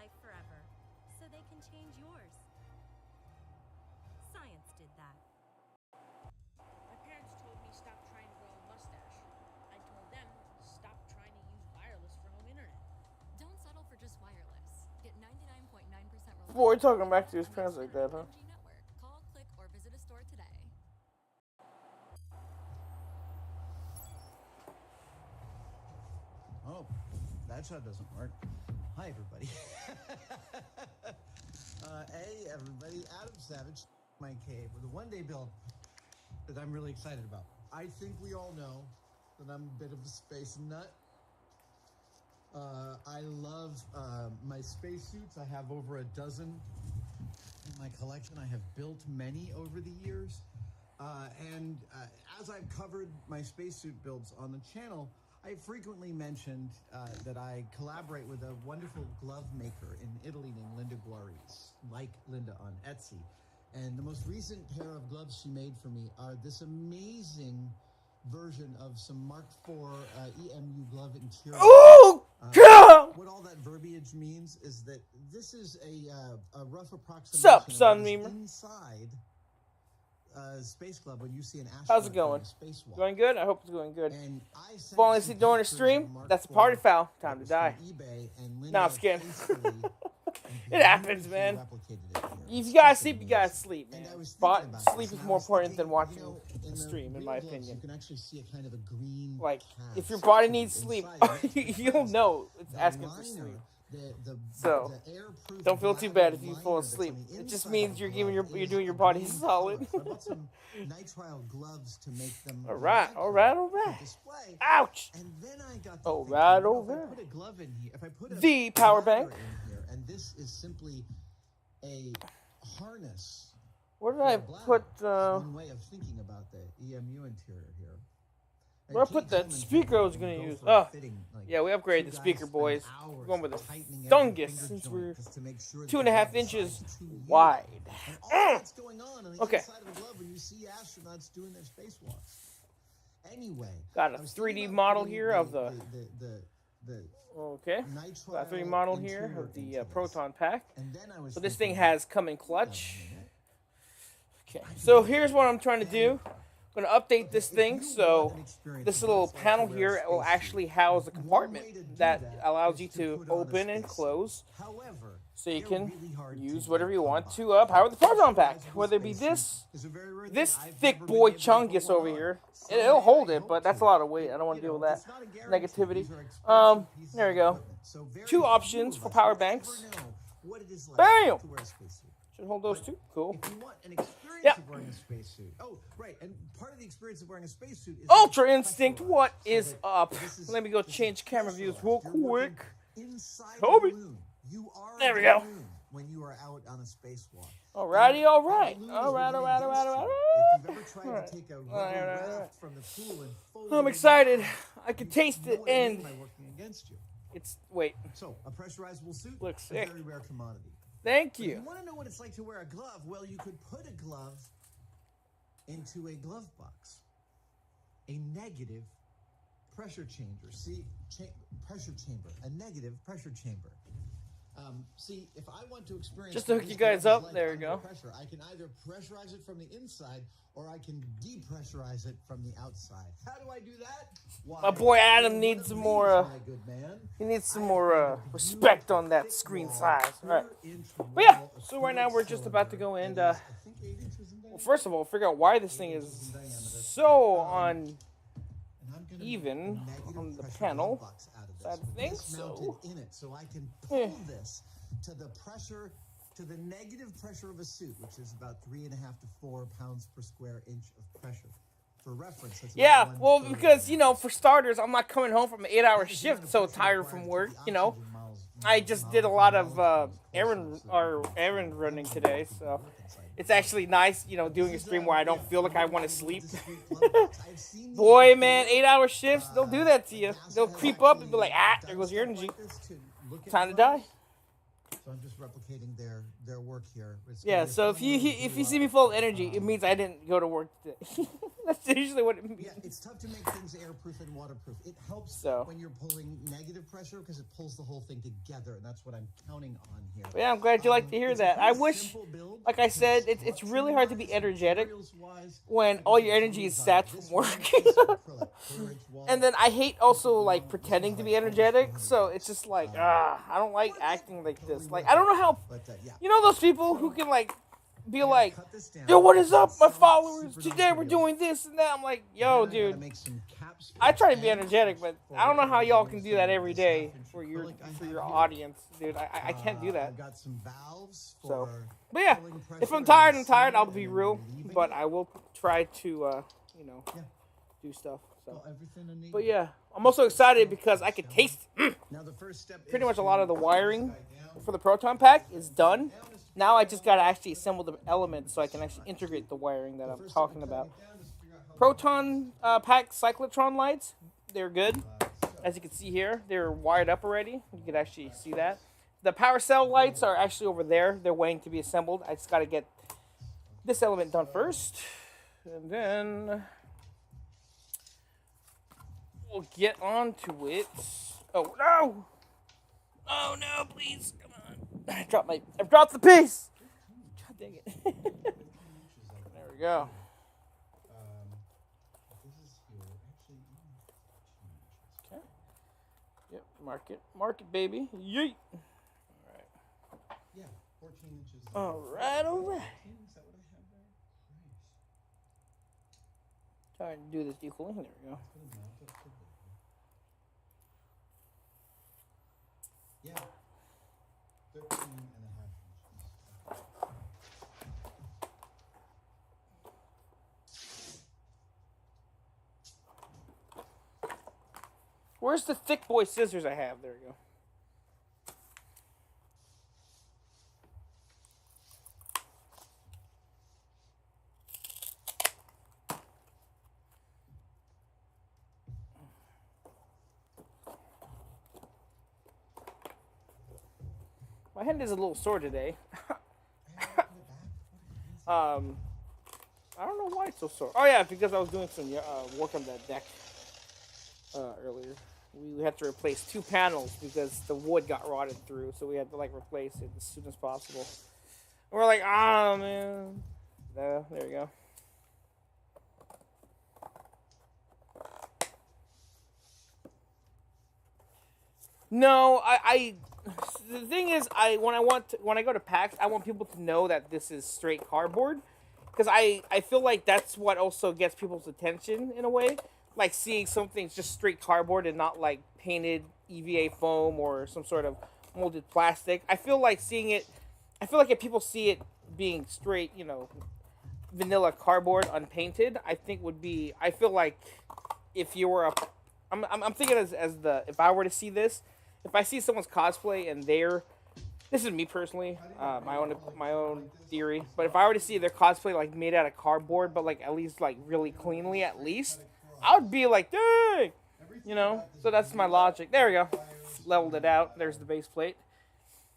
life forever, so they can change yours. Science did that. My parents told me stop trying to grow a mustache. I told them stop trying to use wireless for home internet. Don't settle for just wireless. Get 99.9% reliable. Boy, talking back to his parents like that, huh? Network. Call, click, or visit a store today. Oh, that shot doesn't work. Hi, everybody. Hey, everybody. Adam Savage, my cave, with a one-day build that I'm really excited about. I think we all know that I'm a bit of a space nut. I love my spacesuits. I have over a dozen in my collection. I have built many over the years. And as I've covered my spacesuit builds on the channel, I frequently mentioned that I collaborate with a wonderful glove maker in Italy named Linda Guaris, like Linda on Etsy. And the most recent pair of gloves she made for me are this amazing version of some Mark IV EMU glove interior. Oh, God! What all that verbiage means is that this is a rough approximation Sup, of son what is memer? inside space glove when you see an astronaut How's it going? doing a spacewalk. Going good? I hope it's going good. And I If only sent some during a pictures stream, of Mark that's a IV party foul. that Time to was die. from eBay, and Linda No, I'm just kidding. faithfully and It happens, beautifully man. replicated it here. If you It's gotta just sleep, you amazing. gotta sleep, And man. I was thinking But about sleep this, is and I more was important thinking, than watching in a the stream, in real my gloves, opinion. You can actually see a kind of a green Like, cast if your body to needs the sleep, inside of it, you'll because know it's the asking for liner, sleep. the So, airproof don't feel too bladder bad if you liner fall that's on asleep. the It just inside means of you're the giving glove you're is doing a your body green solid. color. So I bought some nitrile gloves to make them Alright, alright, alright. display. Ouch! And then I got to Alright, thinking, you know, if I alright. put a glove in here, if I put a The power bladder bank. in here, and this is simply a harness. Where did for I a bladder. put, One way of thinking about the EMU interior here. And where I Kate put that Tillman speaker told I me was you gonna go use? for a Oh, fitting, like, yeah, we two upgraded the guys speaker, spend boys. hours We're going with a tightening every Dungus finger since joint we're just to make sure that 2.5 the glove inches decides to you. wide. And all that's going on the Okay. inside of the glove when you see astronauts doing their spacewalks. Anyway, Got a I was thinking 3D about model putting here of the the okay. nitrile Got a 3D model here interior of the into this. Proton pack. And then I was So this thinking, thing has come in clutch. wait a minute. Okay. So here's what I'm trying to do. I'm gonna update this If thing you so want an experience this of little what it's like panel to wear here a will spacesuit, actually house a one compartment way to do that allows is you to to put on a open and spacesuit. close, However, so you they're can really hard to use get whatever you come want by. to power the Proton pack. Pressurizable Whether it be spacesuit this, is a very rare this thing. I've thick never boy been able to put chungus one over on. here. Someday It'll hold I it, hope but that's a to. lot of weight. I don't want to You deal know, with it's that not a guarantee. negativity. These are expensive pieces There of you go. equipment. So very 2 few options of for us power will banks. ever know what it is like Bam! to wear a spacesuit. Should hold those two. Cool. If you want an experience Yep. of wearing a spacesuit. Oh, right. And part of the experience of wearing a spacesuit is Ultra to Instinct, pressurize. what So is that up? this is- Let me go this is change camera views real pressurized. You're working quick. Inside Toby. the balloon. You are There we the go. balloon when you are out on a spacewalk. Alrighty, alright. The balloon is Alright, working alright, against alright, you. alright. If you've ever tried Alright. to take a rubber Alright, alright, raft alright. from the pool and fold I'm it excited. in, I can you taste know it what I mean and by working against you. it's wait. So, a pressurizable suit Looks is a sick. very rare commodity. Thank If you you. want to know what it's like to wear a glove, well, you could put a glove into a glove box. A negative pressure changer. See, pressure chamber. A negative pressure chamber. See, if I want to experience Just to what hook this you guys glove up, is like there you under go. Pressure, I can either pressurize it from the inside or I can depressurize it from the outside. How do I do that? Why, My boy Adam in needs one some of more, these, my good man, He needs some I more have a respect beautiful on that thick screen wall, size. Alright. 4-inch But yeah, wall, a so right now we're fluid just about to go cylinder in. that is, I think, 8 inches in Well, diameter. first of all, figure out why this thing 8 is inches in diameter. so And I'm gonna uneven make a negative on the pressure panel glove box out of this, side of with things, this mounted so- in it, so I can Eh. pull this to the pressure, to the negative pressure of a suit, which is about 3.5 to 4 pounds per square inch of pressure. For reference, that's Yeah, about well, 1/3 because, of you know, for starters, I'm not coming home from an 8-hour That is the amount shift of so pressure tired required from to work, keep the you know. oxygen I just did a lot of molecules errand running today, so it's actually nice, you know, doing a stream where I don't feel like I want to sleep. Boy, man, 8-hour shifts, they'll do that to you. They'll creep up and be like, ah, there goes your energy. Time to die. So I'm just replicating their work here. It's Yeah, gonna be a so fun if you little if you glue see me up. full of energy, it means I didn't go to work today. That's usually what it means. Yeah, it's tough to make things airproof and waterproof. It helps So. when you're pulling negative pressure because it pulls the whole thing together, and that's what I'm counting on here. But yeah, I'm glad you like to hear It's a that. I pretty wish, simple build, like I said, it's really hard to be energetic construction-wise, when like all I your said, energy is tools sat on from this work. one piece of acrylic, 4-inch wall. And then I hate also like pretending to be energetic, so it's just like I don't like acting like this. Like I don't know how, But yeah. you know those people who can like be I like, cut this down. yo, what is up, my Self followers? super Today we're materials. doing this and that. I'm like, yo, Then I gotta dude. make some caps I for try to be ends energetic, but for I don't know how y'all the can do that every day half-inch for your acrylic I for have your here. audience, dude. I can't do that. I've got some valves So, for but yeah, pulling if pressure I'm tired, and I'm tired. I'll sealing be and real, relieving but it. I will try to, you know, Yeah. do stuff. So, Got everything I need. but yeah, I'm also excited because I could taste Now the first step pretty is much a lot of the to wiring put this guy down. for the Proton pack is done. Now I just gotta actually assemble the elements so I can actually integrate the wiring that I'm First step talking in about. cutting it down is to figure out how Proton pack cyclotron lights, they're good. As you can see here, they're wired up already. You can actually see that. The power cell lights are actually over there. They're waiting to be assembled. I just gotta get this element done first, and then we'll get on to it. Oh no! Oh no! Please, come on! I dropped the piece. God dang it! There we go. this is here. Actually, Okay. Yep. Mark it, baby. Yeet. yeah, 14 inches. All right. All right. Is that what I have there? Nice. Trying to do this equally. There we go. Put it mount up to there. Yeah. 13 and a half inches. Where's the thick boy scissors I have? There we go. My hand is a little sore today. I don't know why it's so sore. Oh yeah, because I was doing some work on that deck earlier. We had to replace 2 panels because the wood got rotted through, so we had to like replace it as soon as possible. And we're like, ah, man. No, there we go. No, I the thing is, when I go to PAX, I want people to know that this is straight cardboard, because I feel like that's what also gets people's attention in a way, like seeing something just straight cardboard and not like painted EVA foam or some sort of molded plastic. I feel like if people see it being straight, you know, vanilla cardboard unpainted, I feel like if you were I'm thinking if I were to see this. If I see someone's cosplay and this is me personally, my own theory, but if I were to see their cosplay like made out of cardboard, but like at least like really cleanly at least, I would be like, dang, you know. So that's my logic. There we go, leveled it out. There's the base plate.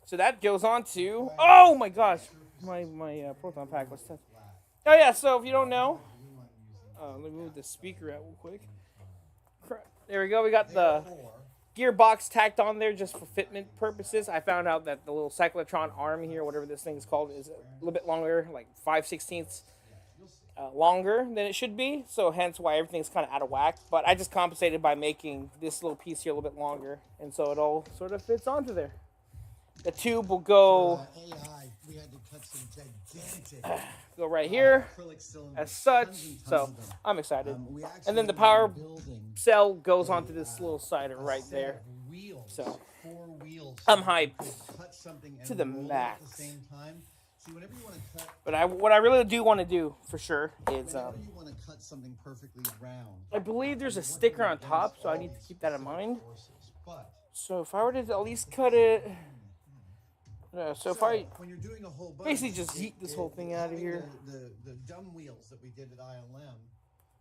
So that goes on to, oh my gosh, my Proton pack was tough. Oh yeah, so if you don't know, let me move the speaker out real quick. Crap. There we go. We got the gearbox tacked on there just for fitment purposes. I found out that the little cyclotron arm here, whatever this thing is called, is a little bit longer, like 5/16 longer than it should be. So hence why everything's kind of out of whack. But I just compensated by making this little piece here a little bit longer, and so it all sort of fits onto there. The tube will go AI, we had to cut some gigantic go right here acrylic cylinders, as such. tons and tons So of them. I'm excited. We And then the actually power are building cell goes onto this little side right a set there. of wheels, So 4 wheels. I'm so you hyped could cut something and to the roll it max. At the same time. See, whenever you want to cut, But what I really do want to do for sure is whenever you want to cut something perfectly round, I believe there's a sticker on top, so I need to keep that in mind. But So if I were to at least cut it, so if I when you're doing a whole bunch, basically just yeet this whole thing out of having here. The dumb wheels that we did at ILM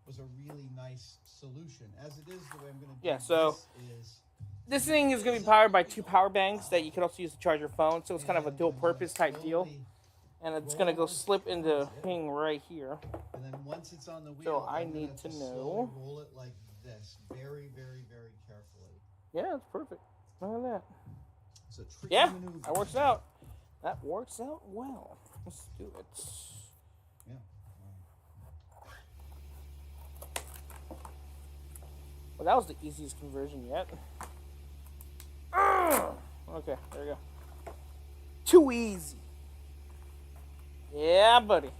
was a really nice solution. As it is, the way I'm going to do Yeah, so this is this thing is going to be powered by 2 power banks that you can also use to charge your phone. So it's kind of a dual purpose type deal. And it's going to go slip into thing right here. And then once it's on the wheel, So I I'm gonna need to slowly know. roll it like this, very, very, very carefully. Yeah, it's perfect. Look at that. It's a tricky Yeah, maneuver. that works out. That works out well. Let's do it. Yeah. Well, that was the easiest conversion yet. Okay, there we go. Too easy. Yeah, buddy.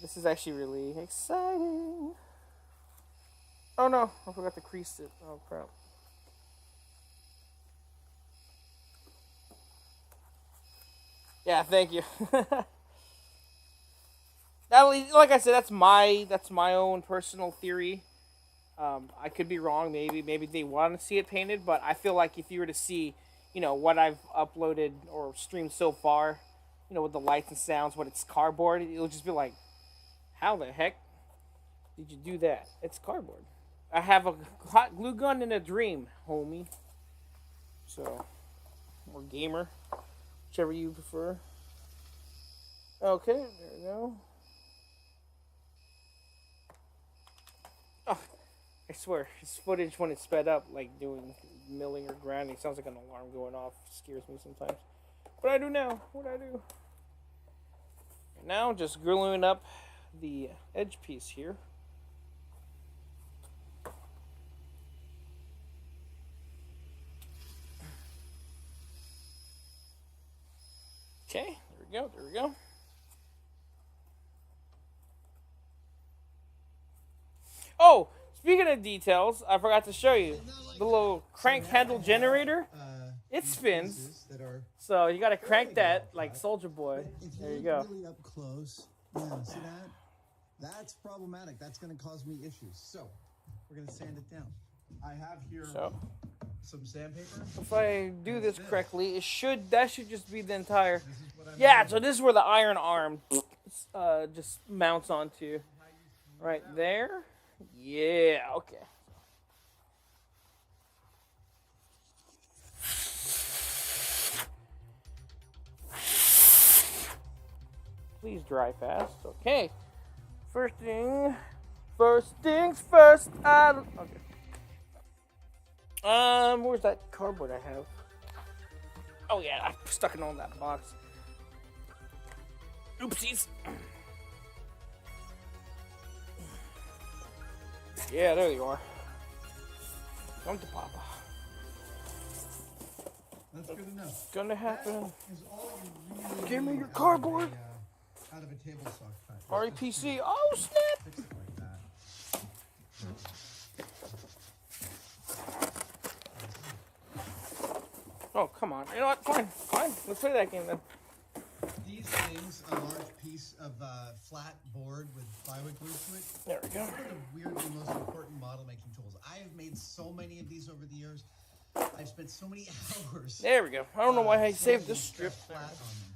This is actually really exciting. Oh no, I forgot to crease it. Oh crap. Yeah, thank you. Like I said, that's my own personal theory. I could be wrong. Maybe they want to see it painted, but I feel like if you were to see, what I've uploaded or streamed so far, with the lights and sounds, what it's cardboard, it'll just be like, how the heck did you do that? It's cardboard. I have a hot glue gun in a dream, homie. So, or gamer, whichever you prefer. Okay, there we go. Oh, I swear, his footage when it's sped up, like doing milling or grinding, sounds like an alarm going off. It scares me sometimes. But I do now. What do I do? Now, just gluing up the edge piece here. Okay, there we go, there we go. Oh, speaking of details, I forgot to show you the little crank handle generator. It spins, so you gotta crank that like Soldier Boy. There you go. Really up close. Yeah, see that? That's problematic. That's going to cause me issues. So we're going to sand it down. I have here some sandpaper. If I do this correctly, that should just be the entire. Yeah, so this is where the iron arm just mounts onto. Right there. Yeah. Okay. Please dry fast. Okay. First things first. Okay. Where's that cardboard I have? Oh yeah, I stuck it on that box. Oopsies. Yeah, there you are. Come to Papa. That's good enough. Gonna happen. Is all you really Give me need your out of cardboard. Out of a table saw cut. REPC. Oh snap! Fix it like that. Oh come on. You know what? Fine. Let's play that game then. These things, a large piece of flat board with plywood glued to it. There we go. One of the weirdly most important model making tools. I have made so many of these over the years. I've spent so many hours. There we go. I don't know why I saved this sanding strip. flat on them.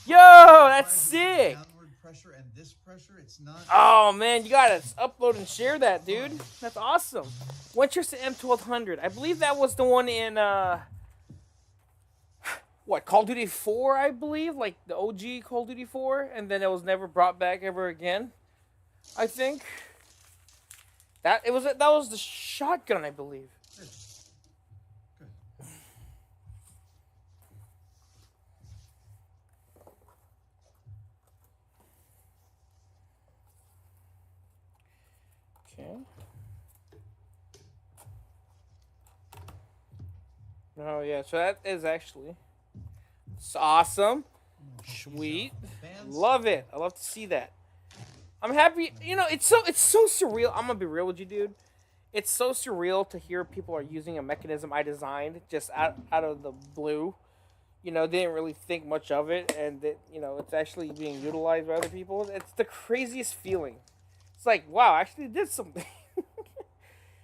Yo, that's sick. Downward pressure and this pressure, it's not. Oh man, you gotta upload and share that, dude. That's awesome. Winchester M1200. I believe that was the one in Call of Duty 4, I believe, like the OG Call of Duty 4, and then it was never brought back ever again. I think that was the shotgun, I believe. Good. Okay. Oh yeah, so that is actually it's awesome. Sweet. Love it. I love to see that. I'm happy. It's so surreal. I'm gonna be real with you, dude. It's so surreal to hear people are using a mechanism I designed just out of the blue. They didn't really think much of it, and that it's actually being utilized by other people. It's the craziest feeling. It's like, wow, I actually did something.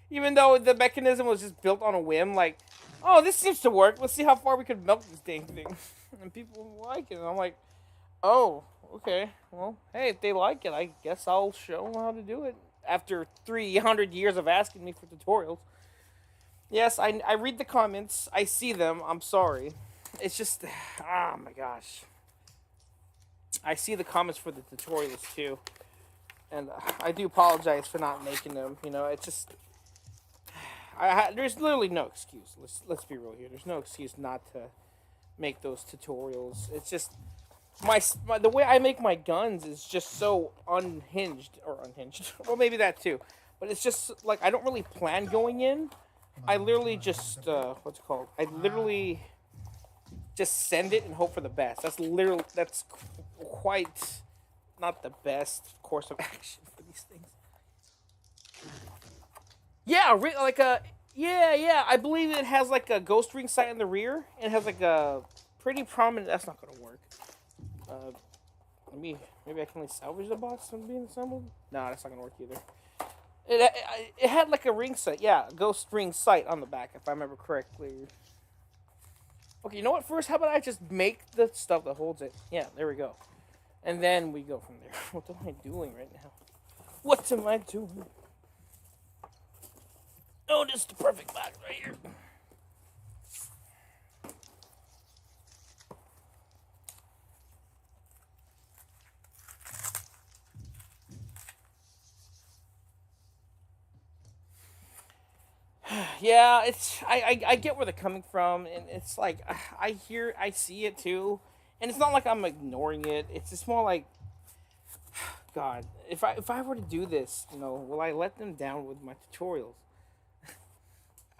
Even though the mechanism was just built on a whim, like, oh, this seems to work. Let's see how far we could milk this dang thing. And people like it. And I'm like, oh, okay. Well, hey, if they like it, I guess I'll show them how to do it. after 300 years of asking me for tutorials. Yes, I read the comments. I see them. I'm sorry. It's just, oh my gosh. I see the comments for the tutorials too. And I do apologize for not making them. You know, it's just, there's literally no excuse. Let's be real here. There's no excuse not to make those tutorials. It's just, the way I make my guns is just so unhinged. Well, maybe that too. But it's just, like, I don't really plan going in. I literally just, what's it called? I literally just send it and hope for the best. That's quite not the best course of action for these things. Yeah, yeah. I believe it has like a ghost ring sight in the rear. It has like a pretty prominent. That's not gonna work. Maybe I can only salvage the box from being assembled. No, that's not gonna work either. It had like a ring sight. Yeah, a ghost ring sight on the back, if I remember correctly. Okay, you know what? First, how about I just make the stuff that holds it? Yeah, there we go. And then we go from there. What am I doing right now? What am I doing? Oh, this is the perfect box right here. Yeah, it's I get where they're coming from, and it's like I see it too, and it's not like I'm ignoring it. It's just more like, God, if I were to do this, you know, will I let them down with my tutorials?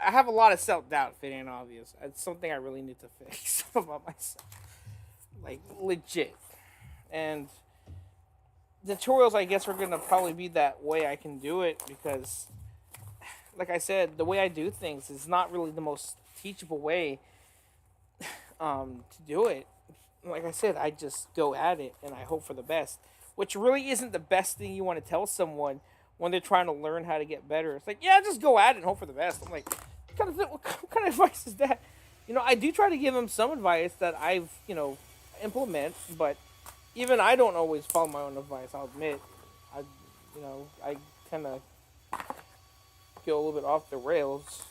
I have a lot of self-doubt, if it ain't obvious. It's something I really need to fix about myself, like legit. And the tutorials, I guess, are gonna probably be that way I can do it because, like I said, the way I do things is not really the most teachable way to do it. Like I said, I just go at it and I hope for the best, which really isn't the best thing you want to tell someone when they're trying to learn how to get better. It's like, yeah, just go at it and hope for the best. I'm like, what kind of advice is that? You know, I do try to give them some advice that I've, you know, implement, but even I don't always follow my own advice, I'll admit. I kind of go a little bit off the rails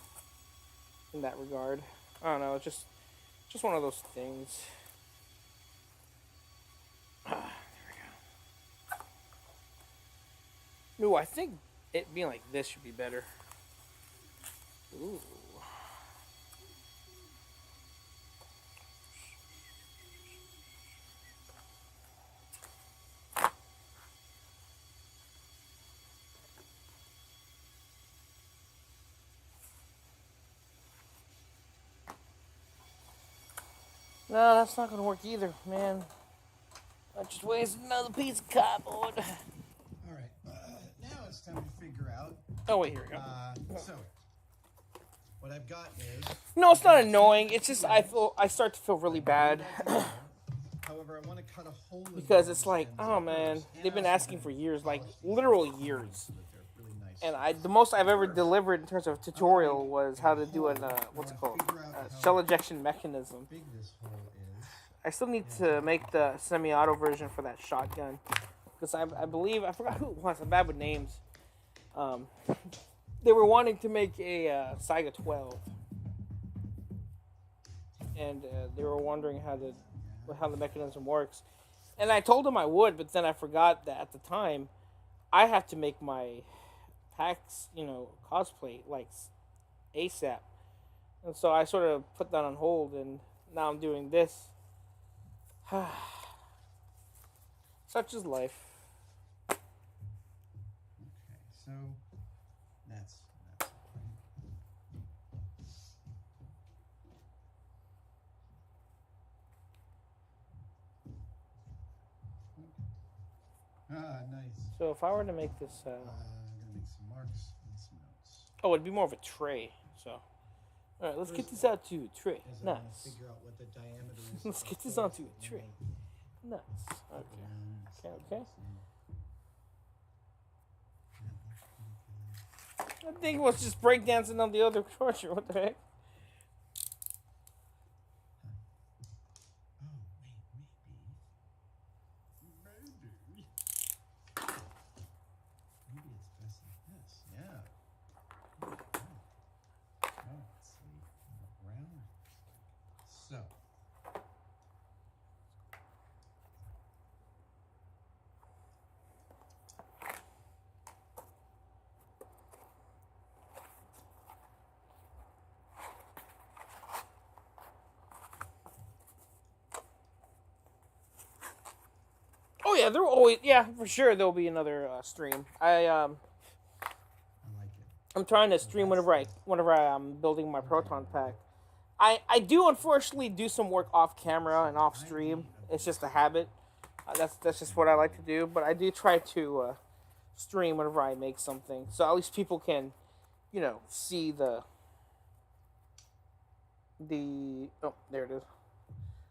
in that regard. I don't know, it's just one of those things. There we go. Ooh, I think it being like this should be better. Ooh. No, that's not gonna work either, man. I just wasted another piece of cardboard. All right, now it's time to figure out. Oh wait, here we go. So, what I've got is. No, it's not annoying. It's just I start to feel really bad. However, I want to cut a hole in Because it's like, oh man, they've been asking for years, like literal years. And the most I've ever delivered in terms of a tutorial was how to do what's it called? Shell ejection mechanism. Big this hole is. I still need to make the semi-auto version for that shotgun. Because I believe, I forgot who it was, I'm bad with names. They were wanting to make a Saiga 12. And they were wondering how the mechanism works. And I told them I would, but then I forgot that at the time, I have to make my packs, you know, cosplay, like, ASAP. And so I sort of put that on hold, and now I'm doing this. Such is life. Okay, so that's nice. So if I were to make this, I'm gonna make some marks and some notes. oh, it'd be more of a tray. So, all right, let's get this out to a tray. As I Nice. wanna figure out what the diameter is. Let's get this onto a tray. Nice. Okay. Okay. I think it was just breakdancing on the other crusher. What the heck? Maybe it's best if So. Oh yeah, there will always for sure there'll be another stream. I like it. I'm trying to stream whenever I'm building my Proton pack. I do unfortunately do some work off camera and off stream. It's just a habit. That's just what I like to do. But I do try to stream whenever I make something, so at least people can, see the oh, there it is.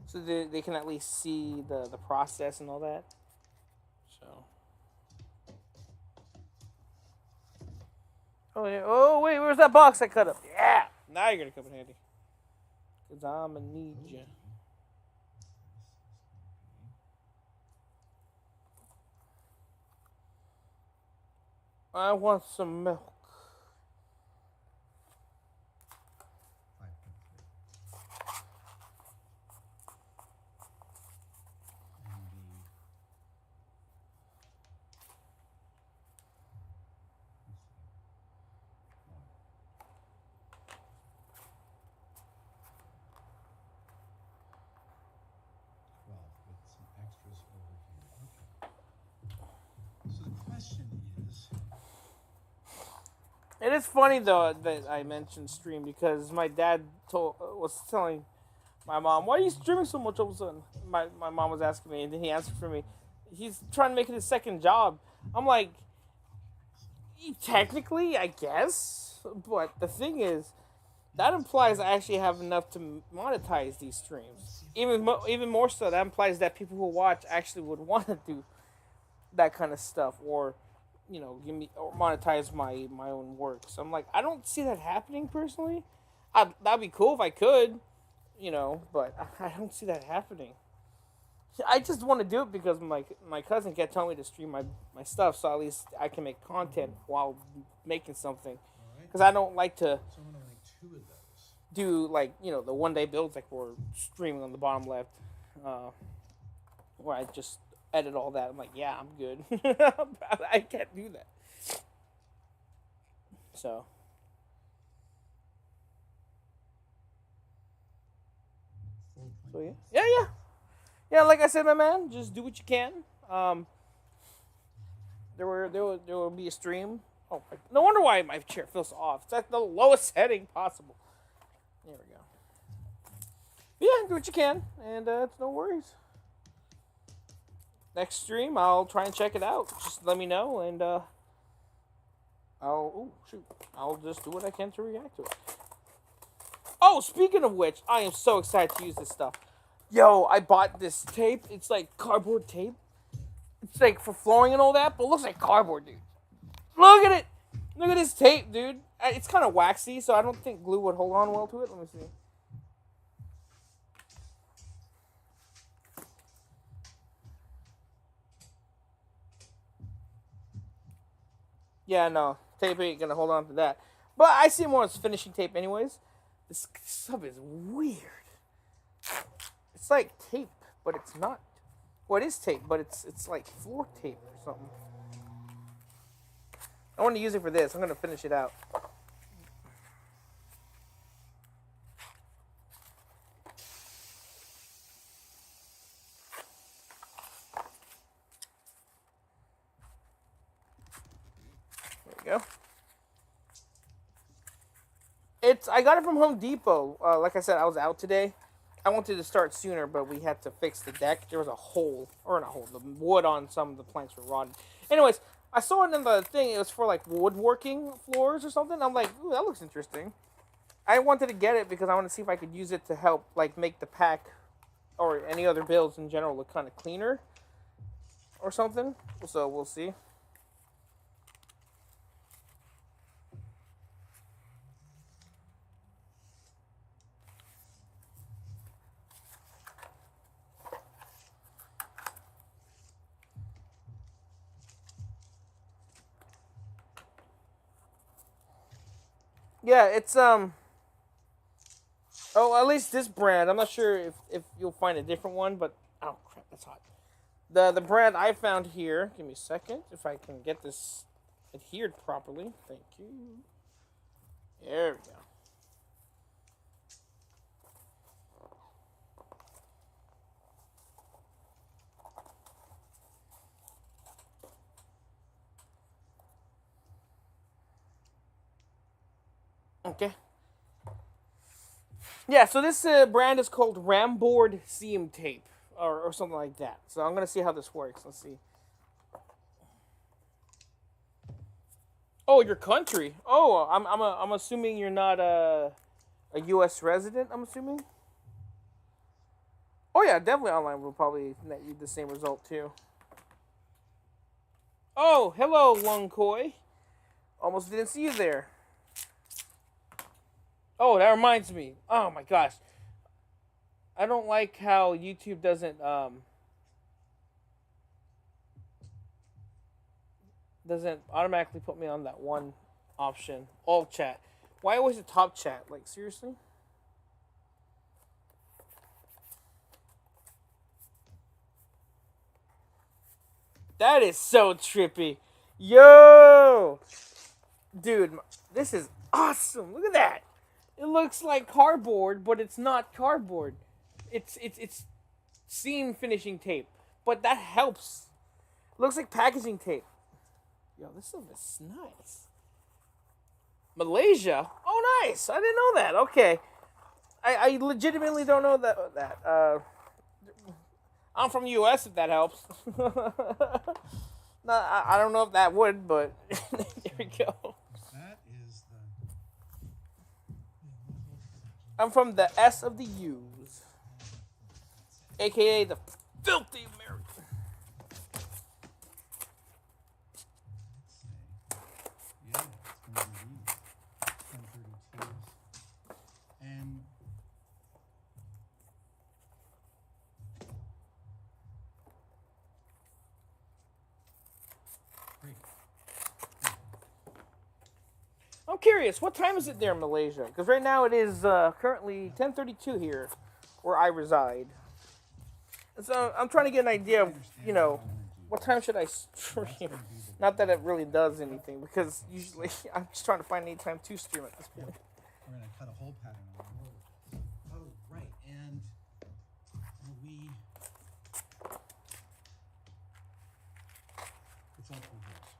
So they can at least see the process and all that. So. Oh yeah. Oh wait, where's that box I cut up? Yeah. Now you're gonna come in handy. Cause I'ma need you. I want some milk. 5.3. With some extras over here. Okay. So the question is. It is funny though that I mentioned stream because my dad was telling my mom, "Why are you streaming so much all of a sudden?" My mom was asking me, and then he answered for me. He's trying to make it his second job. I'm like, technically, I guess, but the thing is, that implies I actually have enough to monetize these streams. Even more so, that implies that people who watch actually would want to do that kind of stuff, or give me or monetize my own work. So I'm like, I don't see that happening personally. That'd be cool if I could, but I don't see that happening. I just want to do it because my cousin kept telling me to stream my stuff, so at least I can make content while making something. Because I don't like to So I'm gonna make 2 of those. do the one day builds like we're streaming on the bottom left, where I just edit all that. I'm like, yeah, I'm good. I can't do that. So. So yeah. Like I said, my man, just do what you can. There will be a stream. Oh, no wonder why my chair feels off. It's at the lowest setting possible. There we go. But yeah, do what you can, and it's no worries. Next stream, I'll try and check it out. Just let me know, and I'll just do what I can to react to it. Oh, speaking of which, I am so excited to use this stuff. Yo, I bought this tape. It's like cardboard tape. It's like for flooring and all that, but it looks like cardboard, dude. Look at it. Look at this tape, dude. It's kind of waxy, so I don't think glue would hold on well to it. Let me see. Yeah, no. Tape ain't gonna hold on to that. But I see more as finishing tape anyways. This stuff is weird. It's like tape, but it's not. Well, it is tape, but it's like floor tape or something. I want to use it for this. I'm gonna finish it out. There we go. I got it from Home Depot. Like I said, I was out today. I wanted to start sooner, but we had to fix the deck. There was a hole, or not a hole, the wood on some of the planks were rotten. Anyways, I saw it in the thing. It was for like woodworking floors or something. I'm like, ooh, that looks interesting. I wanted to get it because I want to see if I could use it to help like make the pack or any other builds in general look kind of cleaner or something. So we'll see. Yeah, it's Oh, at least this brand. I'm not sure if you'll find a different one, but oh crap, that's hot. The brand I found here. Give me a second if I can get this adhered properly. Thank you. There we go. Okay. Yeah, so this brand is called Ramboard Seam Tape, or something like that. So I'm gonna see how this works. Let's see. Oh, your country. Oh, I'm assuming you're not a U.S. resident. I'm assuming. Oh yeah, definitely online will probably net you the same result too. Oh, hello, Lung Koi. Almost didn't see you there. Oh, that reminds me. Oh my gosh. I don't like how YouTube doesn't automatically put me on that one option. All chat. Why always the top chat? Like seriously? That is so trippy. Yo! Dude, this is awesome. Look at that. It looks like cardboard, but it's not cardboard. It's seam finishing tape. But that helps. It looks like packaging tape. Yo, this stuff is nice. Malaysia? Oh, nice. I didn't know that. Okay. I legitimately don't know that. I'm from the U.S. if that helps. No, I don't know if that would, but there we go. That is the. I'm from the S of the U's, aka the filthy American. Yeah, it's going to be 1032s. And great. I'm curious, what time is it there in Malaysia? Because right now it is currently 10:32 here, where I reside. And so I'm trying to get an idea of, what time should I stream? Not that it really does anything, because usually I'm just trying to find any time to stream at this point. We're going to cut a hole pattern on the road. Oh, right. And we. It's all through holes.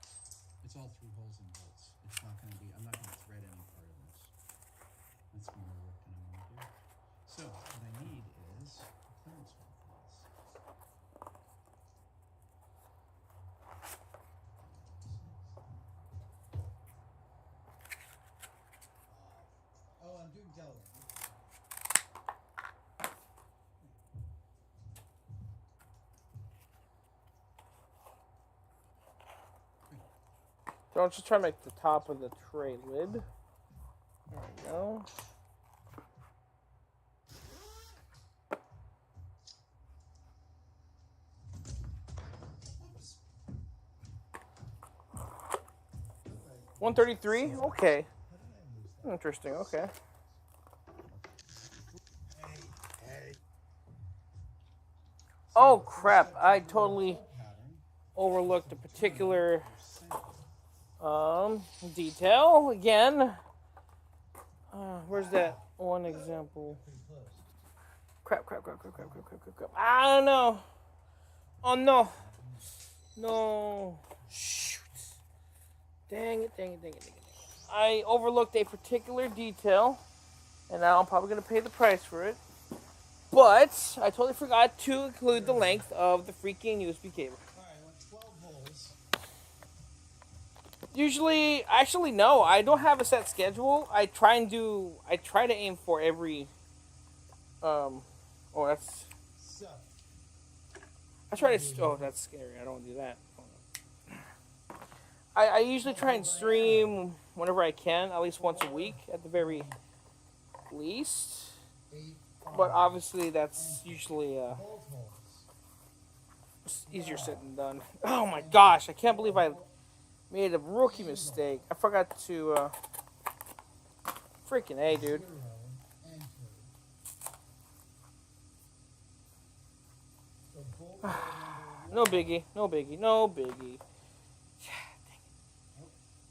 It's all through holes and bolts. It's not going to be. I'm not going to thread any part of this. That's more work than I want to do. So, what I need is a clearance hole for this. Oh, I'm doing Delaware. So I'm just trying to make the top of the tray lid. There we go. Oops. 133? Okay. How did I lose that? Interesting, okay. Hey. Oh crap, I totally Pattern. overlooked a particular detail again. Where's that one example? Crap. I don't know. Oh no. No. Shoot. Dang it. I overlooked a particular detail, and now I'm probably going to pay the price for it. But I totally forgot to include the length of the freaking USB cable. Alright, I want 12 holes. Usually, actually, no. I don't have a set schedule. I try to aim for every. Oh, that's. So, Oh, that's scary. I don't want to do that. I usually try and stream whenever I can, at least once a week, at the very least. 8, But obviously, that's usually both holes. easier said than done. Oh my gosh! I can't believe I made a rookie mistake. I forgot to. Freaking A, dude. 0, enter. No biggie, no biggie, no biggie.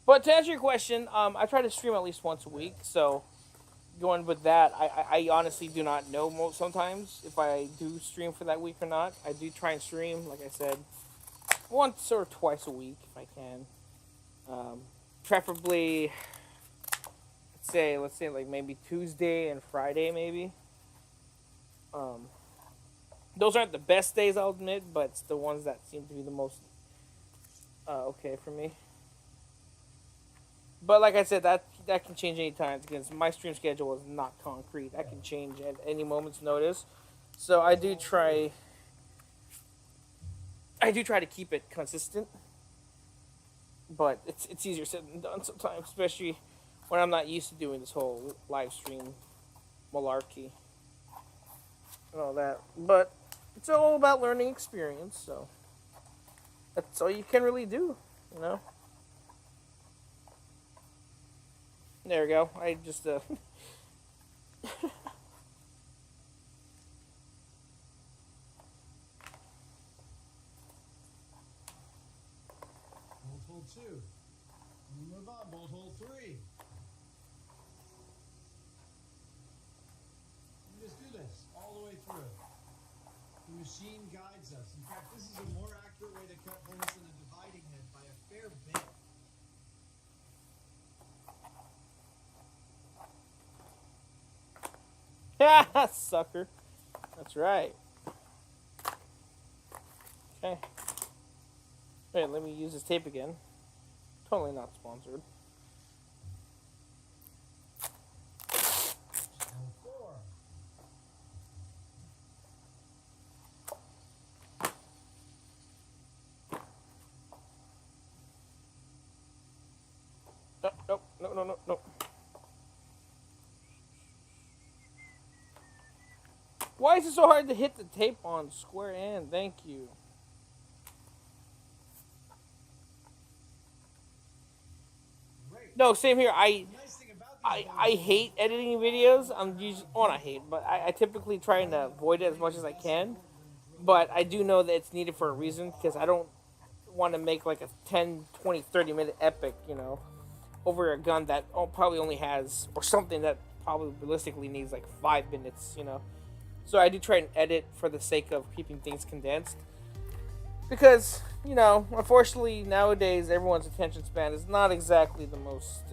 But to answer your question, I try to stream at least once a week. So going with that, I honestly do not know sometimes if I do stream for that week or not. I do try and stream, like I said, once or twice a week if I can. Preferably, let's say like maybe Tuesday and Friday maybe. Um, those aren't the best days, I'll admit, but it's the ones that seem to be the most okay for me. But like I said, that can change anytime because my stream schedule is not concrete. That can change at any moment's notice. So I do try to keep it consistent. But it's easier said than done sometimes, especially when I'm not used to doing this whole live stream malarkey and all that. But it's all about learning experience, so that's all you can really do, you know. There we go. I just Bolt hole 2. We move on. Bolt hole 3. We just do this all the way through. The machine guides us. In fact, this is a more accurate way to cut holes than a dividing head by a fair bit. yeah, sucker. That's right. Okay. Wait, let me use this tape again. Totally not sponsored. Hole 4. No. Why is it so hard to hit the tape on square end? Thank you. Great. No, same here. Nice thing about these I hate editing videos. I'm usually, well, not hate, but I typically try and avoid it as much as I can. But I do know that it's needed for a reason because I don't want to make like a 10, 20, 30-minute epic, you know, over a gun that probably only has, or something that probably realistically needs like 5 minutes, you know. So I do try and edit for the sake of keeping things condensed. Because, you know, unfortunately nowadays everyone's attention span is not exactly the most,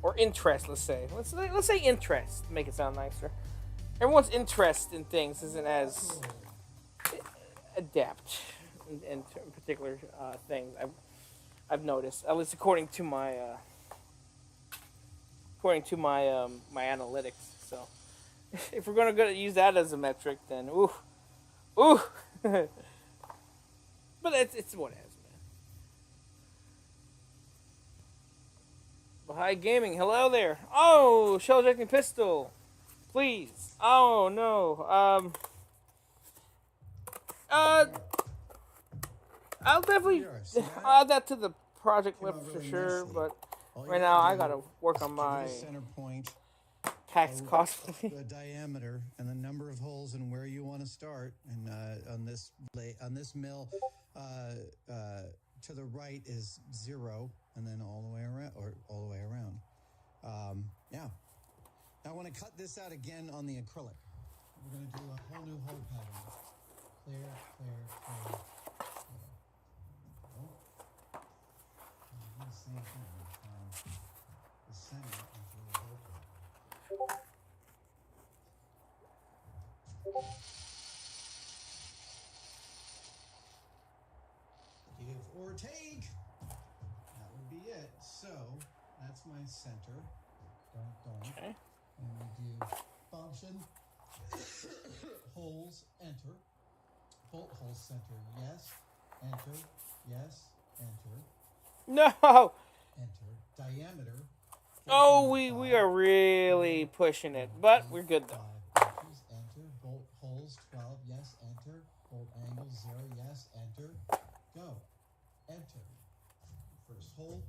or interest, let's say. Let's say interest, to make it sound nicer. Everyone's interest in things isn't as adept in particular things. I've noticed, at least according to my my analytics. So if we're gonna use that as a metric, then ooh. But it's what it is, man. Hi Gaming, hello there. Oh, shell ejecting pistol, please. Oh no. I'll definitely add that to the project list for sure. But right now I gotta work on my center point, PAX cosplay. the diameter, and the number of holes, and where you want to start. And on this mill, to the right is 0, and then all the way around, yeah. Now I want to cut this out again on the acrylic. We're going to do a whole new hole pattern. Clear. Same thing. The center into the hole pattern. Give or take. That would be it. So that's my center. Don't. Okay. And we do function. Holes, enter. Bolt hole center, yes. Enter, yes. Enter, No. enter. Diameter. Oh, we are really pushing it, but we're good though. 5 inches, enter. Bolt holes 12, yes. Enter. Bolt angle 0, yes. Enter. Go. Enter. First hole.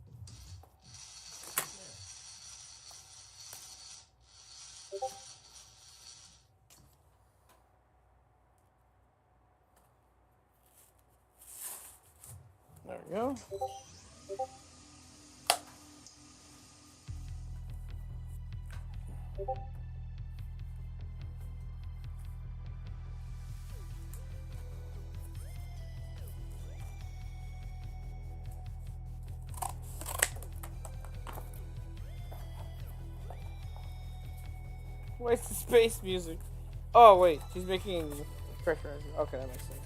we go. Where's the space music? Oh wait, she's making pressure. Okay, that makes sense.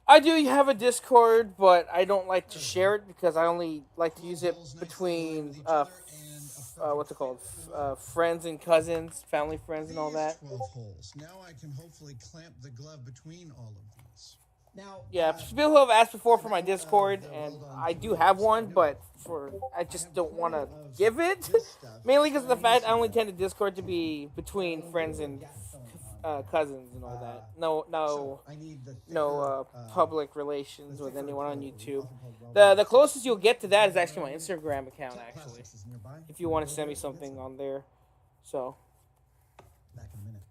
I do have a Discord, but I don't like to share it because I only like to use it between what's it called, friends and cousins, family friends, and all that. 12 holes. Now I can hopefully clamp the glove between all of these. Now, Yeah, people have asked before for my Discord, and I do have one, but I just don't want to give it, mainly because of the fact I only tend to Discord to be between friends and cousins and all that. No public relations with anyone on YouTube. The closest you'll get to that is actually my Instagram account, actually, if you want to send me something on there. So, Back in a minute.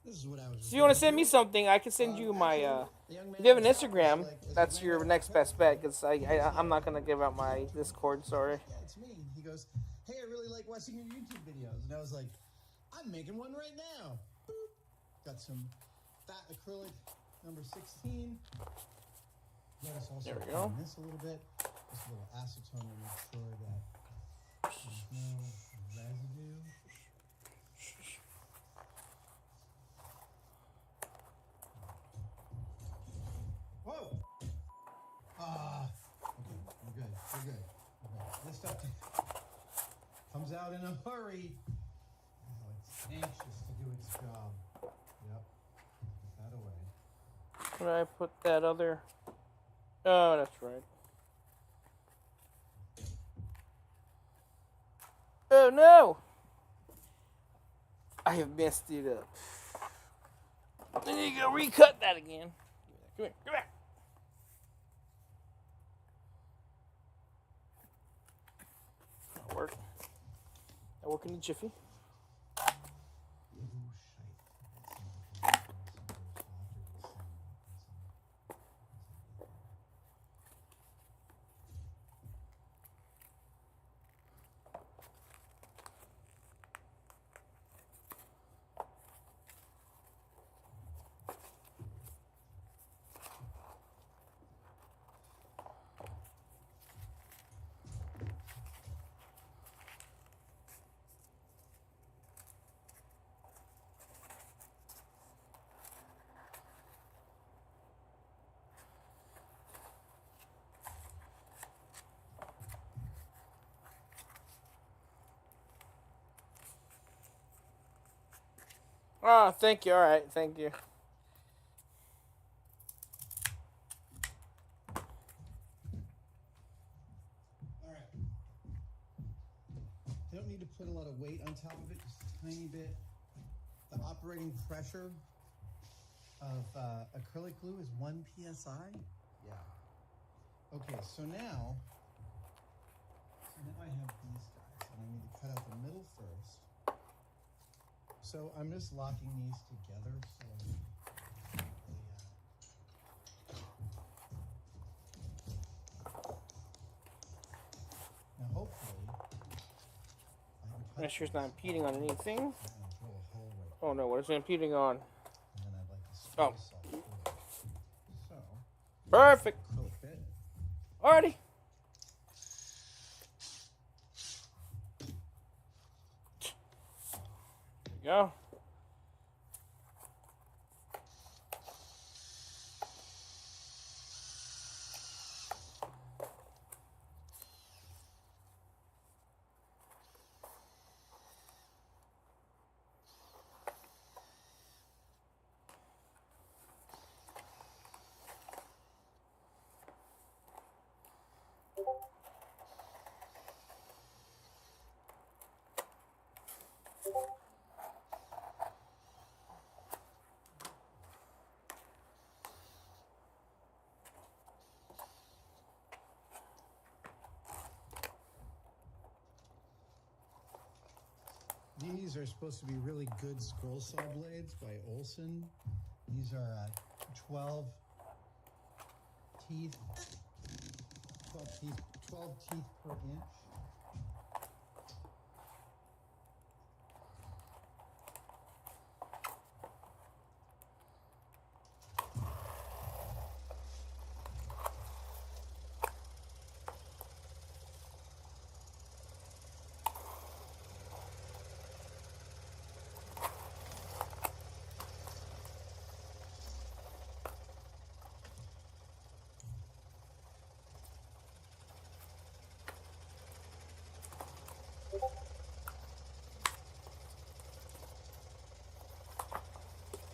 This is what I was. if you want to send me something, I can send you my. If you have an Instagram, that's your next best bet, because I'm not gonna give out my Discord. Sorry. Yeah, it's me. He goes, "Hey, I really like watching your YouTube videos," and I was like, "I'm making one right now." Got some fat acrylic number 16. Let us also there we go. this a little bit. Just a little acetone to make sure that there's no residue. Whoa! Okay, we're good. We're good. Okay. This stuff comes out in a hurry. Oh, it's anxious to do its job. Yep. Put that away. Could I put that other? Oh, that's right. Oh no! I have messed it up. I need to go recut that again. Come here, come here. That'll work. That'll work in a jiffy. Oh, thank you. All right, thank you. All right. Don't need to put a lot of weight on top of it, just a tiny bit. The operating pressure of acrylic glue is 1 psi. Yeah. Okay, so now I have these guys, and I need to cut out the middle first. So I'm just locking these together so now hopefully Make sure it's not impeding on anything. drill a hole right Oh no, what is it impeding on? and then I'd like to space Oh. all through it. So Perfect. acrylic bit. Alrighty. There we go. these are supposed to be really good scroll saw blades by Olson. These are 12 teeth, 12 teeth per inch.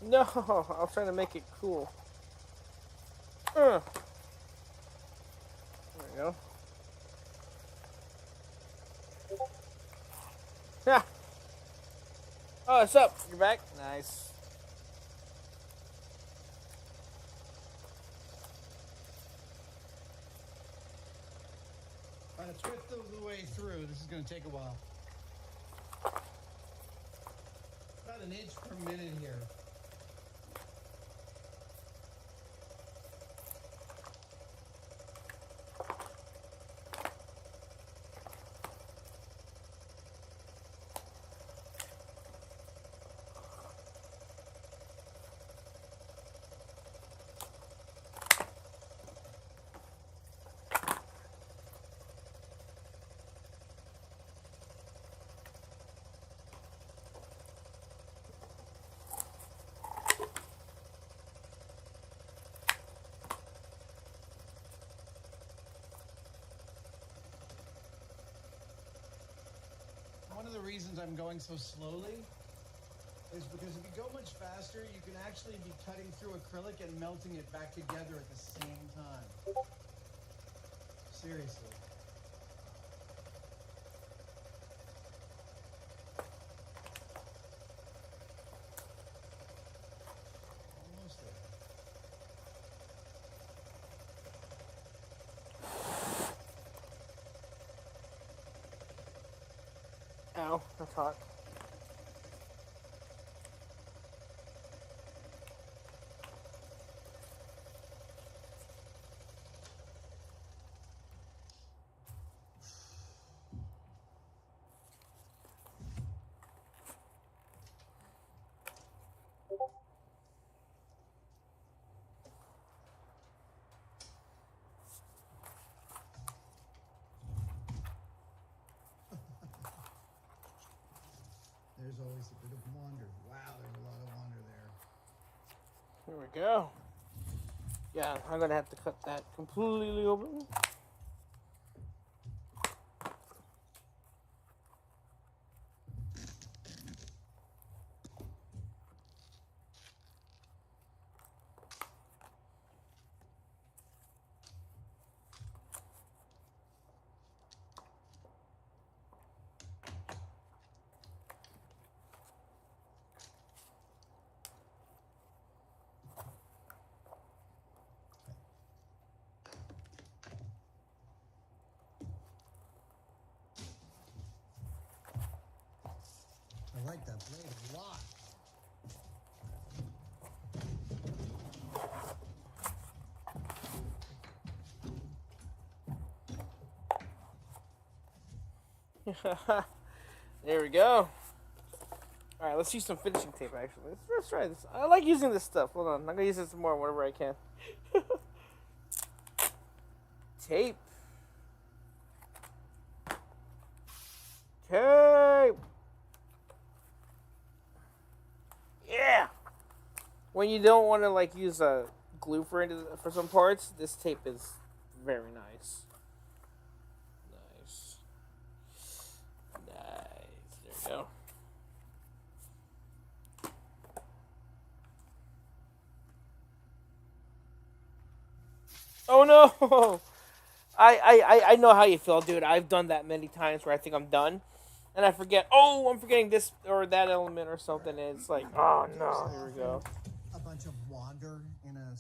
No, I was trying to make it cool. There we go. Yeah. Oh, what's up? You're back? Nice. Twist the way through. This is going to take a while. About an inch per minute here. One of the reasons I'm going so slowly is because if you go much faster, you can actually be cutting through acrylic and melting it back together at the same time. Seriously. Almost there. Ow, that's hot. There's always a bit of wander. Wow, there's a lot of wander there. Here we go. Yeah, I'm gonna have to cut that completely open. I like that blade a lot. There we go. All right, let's use some finishing tape. Actually, let's try this. I like using this stuff. Hold on, I'm gonna use this more whenever I can. Tape. Tape. Yeah. When you don't want to like use a glue for some parts, this tape is very nice. Nice. Nice. There we go. Oh no! I know how you feel, dude. I've done that many times where I think I'm done, and I forget. Oh, I'm forgetting this or that element or something. And it's like, oh no, here we go. A bunch of wander in a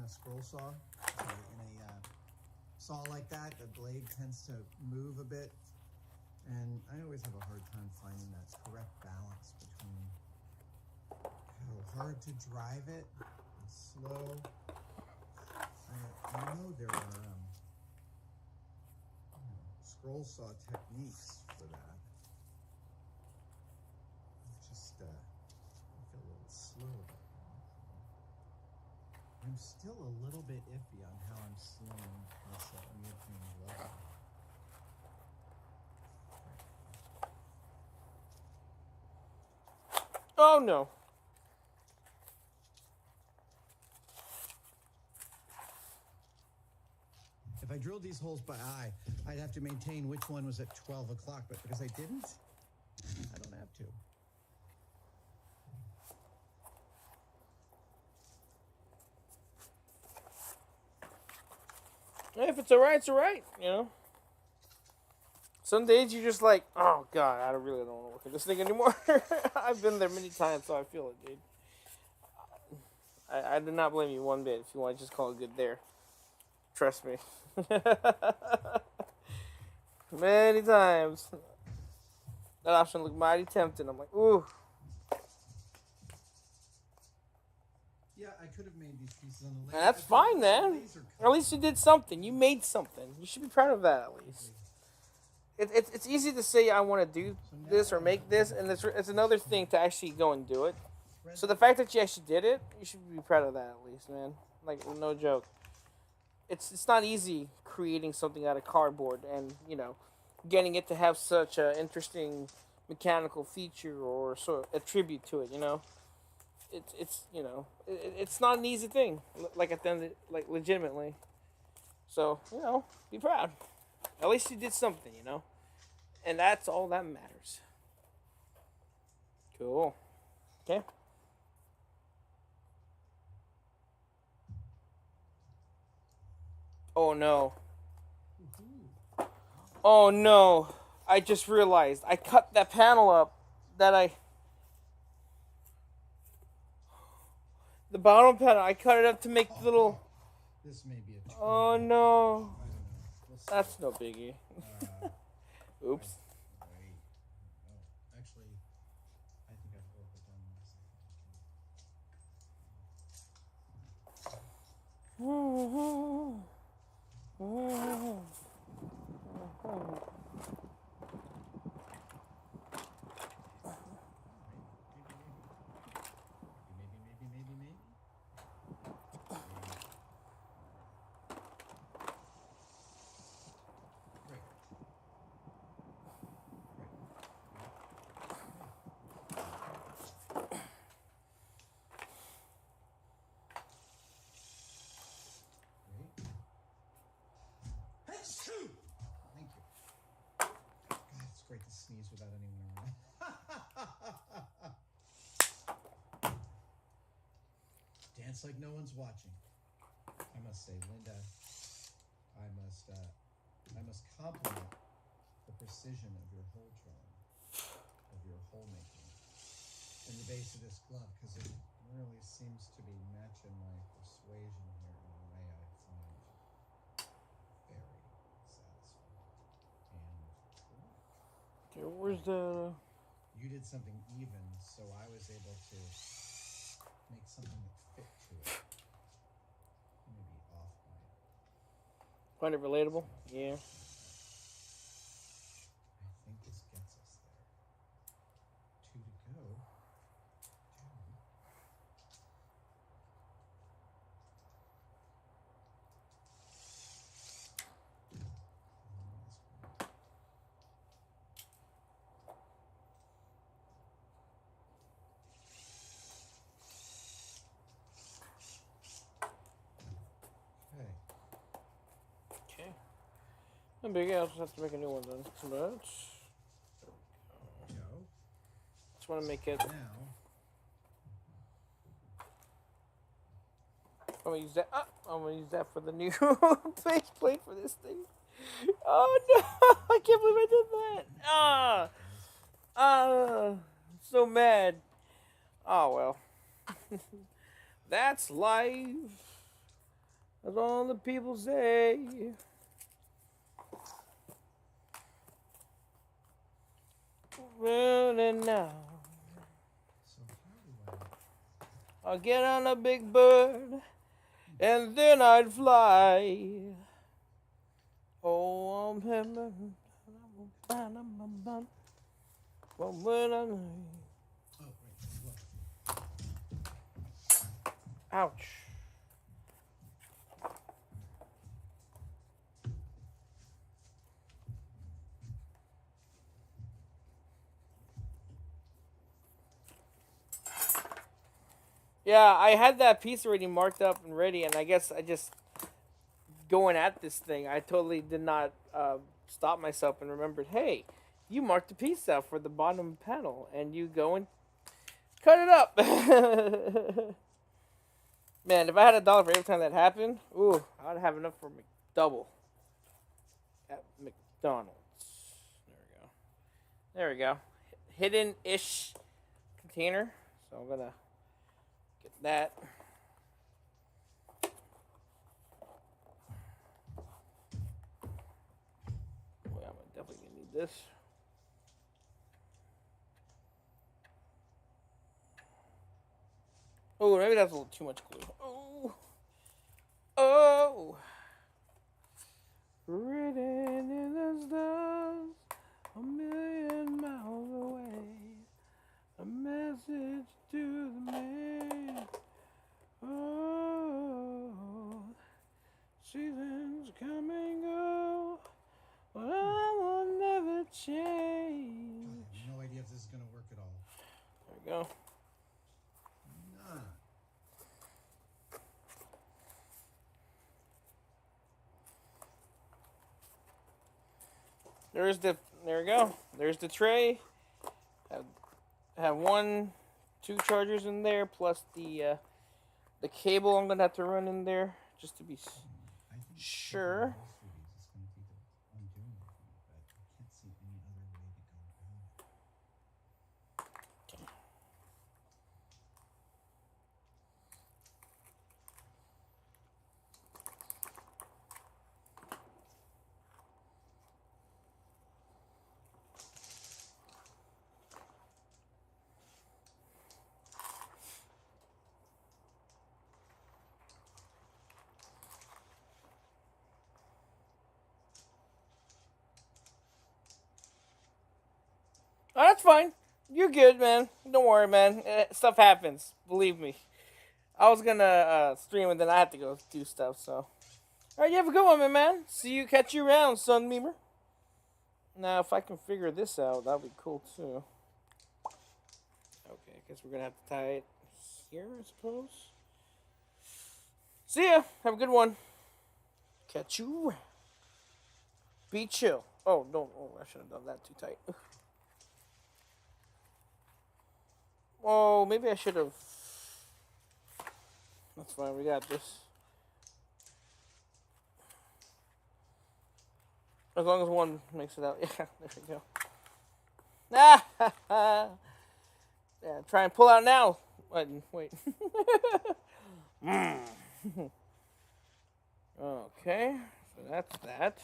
scroll saw. In a saw like that, the blade tends to move a bit. And I always have a hard time finding that correct balance between how hard to drive it and slow. I know there are scroll saw techniques for that. It's just I feel a little slow right now. I'm still a little bit iffy on how I'm slowing this weird thing low. Oh no. If I drilled these holes by eye, I'd have to maintain which one was at 12 o'clock, but because I didn't, I don't have to. If it's alright, it's alright, you know. Some days you're just like, oh god, I really don't want to work at this thing anymore. I've been there many times, so I feel it, dude. I do not blame you one bit if you want to just call it good there. Trust me. Many times. That option looked mighty tempting. I'm like, ooh. Yeah, I could have made these pieces on the laser. And that's fine, man. At least you did something. You made something. You should be proud of that, at least. It's easy to say I want to do this or make this, and it's another thing to actually go and do it. So the fact that you actually did it, you should be proud of that at least, man. Like, no joke. It's not easy creating something out of cardboard and, you know, getting it to have such an interesting mechanical feature or sort of a tribute to it, you know. It's you know, it's not an easy thing. Like at the end, like legitimately. So, you know, be proud. At least you did something, you know. And that's all that matters. Cool. Okay. Oh no. Oh no. I just realized I cut that panel up the bottom panel, I cut it up to make little. This may be a Oh no. I don't know. We'll see. That's no biggie. Oops. Wait. No. Actually, I think I've overdone this. Maybe. Thank you. God, it's great to sneeze without anyone around. Dance like no one's watching. I must say, Linda, I must compliment the precision of your hole drawing, of your hole making, in the base of this glove, because it really seems to be matching my persuasion here in a way I find very satisfying and correct. Okay, where's the... You did something even, so I was able to make something that fit to it. Maybe off by it. Find it relatable? Yeah. I think this gets us there. 2 to go. 2. Okay. No big, I'll just have to make a new one then. But Go. just want to make it. Now, I'm gonna use that. I'm gonna use that for the new base plate for this thing. Oh no! I can't believe I did that. So mad. Oh well. That's life. That's all the people say. running now. So how do I'll get on a big bird, and then I'd fly. Oh, I'm having. Oh, right. Look. Ouch. Yeah, I had that piece already marked up and ready, and I guess I just going at this thing. I totally did not stop myself and remembered. Hey, you marked a piece out for the bottom panel, and you go and cut it up. Man, if I had $1 for every time that happened, ooh, I'd have enough for McDouble at McDonald's. There we go. Hidden-ish container. So I'm gonna get that. Boy, I'm definitely gonna need this. Oh, maybe that's a little too much glue. Oh, oh. Written in the stars, a million miles away. A message to the man. Oh, seasons come and go, but I will never change. I have no idea if this is going to work at all. There we go. Nah. There we go. There's the tray. Have 2 chargers in there, plus the cable I'm gonna have to run in there just to be I think sure. It's going to be the undoing of me, but I can't see any other way to go about it. Oh, that's fine. You're good, man. Don't worry, man. Stuff happens. Believe me. I was gonna stream and then I had to go do stuff. So, all right, you have a good one, my man. See you, catch you around, son memer. Now, if I can figure this out, that'd be cool too. Okay, I guess we're gonna have to tie it here, I suppose. See ya. Have a good one. Catch you. Be chill. Oh, no. Oh, I should have done that too tight. Oh, maybe I should have. That's fine. We got this. As long as one makes it out. Yeah, there we go. Ah, yeah, try and pull out now. Wait. Okay, so that's that.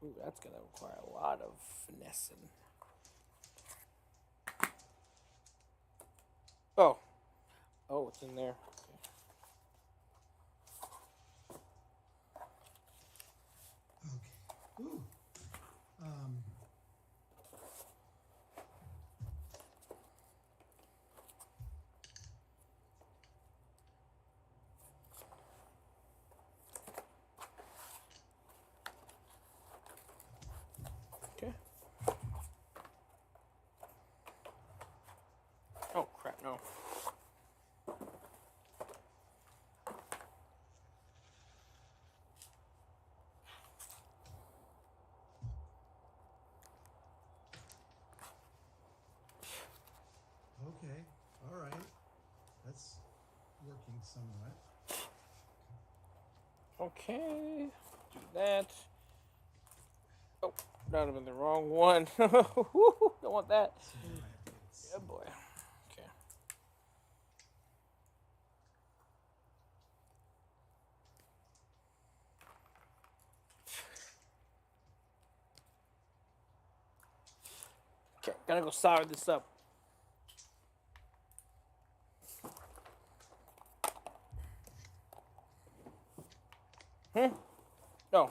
Ooh, that's gonna require a lot of finessing. Oh. Oh, it's in there. Okay. Ooh. Okay. Oh, crap, no. Okay. All right. That's working somewhat. Okay. Do that. Oh, that would have been the wrong one. Don't want that. So now I have to get it Yeah, boy. Okay. Okay, gotta go solder this up. No. Oh,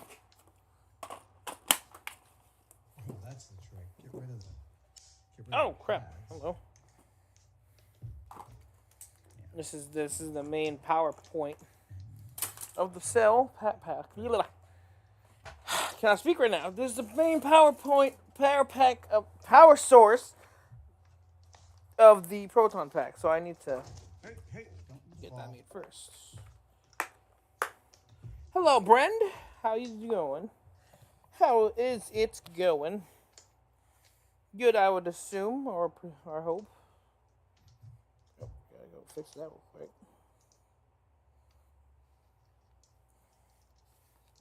that's the trick. Get rid of the. Oh crap! pads. Hello. This is the main power point of the cell. Pack. Cannot speak right now. This is the main power source of the proton pack. So I need to Hey, don't get fall. that made first. Hello, Brend. How you going? How is it going? Good, I would assume, or hope. Oh, gotta go fix that real quick.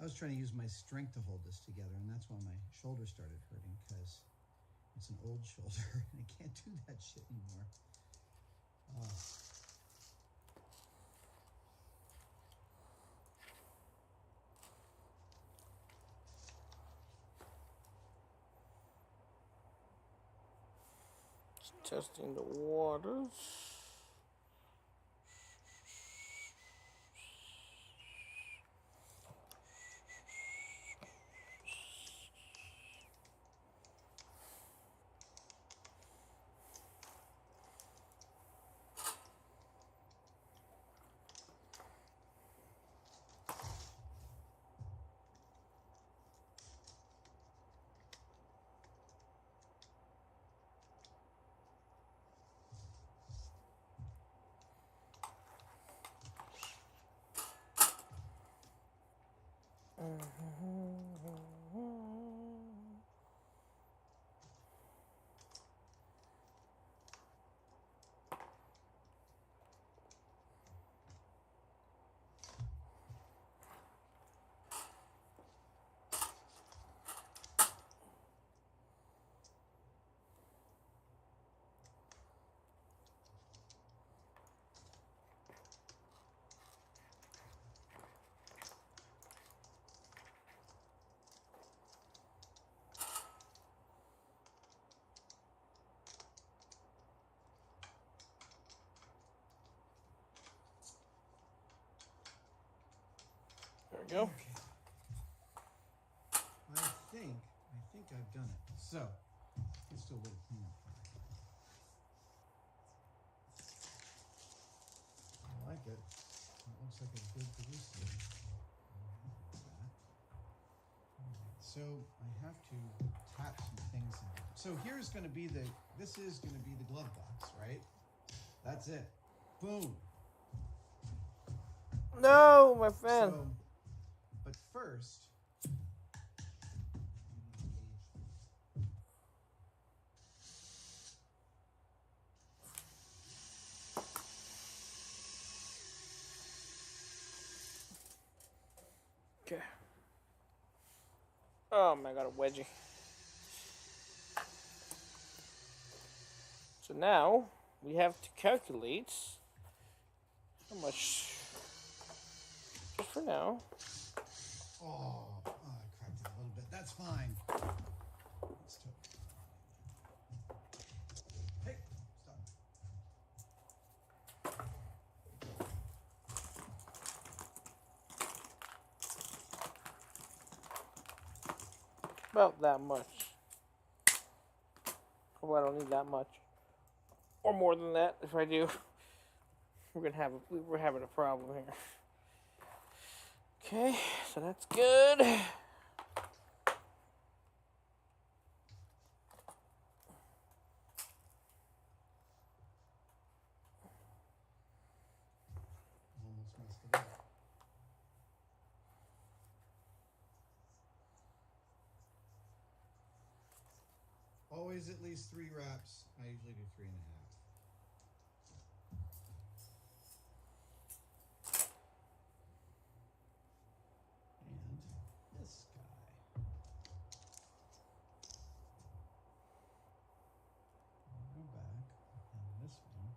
I was trying to use my strength to hold this together, and that's why my shoulder started hurting, because it's an old shoulder, and I can't do that shit anymore. Just testing the waters. There we go. Okay. I think I've done it. So, it's still a little cleanup. I like it. It looks like a good producer. So I have to tap some things in. So here's going to be this is going to be the glove box, right? That's it. Boom. No, my friend. So, but first, Okay. Oh my god, a wedgie. So now we have to calculate how much, just for now. I cracked it a little bit. That's fine. Let's do it. Hey, stop. About that much. Oh, I don't need that much. Or more than that, if I do. We're having a problem here. Okay, so that's good. Almost messed it up. Always at least 3 wraps. I usually do 3.5. And this guy. Go back. And this one.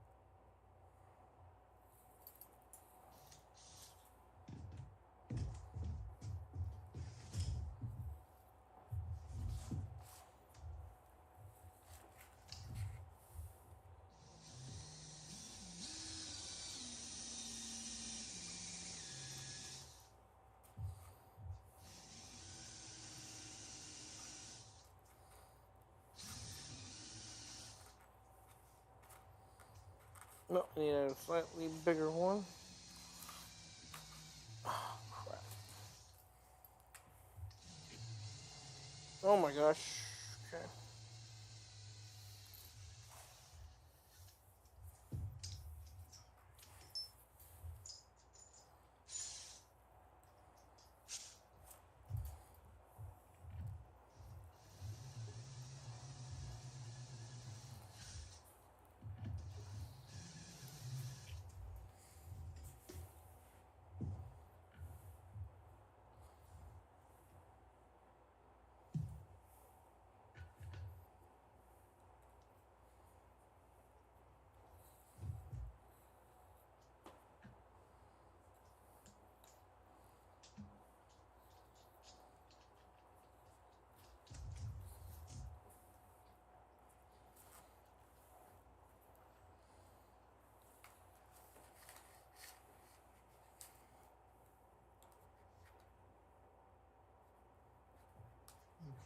No, I need a slightly bigger one. Oh, crap. Oh my gosh. Okay.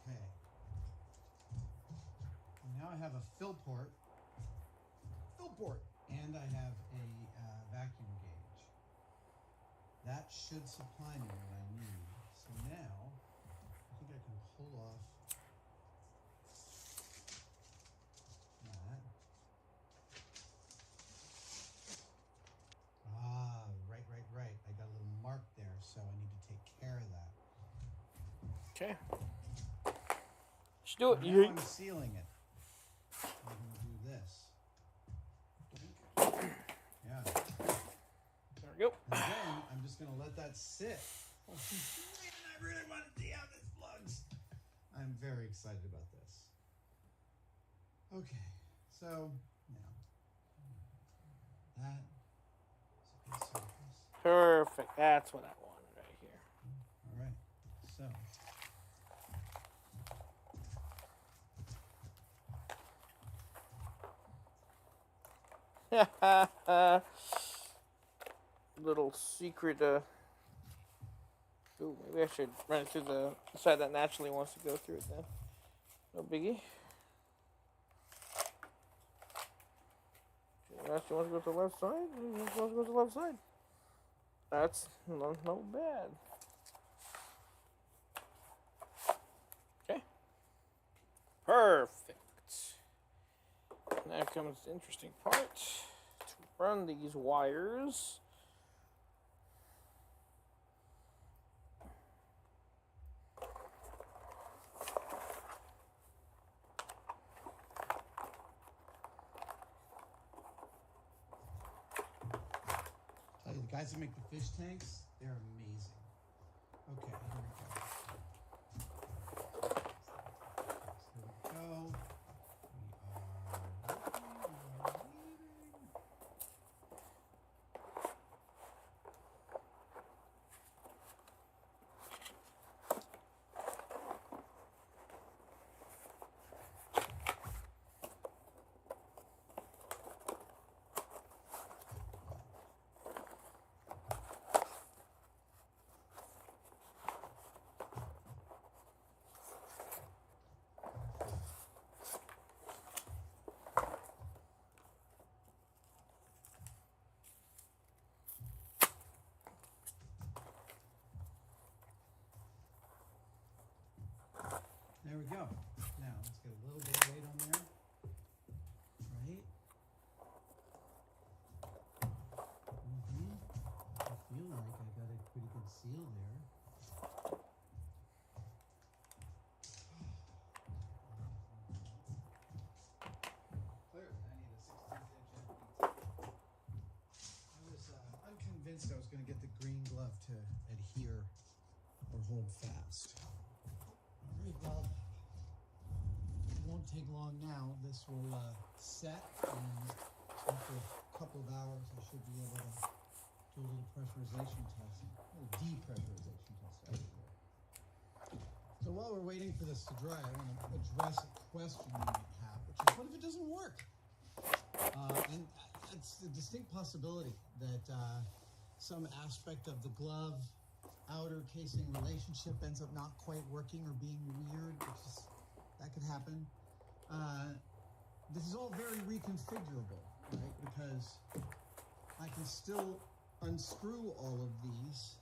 Okay. Now I have a fill port, and I have a vacuum gauge. That should supply me what I need. So now I think I can pull off that. Ah, right. I got a little mark there, so I need to take care of that. Okay. Let's do it. Now I'm sealing it. I'm going to do this. Yeah. There we go. And then I'm just going to let that sit. Oh, man, I really want to see how this looks. I'm very excited about this. Okay, so now that is a good surface. Perfect. That's what I wanted right here. All right, so Little secret. Ooh, maybe I should run it through the side that naturally wants to go through it then. No biggie. Naturally wants to go to the left side. Wants to go to the left side. That's no bad. Okay. Perfect. Now comes the interesting part. To run these wires. tell you, the guys that make the fish tanks, they're amazing. Okay, here we go. Here we go. We are leaving. There we go. Now, let's get a little bit of weight on there. Right? I feel like I got a pretty good seal there. Clearly, I need a 16th inch Happy-Tec. I was unconvinced I was going to get the green glove to adhere or hold fast. All right, well, it won't take long now. This will set, and after a couple of hours, I should be able to do a little pressurization test, a little depressurization test out here. So while we're waiting for this to dry, I want to address a question you might have, which is, what if it doesn't work? And it's a distinct possibility that some aspect of the glove outer casing relationship ends up not quite working or being weird, which is, that could happen. This is all very reconfigurable. right? Because I can still unscrew all of these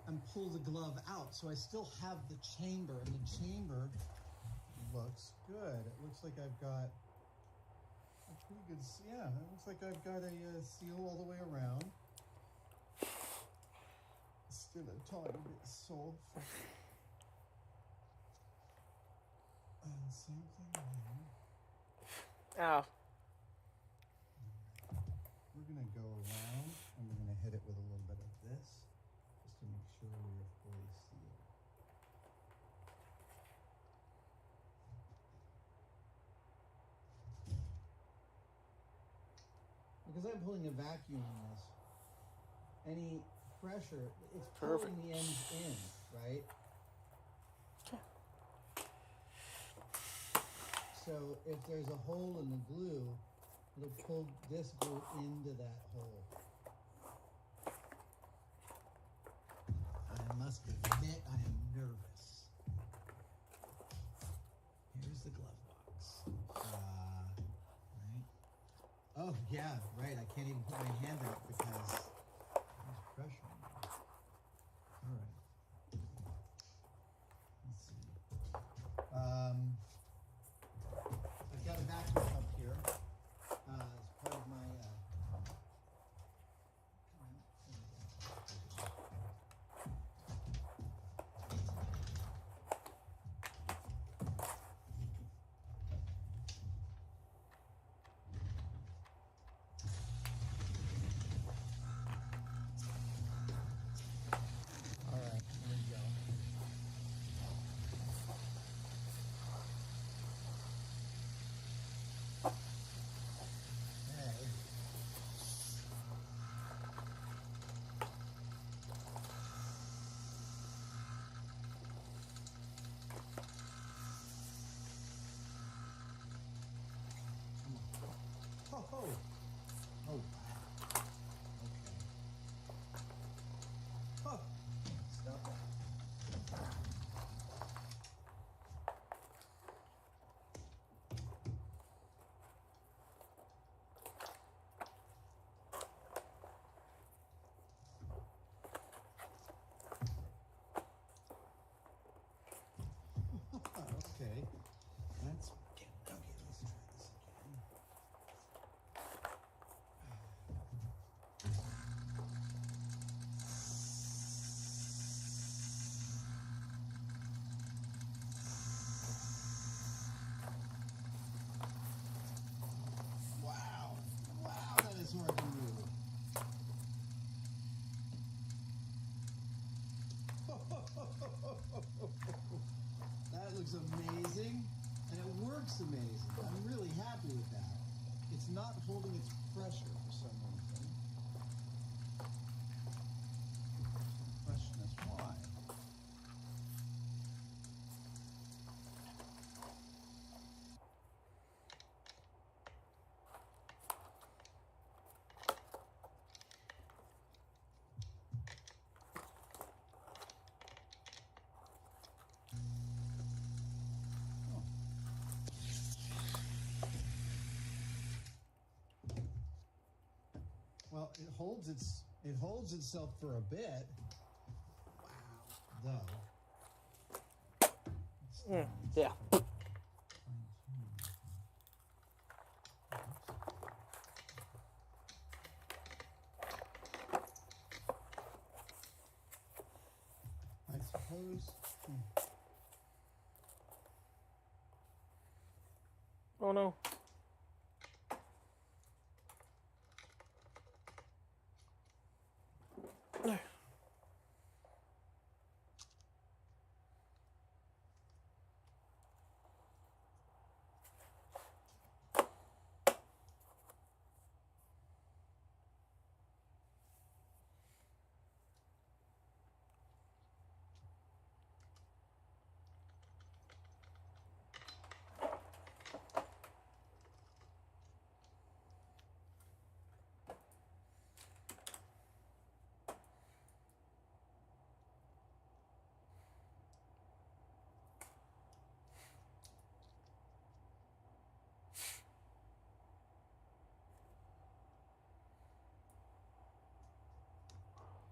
and pull the glove out. So I still have the chamber, and the chamber looks good. It looks like I've got a pretty good, yeah, it looks like I've got a seal all the way around. Still a tiny bit soft. And same thing here. Oh. We're gonna go around and we're gonna hit it with a little bit of this, just to make sure we are fully sealed. Because I'm pulling a vacuum in this, any pressure, it's pulling the ends in, right? So if there's a hole in the glue, it'll pull this glue into that hole. I must admit, I am nervous. Here's the glove box. Right? Oh, yeah, right. I can't even put my hand in it because there's pressure on it. All right. Let's see. I've got a vacuum pump here as part of my. All right, here we go. Okay. Oh, oh, oh, wow. Okay. Oh, stop that. Okay. That's okay. Okay, let's try this again. Wow. Wow, that is hard to move. That looks amazing, and it works amazing. I'm really happy with that. It's not holding its pressure for some reason. Question is why. Well, it holds itself for a bit. Wow. Though. Yeah. I suppose. Oh no.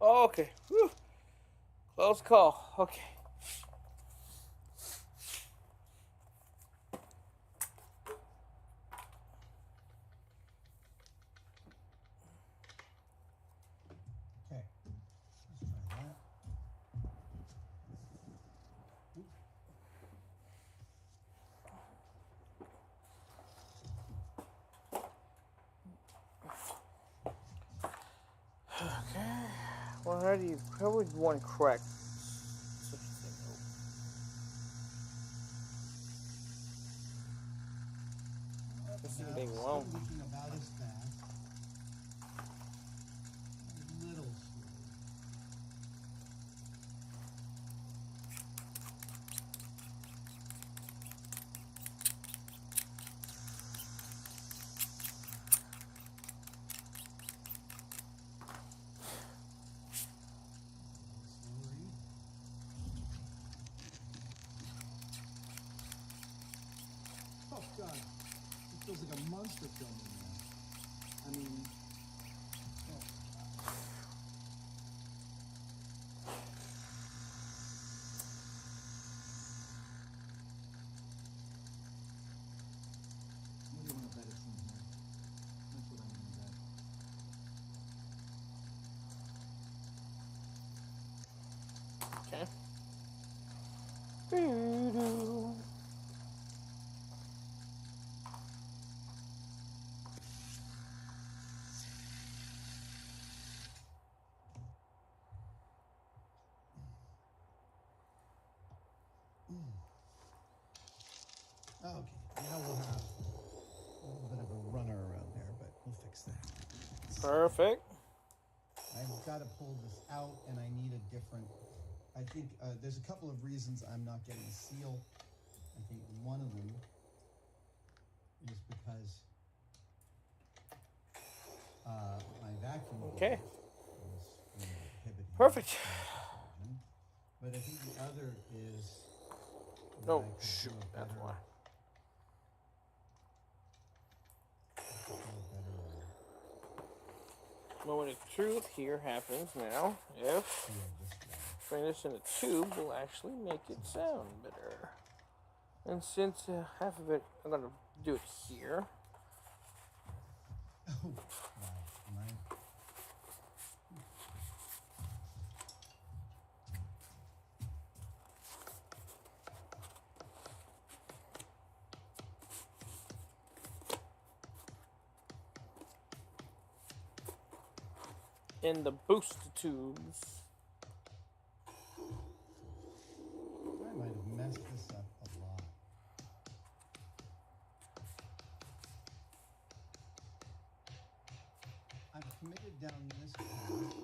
Oh, okay. Whew. Close call. Okay. Okay. Let's try that. Oop. Well, how would one correct such a thing? This is Now, being still long. leaking about as fast. A little slow. Slowly. Oh God, it feels like a monster filming now. I mean, oh. What do you want to bet it's in here? That's what I'm gonna bet. Okay. Doo-doo. Okay, now we'll have a little bit of a runner around there, but we'll fix that. Perfect. I've got to pull this out, and I need a different. I think there's a couple of reasons I'm not getting a seal. I think one of them is because my vacuum Okay. is inhibiting. Perfect. But I think the other is. that No, I could shoot, do a that's better- why. do a better, Moment of truth here happens now. If seal this way. putting this in a tube will actually make it sound better. And since half of it, I'm gonna do it here. Oh, wow. Am I? In the boost tubes. I might have messed this up a lot. I'm committed down this path.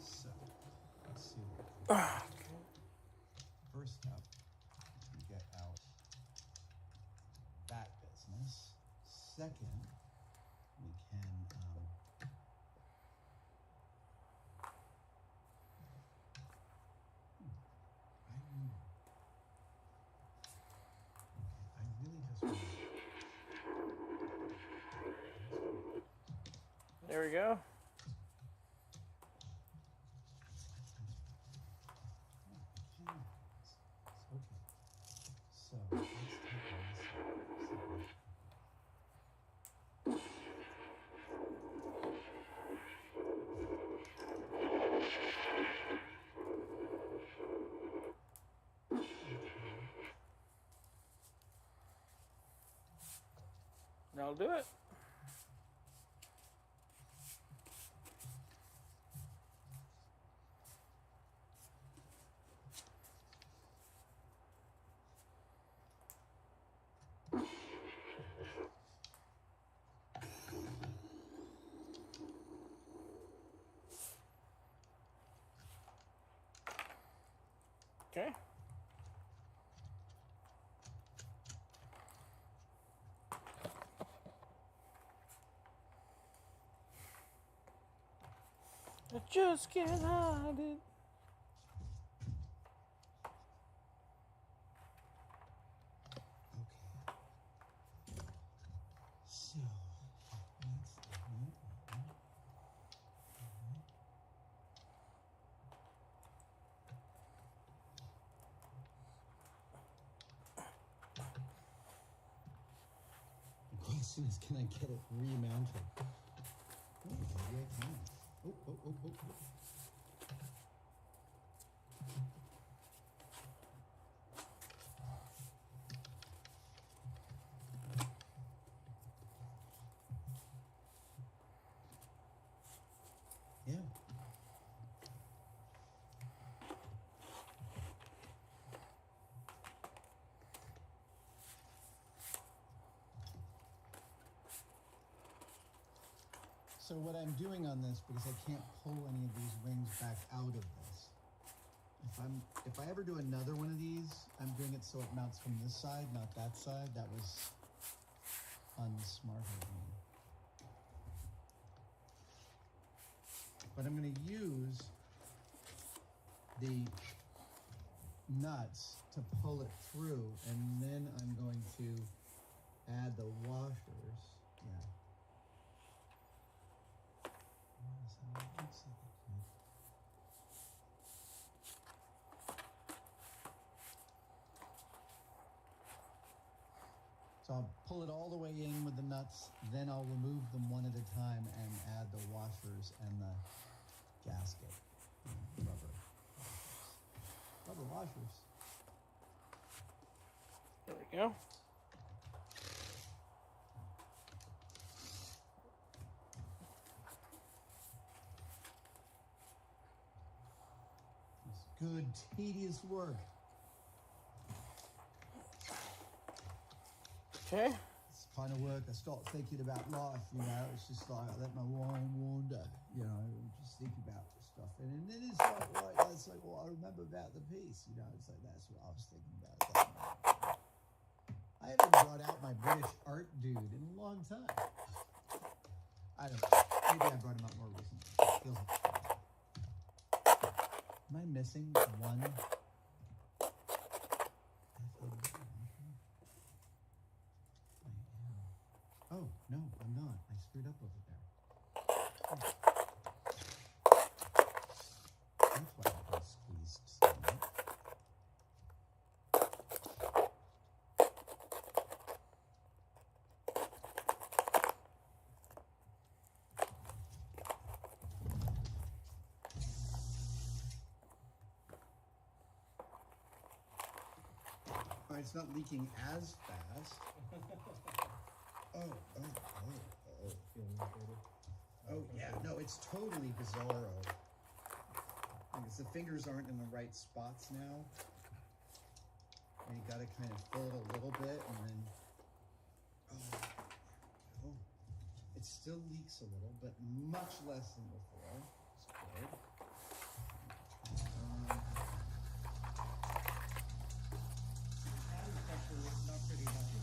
So, let's see what we can do. First up, we get out that business. Second, we can I really just want There we go. okay. So let's take this. That'll do it. Okay. I just can't hide it. Okay. So, question is, can I get it remounted? Oh, maybe I can. Oh. Yeah. So what I'm doing on this, because I can't pull any of these rings back out of this, if I ever do another one of these, I'm doing it so it mounts from this side, not that side. That was unsmart of me. But I'm going to use the nuts to pull it through, and then I'm going to add the washers. Yeah. So I'll pull it all the way in with the nuts, then I'll remove them one at a time and add the washers and the gasket. Rubber washers. There we go. Good, tedious work. Okay. It's the kind of work I start thinking about life, you know. It's just like I let my mind wander, you know, just think about this stuff. And then it's like, right, that's like what I remember about the piece, you know. It's like that's what I was thinking about at that moment. I haven't brought out my British art dude in a long time. I don't know. Maybe I brought him out more recently. Feels like am I missing one? Oh, no, I'm not. I screwed up over there. That's why I got squeezed so much. All right, it's not leaking as fast. Oh, yeah, no, it's totally bizarro. Because the fingers aren't in the right spots now. And you gotta kind of fill it a little bit and then, oh, it still leaks a little, but much less than before. It's good. Not pretty happy.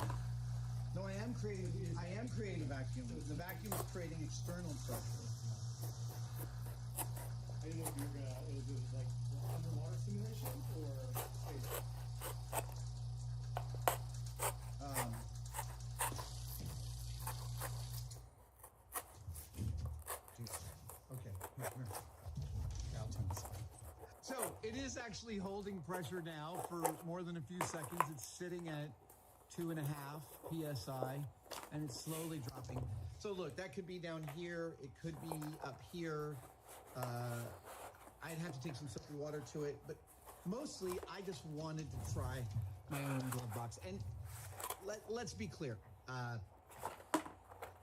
No, I am creating vacuum. The vacuum is creating external pressure. I didn't know if you were gonna, is it like underwater simulation or space? Okay, here. I'll turn this on. So it is actually holding pressure now for more than a few seconds. It's sitting at 2.5 psi, and it's slowly dropping. So look, that could be down here. It could be up here. I'd have to take some soapy water to it, but mostly I just wanted to try my own glove box. And let's be clear.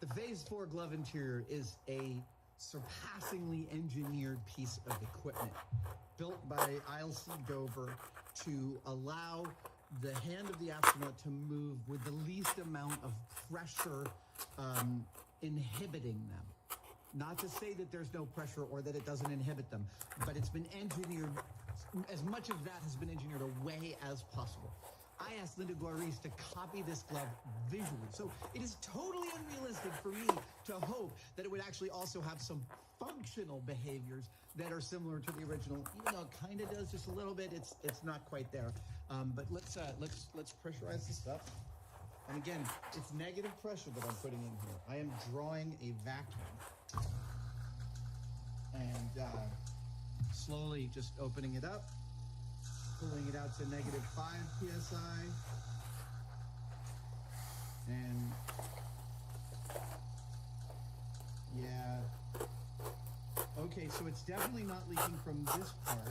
The Phase 4 glove interior is a surpassingly engineered piece of equipment built by ILC Dover to allow the hand of the astronaut to move with the least amount of pressure inhibiting them. Not to say that there's no pressure or that it doesn't inhibit them, but it's been engineered, as much of that has been engineered away as possible. I asked Linda Guaris to copy this glove visually. So it is totally unrealistic for me to hope that it would actually also have some functional behaviors that are similar to the original. Even though it kind of does just a little bit, it's not quite there. But let's pressurize this up. And again, it's negative pressure that I'm putting in here. I am drawing a vacuum. And slowly just opening it up, pulling it out to -5 psi, and Okay, so it's definitely not leaking from this part.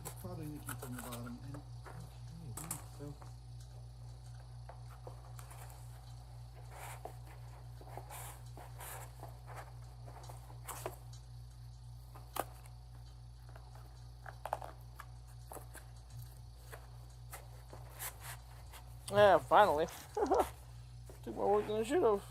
It's probably leaking from the bottom. And okay, so. Yeah, finally. Took more work than I should have.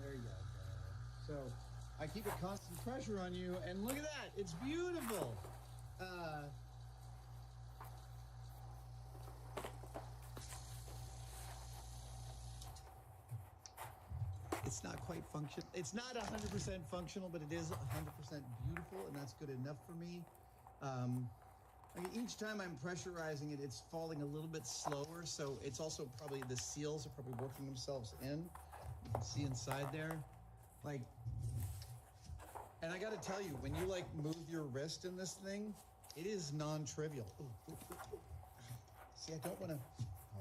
There you go. So I keep a constant pressure on you, and look at that. It's beautiful. It's not quite functional. It's not 100% functional, but it is 100% beautiful, and that's good enough for me. Each time I'm pressurizing it, it's falling a little bit slower, so it's also probably the seals are probably working themselves in. You can see inside there, like. And I got to tell you, when you like move your wrist in this thing, it is non-trivial. Ooh, ooh, ooh, ooh. See, I don't want to.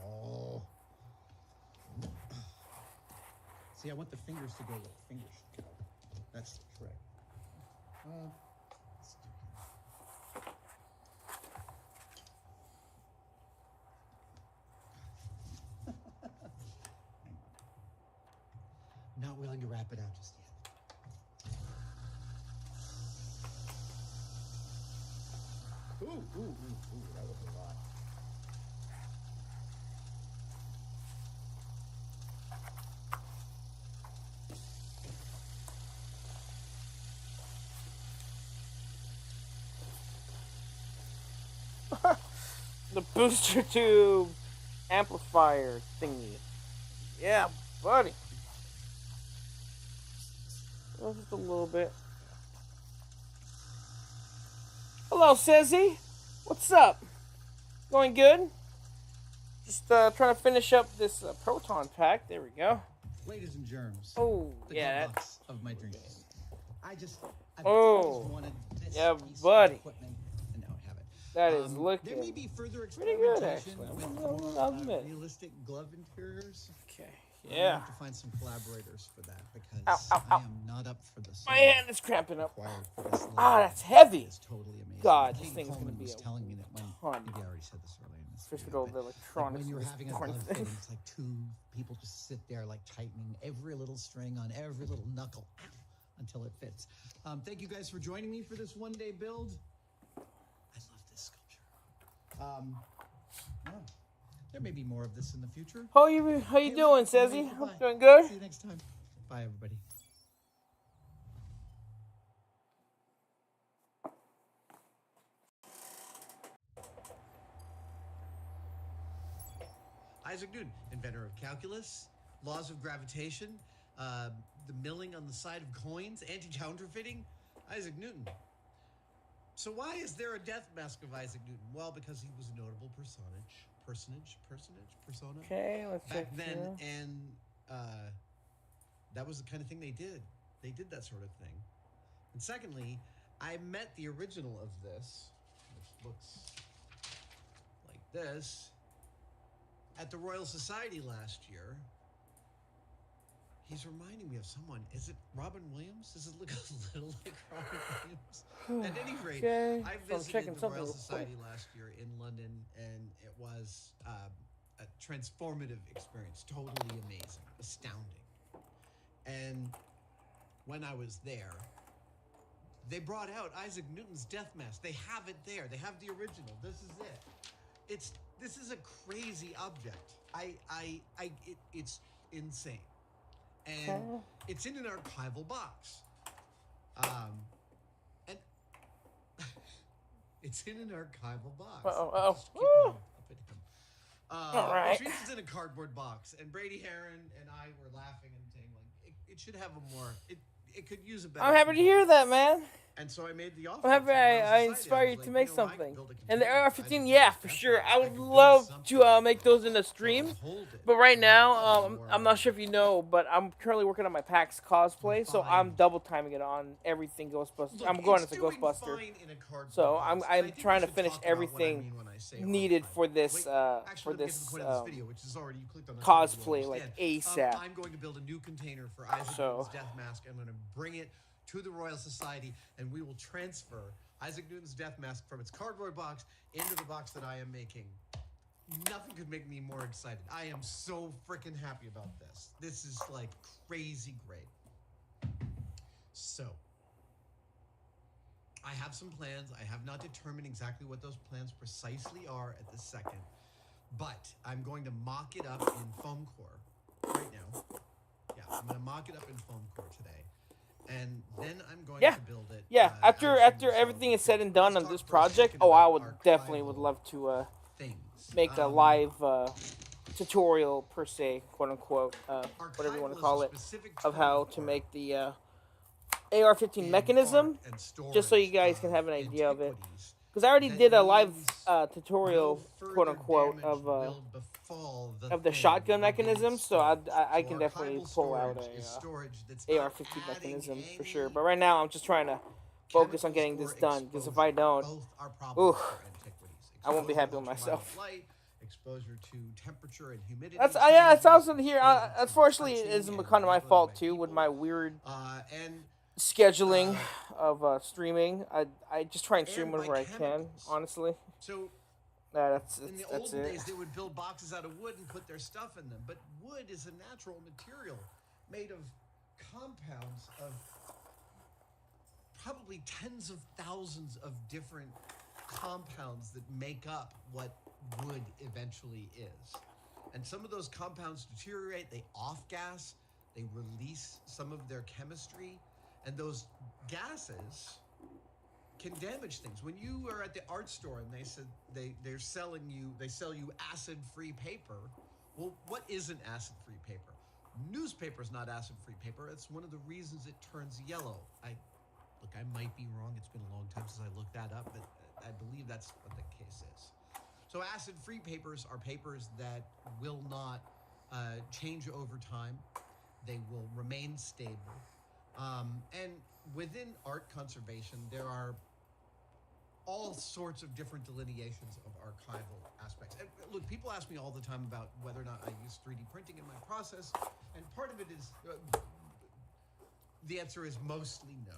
Oh. See, I want the fingers to go where the fingers should go. That's the trick. Let's do here. Not willing to wrap it out just yet. Ooh, that was a lot. The booster tube amplifier thingy. Yeah, buddy. Oh, just a little bit. Hello, Sezzy. What's up? Going good? Just trying to finish up this Proton pack. There we go. Ladies and germs. Oh, The yeah. glove box of my dreams. I've Oh, always wanted this yeah, piece buddy. of equipment, and now I have it. That is There looking may be further pretty good, experimentation actually. with I'll more admit. realistic glove interiors. Okay. I Yeah. have to find some collaborators for that because Ow, ow, I ow. am not up for the My sum hand is cramping up. required for this level. Ah, that's heavy. It's totally amazing. God, this Katie thing's Coleman gonna be was a telling me that when ton. maybe I already said this earlier in this Especially video, with all the but, electronics when you're in this having a darn glove thing. fitting, it's like two people just sit there like tightening every little string on every little knuckle until it fits. Thank you guys for joining me for this one-day build. I love this sculpture. Yeah. There may be more of this in the future. How you doing, Sezzy? Bye. Doing good? See you next time. Bye, everybody. Isaac Newton, inventor of calculus, laws of gravitation, the milling on the side of coins, anti-counterfeiting. Isaac Newton. So why is there a death mask of Isaac Newton? Well, because he was a notable persona. Okay, let's Back check then, here. and that was the kind of thing they did. They did that sort of thing. And secondly, I met the original of this, which looks like this, at the Royal Society last year. He's reminding me of someone. Is it Robin Williams? Does it look a little like Robin Williams? At any rate, Okay, I so I'm visited checking the something Royal real quick. Society last year in London, and it was a transformative experience. Totally amazing, astounding. And when I was there, they brought out Isaac Newton's death mask. They have it there. They have the original. This is it. This is a crazy object. It's insane. And it's in an archival box. And it's in an archival box. Uh-oh. Just keep going up at him. All right. Which means it's in a cardboard box. And Brady Heron and I were laughing and saying, like, it should have a more. It could use a better. I'm happy to hear that, man. And so I made the offer. I'm happy to I Royal Society. inspired you was to like, make you know, I could something. build a And the container. AR-15, yeah, for That's sure. right. I would could build love something to make those in the that stream. would hold it But right in now, I'm not for sure if you know, but I'm currently working on my PAX cosplay, so I'm Fine. double timing it on everything Ghostbusters. Look, I'm going it's as a doing Ghostbuster. fine in a cardboard So box, I'm and I think we trying to should finish talk about what I everything mean when I say needed on for time. this Wait, for actually, let me get to this the point of this video, which is already you clicked on the cosplay like ASAP. I'm going to build a new container for Isaac So- Newton's death mask. I'm going to bring it to the Royal Society, and we will transfer Isaac Newton's death mask from its cardboard box into the box that I am making. Nothing could make me more excited. I am so freaking happy about this. This is like crazy great. So, I have some plans. I have not determined exactly what those plans precisely are at this second, but I'm going to mock it up in foam core right now. Yeah, I'm going to mock it up in foam core today, and then I'm going Yeah. to build it. Yeah, after actually, so everything is said and done let's on this talk for a project, second oh, I about would definitely would archival love to things. make a live tutorial per se, quote unquote, whatever you want to call it, of how to make the AR-15 mechanism, just so you guys can have an idea of it. Because I already did a live tutorial, quote unquote, of the shotgun mechanism, so I can definitely pull out a AR-15 mechanism for sure. But right now, I'm just trying to focus on getting this done, because if I don't, ooh, I won't be happy with myself. Exposure to temperature and humidity. Yeah, it's also here. Unfortunately, it's kind of my fault too with my weird and scheduling of streaming. I just try and stream whenever I can, honestly. so That's in the that's olden it. days, they would build boxes out of wood and put their stuff in them. But wood is a natural material made of compounds of probably tens of thousands of different compounds that make up what wood eventually is. And some of those compounds deteriorate, they off-gas, they release some of their chemistry, and those gases can damage things. When you are at the art store and they said they sell you acid-free paper, well, what isn't acid-free paper? Newspaper is not acid-free paper. It's one of the reasons it turns yellow. I might be wrong. It's been a long time since I looked that up, but I believe that's what the case is. So acid-free papers are papers that will not change over time. They will remain stable. And within art conservation, there are all sorts of different delineations of archival aspects. And look, people ask me all the time about whether or not I use 3D printing in my process, and part of it is, the answer is mostly no.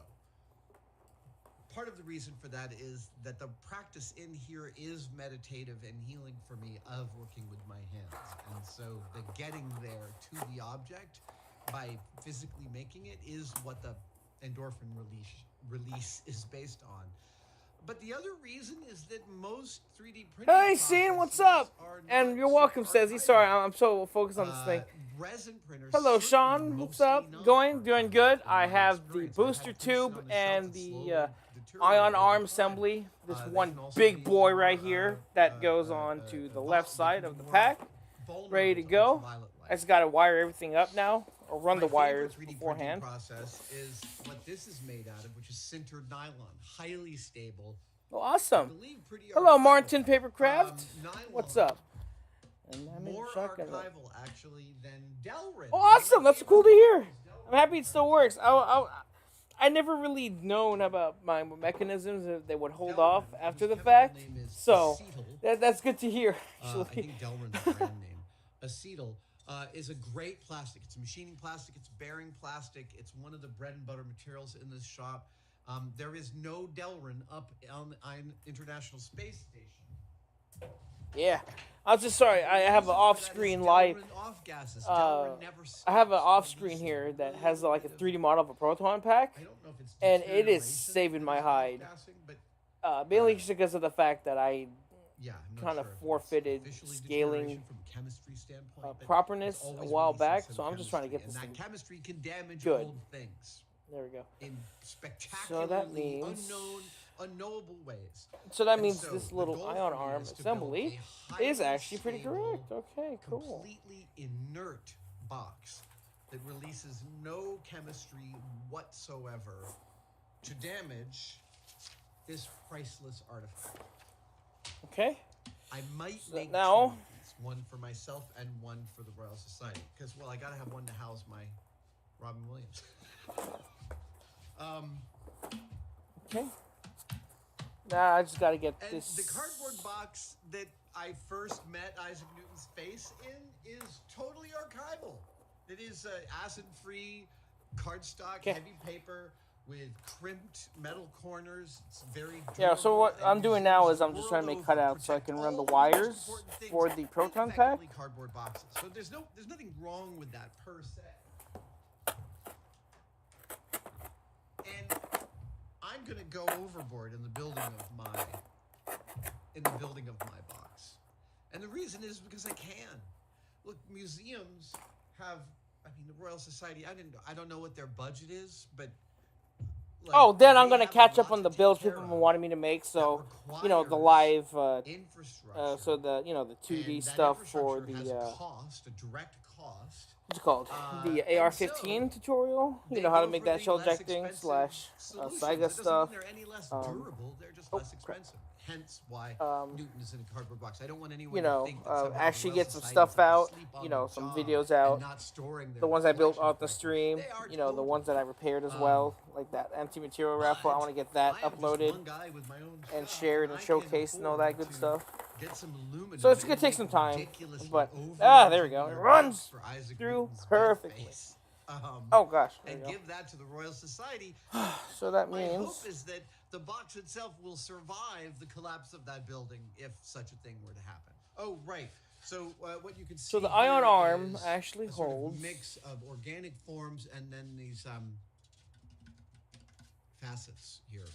Part of the reason for that is that the practice in here is meditative and healing for me of working with my hands. And so the getting there to the object by physically making it is what the endorphin release is based on. But the other reason is that most 3D printing Hey, Scene, what's up? And you're welcome, Sezzy. Sorry, I'm so focused on this thing. Resin printers. Hello, Sean. What's up? Doing good. I have the booster tube and the ion arm assembly. This one big boy right here that goes on to the left side of the pack. Ready to go. I just got to wire everything up now, or run the wires beforehand. Process is what this is made out of, which is sintered nylon, highly stable. Oh, awesome. I believe pretty Hello, archival. Martin Papercraft. Nylon, What's up? And I made More a shotgun. archival, actually, than Delrin. Oh, awesome! That's cool to hear. I'm happy it still works. I never really known about my mechanisms that they would hold off after the fact, so that's good to hear. I think Delrin's a brand name. Acetal is a great plastic. It's a machining plastic. It's bearing plastic. It's one of the bread and butter materials in this shop. There is no Delrin up on the International Space Station. Yeah, I was just sorry. I have an off-screen live. I have an off-screen here that has like a 3D model of a Proton pack, I don't know if it's and it is deterioration saving my that is hide. off-gassing, but Mainly just because of the fact that I yeah, I'm not kind of sure if it's forfeited officially scaling deterioration from a chemistry standpoint, but properness it's a always while releasing back, some so I'm just trying to get chemistry, this and thing. that chemistry can damage good. old things There we go. in spectacularly unknowable ways. So that And means so this the little goal ion for me arm is to build assembly a is highly actually pretty stable, correct. Okay, cool. completely inert box that releases no chemistry whatsoever to damage this priceless artifact. Okay. I might So make now- two of these, one for myself and one for the Royal Society, because well, I gotta have one to house my Robin Williams. Okay. Now I just gotta get And this. the cardboard box that I first met Isaac Newton's face in is totally archival. It is acid-free cardstock, Okay. heavy paper with crimped metal corners. It's very Yeah, so what durable, I'm and doing museums now is I'm the just trying to world make over cutouts so I protect can run the all most wires important things for the in Proton pack. effectively cardboard boxes. So there's nothing wrong with that per se. And I'm gonna go overboard in the building of my box. And the reason is because I can. Look, museums have, I mean, the Royal Society, I don't know what their budget is, but like, Oh, then I'm they gonna have a catch lot up on to the take builds care people have of been wanting me to make. So that you know the requires live, infrastructure. so the the 2D and that stuff for infrastructure the has a cost, a direct cost. what's it called? The And AR-15 so tutorial. You They know how to go make for that the shell less ejecting expensive slash solutions. Saiga It doesn't stuff. mean they're any less um, durable. They're just oh, less crap. expensive. Hence why Um, Newton is in a cardboard box. I don't want anyone You to know, think that somehow the actually Royal get some Society stuff is like out. asleep on You know, the some job videos and out. not storing The their ones I built collection off the of stream. papers. They are You know, the totally. ones that I repaired as well, like that empty material raffle. I want to get that I am just uploaded one guy with my own and stuff, shared and I can showcased and all that afford good to stuff. Get some aluminum So it's gonna and take make some time, ridiculously but there we go. It over-engineered runs box for Isaac through Newton's death perfectly. face. Oh gosh, there And we go. give that to the Royal Society. So that My hope means is that the box itself will survive the collapse of that building if such a thing were to happen. Oh, right. So what you can see. So the here ion arm is actually a sort of holds- mix of organic forms and then these facets here.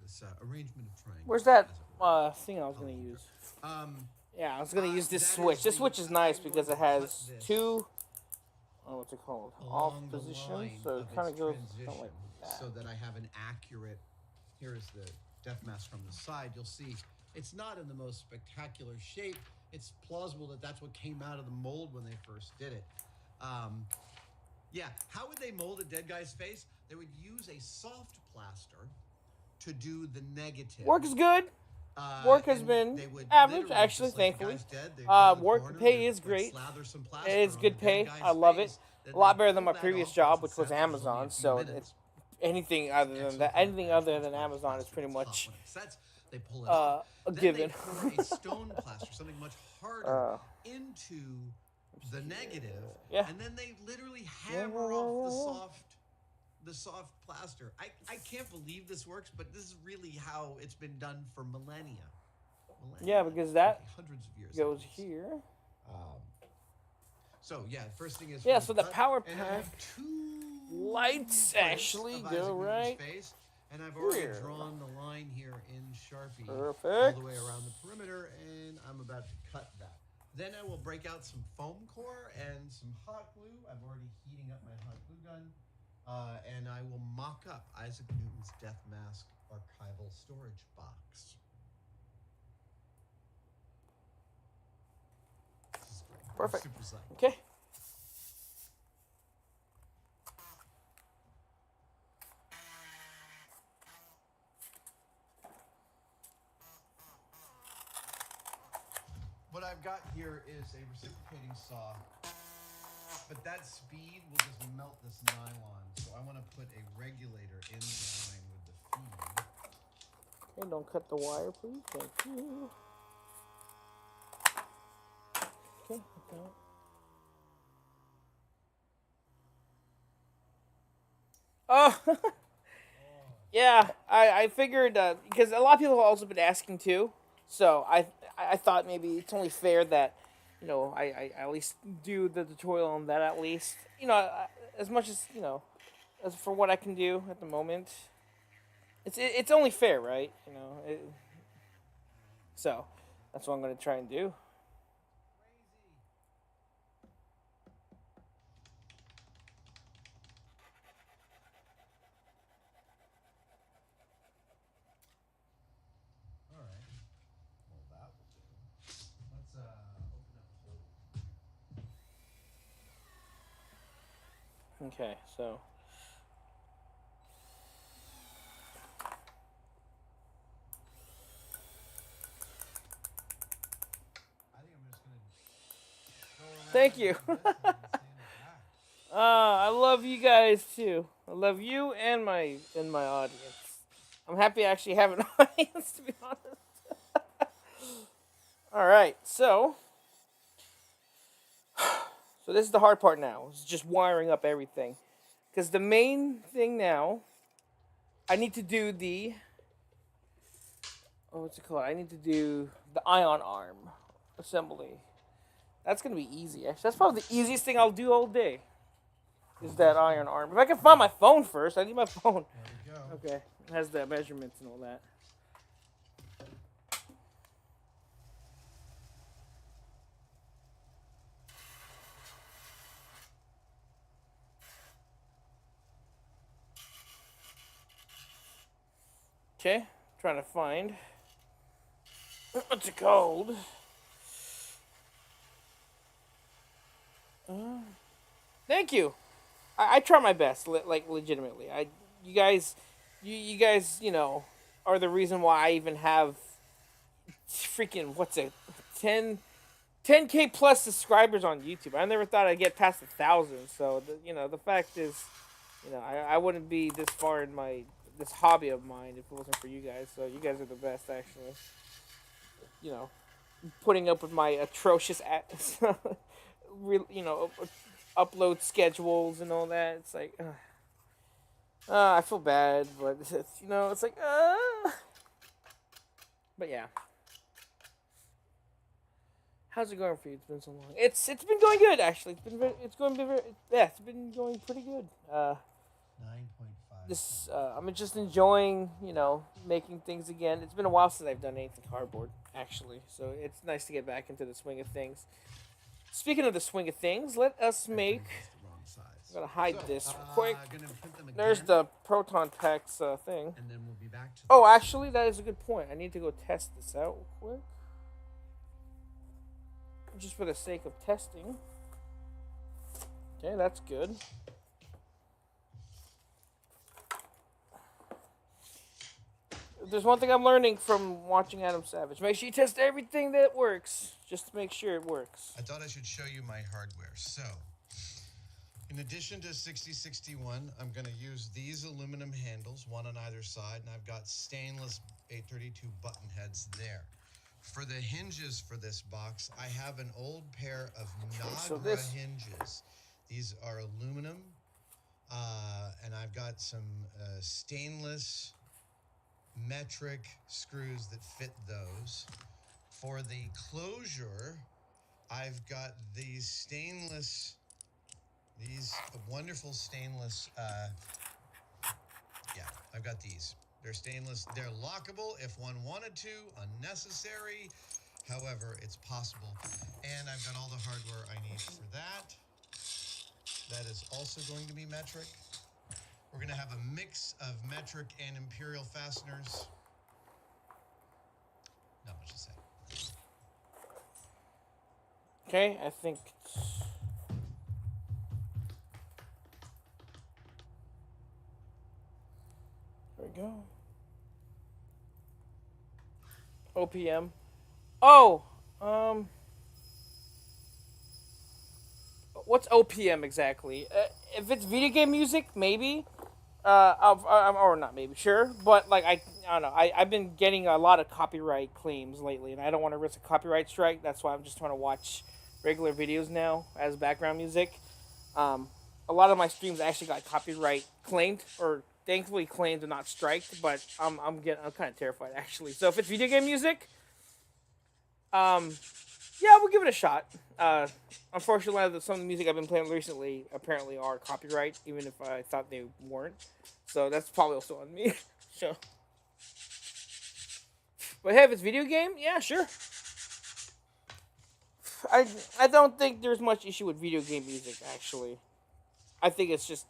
This arrangement of triangles. where's that as it were. thing I was gonna use? Um, Yeah, I was gonna use this that switch. is This the- switch is nice I'm because it going to has cut this two. Oh, what's it called? Off along the position, line so it of kind of its goes transition, something like that. so that I have an accurate. Here is the death mask from the side. You'll see it's not in the most spectacular shape. It's plausible that that's what came out of the mold when they first did it. Yeah, how would they mold a dead guy's face? They would use a soft plaster to do the negative. Work is good. Work has and been they would average, literally, actually, just like the thankfully. guy's dead, they'd go to the Work corner, pay they'd, is like, great. slather some plaster It is on good the pay. dead I guy's love it. face, then A lot they'd better than pull my that previous off job, once which the was sample only a Amazon. few So minutes. anything other than that, anything other than Amazon is pretty much they pull it off. a Then given. They pour a stone plaster, something much harder, into the negative, Yeah. and then they literally hammer off the soft plaster. I can't believe this works, but this is really how it's been done for millennia. Yeah, because that hundreds of years goes at least. here. So yeah, first thing is Yeah, from so the cut, power and I have pack two lights prints actually of go Isaac Newton's right face, and I've already here. drawn the line here in Sharpie all Perfect. the way around the perimeter, and I'm about to cut that. Then I will break out some foam core and some hot glue. I'm already heating up my hot glue gun, and I will mock up Isaac Newton's death mask archival storage box. This is great. I'm Perfect. super psyched. Okay. What I've got here is a reciprocating saw, but that speed will just melt this nylon. So I want to put a regulator in line with the feed. Okay, don't cut the wire, please. Thank you. Okay. Oh, yeah. I figured because a lot of people have also been asking too, so I thought maybe it's only fair that I at least do the tutorial on that at least. As much as as for what I can do at the moment. It's only fair, right? So that's what I'm gonna try and do. All right. Well, that will do. Let's open up a hole. Okay, so Thank you. I love you guys too. I love you and my audience. I'm happy I actually have an audience, to be honest. All right, so this is the hard part now. It's just wiring up everything, because the main thing now, I need to do the what's it called? I need to do the ion arm assembly. That's gonna be easy. Actually, that's probably the easiest thing I'll do all day. Is that iron arm? If I can find my phone first, I need my phone. There we go. Okay, it has the measurements and all that. Okay, trying to find what's it called? Thank you. I try my best, like legitimately. You guys, you guys, are the reason why I even have freaking 10K plus subscribers on YouTube. I never thought I'd get past 1,000. So the fact is, I wouldn't be this far in this hobby of mine if it wasn't for you guys. So you guys are the best, actually. Putting up with my atrocious upload schedules and all that. It's like, I feel bad, but it's like, but yeah. How's it going for you? It's been so long. It's been going good, actually. It's been going pretty good. 9.5. I'm just enjoying, making things again. It's been a while since I've done anything cardboard, actually. So it's nice to get back into the swing of things. Speaking of the swing of things, let us make. I'm gonna hide this real quick. There's the Proton Tech's thing. And then we'll be back to. Oh, actually, that is a good point. I need to go test this out real quick, just for the sake of testing. Okay, that's good. There's one thing I'm learning from watching Adam Savage. Make sure you test everything that works, just to make sure it works. I thought I should show you my hardware. So, in addition to 6061, I'm going to use these aluminum handles, one on either side, and I've got stainless 832 button heads there. For the hinges for this box, I have an old pair of Nagra hinges. These are aluminum, and I've got some stainless metric screws that fit those. For the closure, I've got these wonderful stainless, I've got these. They're stainless, they're lockable if one wanted to, unnecessary. However, it's possible. And I've got all the hardware I need for that. That is also going to be metric. We're going to have a mix of metric and imperial fasteners. Not much to say. Okay, I think there we go. OPM. Oh, what's OPM exactly? If it's video game music, maybe. Or not maybe, sure. But like I don't know. I've been getting a lot of copyright claims lately, and I don't want to risk a copyright strike. That's why I'm just trying to watch regular videos now as background music. A lot of my streams actually got copyright claimed, or thankfully claimed and not striked. But I'm kind of terrified actually. So if it's video game music, yeah, we'll give it a shot. Unfortunately, some of the music I've been playing recently apparently are copyright, even if I thought they weren't. So that's probably also on me. So, but hey, if it's video game, yeah, sure. I don't think there's much issue with video game music, actually. I think it's just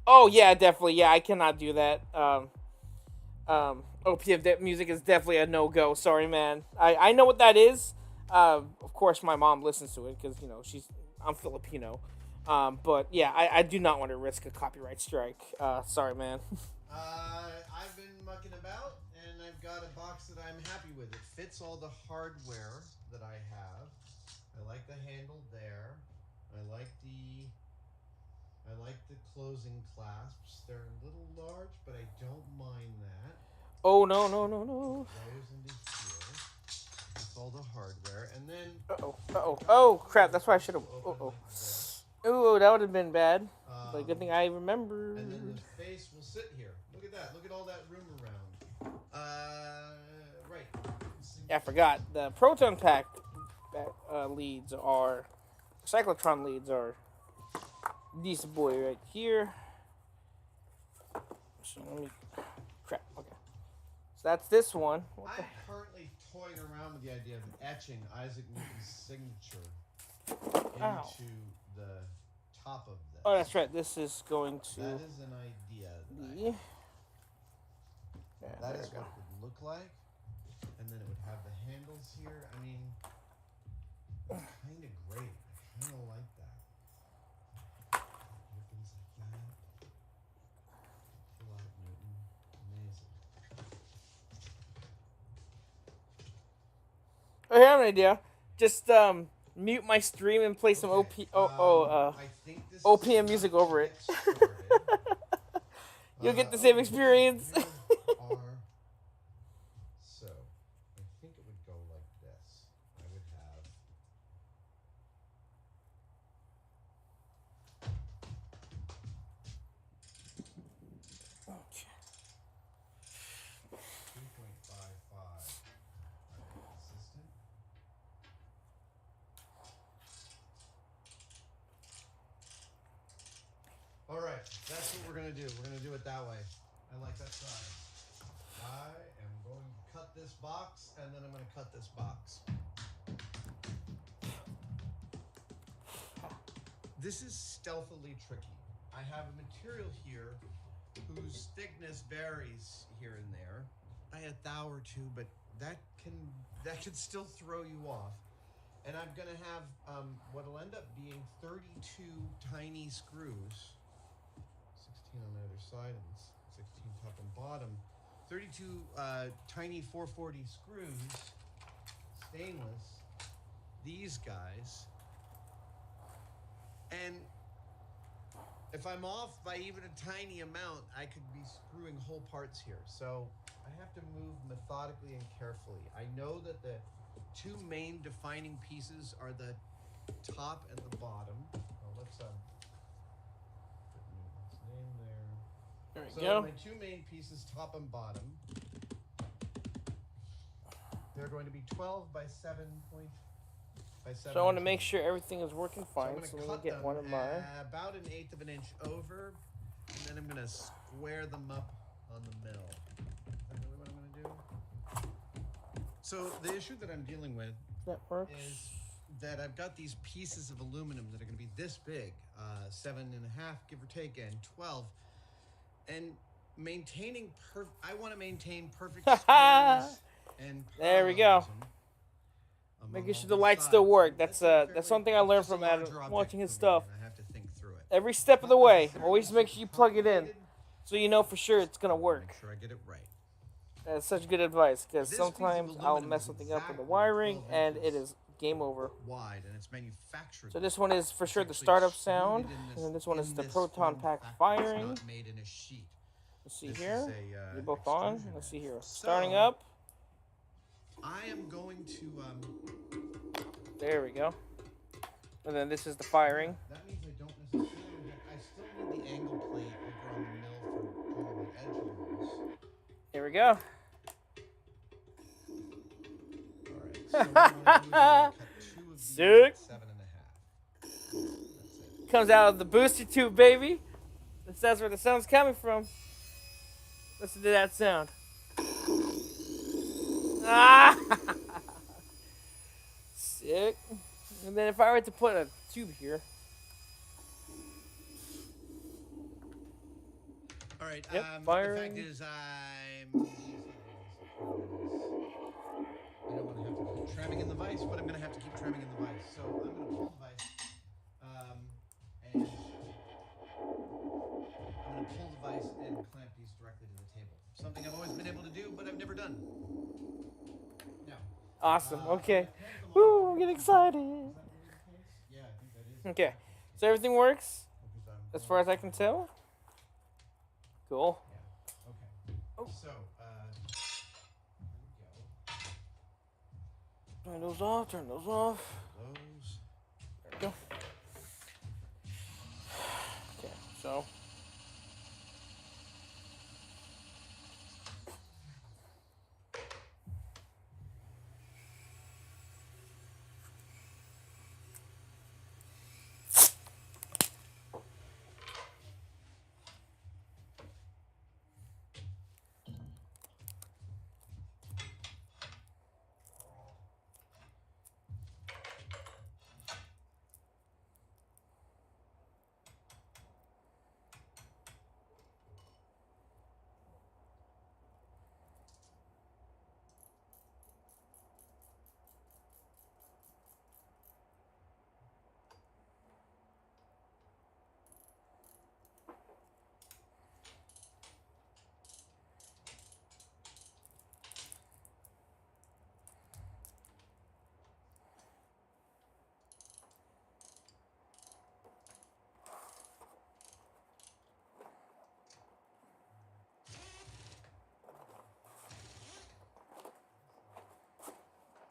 oh yeah, definitely. Yeah, I cannot do that. OPM music is definitely a no-go. Sorry, man. I know what that is. Of course, my mom listens to it because I'm Filipino. But yeah, I do not want to risk a copyright strike. Sorry, man. I've been mucking about, and I've got a box that I'm happy with. It fits all the hardware that I have. I like the handle there. I like the closing clasps. They're a little large, but I don't mind that. Oh no. Goes into here. It's all the hardware, and then. Oh crap! That's why I should have. Ooh, that would have been bad. But good thing I remember. And then the face will sit here. Look at that. Look at all that room around. Right. Yeah, I forgot. The Proton pack leads are... Cyclotron leads are... this boy right here. So let me... Crap, okay. So that's this one. I'm currently toying around with the idea of etching Isaac Newton's signature into the top of this. Oh, that's right. This is going to... That is an idea. That is what it would look like. And then it would have the handles here. I mean, it's kind of great. I kind of like that. Opens like that. Pull out Newton. Amazing. I have an idea. Just mute my stream and play some I think this OPM is music enough over to it. get started. You'll get the same experience. So, I think it would go like this. I would have. Okay. 2.55. Consistent. All right, that's what we're gonna do. We're gonna do it that way. I like that size. I am going to cut this box, and then I'm going to cut this box. This is stealthily tricky. I have a material here whose thickness varies here and there by a thou or two, but that can still throw you off. And I'm going to have what'll end up being 32 tiny screws, 16 on either side and 16 top and bottom. 32 tiny 440 screws, stainless, these guys. And if I'm off by even a tiny amount, I could be screwing whole parts here. So I have to move methodically and carefully. I know that the two main defining pieces are the top and the bottom. Well, let's put Newton's name there. There we So go. my two main pieces, top and bottom, they're going to be 12 by 7 point by 7. So I want to make sure everything is working fine. So So I'm let going me to cut get them one of mine. about 1/8 of an inch over, and then I'm going to square them up on the mill. Is that really what I'm going to do? So the issue that I'm dealing with That works. is that I've got these pieces of aluminum that are going to be this big, 7.5 give or take, and 12, and maintaining I want to maintain perfect squareness and There we go. parallelism among Making all sure the these lights still sides. work. That's That's something I learned just a from Adam larger object watching his for me, stuff. and I have to think through it. Every step of the Not way, necessarily always make sure you plug it in, complicated, so you know for sure it's gonna work. Make sure I get it right. That's such good advice, because This piece of sometimes I'll aluminum mess is something up with the exactly wiring 12 and it inches is game over. wide, and it's manufactured. So this one is for It's sure the actually startup extruded sound, in and then this one is in the this Proton form pack factor. It's firing. not made in a sheet. Let's see This here. is a, You're both on. extrusion Let's see edge. here. So, Starting up. I am going to. There we go. And then this is the firing. That means I don't necessarily. I still need the angle plate over on the mill for doing the edge holes. Here we go. Alright, so what I'm gonna do is I'm gonna cut 2 of these Sick. at 7.5. That's it. Comes out of the booster tube, baby. That's where the sound's coming from. Listen to that sound. Ah! Sick. And then if I were to put a tube here. Alright, Yep, the firing. fact is I don't want to have to keep tramming in the vise, but I'm going to have to keep tramming in the vise. So I'm going to pull the vise, and Awesome. Okay. Depends a lot. Woo! I'm getting excited. Is that what it takes? Yeah, I think that is. Okay. So everything works Because I'm as going far as I to- can tell. Cool. Yeah. Okay. Oh. So, here we go. Turn those off. Turn those off. Those. There we go. Okay. So.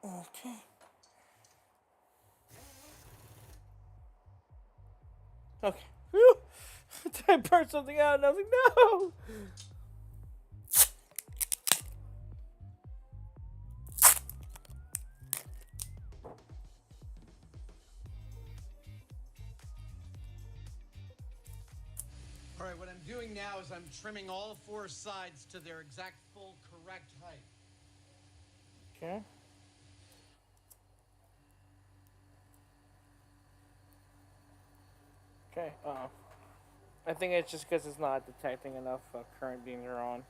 Okay. Okay. Whew. I burned something out and I was like, no! All right, what I'm doing now is I'm trimming all 4 sides to their exact full correct height. Okay. Okay. I think it's just because it's not detecting enough current being drawn.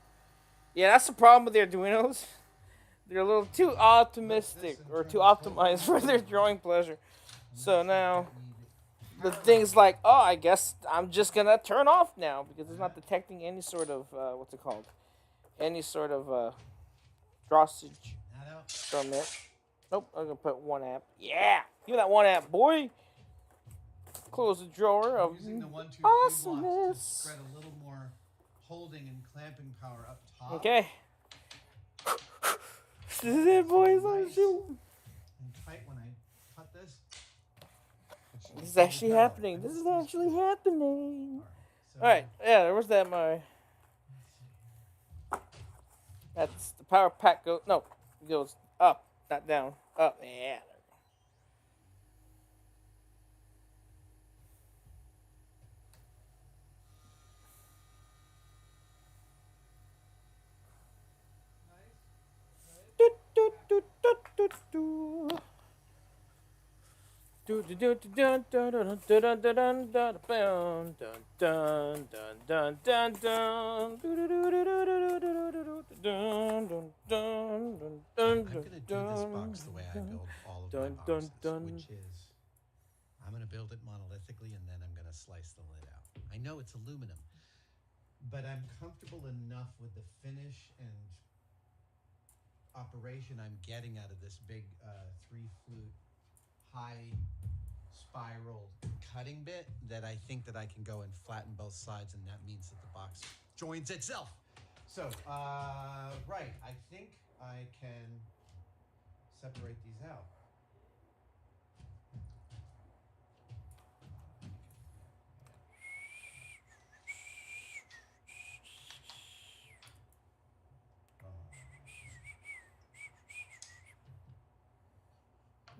Yeah, that's the problem with the Arduinos. They're a little too optimistic or too optimized for their drawing pleasure. So now the thing's like, oh, I guess I'm just gonna turn off now because it's not detecting any sort of what's it called? Any sort of drawage from it. Nope, I'm gonna put 1 amp. Yeah, give me that 1 amp, boy. Close the drawer of Using the 1, 2, 3 awesomeness. blocks to spread a little more holding and clamping power up top. Okay. This is it, boys. I'm Nice shooting. and tight when I cut this. This is actually happening. This is actually happening. So, Alright, yeah, where's that, my... That's the power pack goes... No, it goes up, not down. Up, yeah. Do, do, do, do, do, do. Do do do do dun dun dun dun dun dun dun dun dun dun dun dun do do do do do do do do dun dun dun dun dun. I'm going to do this box the way I build all of my boxes, which is I'm going to build it monolithically and then I'm going to slice the lid out. I know it's aluminum, but I'm comfortable enough with the finish and operation I'm getting out of this big 3-flute high spiral cutting bit that I think that I can go and flatten both sides, and that means that the box joins itself. So, right, I think I can separate these out.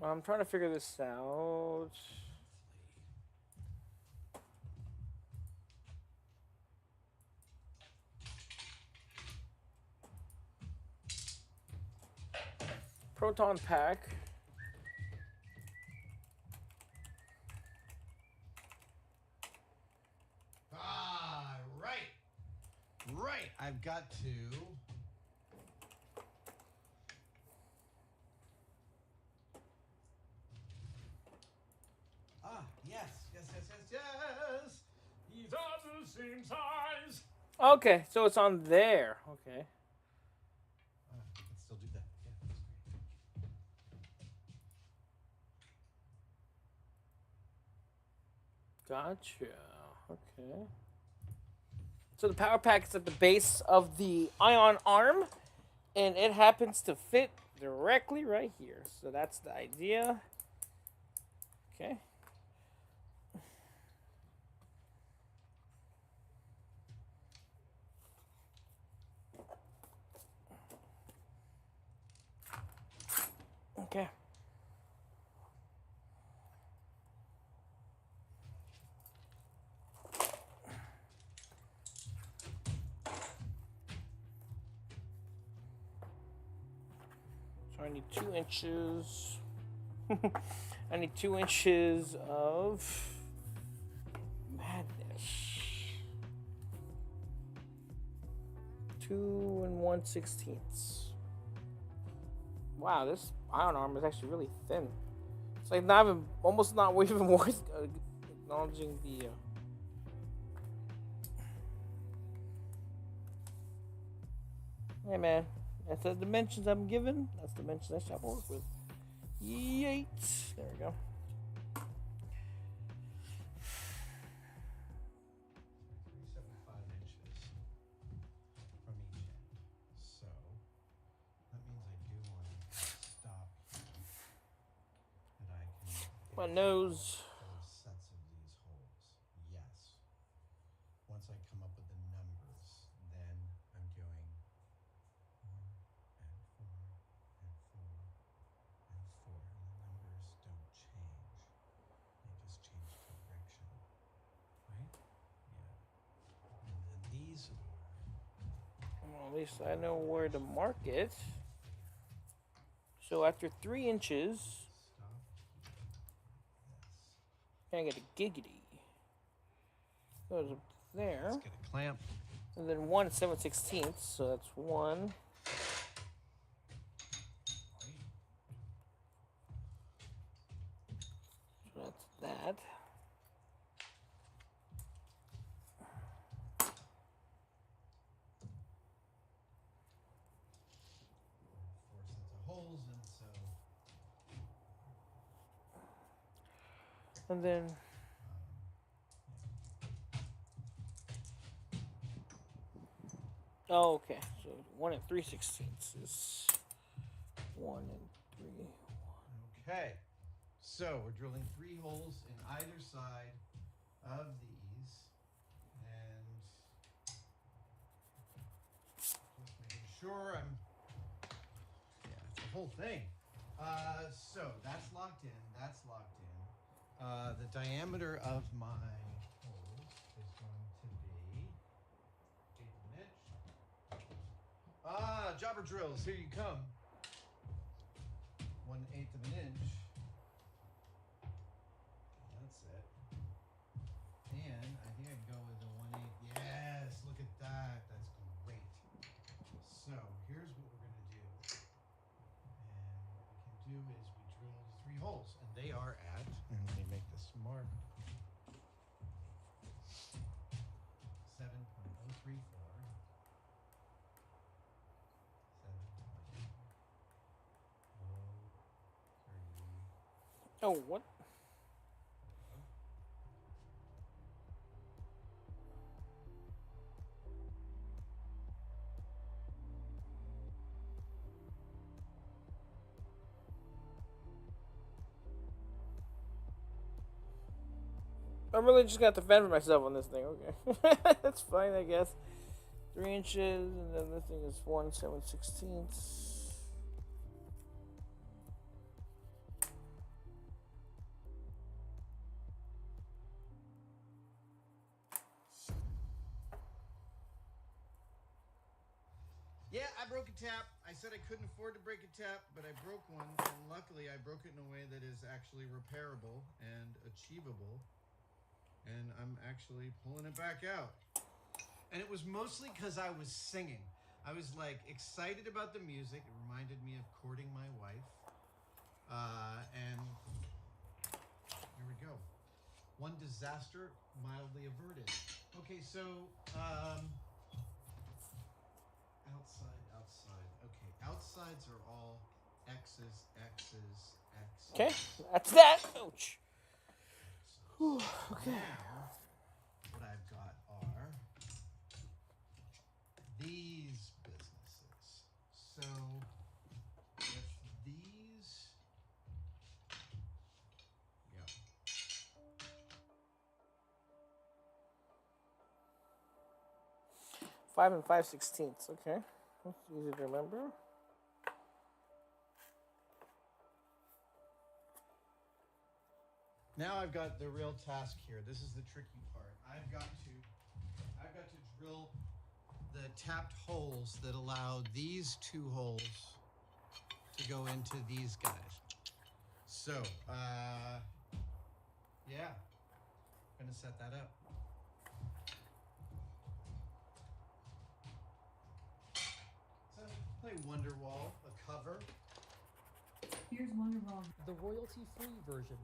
I'm trying to figure this out. Proton pack. Ah, right. Right. I've got to. Ah, yes. Yes, yes, yes, yes. These are the same size. Okay, so it's on there. Okay. I can still do that. Yeah, that's great. Gotcha. Okay. So the power pack is at the base of the ion arm, and it happens to fit directly right here. So that's the idea. Okay. Okay. So I need 2 inches. I need 2 inches of madness. 2 1/16. Wow, this ion arm is actually really thin. It's like not even, almost not even worth acknowledging the. Hey man, that's the dimensions I'm given. That's the dimensions I shall work with. Yeet. There we go. Inches from each end. So that means I do want to stop here. That I can My nose. those sets of these holes. Yes. Once I come up with the numbers, then I'm doing 4 and 4 and 4 and 4. And the numbers don't change. They just change direction. Right? Yeah. And then these are Well, at least I know where to mark it. So after 3 inches, stop. Yes. I get a giggity. Goes up there. Let's get a clamp. And then 1 7/16, so that's 1. So that's that. Four sets of holes, and so And then oh, okay. So 1 3/16 is 1 and 3. okay. So we're drilling 3 holes in either side of these, and just making sure I'm. Yeah, it's the whole thing. So that's locked in. That's locked in. The diameter of my holes is going to be 1/8 inch. Jobber drills, here you come. 1/8 of an inch. That's it. And I think I can go with a 1/8. Yes, look at that. That's great. So here's what we're gonna do. And what we can do is we drill 3 holes, and they are at. And let me make this mark. 7.034. 7.034. Oh, what? I'm really just gonna have to fend for myself on this thing. Okay, that's fine, I guess. 3 inches, and then this thing is 1 7/16. Yeah, I broke a tap. I said I couldn't afford to break a tap, but I broke one, and luckily I broke it in a way that is actually repairable and achievable. And I'm actually pulling it back out. And it was mostly because I was singing. I was like excited about the music. It reminded me of courting my wife. And here we go. One disaster mildly averted. Okay, so outside. Okay, outsides are all X's. Okay, that's that. Ouch. Okay. Now, what I've got are these businesses. So, if these, yeah. 5 and 5/16. Okay. That's easy to remember. Now I've got the real task here. This is the tricky part. I've got to drill the tapped holes that allow these two holes to go into these guys. So, yeah, I'm gonna set that up. So, play Wonderwall, a cover. Here's Wonderwall. The royalty-free version.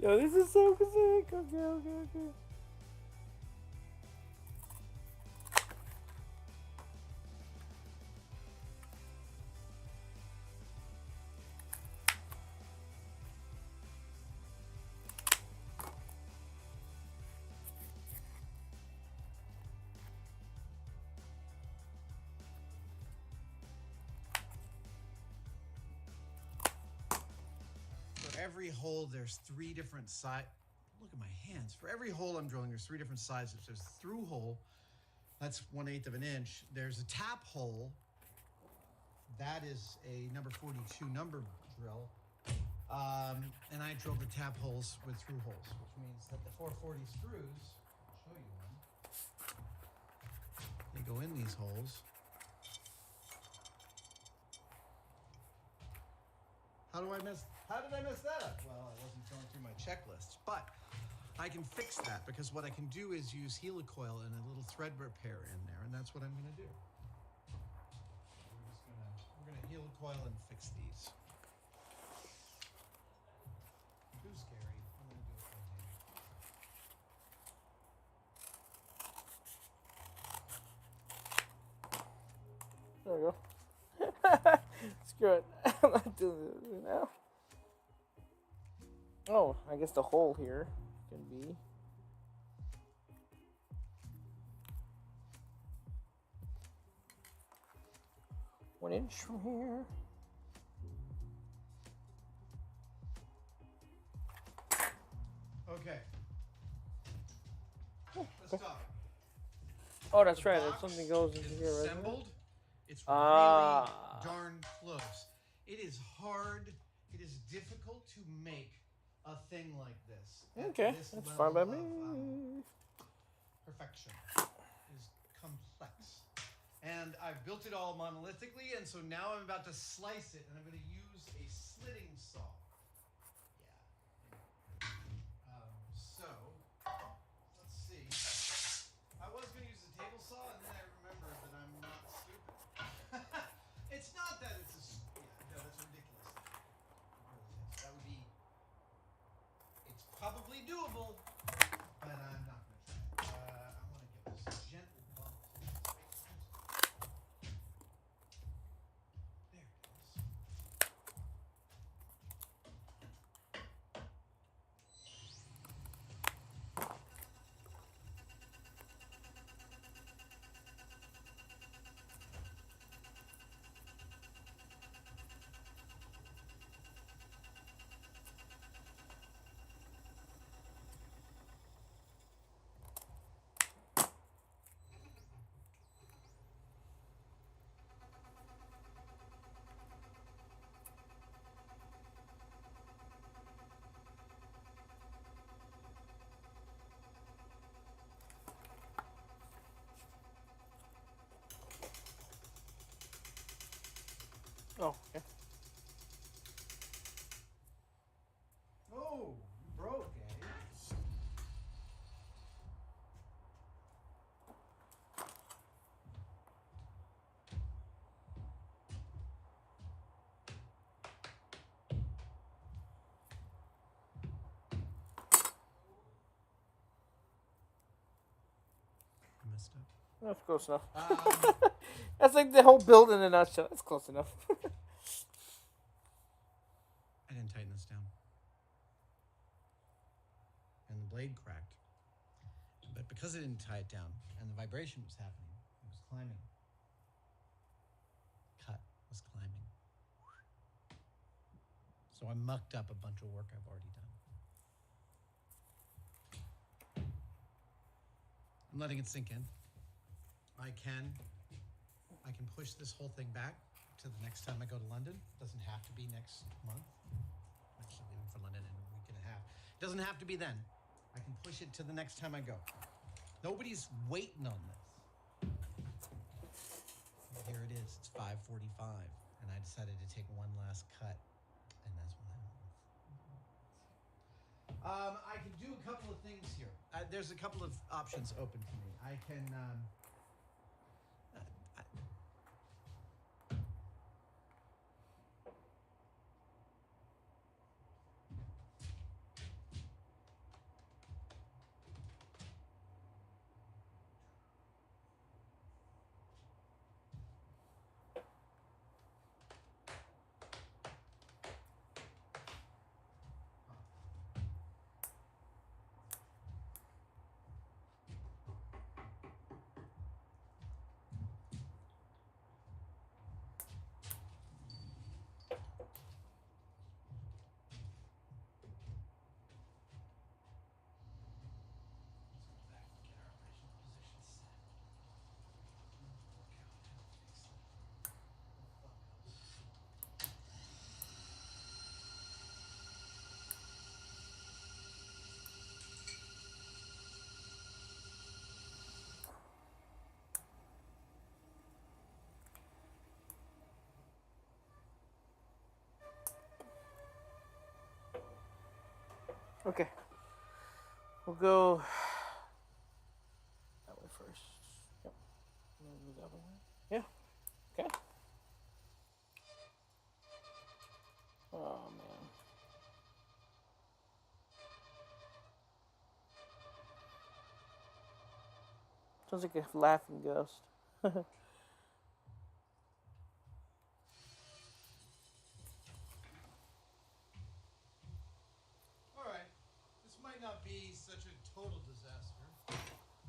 Yo, this is so sick. Okay. For every hole, there's 3 different sides. Look at my hands. For every hole I'm drilling, there's 3 different sizes. There's a through hole. That's 1/8 of an inch. There's a tap hole. That is a number 42 number drill. And I drilled the tap holes with through holes, which means that the 440 screws, I'll show you one. They go in these holes. How did I mess that up? Well, I wasn't going through my checklists, but I can fix that because what I can do is use helicoil and a little thread repair in there, and that's what I'm going to do. We're going to helicoil and fix these. Too scary. I'm going to do it by hand. There we go. Screw it. I'm not doing this now. Oh, I guess the hole here can be. One inch from here. Okay. Let's talk. Oh, that's The right. box Something goes into is here, right? assembled. It's Ah. really darn close. It is hard. It is difficult to make a thing like this. at Okay, this that's level fine by of, me. perfection. It is complex. And I've built it all monolithically, and so now I'm about to slice it, and I'm going to use a slitting saw. Yeah. So, let's see. I was going to use the table saw, and then I remembered that I'm not stupid. It's not that it's a... Yeah, no, that's ridiculous. It really is. That would be... It's probably doable, but I'm not going to try it. I want to give this a gentle bump. There it is. Oh, okay. Oh, you broke, eh? I messed up. That's close enough. Um, That's like the whole build in a nutshell. That's close enough. I didn't tighten this down. And the blade cracked. But because I didn't tie it down and the vibration was happening, it was climbing. Cut was climbing. So I mucked up a bunch of work I've already done. I'm letting it sink in. I can push this whole thing back to the next time I go to London. It doesn't have to be next month. I'm actually leaving for London in a week and a half. It doesn't have to be then. I can push it to the next time I go. Nobody's waiting on this. Here it is. It's 5:45, and I decided to take one last cut, and that's what happened. I can do a couple of things here. There's a couple of options open to me. I can. Okay. We'll go that way first. Yep. Move that way. Yeah. Okay. Oh man. Sounds like a laughing ghost. All right. This might not be such a total disaster.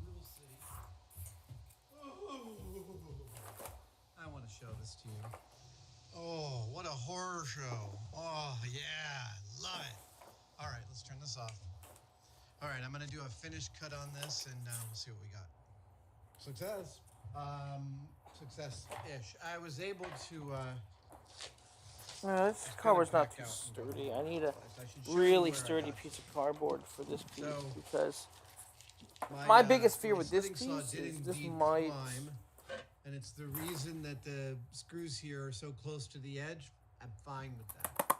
We will see. I want to show this to you. Oh, what a horror show. Oh, yeah. Love it. All right, let's turn this off. All right, I'm going to do a finished cut on this, and we'll see what we got. Success. Success-ish. I was able to... This cardboard's not too sturdy. I need a really sturdy piece of cardboard for this piece because my biggest fear with this piece is this might... And it's the reason that the screws here are so close to the edge. I'm fine with that.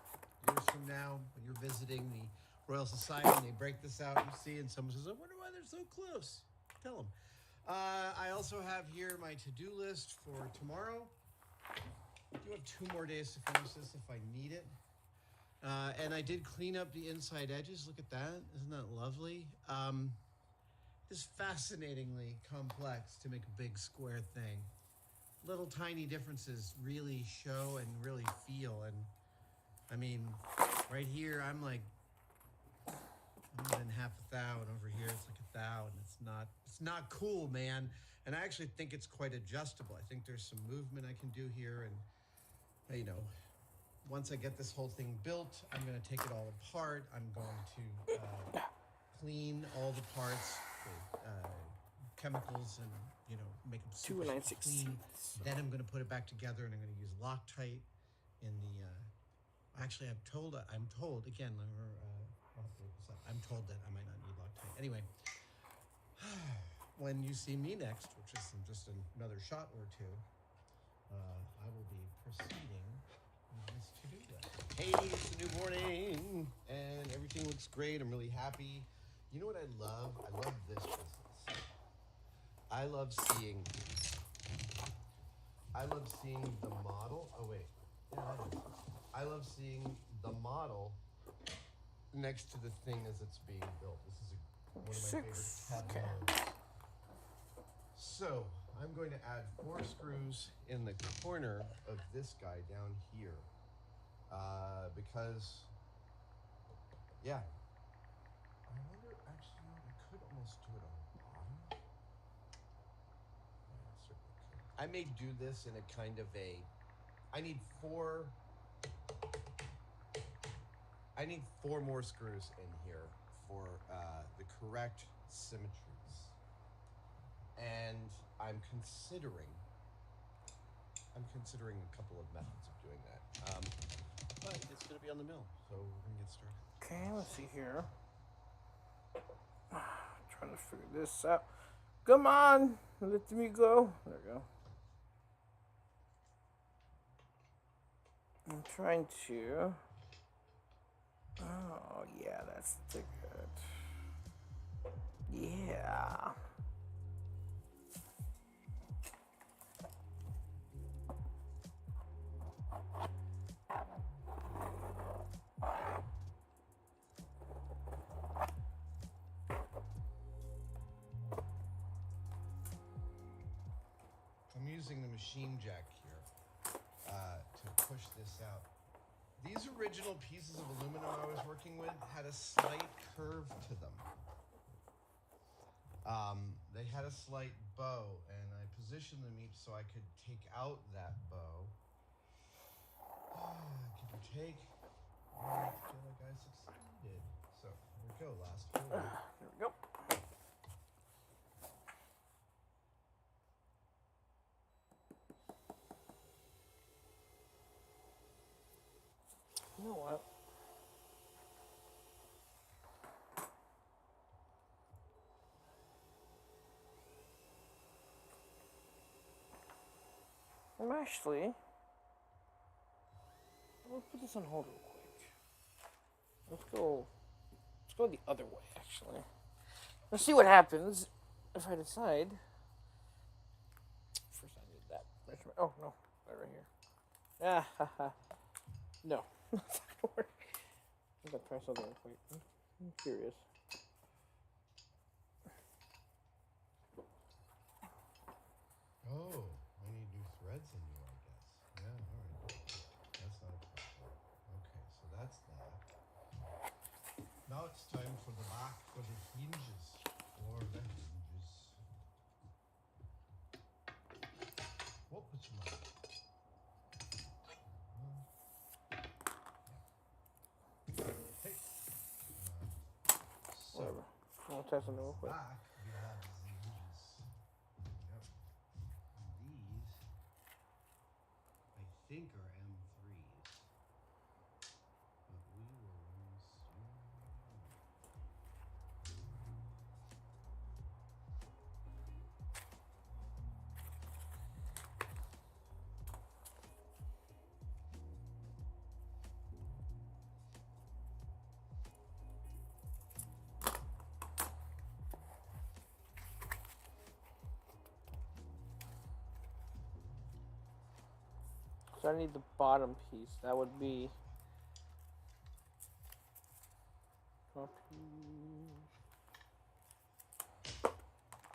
Years from now, when you're visiting the Royal Society and they break this out, you see, and someone says, I wonder why they're so close. Tell them. I also have here my to-do list for tomorrow. I do have 2 more days to finish this if I need it. And I did clean up the inside edges. Look at that. Isn't that lovely? It's fascinatingly complex to make a big square thing. Little tiny differences really show and really feel. And I mean, right here, I'm like, more than half a thou, and over here it's like a thou, and it's not cool, man. And I actually think it's quite adjustable. I think there's some movement I can do here, and you know, once I get this whole thing built, I'm going to take it all apart. I'm going to clean all the parts with chemicals and, you know, make them super clean. Then I'm going to put it back together, and I'm going to use Loctite in the. Actually, I'm told again. I'm told that I might not need Loctite. Anyway, when you see me next, which is in just another shot or two, I will be proceeding with this to-do list. Hey, it's a new morning, and everything looks great. I'm really happy. You know what I love? I love this business. I love seeing the model. Oh, wait. Yeah, that is. I love seeing the model next to the thing as it's being built. This is one of my favorite tableaus. So I'm going to add 4 screws in the corner of this guy down here. Because, yeah. I wonder, actually, I could almost do it on the bottom. Yeah, I certainly could. I may do this in a kind of a, I need 4 more screws in here for the correct symmetries. And I'm considering a couple of methods of doing that. But it's going to be on the mill, so we're going to get started. Okay, let's see here. Trying to figure this out. Come on, let me go. There we go. I'm trying to. Oh yeah, that's the good. Yeah. I'm using the machine jack here to push this out. These original pieces of aluminum I was working with had a slight curve to them. They had a slight bow, and I positioned them each so I could take out that bow. Give or take. I feel like I succeeded. So here we go, last hole. There we go. You know what? I'm actually. Let's put this on hold real quick. Let's go the other way, actually. Let's see what happens if I decide. First, I need that measurement. Oh, no. Right here. Ah, haha. No. That's not going to work. I'm going to try something real quick. I'm curious. Oh, I need new threads in you, I guess. Yeah, all right. That's not a problem. Okay, so that's that. Now it's time for the back for the hinges. For the hinges. What was mine? Hey. So, Whatever. I'll test something real quick. back we have the hinges. Yep. These, I think, are M3s. But we will soon. So I need the bottom piece. That would be. Copy.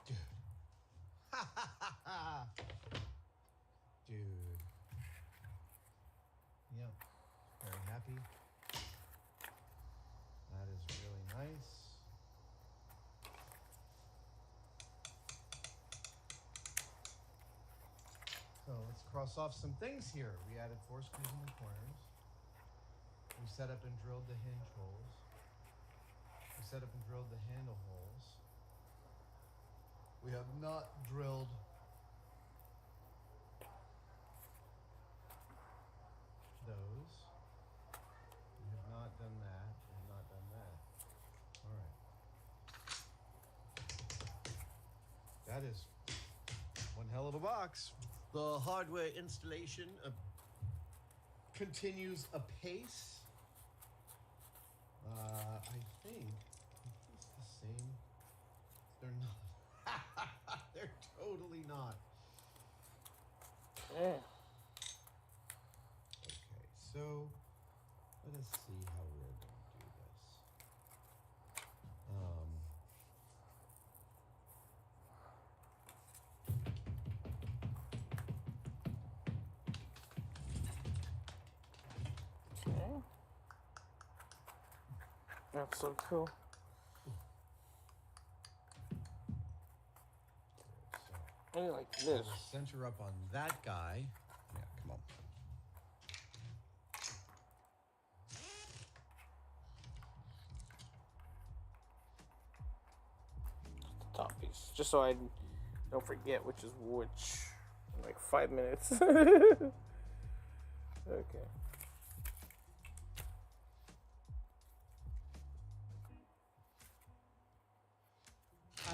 Dude. Dude. Yep. Very happy. That is really nice. So let's cross off some things here. We added 4 screws in the corners. We set up and drilled the hinge holes. We set up and drilled the handle holes. We have not drilled those. We have not done that. We have not done that. All right. That is one hell of a box. The hardware installation continues apace. I think it's the same. They're not. They're totally not. Yeah. Okay, so let us see how we're going to do this. That's so cool. I like this. Center up on that guy. Yeah, come on. The top piece, just so I don't forget which is which. In like 5 minutes. Okay.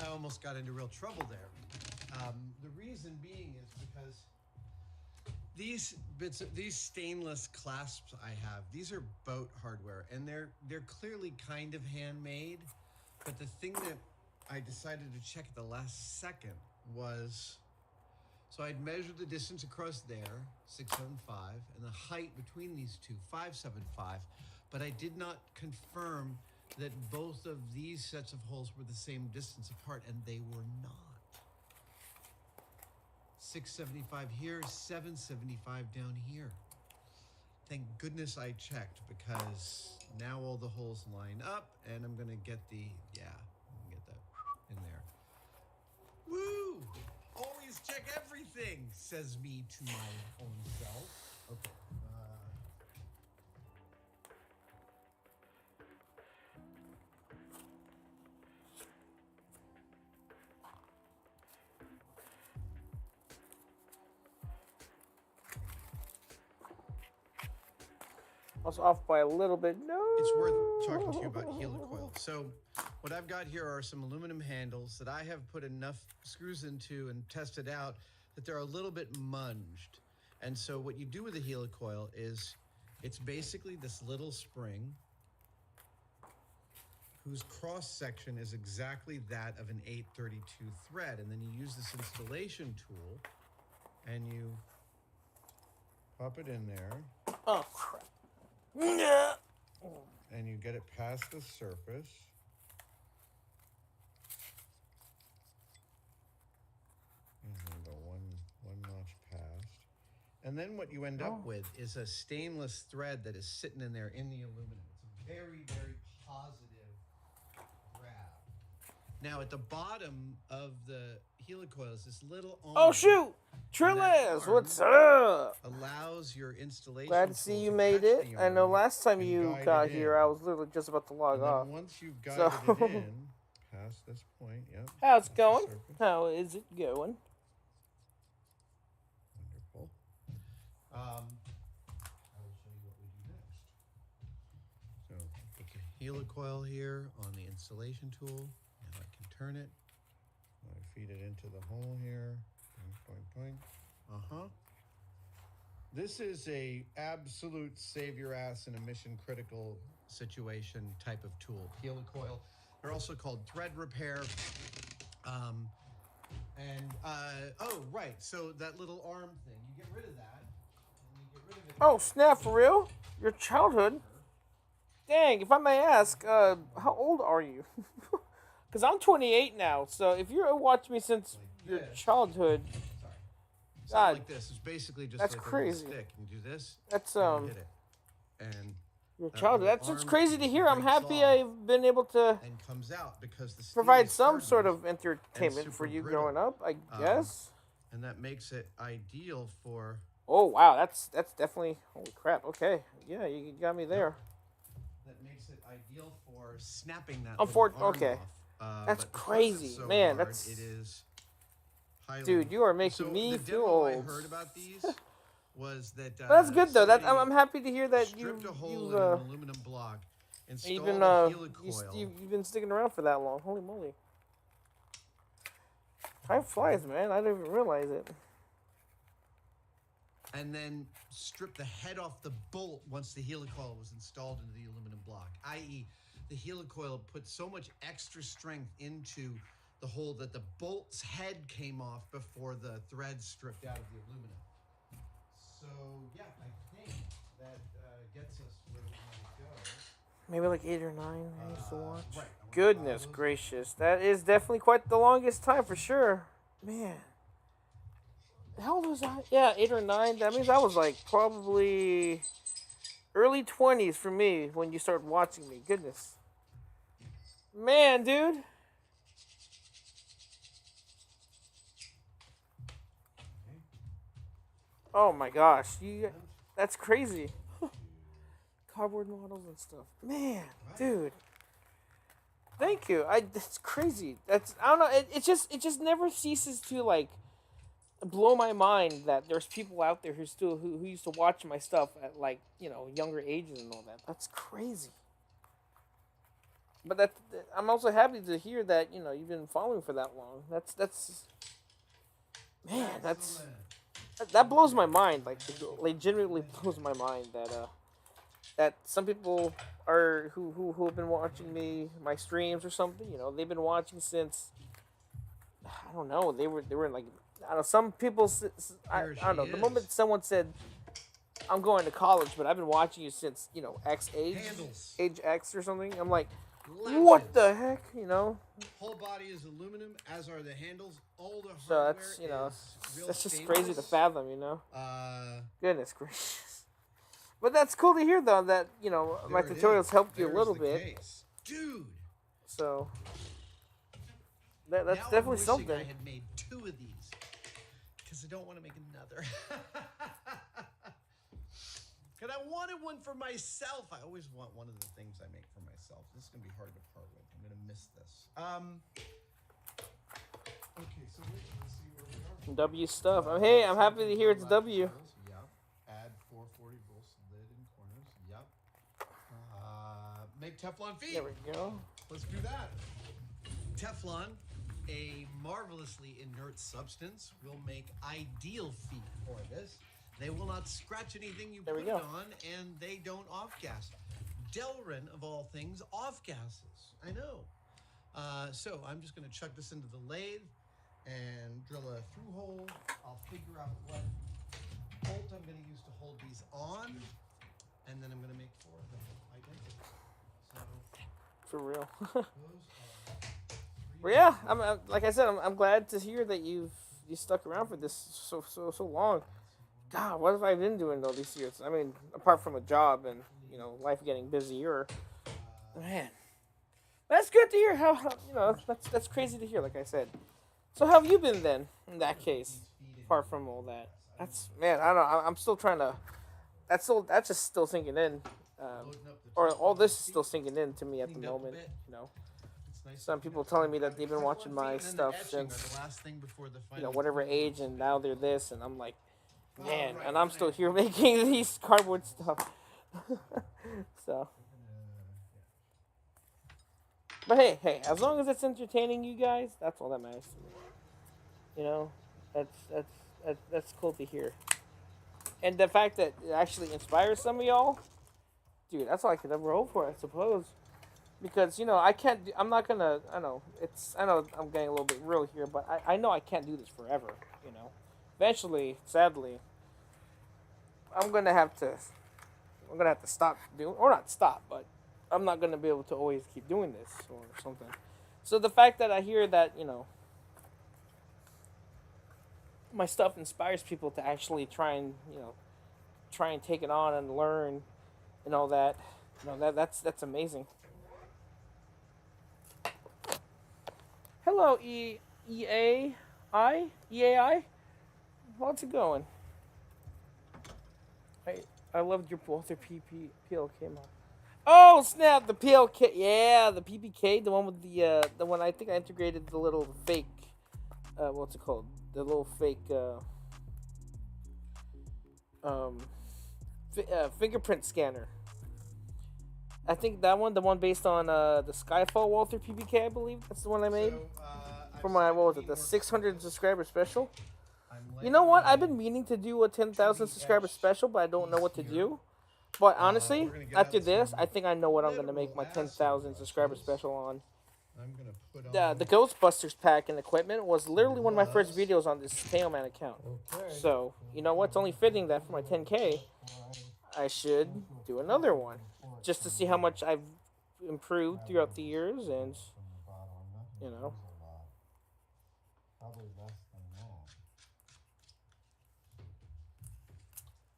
I almost got into real trouble there. The reason being is because these stainless clasps I have, these are boat hardware, and they're clearly kind of handmade. But the thing that I decided to check at the last second was, so I'd measured the distance across there, 675, and the height between these two, 575, but I did not confirm that both of these sets of holes were the same distance apart, and they were not. 675 here, 775 down here. Thank goodness I checked, because now all the holes line up, and I'm gonna get the, yeah, I'm gonna get that in there. Woo! Always check everything, says me to my own self. Okay. I was off by a little bit. No. It's worth talking to you about helicoil. So what I've got here are some aluminum handles that I have put enough screws into and tested out that they're a little bit munged. And so what you do with a helicoil is it's basically this little spring whose cross section is exactly that of an 832 thread. And then you use this installation tool and you pop it in there. Oh, crap. And you get it past the surface. And then go one notch past. And then what you end up with is a stainless thread that is sitting in there in the aluminum. It's a very, very positive grab. Now at the bottom of the helicoil is this little arm. Oh, shoot! Trillis, what's up? Allows your installation. Glad to see you made it. I know last time you got here, I was literally just about to log off. Once you've guided it in, past this point, yep. How's it going? How is it going? Wonderful. I will show you what we do next. So, put the helicoil here on the installation tool. Now I can turn it. I feed it into the hole here. Boing, boing, boing. This is a absolute save your ass in a mission critical situation type of tool. Helicoil. They're also called thread repair. Oh, right. So that little arm thing, you get rid of that. And you get rid of it. Oh, snap, for real? Your childhood? Dang, if I may ask, how old are you? Because I'm 28 now, so if you're watching me since your childhood... God, like this. It's basically just that's like crazy. A stick. You do this. That's and you hit it. And your childhood. That's it's crazy to hear. I'm happy I've been able to and comes out because the provide some sort of entertainment for you growing up, I guess. And that makes it ideal for. Oh wow, that's definitely holy crap. Okay, yeah, you got me there. That makes it ideal for snapping that. Okay, that's crazy, man. Hard, that's it is. Dude, you are making me feel old. I heard about these was that. That's good though. That I'm happy to hear that you've in an aluminum block. Even you've been sticking around for that long. Holy moly! Time flies, man. I didn't even realize it. And then strip the head off the bolt once the helicoil was installed into the aluminum block. I.e., the helicoil put so much extra strength into the hole that the bolt's head came off before the threads stripped out of the aluminum. So, yeah, I think that gets us where we want to go. Maybe like 8 or 9 I used to watch. Right. Goodness gracious. That is definitely quite the longest time for sure. Man. How old was I? Yeah, 8 or 9. That means I was like probably early 20s for me when you started watching me. Goodness. Man, dude. Oh my gosh, that's crazy. Cardboard models and stuff. Man, dude. Thank you. That's crazy. I don't know. It just never ceases to like blow my mind that there's people out there who used to watch my stuff at like younger ages and all that. That's crazy. But I'm also happy to hear that you've been following for that long. That's man. That blows my mind. Like it legitimately blows my mind that some people are who have been watching my streams or something. They've been watching since I don't know. They were like I don't know. Some people I don't know. The moment someone said I'm going to college, but I've been watching you since X age X or something. I'm like, what the heck, Whole body is aluminum, as are the handles. All the So hardware that's is that's just real crazy to stainless. fathom. Goodness gracious. But that's cool to hear though that my There it tutorials is. helped you a There's little the bit. case. Dude. So that's Now definitely I'm wishing something. I had made 2 of these because I don't want to make another. Because I wanted one for myself. I always want one of the things I make for myself. This is gonna be hard to part with. I'm gonna miss this. Okay, so let's see where we are. W stuff. Hey, I'm happy to hear it's W. Yep. Add 440 volts lid in corners. Yep. Make Teflon feet. There we go. Let's do that. Teflon, a marvelously inert substance, will make ideal feet for this. They will not scratch anything you put it on, and they don't off-gas. Delrin, of all things, off-gases. I know. So I'm just going to chuck this into the lathe and drill a through hole. I'll figure out what bolt I'm going to use to hold these on, and then I'm going to make 4 of them identical. So For real. those are Well, yeah. I'm like I said. I'm glad to hear that you stuck around for this so long. God, what have I been doing all these years? I mean, apart from a job and life getting busier. Man, that's good to hear. How that's crazy to hear. Like I said. So how have you been then? In that case, apart from all that, that's man. I don't know. I'm still trying to. That's just still sinking in. Or all this is still sinking in to me at the moment. Some people telling me that they've been watching my stuff since whatever age, and now they're this, and I'm like, man, and I'm still here making these cardboard stuff. So, but hey, as long as it's entertaining you guys, that's all that matters to me. That's cool to hear, and the fact that it actually inspires some of y'all, dude, that's all I could ever hope for, I suppose. Because I can't. I'm not gonna. I know I'm getting a little bit real here, but I know I can't do this forever. Eventually, sadly, I'm gonna have to stop doing, or not stop, but I'm not gonna be able to always keep doing this or something. So the fact that I hear that my stuff inspires people to actually try and take it on and learn and all that, that's amazing. Hello, EAI. How's it going? I loved your Walter PLK mod. Oh snap! The PLK, yeah, the PPK, the one with the one I think I integrated the little fake, what's it called? The little fake, fingerprint scanner. I think that one, the one based on the Skyfall Walther PPK, I believe that's the one I made for my the 600 subscriber special. You know what? I've been meaning to do a 10,000 subscriber special, but I don't know what to do. But honestly, after this, I think I know what I'm gonna make my 10,000 subscriber special on. The Ghostbusters pack and equipment was literally one of my first videos on this Tailman account. So you know what? It's only fitting that for my 10K, I should do another one, just to see how much I've improved throughout the years, and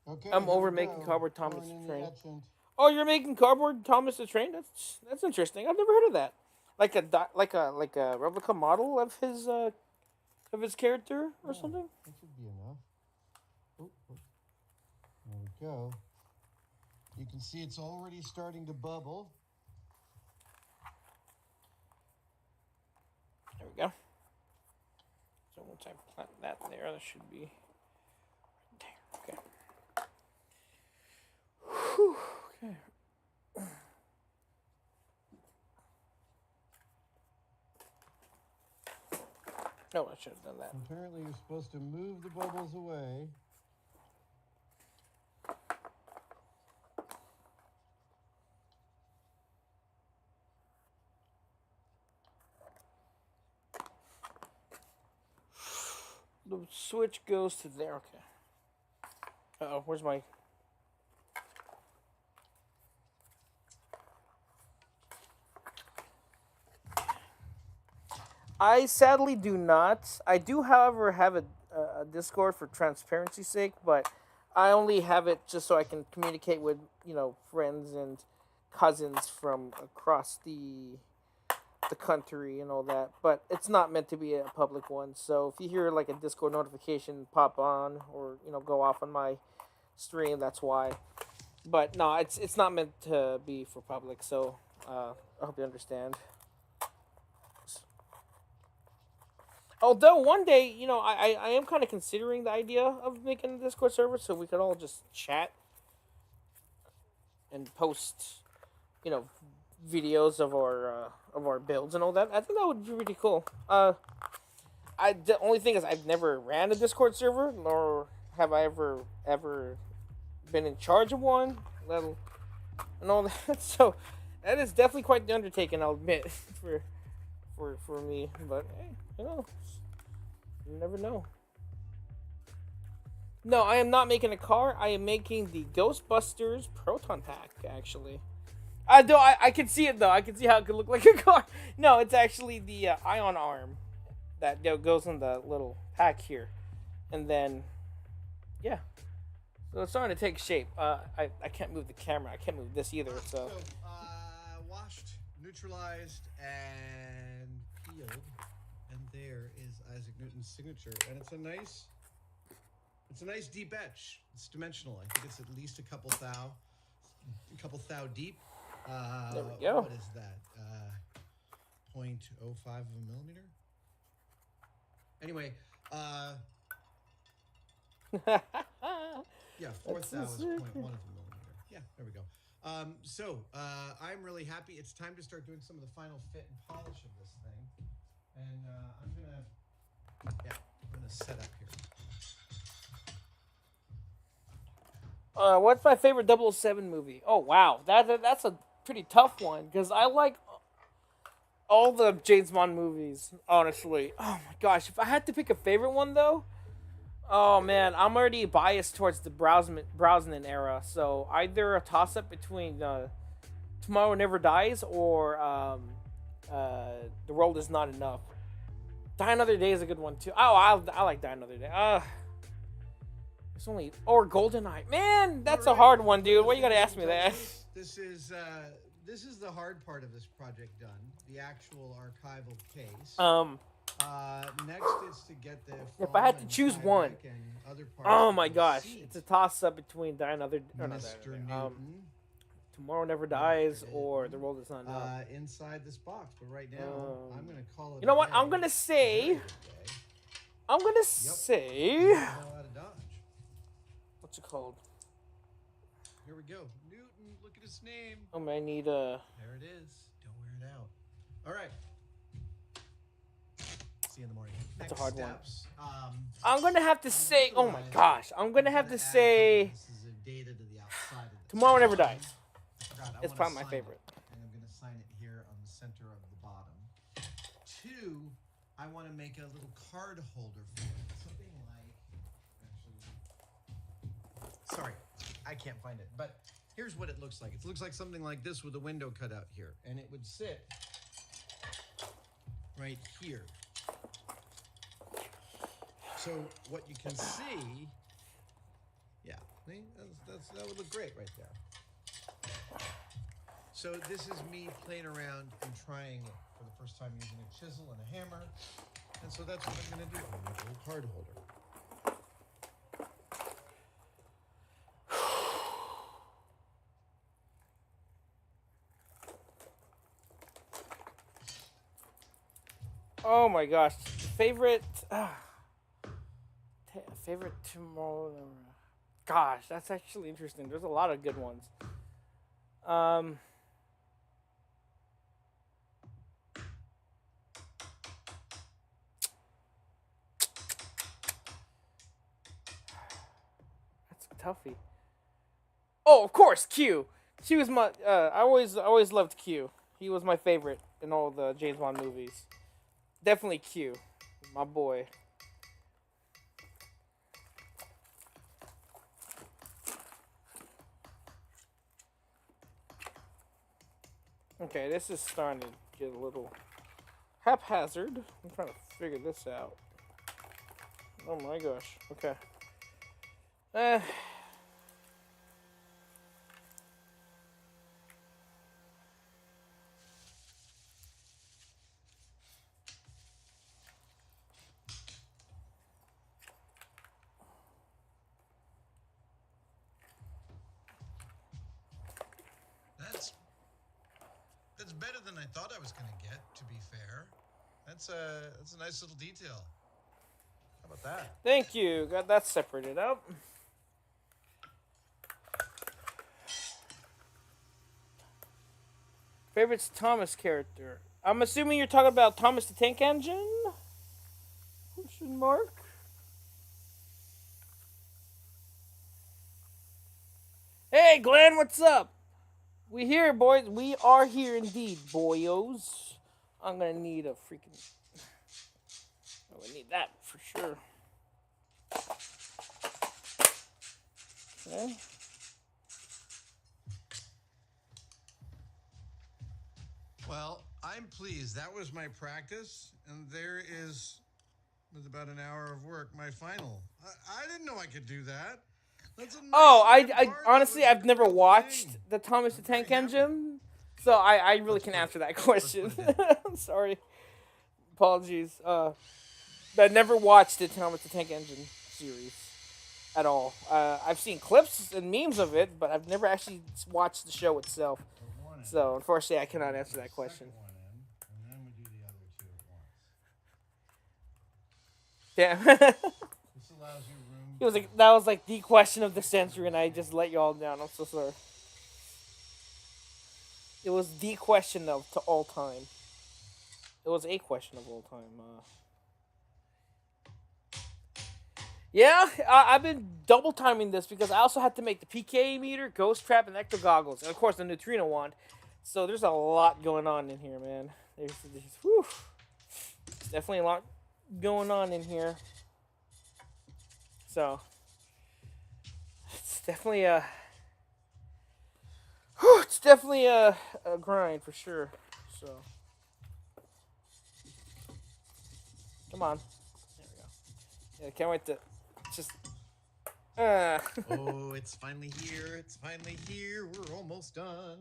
Okay, I'm over making cardboard Thomas the Train. Oh, you're making cardboard Thomas the Train? That's interesting. I've never heard of that. like a replica model of his character or Yeah, something. that should be enough. Oh, oh, there we go. You can see it's already starting to bubble. There we go. So once I plant that there, that should be right there. Okay. Whew, okay. Oh, I should have done that. Apparently, you're supposed to move the bubbles away. The switch goes to there. Okay. Uh-oh, where's my... I sadly do not. I do, however, have a Discord for transparency's sake, but I only have it just so I can communicate with, friends and cousins from across the country and all that. But it's not meant to be a public one. So if you hear like a Discord notification pop on or, go off on my stream, that's why. But no, it's not meant to be for public, so I hope you understand. Although one day, I am kind of considering the idea of making a Discord server so we could all just chat and post, videos of our builds and all that. I think that would be pretty cool. The only thing is I've never ran a Discord server, nor have I ever been in charge of one, and all that. So that is definitely quite the undertaking, I'll admit, for me. But hey, you never know. No, I am not making a car. I am making the Ghostbusters Proton Pack, actually. I can see it, though. I can see how it could look like a car. No, it's actually the ion arm that goes in the little pack here. And then, yeah. So it's starting to take shape. I can't move the camera. I can't move this either, so. Washed, neutralized, and peeled. And there is Isaac Newton's signature, and it's a nice deep etch. It's dimensional. I think it's at least a couple thou deep. There we go. What is that? 0.05 of a millimeter. Anyway, yeah, 4 thou is 0.1 of a millimeter. Yeah, there we go. So I'm really happy. It's time to start doing some of the final fit and polish of this thing. And I'm gonna set up here. What's my favorite 007 movie? Oh wow, that's a pretty tough one because I like all the James Bond movies. Honestly, oh my gosh, if I had to pick a favorite one though, oh man, I'm already biased towards the Brosnan era. So either a toss up between Tomorrow Never Dies or The World Is Not Enough. Die Another Day is a good one too. Oh, I like Die Another Day. It's only GoldenEye. Man, that's a hard one, dude. Why you gotta ask me that? This is the hard part of this project done. The actual archival case. Next is to get the. If I had to choose one, oh my gosh, it's a toss up between Die Another Mr. Newton. Tomorrow Never Dies or The World Is Not Enough. Inside this box, but right now I'm gonna call it. You know what? I'm gonna say. What's it called? Here we go. Newton, look at his name. I need a. There it is. Don't wear it out. All right. See you in the morning. That's Next a hard steps, one. I'm gonna have to say. Oh my gosh! I'm gonna have to say. This is a data to the outside of this. Tomorrow Never Dies. I It's probably my favorite. And I'm gonna sign it here on the center of the bottom. 2, I want to make a little card holder for it. Something like. Actually, sorry, I can't find it. But here's what it looks like. It looks like something like this with a window cut out here, and it would sit right here. So what you can see, yeah, that would look great right there. So this is me playing around and trying it for the first time using a chisel and a hammer. And so that's what I'm going to do. I'm going to make a little card holder. Oh my gosh, favorite favorite tomorrow. Gosh, that's actually interesting. There's a lot of good ones. That's a toughie. Oh, of course, Q. Q was my. I always loved Q. He was my favorite in all the James Bond movies. Definitely Q, my boy. Okay, this is starting to get a little haphazard. I'm trying to figure this out. Oh my gosh. Okay. That's better than I thought I was going to get, to be fair. That's a nice little detail. How about that? Thank you. Got that separated out. Favorite Thomas character? I'm assuming you're talking about Thomas the Tank Engine? Question mark? Hey, Glenn, what's up? We here, boys. We are here indeed, boyos. I'm gonna need a freaking... Oh, I need that for sure. Okay. Well, I'm pleased. That was my practice, and there is, with about an hour of work, my final. I didn't know I could do that. That's a nice I honestly, I've never watched the Thomas the Tank Engine, so I really can answer that question. I'm sorry. Apologies. I never watched the Thomas the Tank Engine series at all. I've seen clips and memes of it, but I've never actually watched the show itself. So, unfortunately, I cannot answer that question. Damn. This allows you room. That was like the question of the century, and I just let you all down. I'm so sorry. It was the question of to all time. It was a question of all time. Yeah, I've been double timing this because I also had to make the PK meter, ghost trap, and ecto goggles, and of course the neutrino wand. So there's a lot going on in here, man. There's whew. Definitely a lot going on in here. So it's definitely a grind for sure. So come on, there we go. Yeah, can't wait to just. Oh, it's finally here! It's finally here! We're almost done.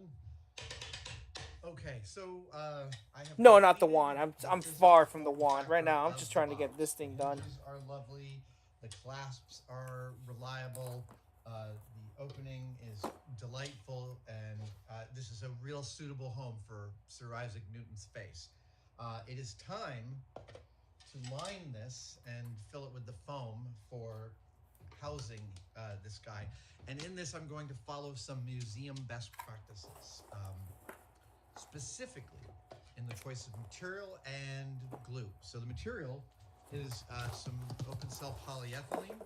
Okay, so I have. No, not the wand. I'm far from the wand right now. I'm just trying to get this thing done. These are lovely. The clasps are reliable. The opening is delightful, and this is a real suitable home for Sir Isaac Newton's face. It is time to line this and fill it with the foam for housing this guy. And in this, I'm going to follow some museum best practices, specifically in the choice of material and glue. So the material is some open cell polyethylene.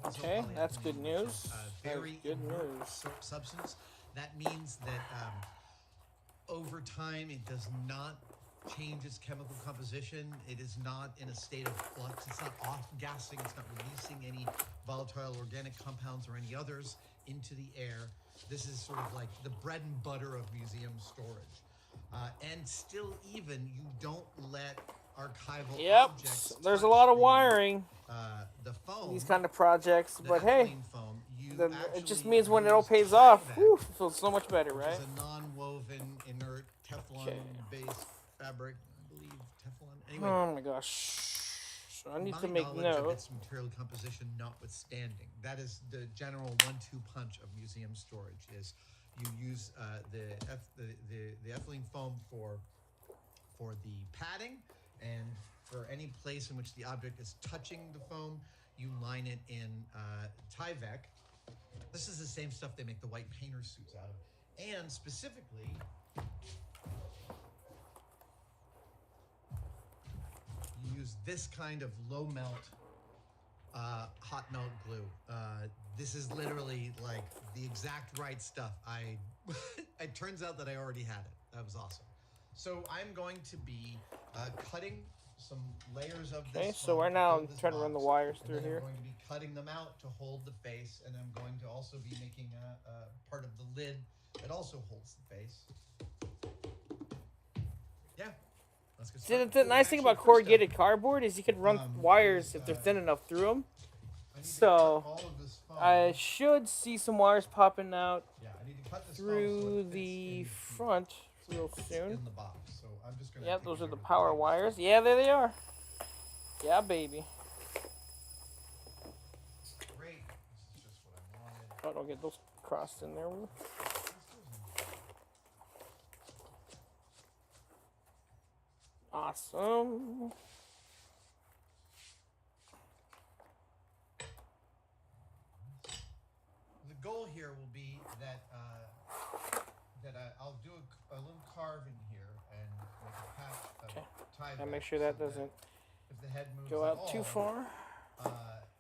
Okay, that's good news. Very good news. Substance. That means that over time it does not change its chemical composition. It is not in a state of flux. It's not off-gassing. It's not releasing any volatile organic compounds or any others into the air. This is sort of like the bread and butter of museum storage. And still even, you don't let archival objects. There's a lot of wiring. The foam. These kind of projects, but hey, foam, it just means when it all pays off, whew, it feels so much better, right? It's a non-woven woven inert Teflon-based fabric. I believe Teflon. Anyway. Oh my gosh. So I need to My make knowledge of note. its material composition notwithstanding, that is the general 1-2 punch of museum storage. Is you use the ethylene foam for the padding, and for any place in which the object is touching the foam, you line it in Tyvek. This is the same stuff they make the white painter suits out of, and specifically. You use this kind of low melt, hot melt glue. This is literally like the exact right stuff. It turns out that I already had it. That was awesome. So I'm going to be cutting some layers of this. Okay, so foam right to now fill I'm this trying to run the box, wires and through then here. I'm going to be cutting them out to hold the face, and I'm going to also be making a part of the lid that also holds the face. Yeah. See, the nice thing about corrugated cardboard is you can run wires if they're thin enough through them. So I should see some wires popping out through the front real soon. Yep, those are the power wires. Yeah, there they are. Yeah, baby. Oh, don't get those crossed in there. Awesome. The goal here will be that I'll do a little carving here and make a patch of tie. And make sure that doesn't if the head moves go at out all, too far.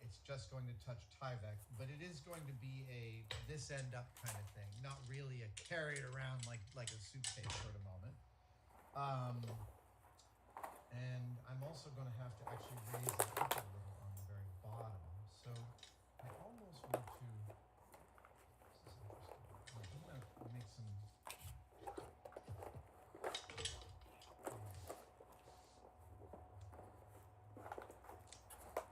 It's just going to touch Tyvek, but it is going to be a this end up kind of thing, not really a carry it around like a suitcase sort of moment. And I'm also going to have to actually raise it up a little on the very bottom. So I almost want to. This is interesting. I'm going to make some.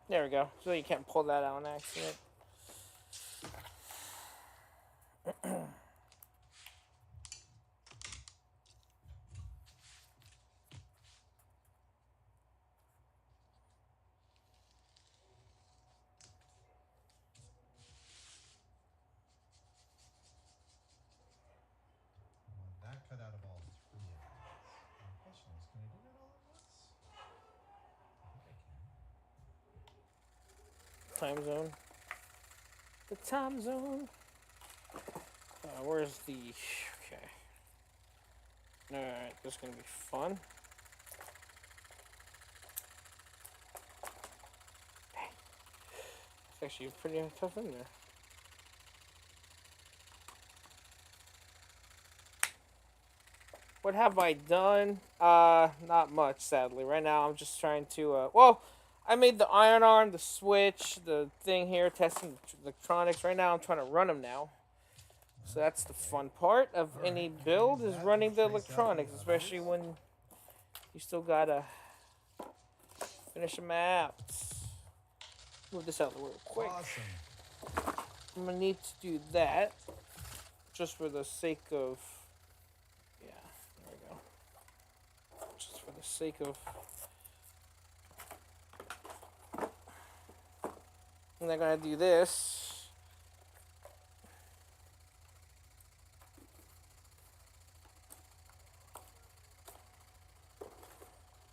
There we go. So you can't pull that out on accident. That cut out of all 3 of these. The question is, can I do that all at once? I think I can. Time zone. The time zone. Where's the... Okay. Alright, this is going to be fun. It's actually pretty tough in there. What have I done? Not much, sadly. Right now, I'm just trying to, well, I made the iron arm, the switch, the thing here, testing the electronics. Right now, I'm trying to run them now. So that's the fun part of any build, is running the electronics, especially when you still gotta finish them out. Move this out of the way real quick. Awesome. I'm gonna need to do that, just for the sake of, yeah, there we go. Just for the sake of, and I'm gonna do this.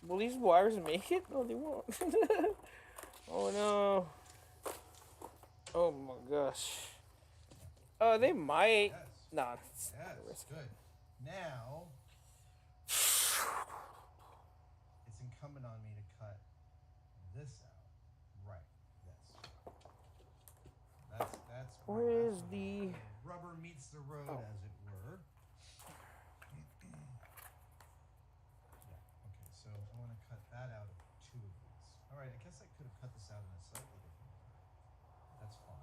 Will these wires make it? No, they won't. Oh no. Oh my gosh. Oh, they might. Yes. Nah. Yes, good. Now, it's incumbent on me to cut this out. Right. This. That's Where is that's the... rubber meets the road, Oh. as it were. Yeah. Okay. So I want to cut that out of 2 of these. All right. I guess I could have cut this out in a slightly different way. That's fine.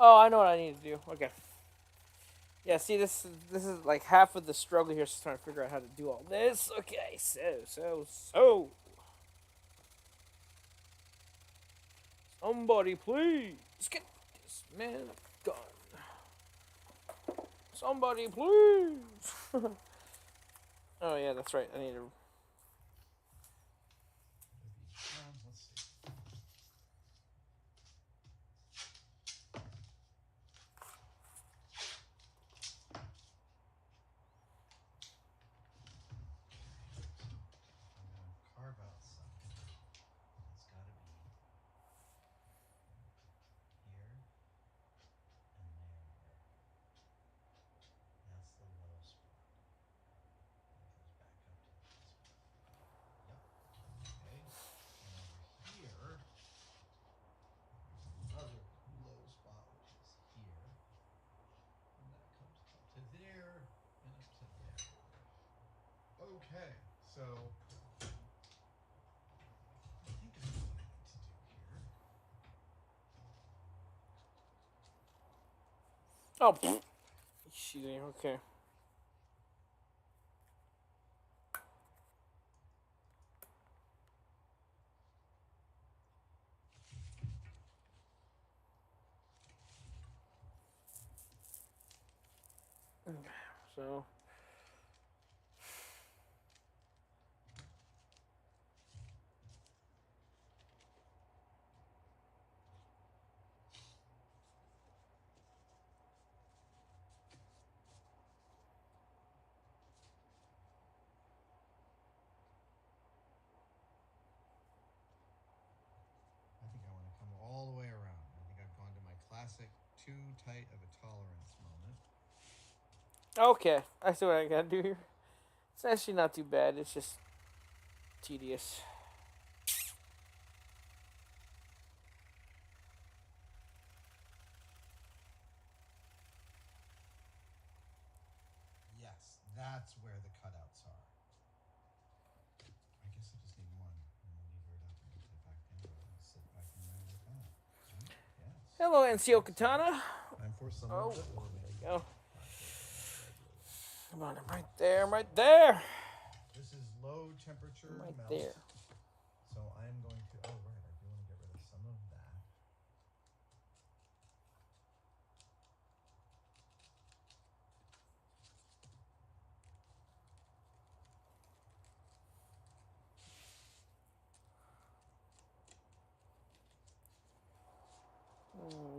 Oh, I know what I need to do. Okay. Yeah, see, this is like half of the struggle here, just trying to figure out how to do all this. Okay, so. Somebody, please get this man a gun. Somebody, please. Oh yeah, that's right. I need to. Let's see. I'm gonna carve out some. It's got to be here and there. That's the low spot. It goes back up to this spot. Yep. Okay. And over here, there's another low spot, which is here. And that comes up to there and up to there. Okay. So I think I know what I need to do here. Oh, pfft. Excuse me. Okay. So. I think I want to come all the way around. I think I've gone to my classic too tight of a tolerance moment. Okay, I see what I gotta do here. It's actually not too bad. It's just tedious. Yes, that's where the cutouts are. I guess I just need one. And then lever it up and get it back in. And sit back in there like that. Right? Yes. Hello, NCO Katana. Time for some Oh, of the there we go. go. Come on, I'm right there. I'm right there. This is low temperature I'm right melt. there. So I'm going to, oh right, I do want to get rid of some of that.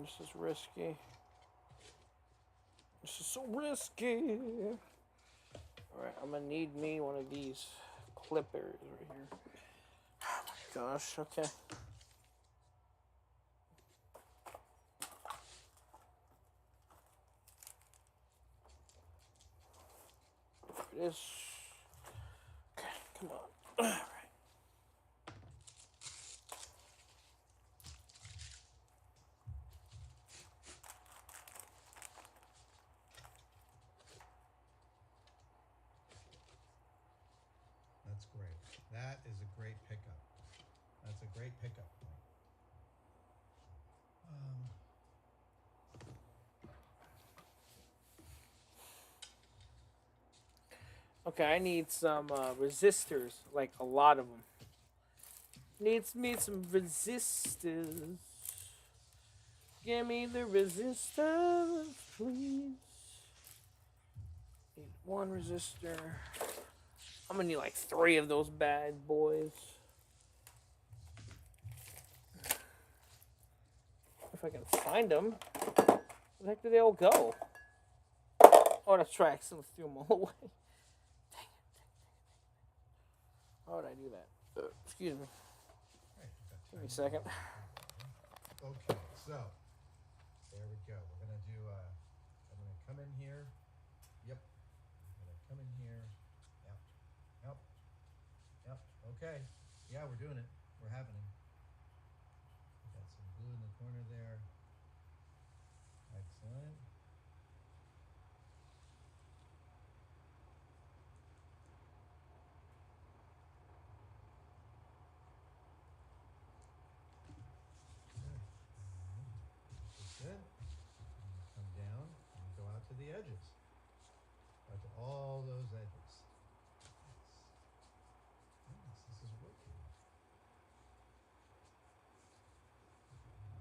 This is risky. This is so risky. Alright, I'm gonna need me one of these clippers right here. Oh my gosh, okay. There it is. Okay, come on. Alright. That's great. That is a great pickup. That's a great pickup point. Okay, I need some resistors, like a lot of them. Needs me some resistors. Give me the resistors, please. Need one resistor. I'm gonna need like 3 of those bad boys. If I can find them. Where the heck did they all go? Oh, that's right. I accidentally threw them all away. Dang it. How would I do that? Excuse me. Right, Give me a second. okay, so there we go. We're gonna do. I'm gonna come in here. Yep. I'm gonna come in here. Yep. Yep. Yep. Okay. Yeah, we're doing it. We're happening. Got some glue in the corner there. Excellent. Good. Good. edges. Right to all those edges. Yes, this is working.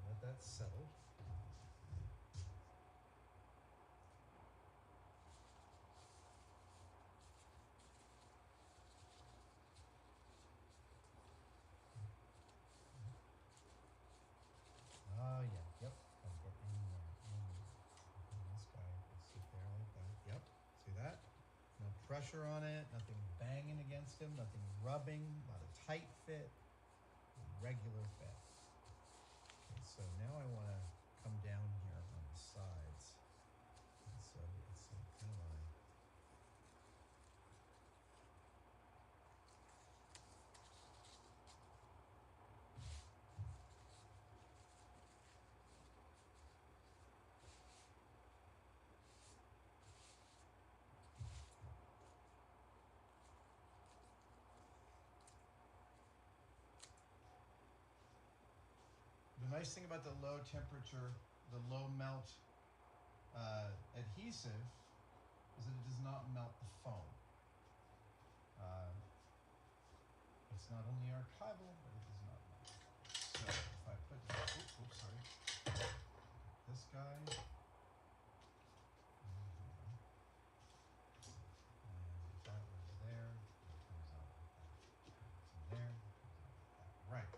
Let that settle. Oh yeah, yep. Gotta get in there. And this guy will sit there like that. Yep. See that? No pressure on it, nothing banging against him, nothing rubbing, not a tight fit, a regular fit. Okay, so now I want to come down here on the sides. And so it's kind of a the nice thing about the low temperature, the low melt adhesive is that it does not melt the foam. It's not only archival, but it does not melt. So if I put sorry, this guy, and if that was there, it comes out like that. It's in there, it comes out like that. Right,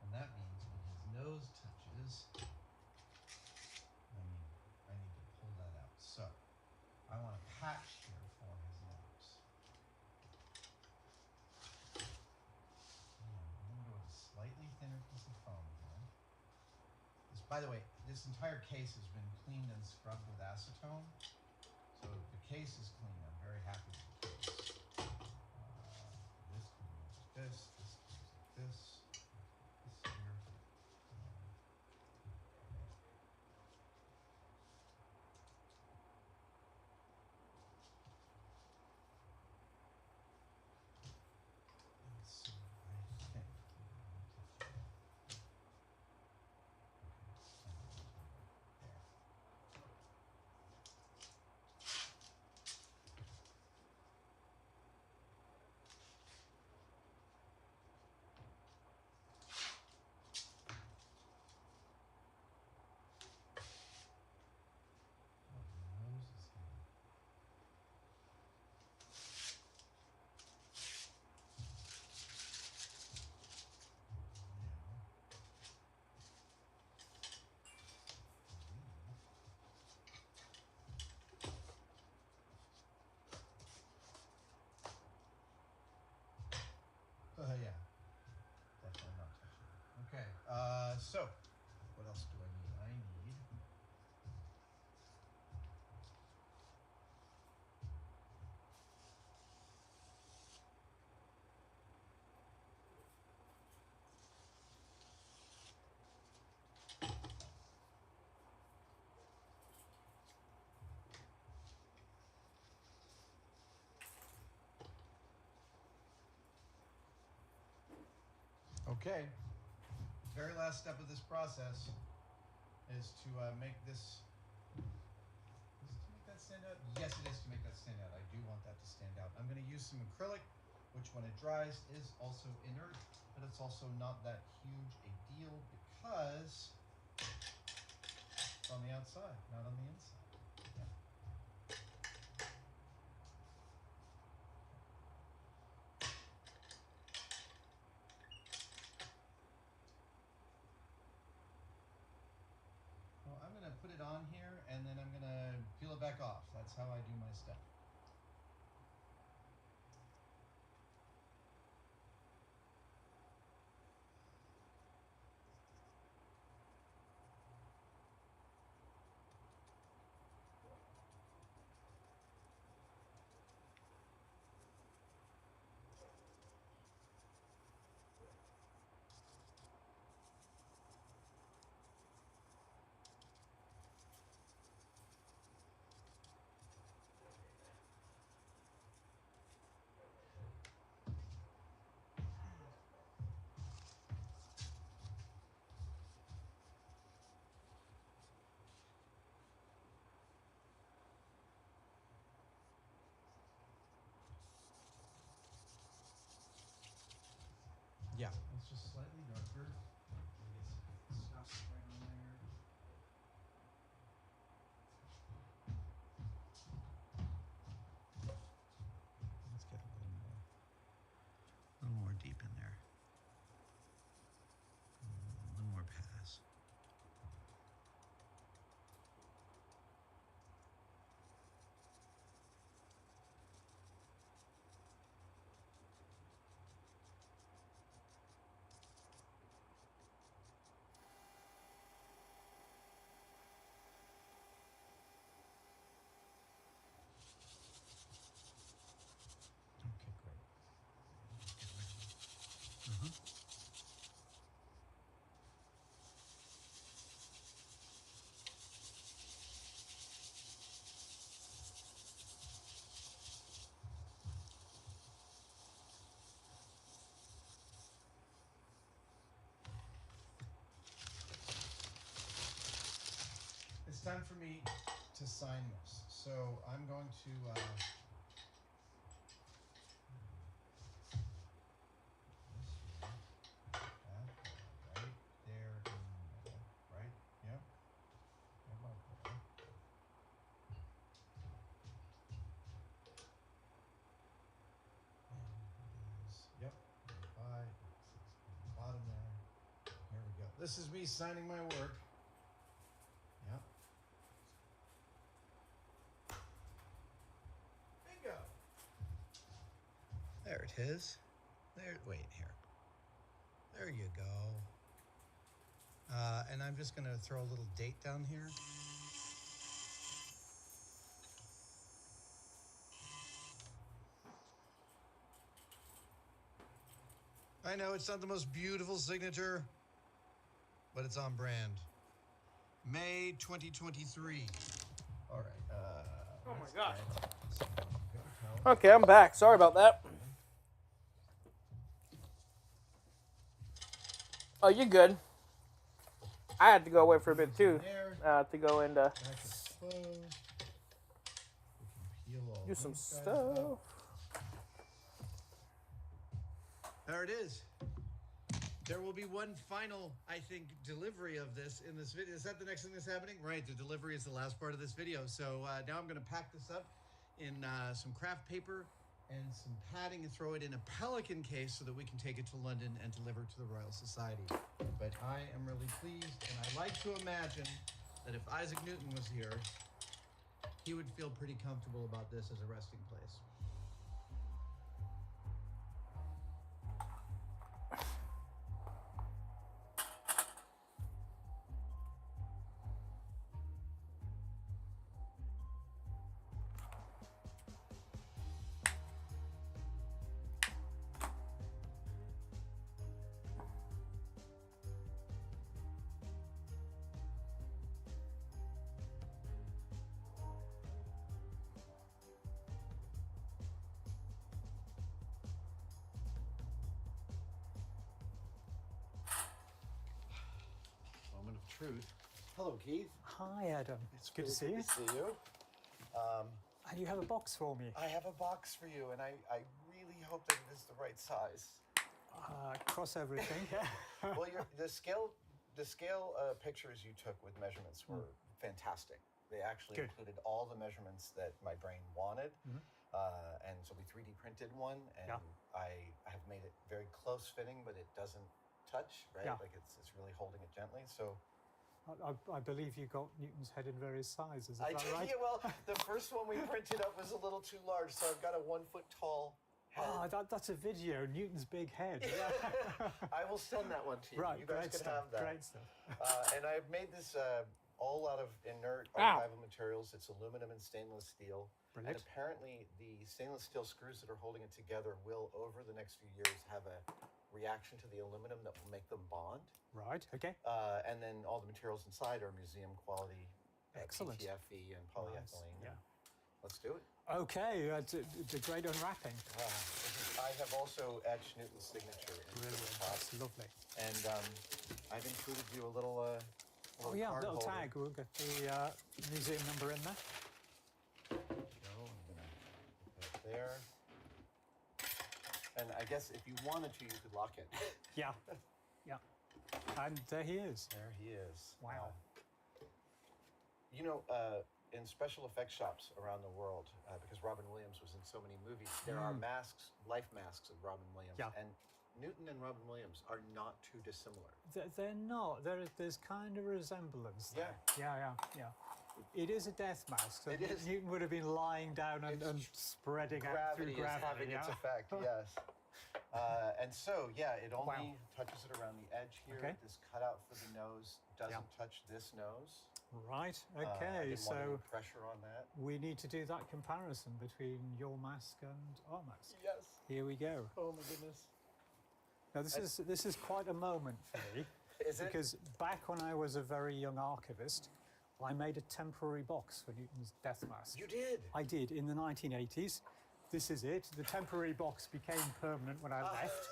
and that means when his nose touches, I need to pull that out. So I want a patch here for his nose. And I'm going to go with a slightly thinner piece of foam here. This, by the way, this entire case has been cleaned and scrubbed with acetone. So the case is clean. I'm very happy with the case. This comes like this comes like this here. Let's see, I think. Yeah, definitely not touching it. Okay, so what else do I need? I need okay. Very last step of this process is to make this. Is it to make that stand out? Yes, it is to make that stand out. I do want that to stand out. I'm going to use some acrylic, which when it dries is also inert, but it's also not that huge a deal because it's on the outside, not on the inside. Yeah. Well, I'm going to put it on here and then I'm going to peel it back off. That's how I do my stuff. Yeah, it's just slightly darker. It's stuff right on there. Let's get a little more deep in there. A little more pass. Okay, great. It's time for me to sign this. So I'm going to right there in the middle, right? Yep. About there. And these, yep. Five, six, bottom there. Here we go. This is me signing my work. Yep. Bingo. There it is. There. Wait here. There you go. And I'm just going to throw a little date down here. I know it's not the most beautiful signature, but it's on brand. May 2023. All right. Oh my gosh. God. Okay, I'm back. Sorry about that. Oh, you're good. I had to go away for a bit too. To go into do some stuff. There it is. There will be one final, I think, delivery of this in this video. Is that the next thing that's happening? Right, the delivery is the last part of this video. So now I'm going to pack this up in some craft paper and some padding and throw it in a Pelican case so that we can take it to London and deliver it to the Royal Society. But I am really pleased, and I like to imagine that if Isaac Newton was here, he would feel pretty comfortable about this as a resting place. Truth. Hello, Keith. Hi, Adam. It's good to see you. Good to see you. And you have a box for me. I have a box for you, and I really hope that it is the right size. Cross everything. Well, the scale pictures you took with measurements were fantastic. They actually included all the measurements that my brain wanted. And so we 3D printed one, and I have made it very close fitting, but it doesn't touch, right? Like it's really holding it gently. So I believe you got Newton's head in various sizes. Is that right? Yeah, well, the first one we printed up was a little too large, so I've got a 1 foot tall head. That's a video. Newton's big head. I will send that one to you. Right, You guys can have that. Great stuff. And I've made this all out of inert archival materials. It's aluminum and stainless steel. Brilliant. And apparently the stainless steel screws that are holding it together will, over the next few years, have a reaction to the aluminum that will make them bond. Right, okay. And then all the materials inside are museum quality Excellent. PTFE and polyethylene. Nice. Yeah. Let's do it. Okay, it's a great unwrapping. I have also etched Newton's signature into the Brilliant, top. that's lovely. And I've included you a little card little holder. tag. We'll get the museum number in there. There you go. I'm gonna put that there. And I guess if you wanted to, you could lock it. Yeah, yeah. And there he is. There he is. Wow. You know, in special effects shops around the world, because Robin Williams was in so many movies, there are masks, life masks of Robin Williams. Yeah. And Newton and Robin Williams are not too dissimilar. They're not. There's kind of resemblance there. Yeah. Yeah. It is a death mask. So It is. Newton would have been lying down and spreading out through Gravity is gravity. having its effect, yes. And so, yeah, it only touches it around the edge here. Okay. This cutout for the nose doesn't touch this nose. Right. I Okay. didn't want So any pressure on that. we need to do that comparison between your mask and our mask. Yes. Here we go. Oh my goodness. Now this is quite a moment for me. Is it? Because back when I was a very young archivist, I made a temporary box for Newton's death mask. You did? I did in the 1980s. This is it. The temporary box became permanent when I left,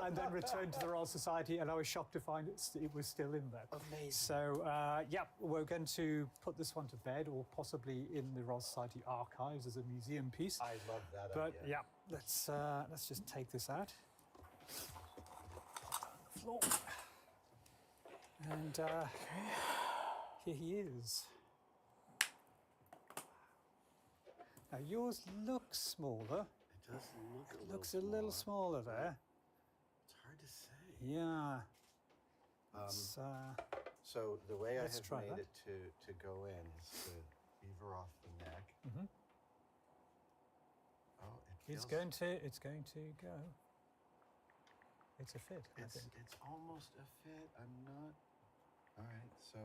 and then returned to the Royal Society, and I was shocked to find it was still in there. Amazing. So, yeah, we're going to put this one to bed, or possibly in the Royal Society archives as a museum piece. I love that But idea. yeah, let's just take this out. On the floor. And here he is. Now yours looks smaller. It does look a Looks a little smaller there. It's hard to say. Yeah. So the way I Let's have try made that. it to go in is to beaver off the neck. Mhm. Oh, it feels, It's going to go. It's a fit, I it's think. almost a fit. I'm not. All right, so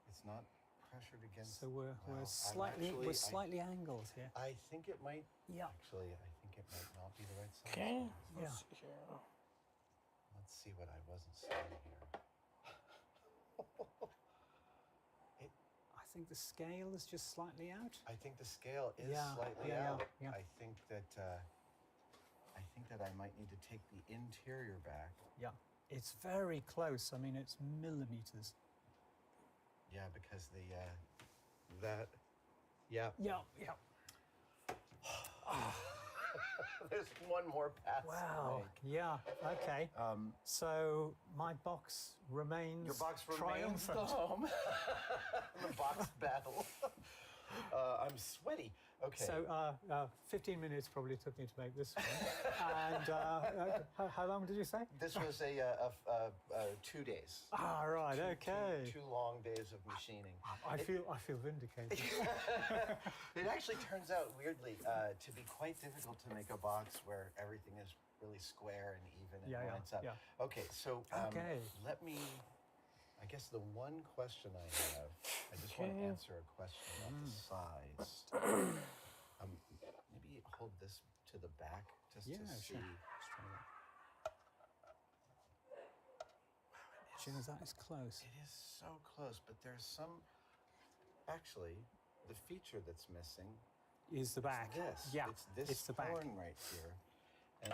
it's not pressured against. So we're Wow, we're slightly angled here. I think it might. Yeah. Actually, I think it might not be the right size. Okay. Yeah. Let's see here. Let's see what I wasn't seeing here. I think the scale is just slightly out. I think the scale is Yeah, slightly yeah, out. yeah. I think that I might need to take the interior back. Yeah. It's very close. I mean, it's millimeters. Yeah, because the that. Yeah. Yeah, yeah. There's one more pass. to Wow. make. Yeah. Okay. So my box remains Your box remains triumphant. the home. The box battle. I'm sweaty. Okay. So 15 minutes probably took me to make this one. And how long did you say? this was a 2 days. Ah, right. Okay. Two long days of machining. I feel vindicated. It actually turns out weirdly to be quite difficult to make a box where everything is really square and even and Yeah, lines up. yeah. Okay, so Okay. let me. I guess the one question I have, I just want to Okay. answer a question about the size. Maybe hold this to the back just Yeah, to see. sure. Let's try that. Jim, that is close. It is so close, but there's some. Actually, the feature that's missing Is the back? this. Yeah. It's this it's the back. thorn right here. And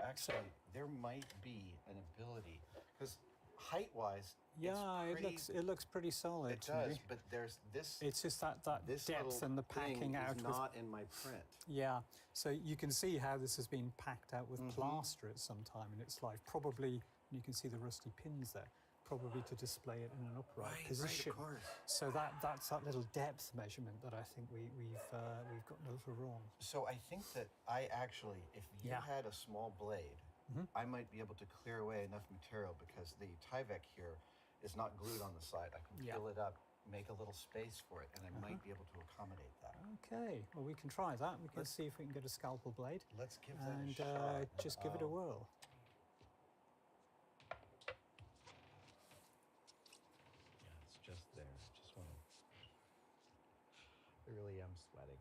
actually, there might be an ability because height-wise, Yeah, it's it looks pretty solid. It to does, me. but there's this. It's just that this depth little and the thing packing out. is with, not in my print. yeah, so you can see how this has been packed out with Mm-hmm. plaster at some time in its life. Probably, you can see the rusty pins there. Probably to display it in an upright position. Right, of course. So that's that little depth measurement that I think we've gotten a little wrong. So I think that I actually, if you Yeah. had a small blade, I might be able to clear away enough material because the Tyvek here is not glued on the side. I can Yeah. peel it up, make a little space for it, and I might be able to accommodate that. Okay, well we can try that. We can see if we can get a scalpel blade Let's give that and a shot. just give it a whirl. Yeah, it's just there. Just want to. I really am sweating.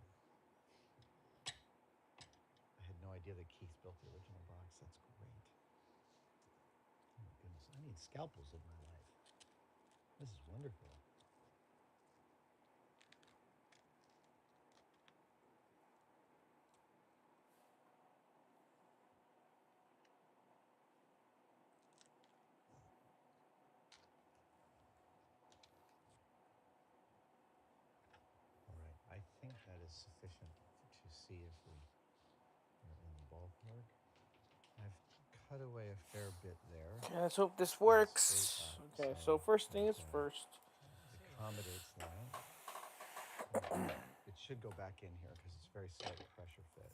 I had no idea that Keith built the original box. That's great. Oh my goodness, I need scalpels in my life. This is wonderful. All right, I think that is sufficient to see if we are in the ballpark. cut away a fair bit there. Okay, let's hope this works. Okay, so first thing is first. Accommodates that. It should go back in here because it's very slight pressure fit.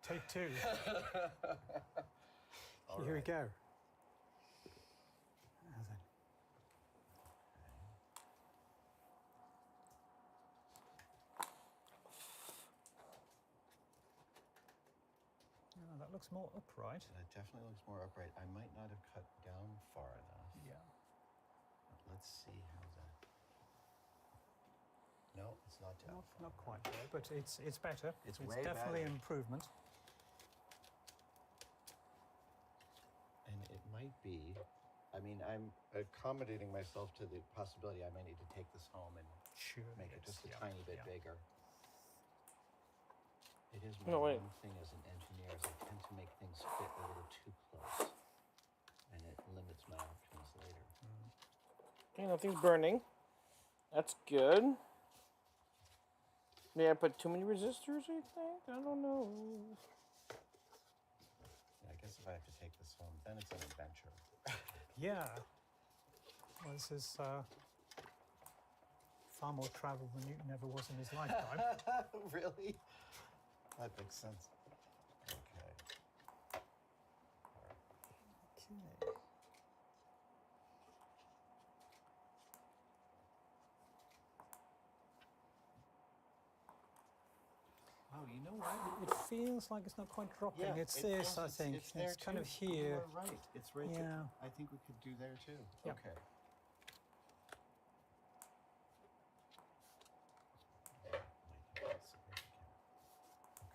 Take two. Here we go. Now then. Oh, that looks more upright. That definitely looks more upright. I might not have cut down far enough. Yeah. But let's see how that. No, it's not down. Not quite there, but it's better. It's It's way definitely better. an improvement. And it might be. I mean, I'm accommodating myself to the possibility I might need to take this home and Sure. make it just a yeah, tiny bit yeah. bigger. It is No, my wait. one thing as an engineer is I tend to make things fit a little too close, and it limits my options later. Okay, nothing's burning. That's good. May I put too many resistors, I think? I don't know. Yeah, I guess if I have to take this home, then it's an adventure. Yeah. Well, this is far more travel than Newton ever was in his lifetime. Really? That makes sense. Okay. Okay. Oh, you know what? It feels like it's not quite dropping. Yeah, it's it this, feels I think. It's, there kind of too. here. You are right. It's right there. Yeah. I think we could do there too. Yep. Okay.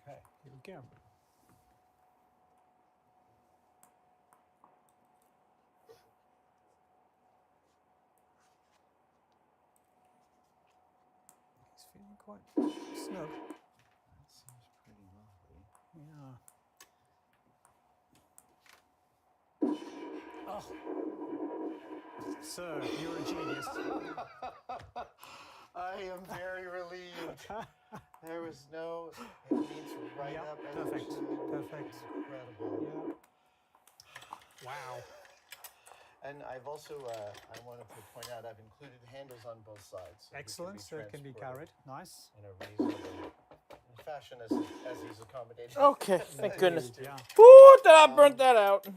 Okay. Here we go. He's feeling quite snug. That seems pretty lovely. Yeah. Oh. Sir, you're a genius. I am very relieved. There was no. It needs right Yep, up. perfect, Energy. perfect. Incredible. Yeah. Wow. And I've also, I wanted to point out, I've included handles on both sides. So Excellent, so it can be carried. Nice. in a reasonable fashion as he's accommodated. Okay, thank goodness. Yeah. Woo, that I burnt that out.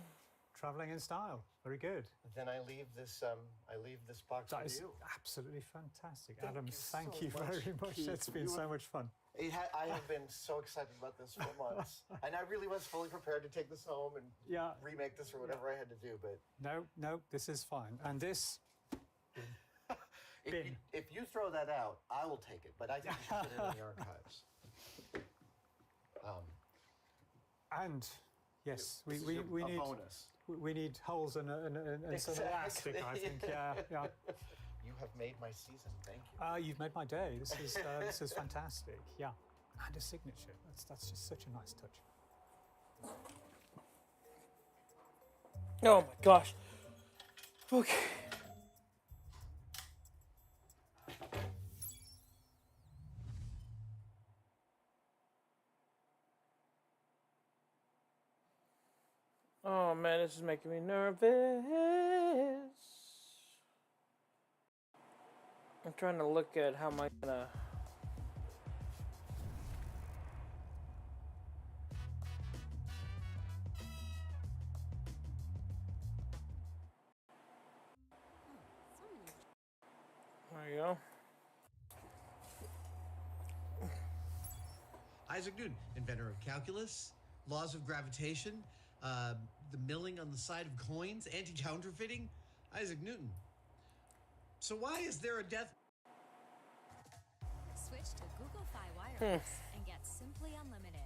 Traveling in style. Very good. Then I leave this box That with is you. absolutely fantastic. Thank Adam, you thank so you much, very much. Keith. It's been so much fun. I have been so excited about this for months, and I really was fully prepared to take this home and Yeah. remake this or whatever I had to do. But No, this is fine. And this, bin. if you throw that out, I will take it. But I think you should put it in the archives. and yes, This is we a need bonus. we need holes and some elastic. I think. Yeah. You have made my season. Thank you. You've made my day. This is fantastic. Yeah, and a signature. That's just such a nice touch. Oh my gosh. Okay. Oh man, this is making me nervous. I'm trying to look at how am I gonna. There you go. Isaac Newton, inventor of calculus, laws of gravitation, the milling on the side of coins, anti-counterfeiting. Isaac Newton. So why is there a death? Switch to Google Fi Wireless and get Simply Unlimited.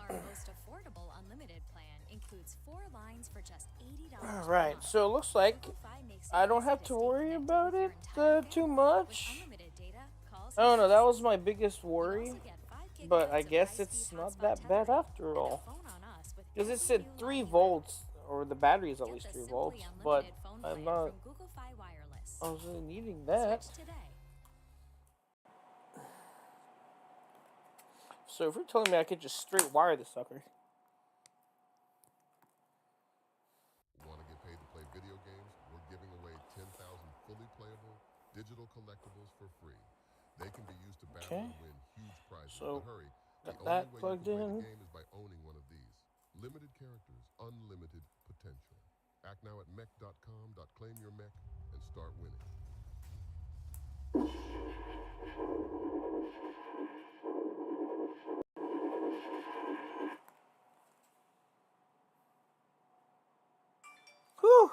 Our most affordable unlimited plan includes 4 lines for just $80 per Alright, month. so it looks like Google Fi makes it I don't easy have to to stay worry connected about with your it entire too family much. with unlimited data, calls, Oh and no, that was texts. my biggest You worry. also get 5 But I gigabytes of guess it's high-speed not hotspot that bad tethering after and a all. phone on us Because it said 3 volts, or the battery is at least 3 volts, but I'm not. I was really needing that. So if you're telling me I could just straight wire this sucker. Want to get paid to play video games? We're giving away 10,000 fully playable digital collectibles for free. They can be used to battle and win huge prizes. So, but hurry, got the that only way plugged you can in. play the game is by owning one of these. Limited characters, unlimited potential. Act now at mech.com. Claim your mech and start winning. Whew.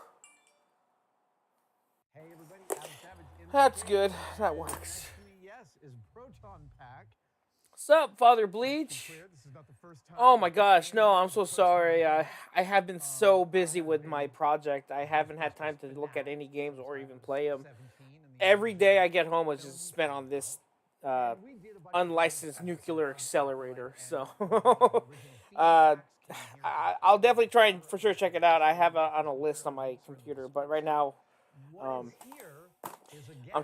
Hey everybody, Adam Savage in the That's cave. good. That And works. next to me, yes, is Proton Pack. What's up, Father Let's be Bleach? clear, this is not the first time Oh my I've gosh, been no, here. I'm It's so the first time sorry. I've I have been so busy have with been my project. I haven't had time to look at any games or even play them. Every day I get home is just spent on this unlicensed nuclear accelerator. So I'll definitely try and for sure check it out. I have it on a list on my computer, but right now I'm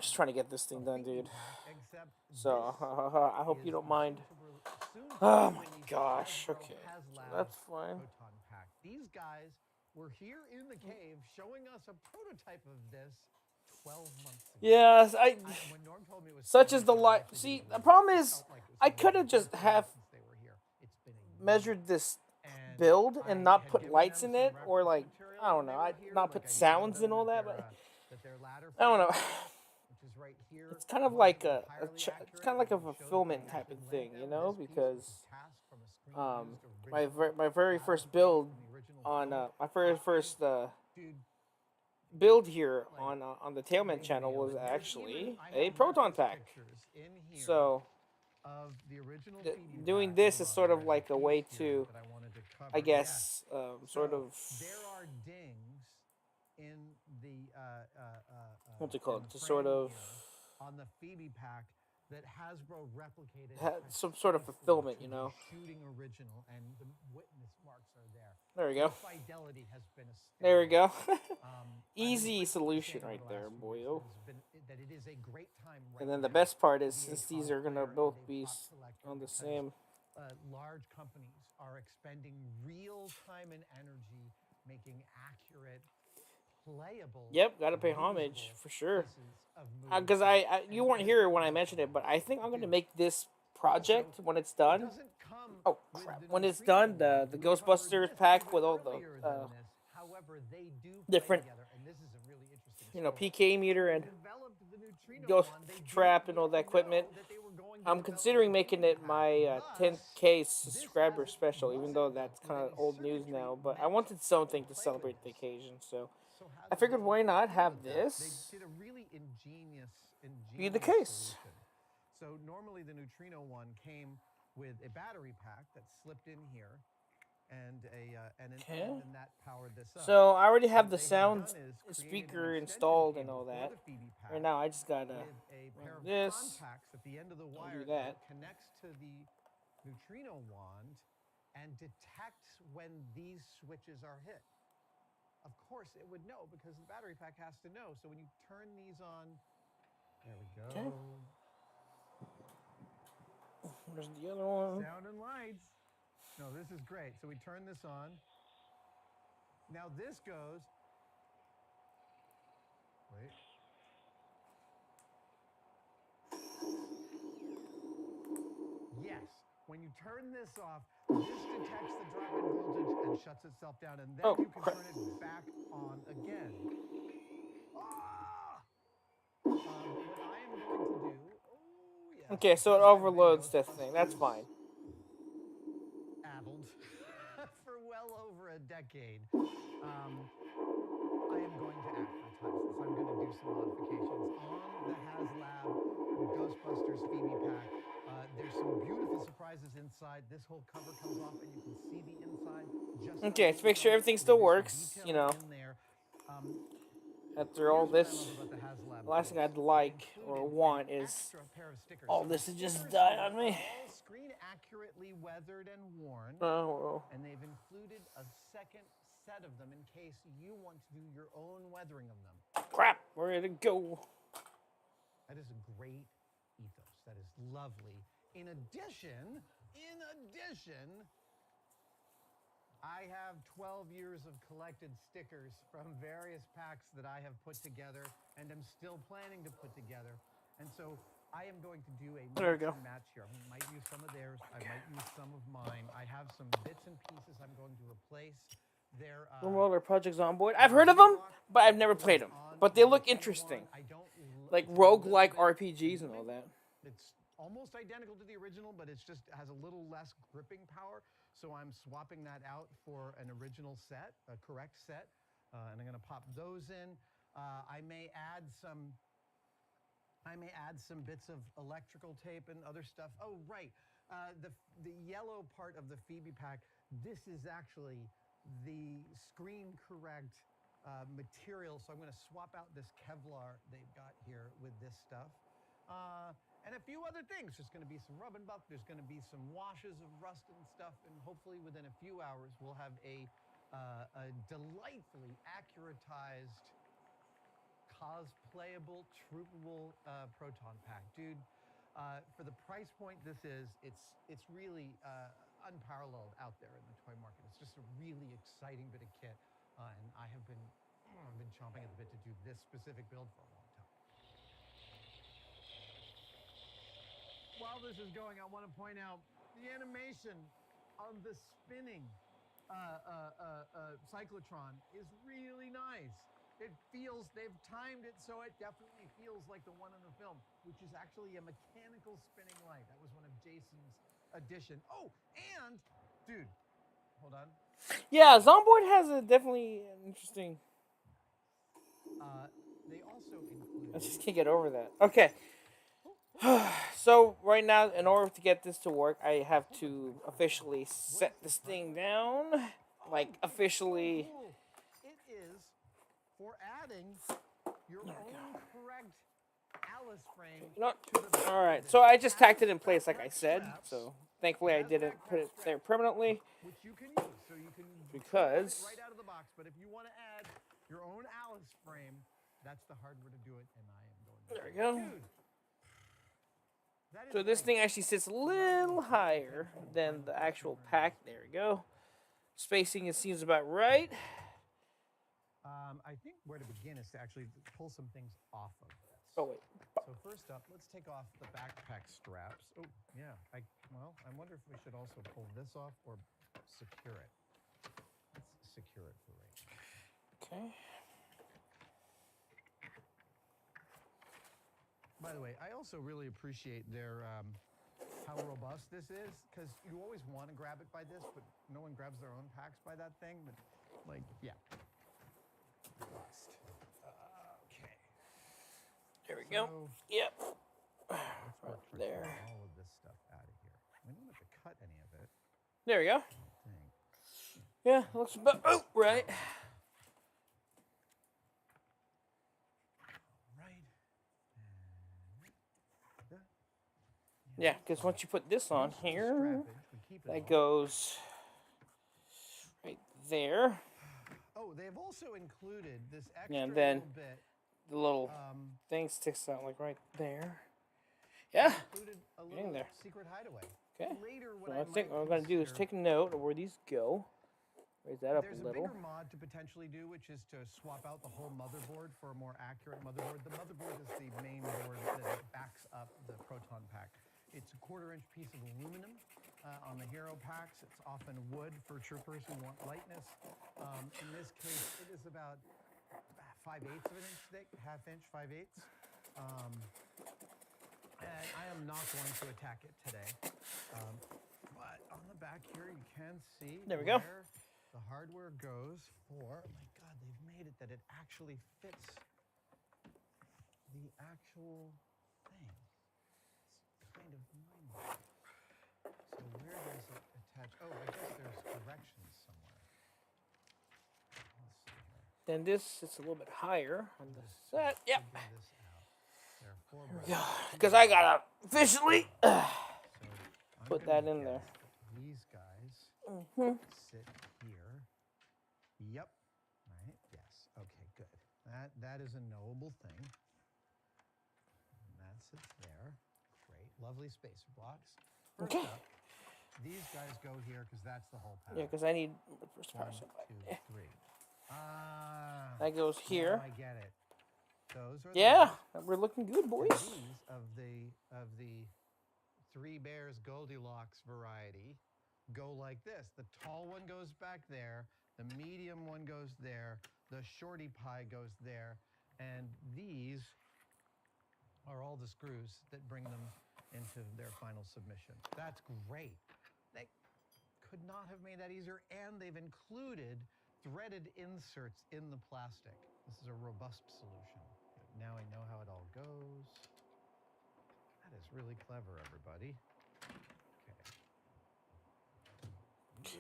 just trying to get this thing done, dude. So I hope you don't mind. Oh my gosh. Okay, so that's fine. These guys were here in the cave showing us a prototype of this 12 months ago. Yes, When Norm told me it was such is the life. See, the problem is, I could have just measured this build and not put lights in it, or like, I don't know, I not put sounds and all that, but I don't know. It's kind of like it's kind of like a fulfillment type of thing, you know, because my very first build on my very first build here on the Tailman channel was actually a Proton Pack. So doing this is sort of like a way to, I guess, sort of, there are dings in the what's it called? To sort of on the Phoebe pack that Hasbro replicated some sort of fulfillment, you know. Shooting original, and the witness marks are there. There we go. Fidelity has been a There we go. Easy solution right there, boyo. That it is a great time right And then the now best part is, to be a since these are gonna cosplayer both and a be pop collector on the because, same. large companies are expending real time and energy making accurate, playable. Yep, gotta pay homage usable for sure. pieces of movies. Because you weren't here when I mentioned it, but I think I'm gonna make this project when it's done. Doesn't come Oh with crap! the When it's neutrino done, the one. We Ghostbusters covered pack this with all earlier the than this. However, they do play different, together, and this is a really interesting you know, story. PK meter and Developed the neutrino Ghost one, they Trap didn't and all that know equipment. that they were going to I'm develop considering a making Phoebe it pack. my Thus, 10K this subscriber special, even though that's kind of old news now. But I wanted something to celebrate the occasion, so I figured why not have this They did a really ingenious be the case. solution. So normally the neutrino one came with a battery pack that slipped in here, and an end, and that powered this up. So I already have the What they sound done is created speaker an installed extension and all cable that. for the Phoebe pack Right now I just gotta with a pair run of this. contacts at the end of the I'll wire do that. connects to the neutrino wand and detects when these switches are hit. Of course it would know because the battery pack has to know. So when you turn these on, there we go. Okay. There's the other one. Sound and lights. No, this is great. So we turn this on. Now this goes. Wait. Yes. When you turn this off, this detects the drop in voltage and shuts itself down, and then Oh, you can crap. turn it back on again. Ah! But what I am going to do. Oh, yes. Okay, so it overloads this thing. That's fine. Addled for well over a decade. I am going to advertise this. I'm going to do some modifications on the HasLab Ghostbusters Phoebe pack. There's some beautiful surprises inside. This whole cover comes off, and you can see the inside. Just Okay, to make sure everything still there's some works, detail you know. in there. After all Here's what I this, love about the HasLab the last thing case. I'd like They or included want an is extra pair of stickers. all So this the to just stickers die are on me. all screen accurately weathered and worn. Oh, And they've included a second set of them in case you want to do your own weathering of them. crap. Where did it go? That is a great ethos. That is lovely. In addition, I have 12 years of collected stickers from various packs that I have put together and am still planning to put together. And so I am going to do a There we go. match here. I might use some of theirs. I might use some of mine. I have some bits and pieces I'm going to replace. Their World or Project Zomboid. I've heard of them, but I've never played them. But they look interesting. Like roguelike RPGs and all that. It's almost identical to the original, but it's just has a little less gripping power. So I'm swapping that out for an original set, a correct set. And I'm going to pop those in. I may add some bits of electrical tape and other stuff. Oh, right. The yellow part of the Phoebe pack, this is actually the screen correct material. So I'm going to swap out this Kevlar they've got here with this stuff. And a few other things. There's going to be some rub and buff. There's going to be some washes of rust and stuff. And hopefully within a few hours, we'll have a delightfully accuratized, cosplayable, troopable Proton pack. Dude, for the price point this is, it's really unparalleled out there in the toy market. It's just a really exciting bit of kit. And I've been chomping at the bit to do this specific build for a long time. While this is going, I want to point out the animation of the spinning cyclotron is really nice. It feels, they've timed it so it definitely feels like the one in the film, which is actually a mechanical spinning light. That was one of Jason's addition. Oh, and, dude, hold on. Yeah, Zomboid has a definitely interesting. They also include. I just can't get over that. Okay. So right now, in order to get this to work, I have to officially set this thing down. Like officially. It is for adding your own correct Alice frame. All right. So I just tacked it in place, like I said. So thankfully, I didn't put it there permanently. Which you can use, so you can because right out of the box. But if you want to add your own Alice frame, that's the hardware to do it, and I am going to. There we go. Dude. So this thing actually sits a little higher than the actual pack. There we go. Spacing, it seems about right. I think where to begin is to actually pull some things off of this. Oh, wait. So first up, let's take off the backpack straps. Oh, yeah. I wonder if we should also pull this off or secure it. Let's secure it for right now. Okay. By the way, I also really appreciate their how robust this is, because you always want to grab it by this, but no one grabs their own packs by that thing. But like, yeah. Robust. Okay. There we go. Yep. Let's work for there. all of this stuff out of here. We don't have to cut any of it. There we go. Yeah, looks about right. Yeah, because once you put this on here, that goes right there. Oh, they've also included this extra and then little bit. The little thing sticks out like right there. Yeah, A getting little there. secret hideaway. Okay. Later, So I think what I'm going to do is take a note of where these go. Raise that up There's a little. bigger mod to potentially do, which is to swap out the whole motherboard for a more accurate motherboard. The motherboard is the main board that backs up the Proton pack. It's a 1/4-inch piece of aluminum on the Hero packs. It's often wood for troopers who want lightness. In this case, it is about 5/8 of an inch thick, 1/2 inch, 5/8. And I am not going to attack it today. But on the back here, you can see there we go. Where the hardware goes for, oh my God, they've made it that it actually fits the actual thing. It's kind of mind-blowing. So where does it attach? Oh, I guess there's directions somewhere. Let's see here. Then this is a little bit higher on the set. Yep. There are 4 buttons. Because I got to officially. So put that in there. These guys sit here. Yep. Right. Yes. Okay. Good. That is a knowable thing. And that sits there. Great. Lovely spacer blocks. First up, these guys go here because that's the whole pattern. Yeah, because I need the first power 1, supply. 2, 3. Ah. That goes here. Now I get it. Those are Yeah, those. we're looking good, boys. These of the Three Bears Goldilocks variety go like this. The tall one goes back there, the medium one goes there, the shorty pie goes there, and these are all the screws that bring them into their final submission. That's great. They could not have made that easier, and they've included threaded inserts in the plastic. This is a robust solution. Now I know how it all goes. That is really clever, everybody.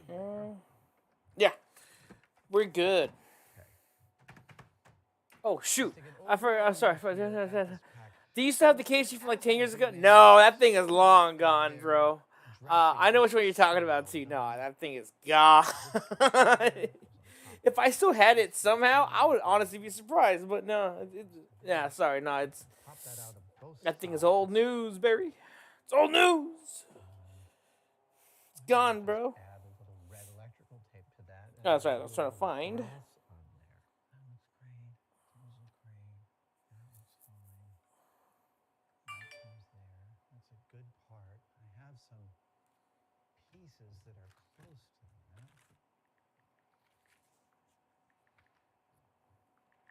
Okay. Yeah, we're good. Oh shoot! I forgot. I'm sorry. Do you still have the case from like 10 years ago? No, that thing is long gone, bro. I know which one you're talking about too. No, that thing is gone. If I still had it somehow, I would honestly be surprised. But no, yeah, sorry, no, it's that thing is old news, Barry. It's old news. It's gone, bro. Add a little red electrical tape to that. Oh, that's right. I was trying to find. Pieces that are close to that.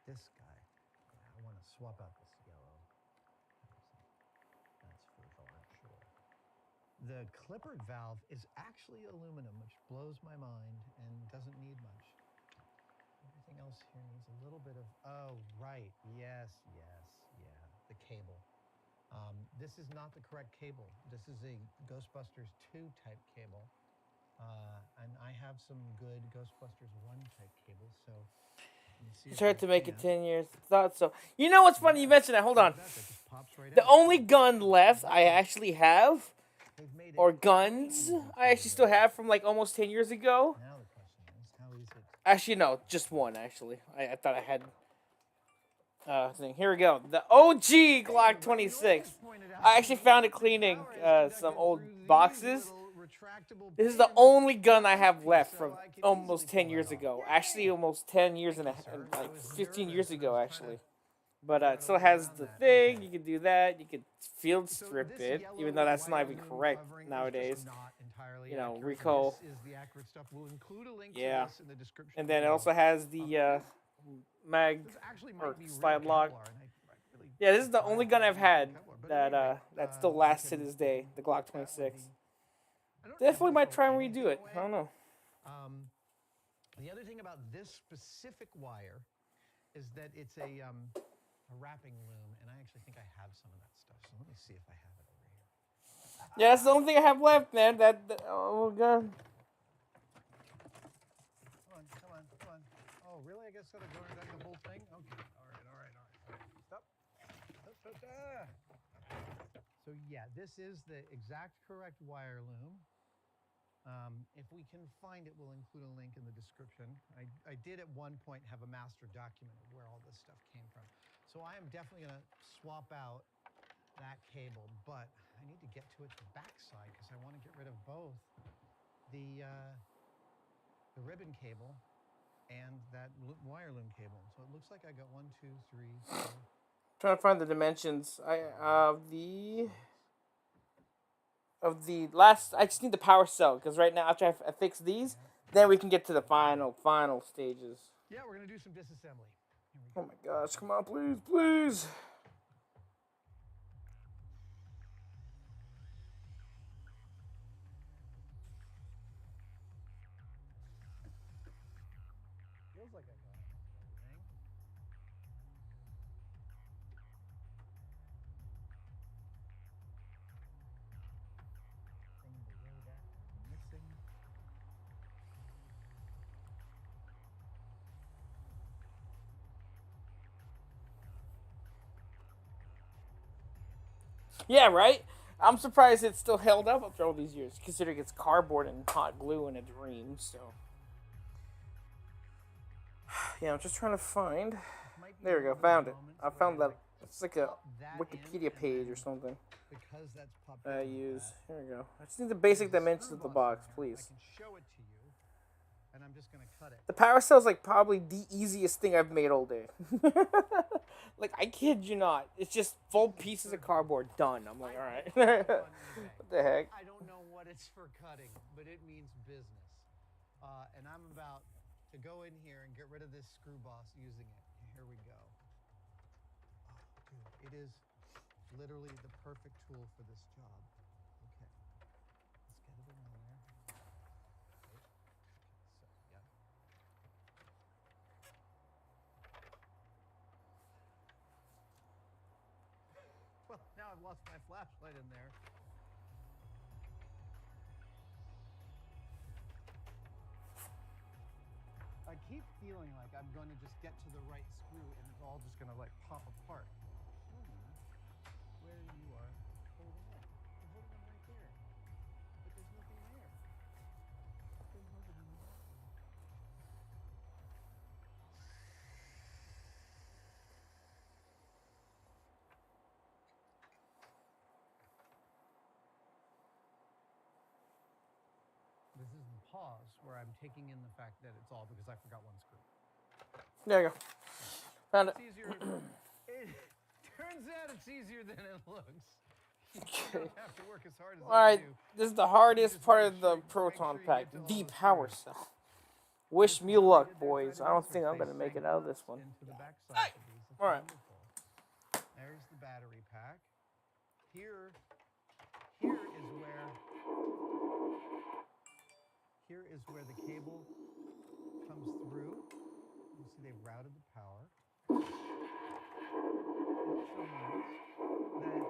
This guy, I want to swap out this yellow. That's frugal, I'm sure. The clippered valve is actually aluminum, which blows my mind and doesn't need much. Everything else here needs a little bit of, oh, right, yes, yeah, the cable. This is not the correct cable. This is a Ghostbusters 2 type cable. And I have some good Ghostbusters 1 type cables, so... It's hard to make it 10 years. Thought so. You know what's funny? You mentioned that. Hold on. The only gun left I actually have, or guns I actually still have from like almost 10 years ago. Now the question is, how is it... Actually, no, just one, actually. I thought I had... thing. Here we go. The OG Glock 26. I actually found it cleaning some old boxes. This is the only gun I have left from almost 10 years ago. Actually, almost 10 years and like 15 years ago, actually. But it still has the thing. You can do that. You can field strip it, even though that's not even correct nowadays. You know, recoil. Yeah. And then it also has the mag or slide lock. Yeah, this is the only gun I've had that still lasts to this day. The Glock 26. Definitely might try and redo it. I don't know. The other thing about this specific wire is that it's a wrapping loom, and I actually think I have some of that stuff. So let me see if I have it over here. Yeah, that's the only thing I have left, man. Oh god. Come on. Oh, really? I guess I gotta go down the whole thing? Okay. All right. Stop. So yeah, this is the exact correct wire loom. If we can find it, we'll include a link in the description. I did at one point have a master document of where all this stuff came from. So I am definitely going to swap out that cable, but I need to get to its backside because I want to get rid of both the ribbon cable and that wire loom cable. So it looks like I got 1, 2, 3, 4. Trying to find the dimensions. I just need the power cell, because right now, after I fix these, then we can get to the final stages. Yeah, we're going to do some disassembly. Oh my gosh, come on, please. Feels like I got everything. Thing below that I'm missing. Yeah, right? I'm surprised it's still held up after all these years, considering it's cardboard and hot glue and a dream. So, yeah, I'm just trying to find. There we go, found it. I found that. It's like a Wikipedia page or something. Because that's popped I in like use. that, Here we go. I just need the basic there's a dimensions screw of the boss box, in there. please. I can show it to you, and I'm just gonna cut it. The power cell is like probably the easiest thing I've made all day. Like, I kid you not. It's just full pieces of cardboard done. I'm like, all right. What the heck? I don't know what it's for cutting, but it means business. And I'm about to go in here and get rid of this screw boss using it. Here we go. Oh, dude, it is literally the perfect tool for this job. Okay. Let's get it in there. Okay. So, yeah. Well, now I've lost my flashlight in there. I keep feeling like I'm going to just get to the right screw and it's all just going to like pop apart. Show me where you are holding it. You're holding them right there. But there's nothing there. Then hold it in the back. This is the pause where I'm taking in the fact that it's all because I forgot one screw. There you go. Found it. It's easier. It turns out it's easier than it looks. You don't have to work as hard as I Alright, do. this is the hardest part of the Proton pack. The power cell. Wish me luck, boys. I don't think I'm going to make it out of this one. Into the backside of these. That's Alright. wonderful. There's the battery pack. Here is where the cable comes through. You see they've routed the power. It also means that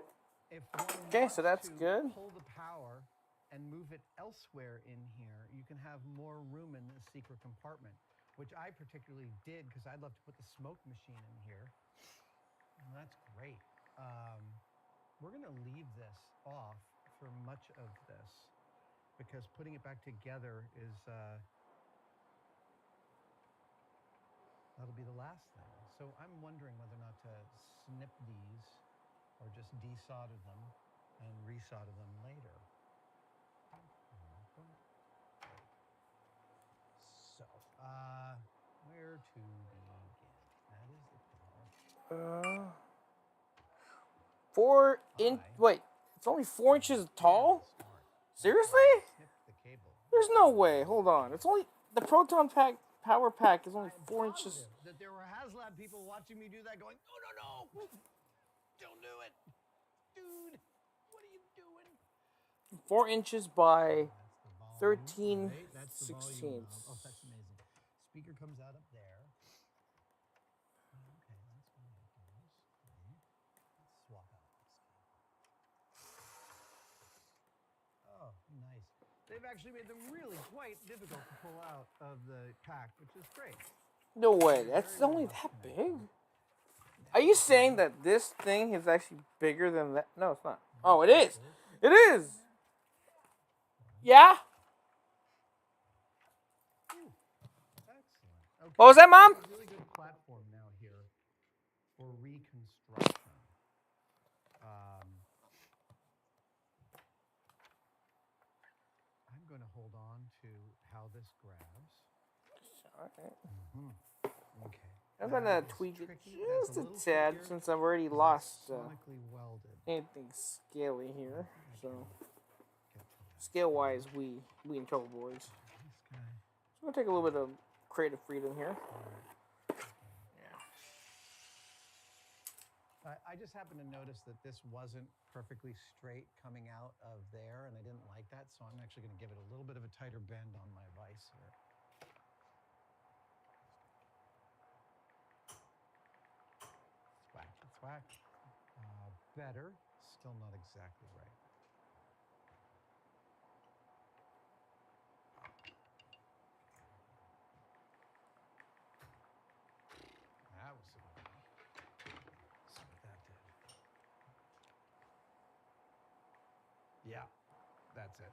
if one Okay, so wants that's to good. pull the power and move it elsewhere in here, you can have more room in this secret compartment, which I particularly did because I'd love to put the smoke machine in here. And that's great. We're going to leave this off for much of this because putting it back together is, that'll be the last thing. So I'm wondering whether or not to snip these or just desolder them and resolder them later. So, where to begin? That is the power. 4 inch. Wait, it's only 4 inches tall? Seriously? Snip the cable. There's no way. Hold on. It's only the Proton pack power pack is only 4 I'm inches. positive that there were HasLab people watching me do that, going, "No, don't do it, dude. What are you doing?" 4 inches by That's the volume, 13 right? That's the volume knob. sixteenths. Oh, that's amazing. Speaker comes out up there. Okay, that's one of those. Let's swap out this cable. Oh, nice. They've actually made them really quite difficult to pull out of the pack, which is great. No way. That's only that big? Are you saying that this thing is actually bigger than that? No, it's not. Oh, it is. It is. Yeah? Excellent. Okay. What was that, Mom? A really good platform now here for reconstruction. I'm going to hold on to how this grabs. Okay. Okay. I'm gonna tweak it tricky. That's just a a little tad trickier since I've already because lost it's sonically welded. anything scaly here. So Get to that. scale wise, we in trouble, boys. This guy. So I'm gonna take a little bit of creative freedom here. I just happened to notice that this wasn't perfectly straight coming out of there, and I didn't like that, so I'm actually going to give it a little bit of a tighter bend on my vise here. Thwack, thwack. Better, still not exactly right. That was a good one. See what that did. That's it.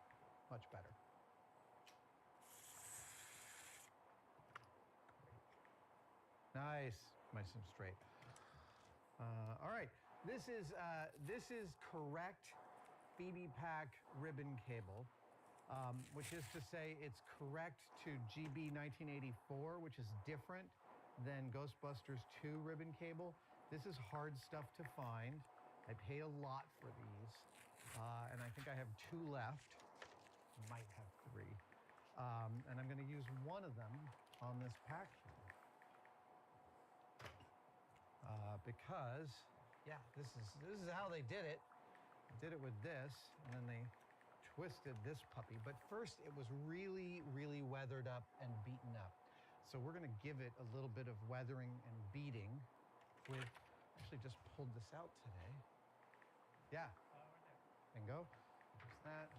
Much better. Nice. Nice and straight. All right. This is correct Happy-Tec ribbon cable, which is to say it's correct to GB 1984, which is different than Ghostbusters 2 ribbon cable. This is hard stuff to find. I paid a lot for these, and I think I have 2 left. Might have 3. And I'm going to use one of them on this pack here. Because, yeah, this is how they did it. They did it with this, and then they twisted this puppy. But first, it was really, really weathered up and beaten up. So we're going to give it a little bit of weathering and beating with, actually just pulled this out today. Yeah. Bingo. There's that.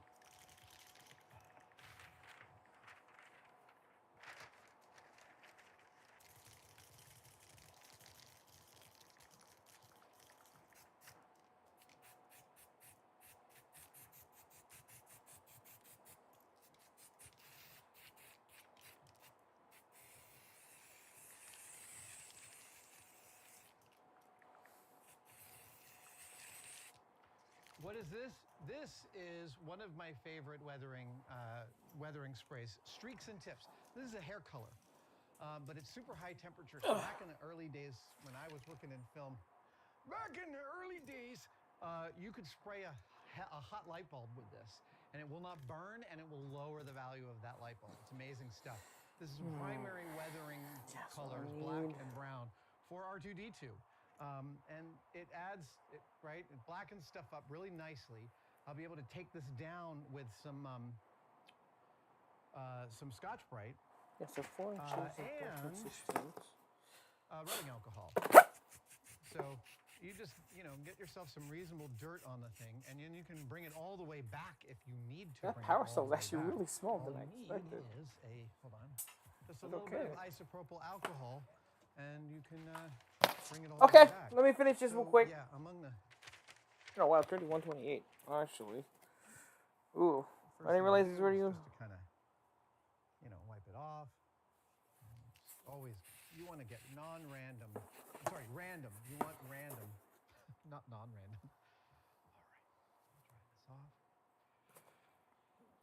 What is this? This is one of my favorite weathering sprays, Streaks and Tips. This is a hair color, but it's super high temperature. So back in the early days when I was working in film, you could spray a hot light bulb with this, and it will not burn, and it will lower the value of that light bulb. It's amazing stuff. This is primary weathering colors, black and brown, for R2-D2. And it adds, it blackens stuff up really nicely. I'll be able to take this down with some Scotch-Brite. Yeah, so 4 inches and 16. rubbing alcohol. So you just, get yourself some reasonable dirt on the thing, and then you can bring it all the way back if you need to. That power cell is actually back. really small All than I you expected. need is just a little bit of isopropyl alcohol, and you can bring it all the way Okay, back. let me finish this real quick. Yeah, among the... Oh, wow, 3128, actually. Ooh, I didn't realize it's already... Just to kind of, wipe it off. Always, you want to get random. You want random, not non-random. All right, dry this off.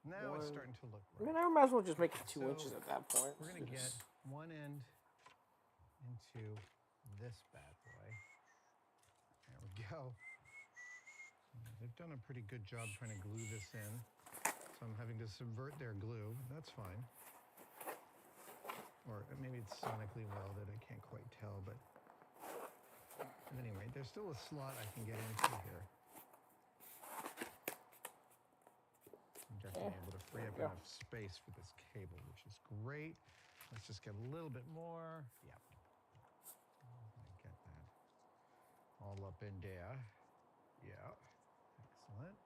Now it's starting to look right. I mean, I might as well just make it 2 inches at that point. We're going to get one end into this bad boy. There we go. They've done a pretty good job trying to glue this in, so I'm having to subvert their glue. That's fine. Or maybe it's sonically welded, I can't quite tell, but at any rate, there's still a slot I can get into here. I'm definitely able to free up enough space for this cable, which is great. Let's just get a little bit more. Yep. Get that all up in there. Yeah. Excellent.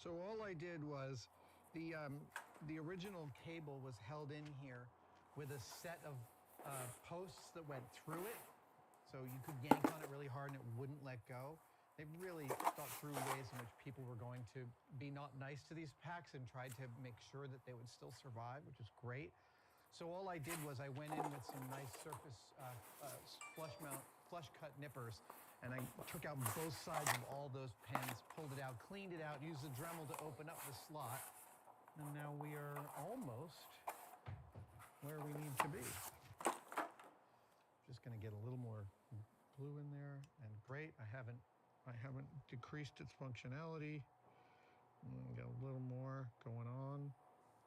So all I did was the original cable was held in here with a set of posts that went through it. So you could yank on it really hard and it wouldn't let go. They really thought through ways in which people were going to be not nice to these packs and tried to make sure that they would still survive, which is great. So all I did was I went in with some nice surface flush cut nippers, and I took out both sides of all those pins, pulled it out, cleaned it out, used the Dremel to open up the slot, and now we are almost where we need to be. Just going to get a little more glue in there, and great. I haven't decreased its functionality. Got a little more going on.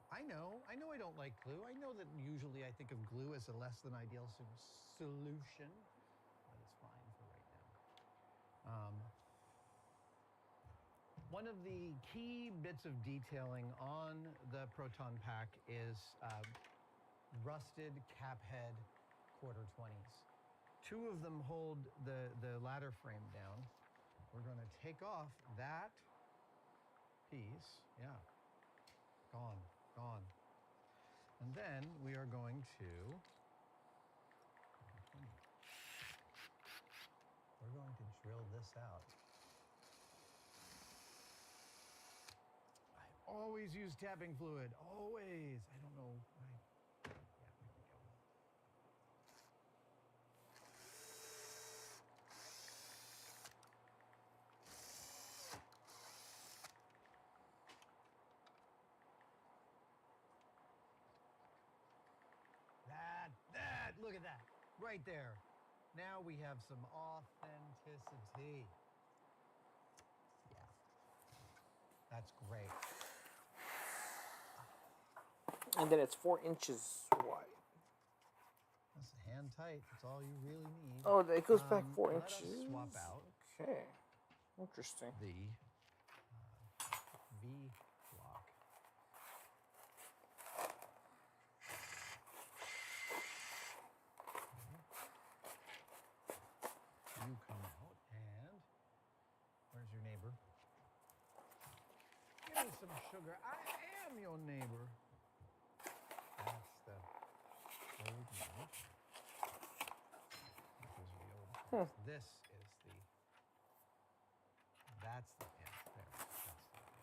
I know I don't like glue. I know that usually I think of glue as a less than ideal solution, but it's fine for right now. One of the key bits of detailing on the Proton pack is rusted cap head quarter 20s. 2 of them hold the ladder frame down. We're going to take off that piece. Yeah. Gone. And then we are going to drill this out. Always use tapping fluid. Always. I don't know why. Yeah, there we go. Look at that. Right there. Now we have some authenticity. Yeah. That's great. And then it's 4 inches wide. That's hand tight. That's all you really need. Oh, it goes back 4 let inches. Us swap out. Okay. Interesting. The V block. You come out and where's your neighbor? Give me some sugar. I am your neighbor. That's the old knife. Those are the old ones. This is the. That's the pin. There. That's the pin.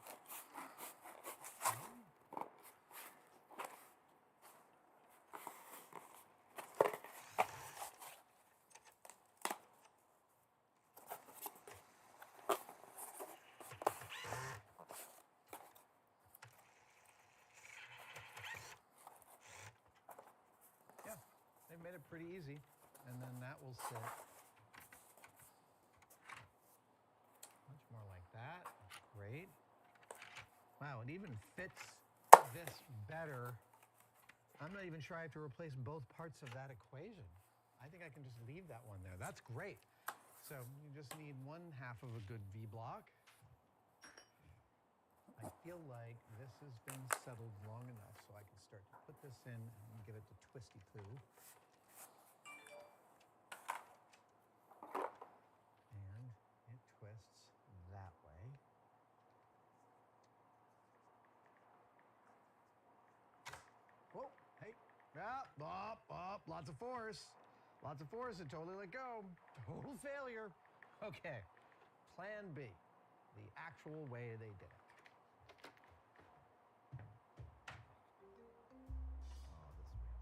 Yeah, they made it pretty easy, and then that will sit. Much more like that. Great. Wow, it even fits this better. I'm not even sure I have to replace both parts of that equation. I think I can just leave that one there. That's great. So you just need 1/2 of a good V block. I feel like this has been settled long enough so I can start to put this in and give it the twisty poo. And it twists that way. Whoa, hey, lots of force. Lots of force and totally let go. Total failure. Okay, plan B, the actual way they did it. Oh, this is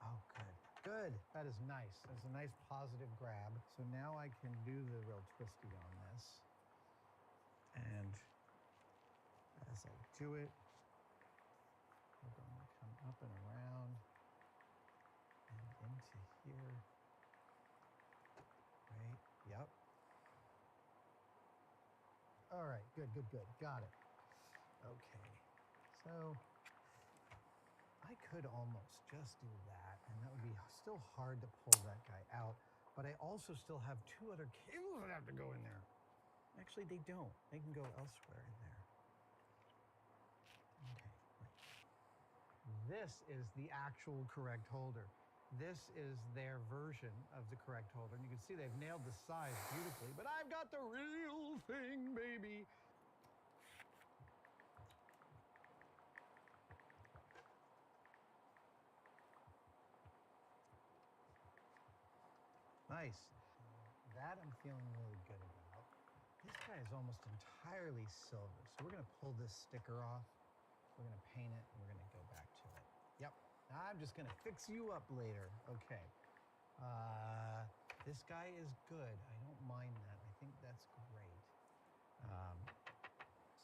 Oh, good. Good. That is nice. That's a nice positive grab. So now I can do the real twisty on this. And as I do it, we're going to come up and around and into here. Right. Yep. All right. Good, good, good. Got it. Okay. So I could almost just do that, and that would be still hard to pull that guy out. But I also still have 2 other cables that have to go in there. Actually, they don't. They can go elsewhere in there. Okay, right. This is the actual correct holder. This is their version of the correct holder. And you can see they've nailed the size beautifully, but I've got the real thing, baby. Nice. That I'm feeling really good about. This guy is almost entirely silver. So we're going to pull this sticker off. We're going to paint it, and we're going to go back to it. Yep. I'm just going to fix you up later. Okay. This guy is good. I don't mind that. I think that's great.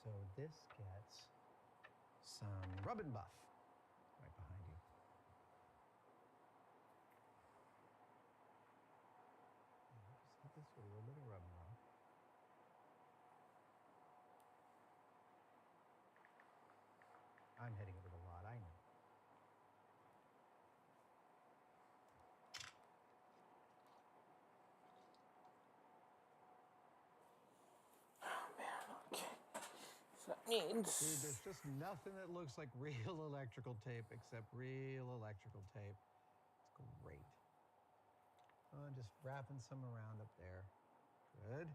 So this gets some rub and buff right behind you. Just hit this with a little bit of rub and buff. I'm hitting it with a lot, I know. means. Dude, there's just nothing that looks like real electrical tape except real electrical tape. It's great. Just wrapping some around up there. Good.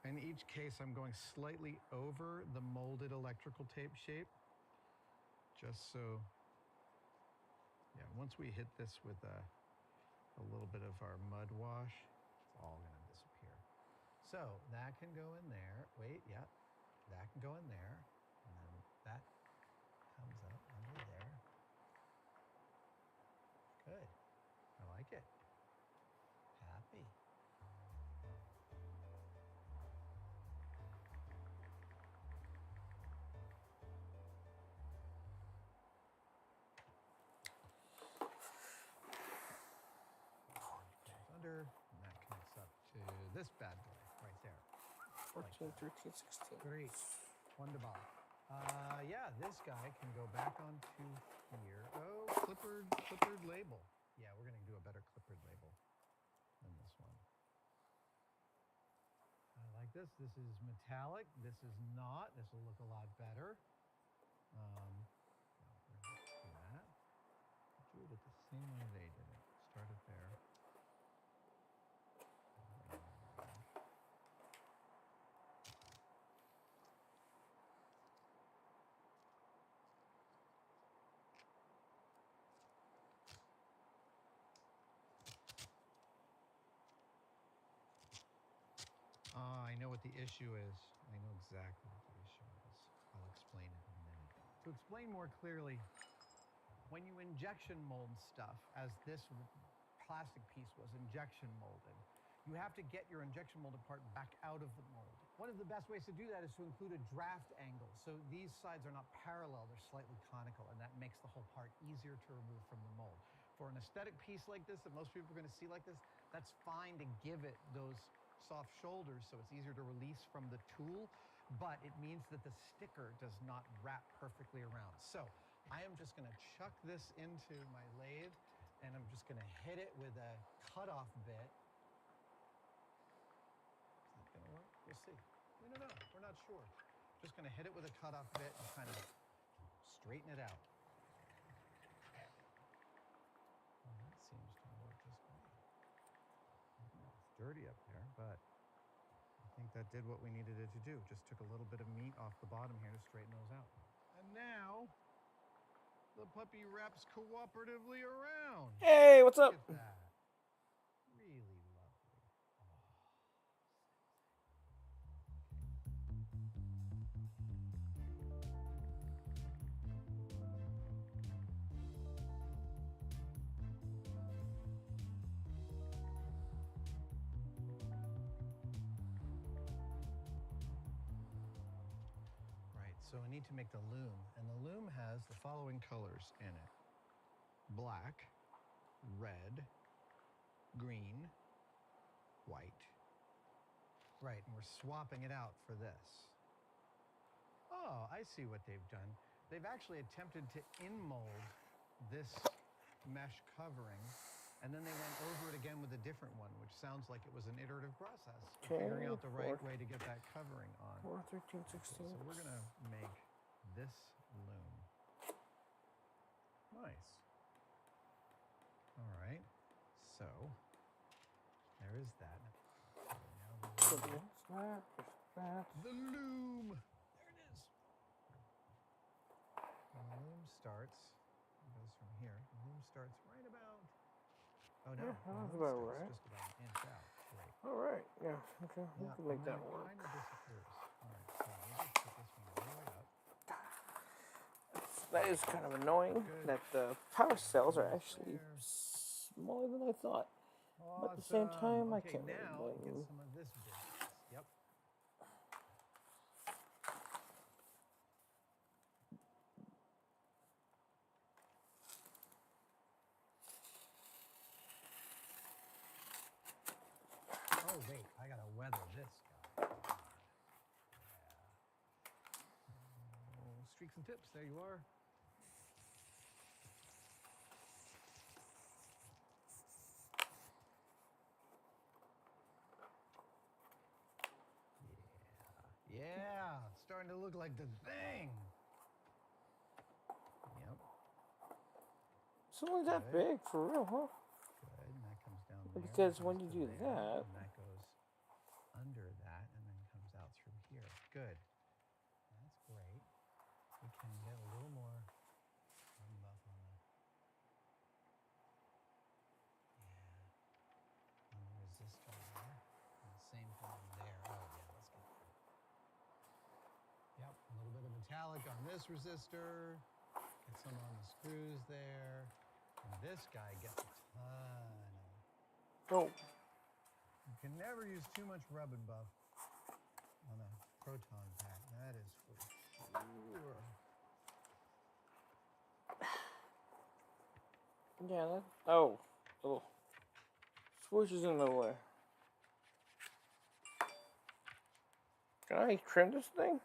In each case, I'm going slightly over the molded electrical tape shape, just so, yeah, once we hit this with a little bit of our mud wash, it's all gonna disappear. So that can go in there. Wait, yeah, that can go in there. And then that comes up under there. Good, I like it. Happy. Under, and that connects up to this bad boy right there. 14, 13, 16. Great. Wonderful. Yeah, this guy can go back onto here. Oh, clippered label. Yeah, we're gonna do a better clippered label than this one. I like this. This is metallic. This is not. This will look a lot better. No, we're gonna do that. Do it the same way they did it. Start it there. I know what the issue is. I know exactly what the issue is. I'll explain it in a minute. To explain more clearly, when you injection mold stuff, as this plastic piece was injection molded, you have to get your injection molded part back out of the mold. One of the best ways to do that is to include a draft angle. So these sides are not parallel, they're slightly conical, and that makes the whole part easier to remove from the mold. For an aesthetic piece like this that most people are going to see like this, that's fine to give it those soft shoulders so it's easier to release from the tool, but it means that the sticker does not wrap perfectly around. So I am just going to chuck this into my lathe, and I'm just going to hit it with a cutoff bit. Is that going to work? We'll see. We don't know. We're not sure. Just going to hit it with a cutoff bit and kind of straighten it out. Well, that seems to work just great. It's dirty up there, but I think that did what we needed it to do. Just took a little bit of meat off the bottom here to straighten those out. And now the puppy wraps cooperatively around. Hey, what's up? Look at that. Really lovely. Right, so I need to make the loom, and the loom has the following colors in it: black, red, green, white. Right, and we're swapping it out for this. Oh, I see what they've done. They've actually attempted to in-mold this mesh covering, and then they went over it again with a different one, which sounds like it was an iterative process of figuring out the right way to get that covering on. 4, 13, 16. So we're gonna make this loom. Nice. All right, so there is that. Now the loom. There it is. And the loom starts. It goes from here. The loom starts right about. Oh no, Yeah, the that's loom about starts right. just about an inch out. Great. All right. Yeah. Okay. We Yeah, can make and that then it work. kind of disappears. All right, so we'll just put this one all the way up. That is kind of annoying that the power cells are actually smaller than I thought. But at the same time, I Okay, can't really now blame get you. some of this business. Yep. Oh wait, I gotta weather this guy. Yeah. Oh, streaks and tips. There you are. to look like the thing. Yep. It's only that big, for real, huh? Good, and that comes down there. Because goes when you to do there, that... And that goes under that, and then comes out through here. Good. That's great. We can get a little more buff on the... Yeah. On the resistor there. And the same thing there. Oh, yeah, let's get that. Yep, a little bit of metallic on this resistor. Get some on the screws there. And this guy gets a ton of... Oh. You can never use too much rub and buff on a Proton pack. That is for sure. Yeah, that... Oh. Oh. Switch is in the way. Can I trim this thing?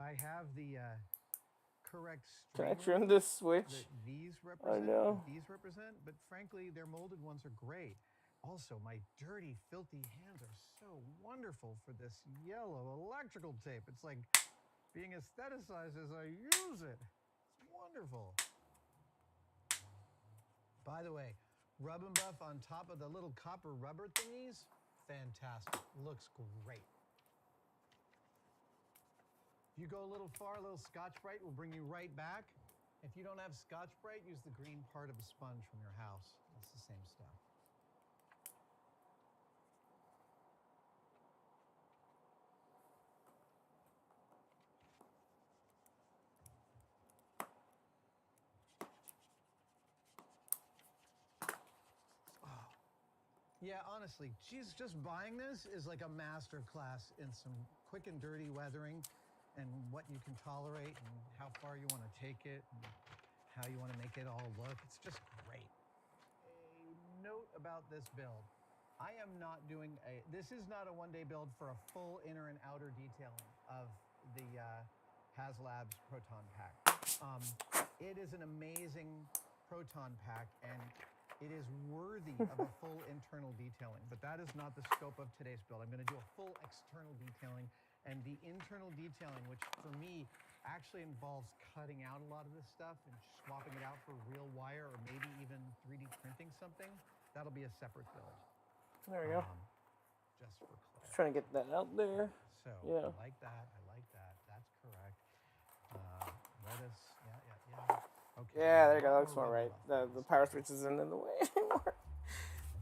I have the correct Can I streamer trim this switch? that these represent. I know. That these represent, but frankly, their molded ones are great. Also, my dirty, filthy hands are so wonderful for this yellow electrical tape. It's like being aestheticized as I use it. It's wonderful. By the way, rub and buff on top of the little copper rubber thingies, fantastic. Looks great. If you go a little far, a little Scotch-Brite will bring you right back. If you don't have Scotch-Brite, use the green part of a sponge from your house. It's the same stuff. Yeah, honestly, geez, just buying this is like a master class in some quick and dirty weathering and what you can tolerate and how far you want to take it and how you want to make it all look. It's just great. A note about this build. I am not doing this is not a one-day build for a full inner and outer detailing of the HasLabs Proton pack. It is an amazing Proton pack and it is worthy of a full internal detailing, but that is not the scope of today's build. I'm going to do a full external detailing, and the internal detailing, which for me actually involves cutting out a lot of this stuff and swapping it out for real wire or maybe even 3D printing something, that'll be a separate build. There we go. Just for clarity. Just trying to get that out there. So, yeah. I like that. That's correct. Lettuce, yeah. Okay. Yeah, there you go. Looks more right. The power switch isn't in the way anymore.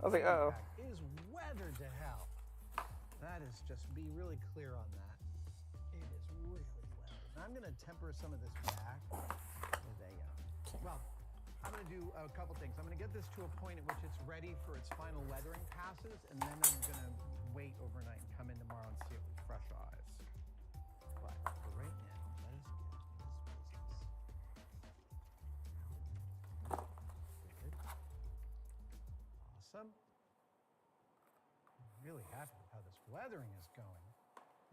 I was like, uh-oh. Is weathered to hell. That is just be really clear on that. It is really weathered. And I'm going to temper some of this back with a, well, I'm going to do a couple things. I'm going to get this to a point at which it's ready for its final weathering passes, and then I'm going to wait overnight and come in tomorrow and see it with fresh eyes. But for right now, let us get this business. Good. Awesome. I'm really happy with how this weathering is going.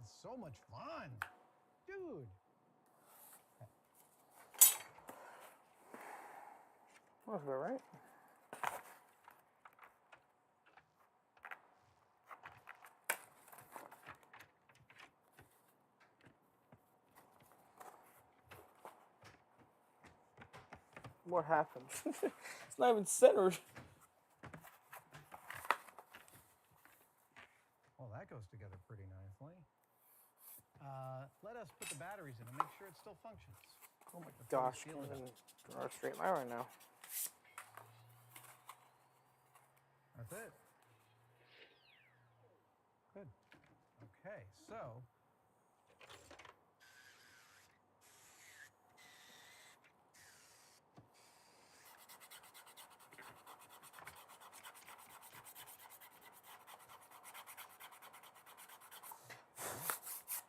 It's so much fun. Dude. That's about right. What happened? It's not even centered. Well, that goes together pretty nicely. Let us put the batteries in and make sure it still functions. Oh my gosh, I'm in a straight line right now. That's it. Good. Okay, so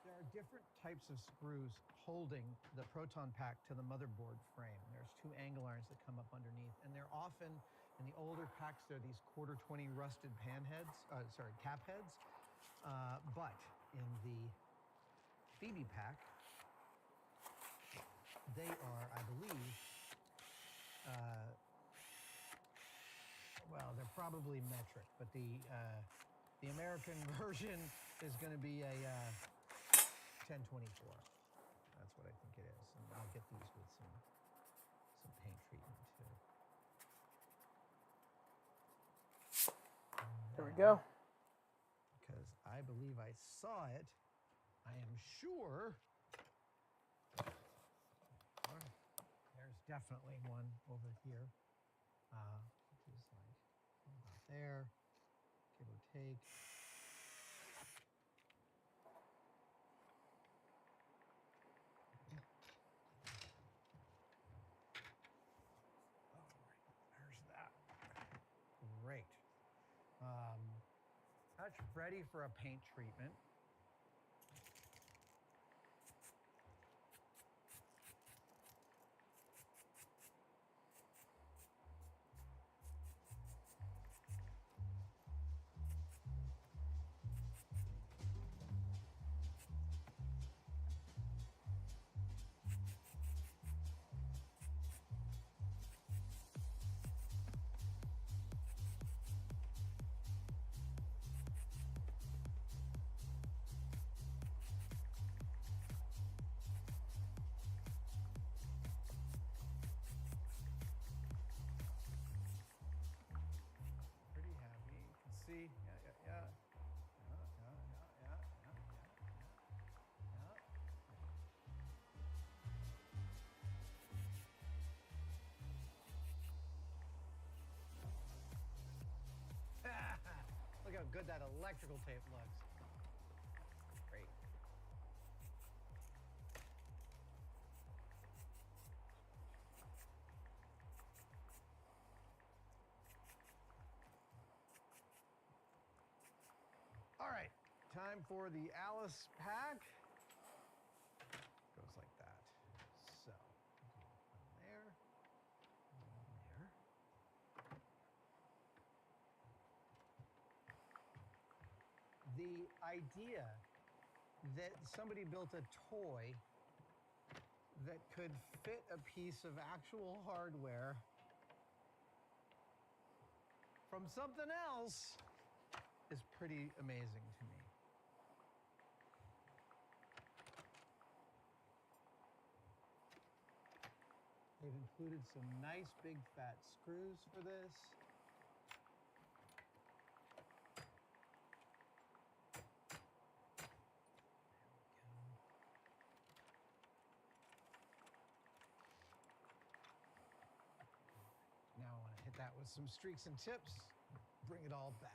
there are different types of screws holding the Proton pack to the motherboard frame. There's two angle irons that come up underneath, and they're often, in the older packs, they're these quarter-20 rusted cap heads. But in the BB pack, they are, I believe, well, they're probably metric, but the American version is going to be a 1024. That's what I think it is. And I'll get these with some paint treatment too. There we go. Because I believe I saw it. I am sure. There's definitely one over here. Which is like about there, give or take. There's that. Great. That's ready for a paint treatment. Pretty happy. You can see, yeah. Look how good that electrical tape looks. Great. All right, time for the Alice pack. Goes like that. So, one there, one there. The idea that somebody built a toy that could fit a piece of actual hardware from something else is pretty amazing to me. They've included some nice big fat screws for this. Now I want to hit that with some streaks and tips, bring it all back.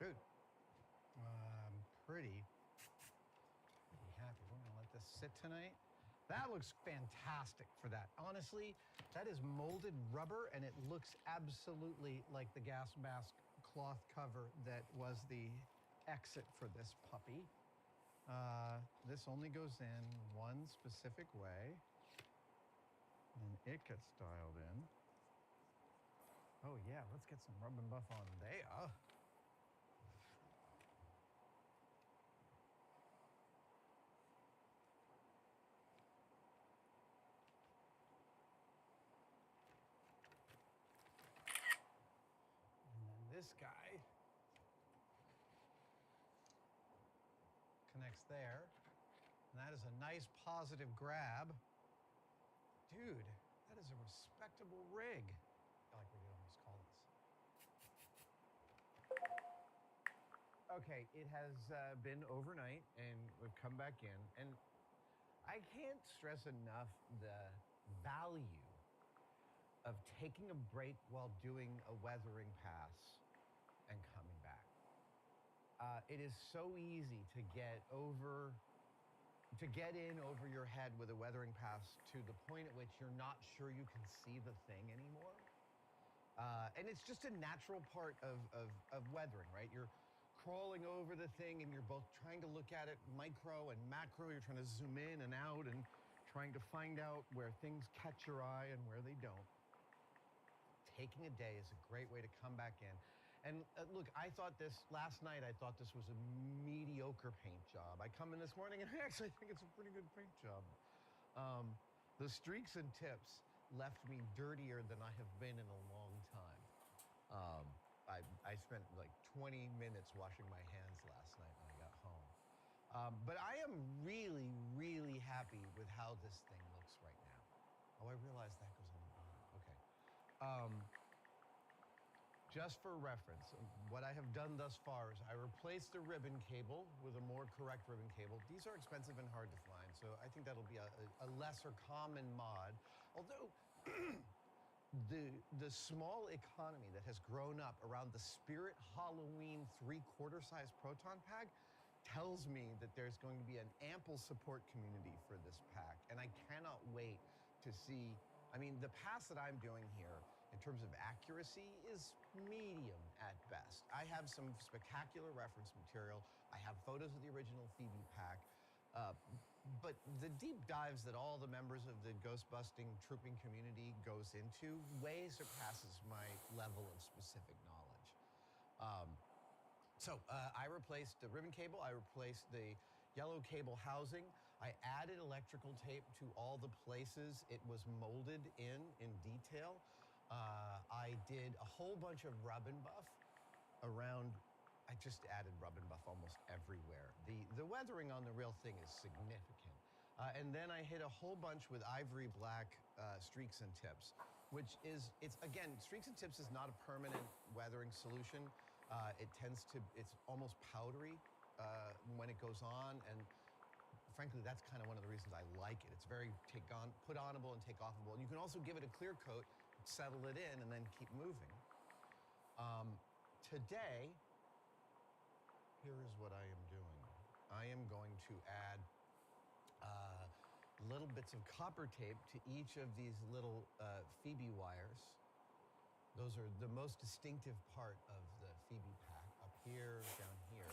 Good. Pretty happy. We're gonna let this sit tonight. That looks fantastic for that. Honestly, that is molded rubber and it looks absolutely like the gas mask cloth cover that was the exit for this puppy. This only goes in one specific way and it gets dialed in. Oh yeah, let's get some rub and buff on there. This guy connects there, and that is a nice positive grab. Dude, that is a respectable rig. I like what you almost call this. Okay, it has been overnight, and we've come back in, and I can't stress enough the value of taking a break while doing a weathering pass and coming back. It is so easy to get over to get in over your head with a weathering pass to the point at which you're not sure you can see the thing anymore. And it's just a natural part of weathering, right? You're crawling over the thing and you're both trying to look at it micro and macro. You're trying to zoom in and out and trying to find out where things catch your eye and where they don't. Taking a day is a great way to come back in. And look, last night I thought this was a mediocre paint job. I come in this morning and I actually think it's a pretty good paint job. The streaks and tips left me dirtier than I have been in a long time. I spent like 20 minutes washing my hands last night when I got home. But I am really, really happy with how this thing looks right now. Oh, I realize that goes on the bottom. Okay. Just for reference, what I have done thus far is I replaced the ribbon cable with a more correct ribbon cable. These are expensive and hard to find, so I think that'll be a lesser common mod. Although the small economy that has grown up around the Spirit Halloween 3/4 size Proton pack tells me that there's going to be an ample support community for this pack, and I cannot wait to see. I mean, the pass that I'm doing here in terms of accuracy is medium at best. I have some spectacular reference material. I have photos of the original Phoebe pack. But the deep dives that all the members of the ghost-busting trooping community goes into way surpasses my level of specific knowledge. So I replaced the ribbon cable. I replaced the yellow cable housing. I added electrical tape to all the places it was molded in detail. I did a whole bunch of rub and buff around. I just added rub and buff almost everywhere. The weathering on the real thing is significant. And then I hit a whole bunch with ivory black streaks and tips, which is, again, streaks and tips is not a permanent weathering solution. It's almost powdery when it goes on. And frankly, that's kind of one of the reasons I like it. It's very put onable and take offable. And you can also give it a clear coat, settle it in, and then keep moving. Today, here is what I am doing. I am going to add little bits of copper tape to each of these little Phoebe wires. Those are the most distinctive part of the Phoebe pack, up here, down here.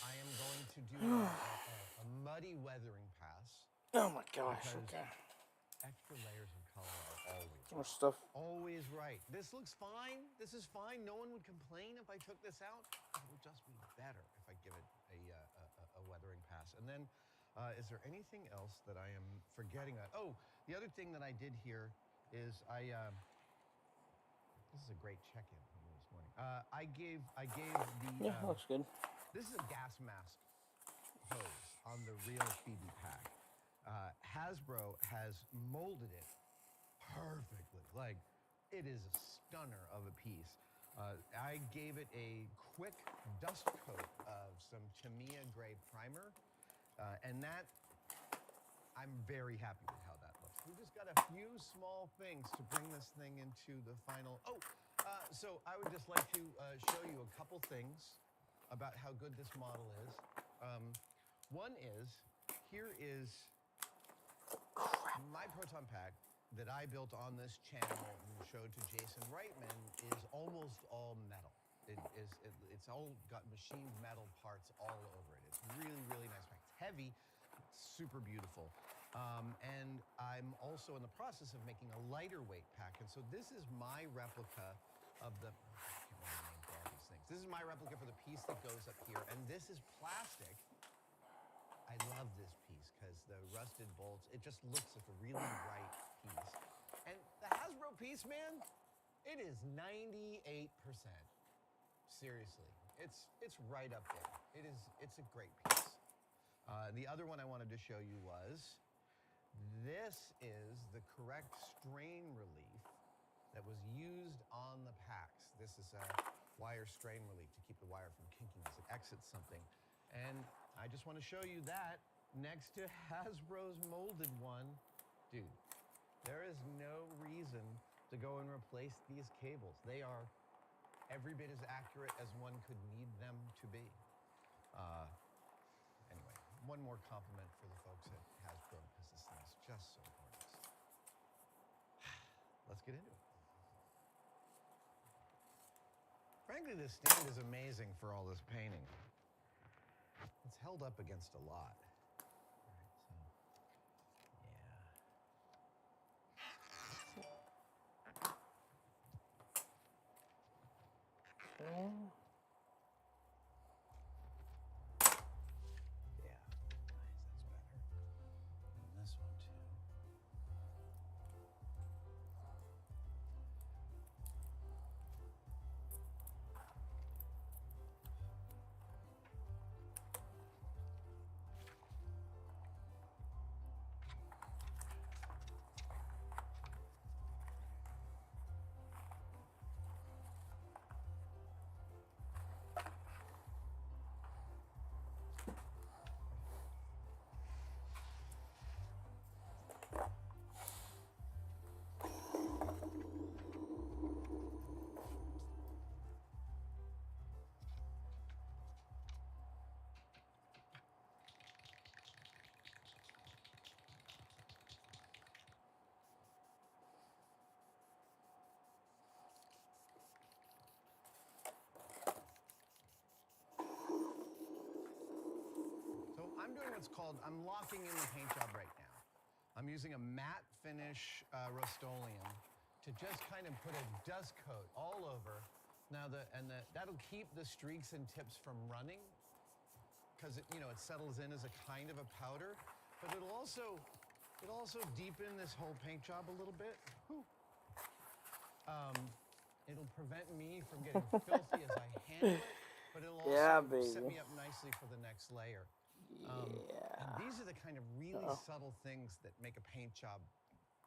I am going to do a muddy weathering pass. Oh my gosh, okay. Extra layers of color are always More stuff. Always right. This looks fine. This is fine. No one would complain if I took this out. It would just be better if I give it a weathering pass. And then, is there anything else that I am forgetting? Oh, the other thing that I did here is this is a great check-in from this morning. I gave the. Yeah, looks good. This is a gas mask hose on the real Phoebe pack. Hasbro has molded it perfectly. Like, it is a stunner of a piece. I gave it a quick dust coat of some Tamiya gray primer, and that, I'm very happy with how that looks. We just got a few small things to bring this thing into the final. So I would just like to show you a couple things about how good this model is. One is, here is my Proton pack that I built on this channel and showed to Jason Reitman is almost all metal. It's all got machined metal parts all over it. It's really, really nice pack. It's heavy, it's super beautiful. And I'm also in the process of making a lighter weight pack. And so this is my replica of the, I can't remember the name for all these things. This is my replica for the piece that goes up here. And this is plastic. I love this piece because the rusted bolts, it just looks like a really bright piece. And the Hasbro piece, man, it is 98%. Seriously, it's right up there. It's a great piece. The other one I wanted to show you was, this is the correct strain relief that was used on the packs. This is a wire strain relief to keep the wire from kinking as it exits something. And I just want to show you that next to Hasbro's molded one. Dude, there is no reason to go and replace these cables. They are every bit as accurate as one could need them to be. Anyway, one more compliment for the folks at Hasbro because this thing is just so gorgeous. Let's get into it. Frankly, this stand is amazing for all this painting. It's held up against a lot. Okay. Yeah, nice, that's better. And this one too. So I'm doing what's called, I'm locking in the paint job right now. I'm using a matte finish Rust-Oleum to just kind of put a dust coat all over. Now that'll keep the streaks and tips from running because it settles in as a kind of a powder, but it'll also deepen this whole paint job a little bit. Whew. It'll prevent me from getting filthy as I handle it, but it'll also set me up nicely for the next layer. And these are the kind of really subtle things that make a paint job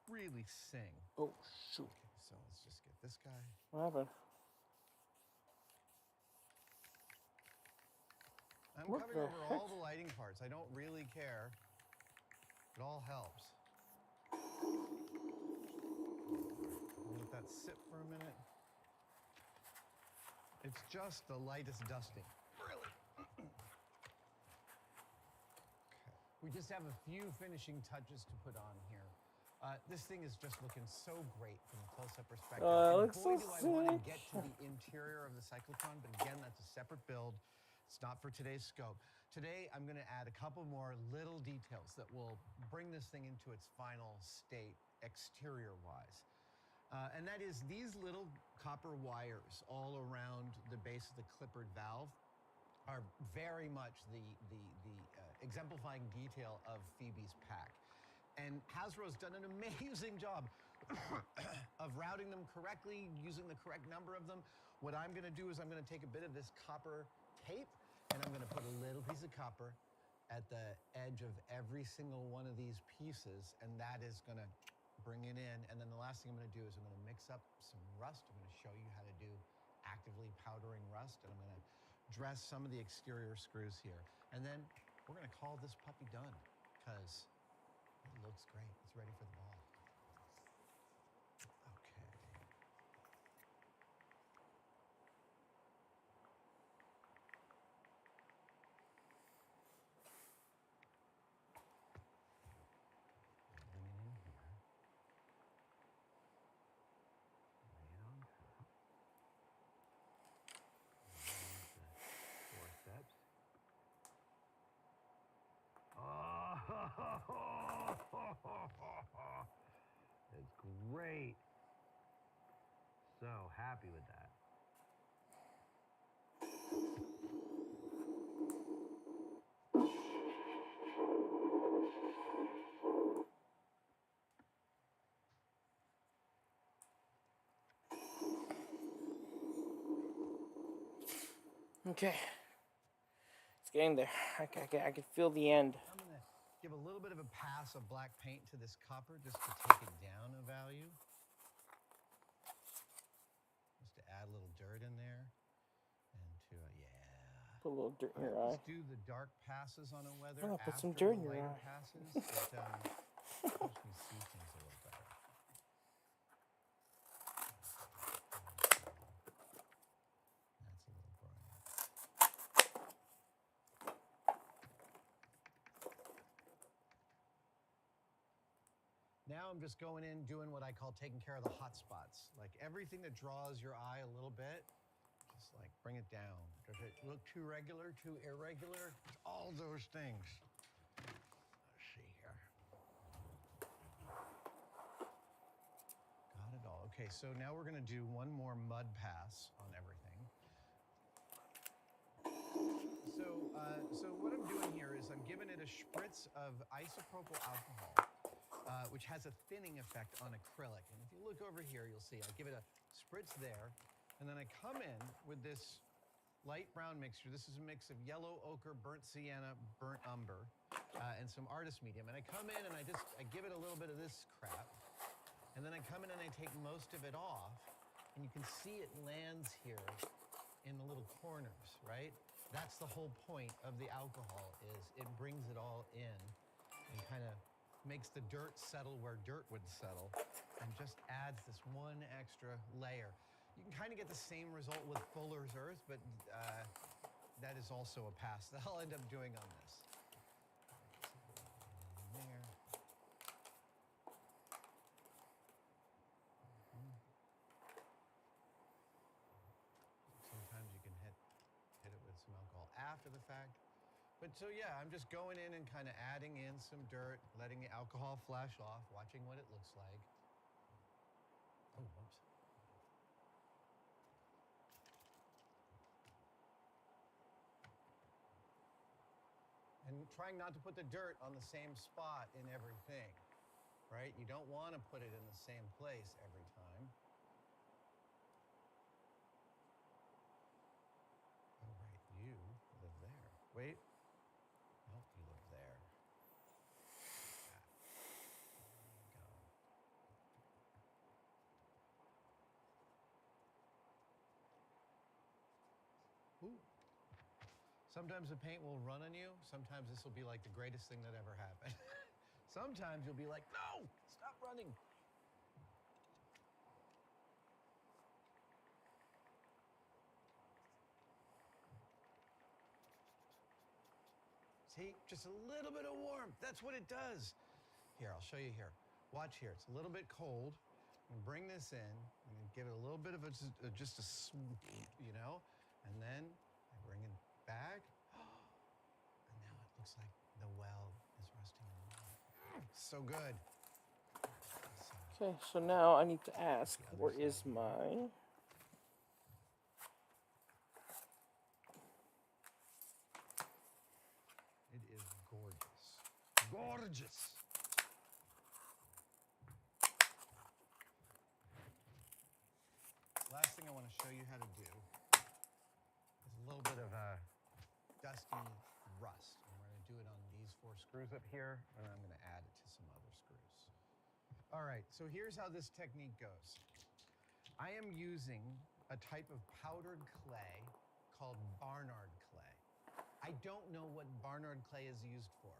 really sing. Oh, shoot. Okay, so let's just get this guy. What happened? I'm covering over all the lighting parts. I don't really care. It all helps. Let that sit for a minute. It's just the lightest dusting. Really. Okay. We just have a few finishing touches to put on here. This thing is just looking so great from a close-up perspective. And looks boy, so do I want to sick. get to the interior of the cyclotron, but again, that's a separate build. It's not for today's scope. Today, I'm going to add a couple more little details that will bring this thing into its final state exterior-wise. And that is these little copper wires all around the base of the clippered valve are very much the exemplifying detail of Phoebe's pack. And Hasbro's done an amazing job of routing them correctly, using the correct number of them. What I'm going to do is I'm going to take a bit of this copper tape and I'm going to put a little piece of copper at the edge of every single one of these pieces, and that is going to bring it in. And then the last thing I'm going to do is I'm going to mix up some rust. I'm going to show you how to do actively powdering rust, and I'm going to dress some of the exterior screws here. And then we're going to call this puppy done because it looks great. It's ready for the ball. Okay. Bring it in here. Lay it on top. Use the forceps. It's great. So happy with that. Okay. It's getting there. I can feel the end. I'm going to give a little bit of a pass of black paint to this copper just to take it down a value. Just to add a little dirt in there. And to, Put a little dirt in your eye. Let's do the dark passes on a weather Oh, put some after dirt in the your lighter eye. passes. It helps me see things a little better. That's a little bright. now I'm just going in, doing what I call taking care of the hot spots. Like everything that draws your eye a little bit, just like bring it down. Does it look too regular, too irregular? All those things. Let's see here. Got it all. Okay, so now we're gonna do one more mud pass on everything. So what I'm doing here is I'm giving it a spritz of isopropyl alcohol, which has a thinning effect on acrylic. And if you look over here, you'll see I give it a spritz there, and then I come in with this light brown mixture. This is a mix of yellow ochre, burnt sienna, burnt umber, and some artist medium. And I come in and I give it a little bit of this crap, and then I come in and I take most of it off, and you can see it lands here in the little corners, right? That's the whole point of the alcohol, is it brings it all in and kind of makes the dirt settle where dirt would settle and just adds this one extra layer. You can kind of get the same result with Fuller's Earth, but that is also a pass that I'll end up doing on this. There. Sometimes you can hit it with some alcohol after the fact. But so yeah, I'm just going in and kind of adding in some dirt, letting the alcohol flash off, watching what it looks like. Oh, whoops. And trying not to put the dirt on the same spot in everything, right? You don't want to put it in the same place every time. Oh, right, you live there. Wait. Nope, you live there. There you go. Ooh. Sometimes the paint will run on you. Sometimes this will be like the greatest thing that ever happened. Sometimes you'll be like, no, stop running. See, just a little bit of warmth. That's what it does. Here, I'll show you here. Watch here. It's a little bit cold. I'm gonna bring this in. I'm gonna give it a little bit of and then I bring it back. And now it looks like the well is rusting in the water. So good. Okay, so now I need to ask, where is my... It is gorgeous. Gorgeous! Last thing I want to show you how to do is a little bit of a dusty rust. And we're going to do it on these 4 screws up here, and I'm going to add it to some other screws. All right, so here's how this technique goes. I am using a type of powdered clay called Barnard clay. I don't know what Barnard clay is used for.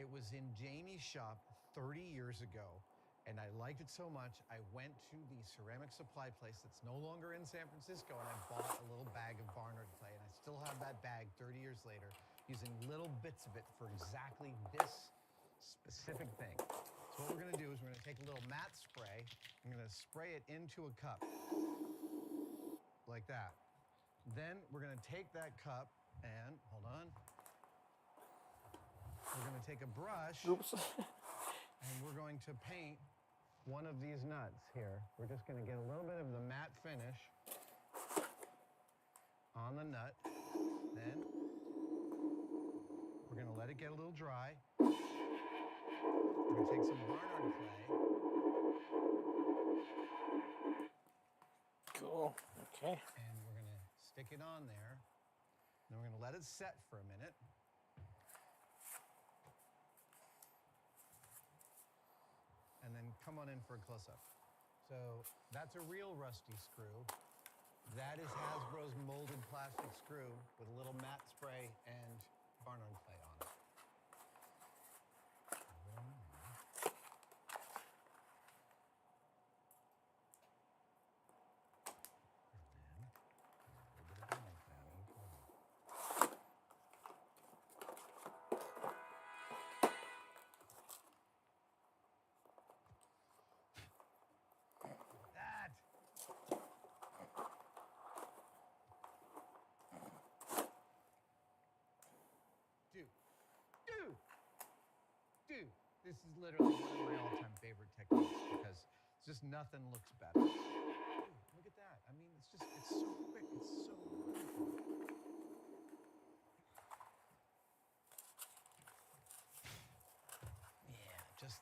It was in Jamie's shop 30 years ago, and I liked it so much, I went to the ceramic supply place that's no longer in San Francisco, and I bought a little bag of Barnard clay, and I still have that bag 30 years later, using little bits of it for exactly this specific thing. So what we're gonna do is we're gonna take a little matte spray, I'm gonna spray it into a cup, like that. Then we're gonna take that cup and, hold on, we're gonna take a brush, Oops. and we're going to paint one of these nuts here. We're just gonna get a little bit of the matte finish on the nut. Then we're gonna let it get a little dry. We're gonna take some Barnard clay. Cool, okay. And we're gonna stick it on there. Then we're gonna let it set for a minute. And then come on in for a close-up. So that's a real rusty screw. That is Hasbro's molded plastic screw with a little matte spray and Barnard clay on it. This is literally one of my all-time favorite techniques because it's just nothing looks better. Ooh, look at that. I mean, it's so quick. It's so wonderful. Yeah, just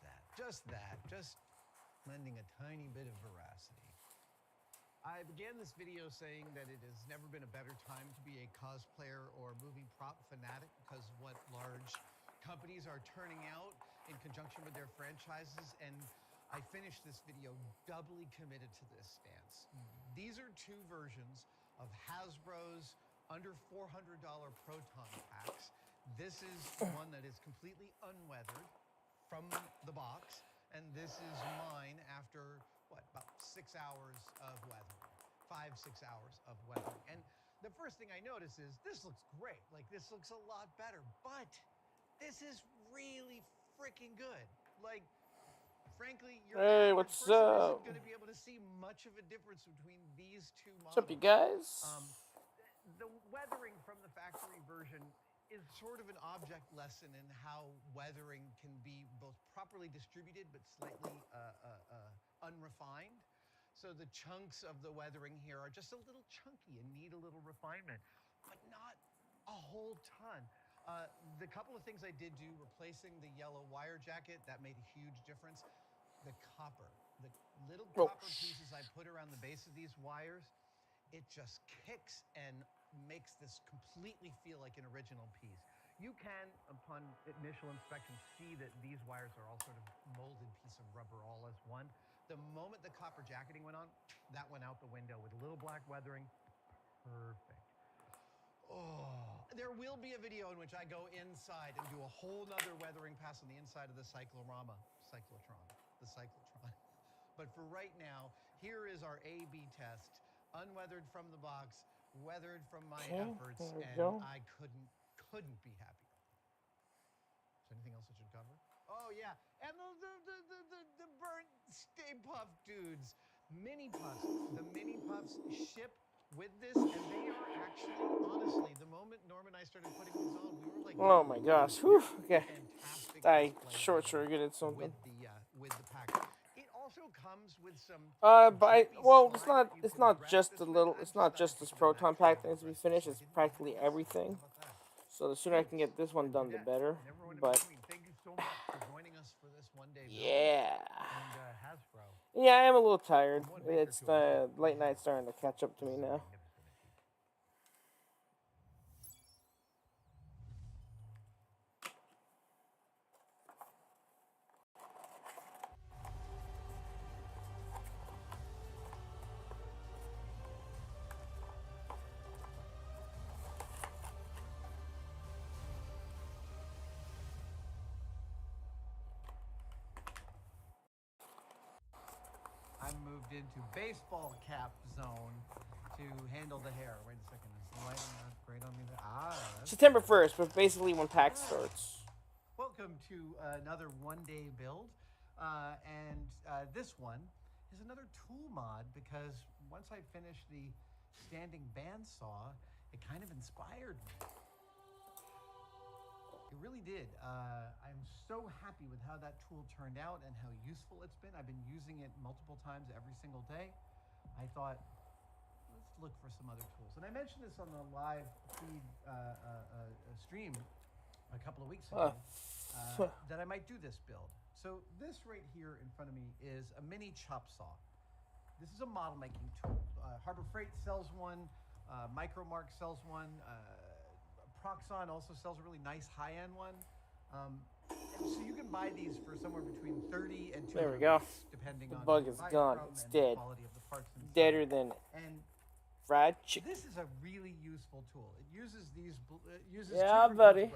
that. Just lending a tiny bit of veracity. I began this video saying that it has never been a better time to be a cosplayer or movie prop fanatic because what large companies are turning out in conjunction with their franchises, and I finished this video doubly committed to this stance. These are two versions of Hasbro's under $400 Proton packs. This is one that is completely unweathered from the box, and this is mine after about 6 hours of weathering, 5-6 hours of weathering. And the first thing I notice is this looks great. Like, this looks a lot better, but this is really freaking good. Like, frankly, your average person isn't going to be able to see much of a difference between these two models. What's up, you guys? The weathering from the factory version is sort of an object lesson in how weathering can be both properly distributed but slightly unrefined. So the chunks of the weathering here are just a little chunky and need a little refinement, but not a whole ton. The couple of things I did do, replacing the yellow wire jacket, that made a huge difference. The copper, the little copper pieces I put around the base of these wires, it just kicks and makes this completely feel like an original piece. You can, upon initial inspection, see that these wires are all sort of molded piece of rubber all as one. The moment the copper jacketing went on, that went out the window with a little black weathering. Perfect. Oh, there will be a video in which I go inside and do a whole nother weathering pass on the inside of the cyclotron. But for right now, here is our A/B test. Unweathered from the box, weathered from my efforts, and I couldn't be happier. Is there anything else I should cover? Oh yeah, and the burnt Stay Puft dudes, mini puffs. The mini puffs ship with this, and they are actually, honestly, the moment Norm and I started putting these on, we were like, oh my gosh, whew, okay. Fantastic. I short-circuited something. With the pack. It also comes with some. It's not just this proton pack that needs to be finished. It's practically everything. So the sooner I can get this one done, the better. But thank you so much for joining us for this one day. Yeah. And Hasbro. Yeah, I am a little tired. It's the late night starting to catch up to me now. I'm moved into baseball cap zone to handle the hair. Wait a second, is the lighting not great on me there? September 1st, but basically when PAX starts. Welcome to another one-day build, and this one is another tool mod because once I finished the standing bandsaw, it kind of inspired me. It really did. I'm so happy with how that tool turned out and how useful it's been. I've been using it multiple times every single day. I thought, let's look for some other tools. And I mentioned this on the live feed stream a couple of weeks ago, that I might do this build. So this right here in front of me is a mini chop saw. This is a model making tool. Harbor Freight sells one. Micromark sells one. Proton also sells a really nice high-end one. So you can buy these for somewhere between 30 and 200 There we go. depending the on bug is gone. It's dead. Deader than fried chicken. This is a really useful tool. It uses these. Yeah, buddy. It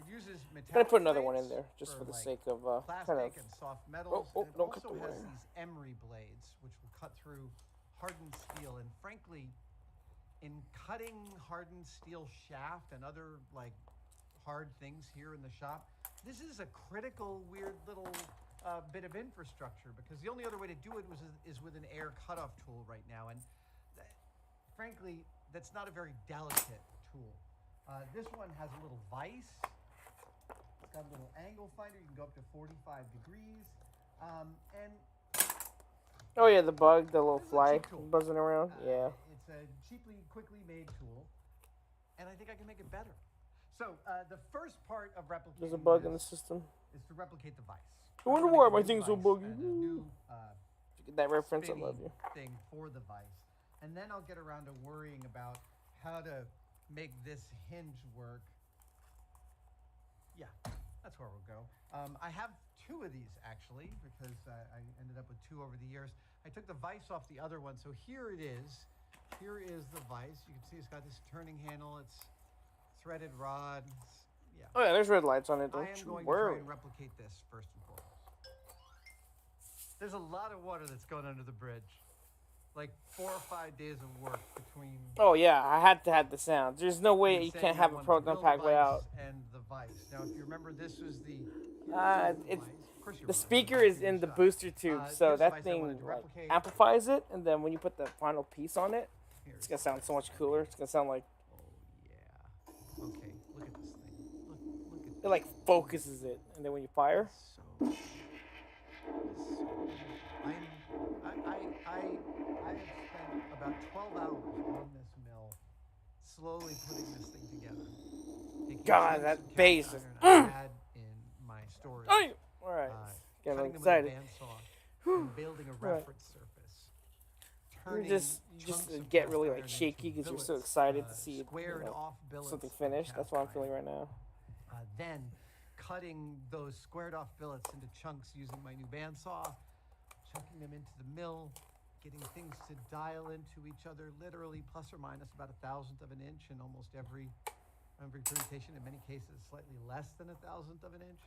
uses metallic. Gotta put another one in there just for the sake of plastic kind of. and soft metals. Oh, and it don't cut also the has wire. these emery blades, which will cut through hardened steel. And frankly, in cutting hardened steel shaft and other like hard things here in the shop, this is a critical, weird little bit of infrastructure because the only other way to do it is with an air cutoff tool right now, and frankly, that's not a very delicate tool. This one has a little vise. It's got a little angle finder. You can go up to 45 degrees. And Oh yeah, the bug, the little this is a fly cheap tool. buzzing around. Yeah. It's a cheaply, quickly made tool, and I think I can make it better. So the first part of replicating There's a bug in the this system. is to replicate the vice. I wonder I'm gonna why make a my new thing's so vice buggy. and a new, Get that reference, I spinny love you. thing for the vice, and then I'll get around to worrying about how to make this hinge work. Yeah, that's where we'll go. I have two of these actually because I ended up with two over the years. I took the vice off the other one, so here it is. Here is the vice. You can see it's got this turning handle. It's threaded rod. Yeah. Oh yeah, there's red lights on it. Don't I am you going to try worry. and replicate this first and foremost. There's a lot of water that's going under the bridge. Like 4 or 5 days of work between. Oh yeah, I had to have the sounds. There's no way you saying can't I have a want to proton build pack vice without. And the vice. Now, if you remember, this was the. It's Of course you the remember. speaker is in the booster tube, so here's the that vice I thing wanted to like replicate. amplifies it, and then when you put the final piece on it, Here's it's gonna sound so much cooler. It's gonna sound like Oh yeah. Okay, look at this thing. Look it like focuses it, and then when you fire, So. I have spent about 12 hours on this mill, slowly putting this thing together. Taking God, chunks that of cast bass is- iron I had in my storage. oh, all right, getting cutting them excited. with a bandsaw and building a reference surface. You Turning just chunks of get cast really iron like shaky into because you're so billets, excited to see squared off billets something of finished. That's cast what I'm iron. feeling right now. Then cutting those squared off billets into chunks using my new bandsaw, chunking them into the mill, getting things to dial into each other, literally plus or minus about 1/1000th of an inch in almost every permutation. In many cases, slightly less than 1/1000th of an inch.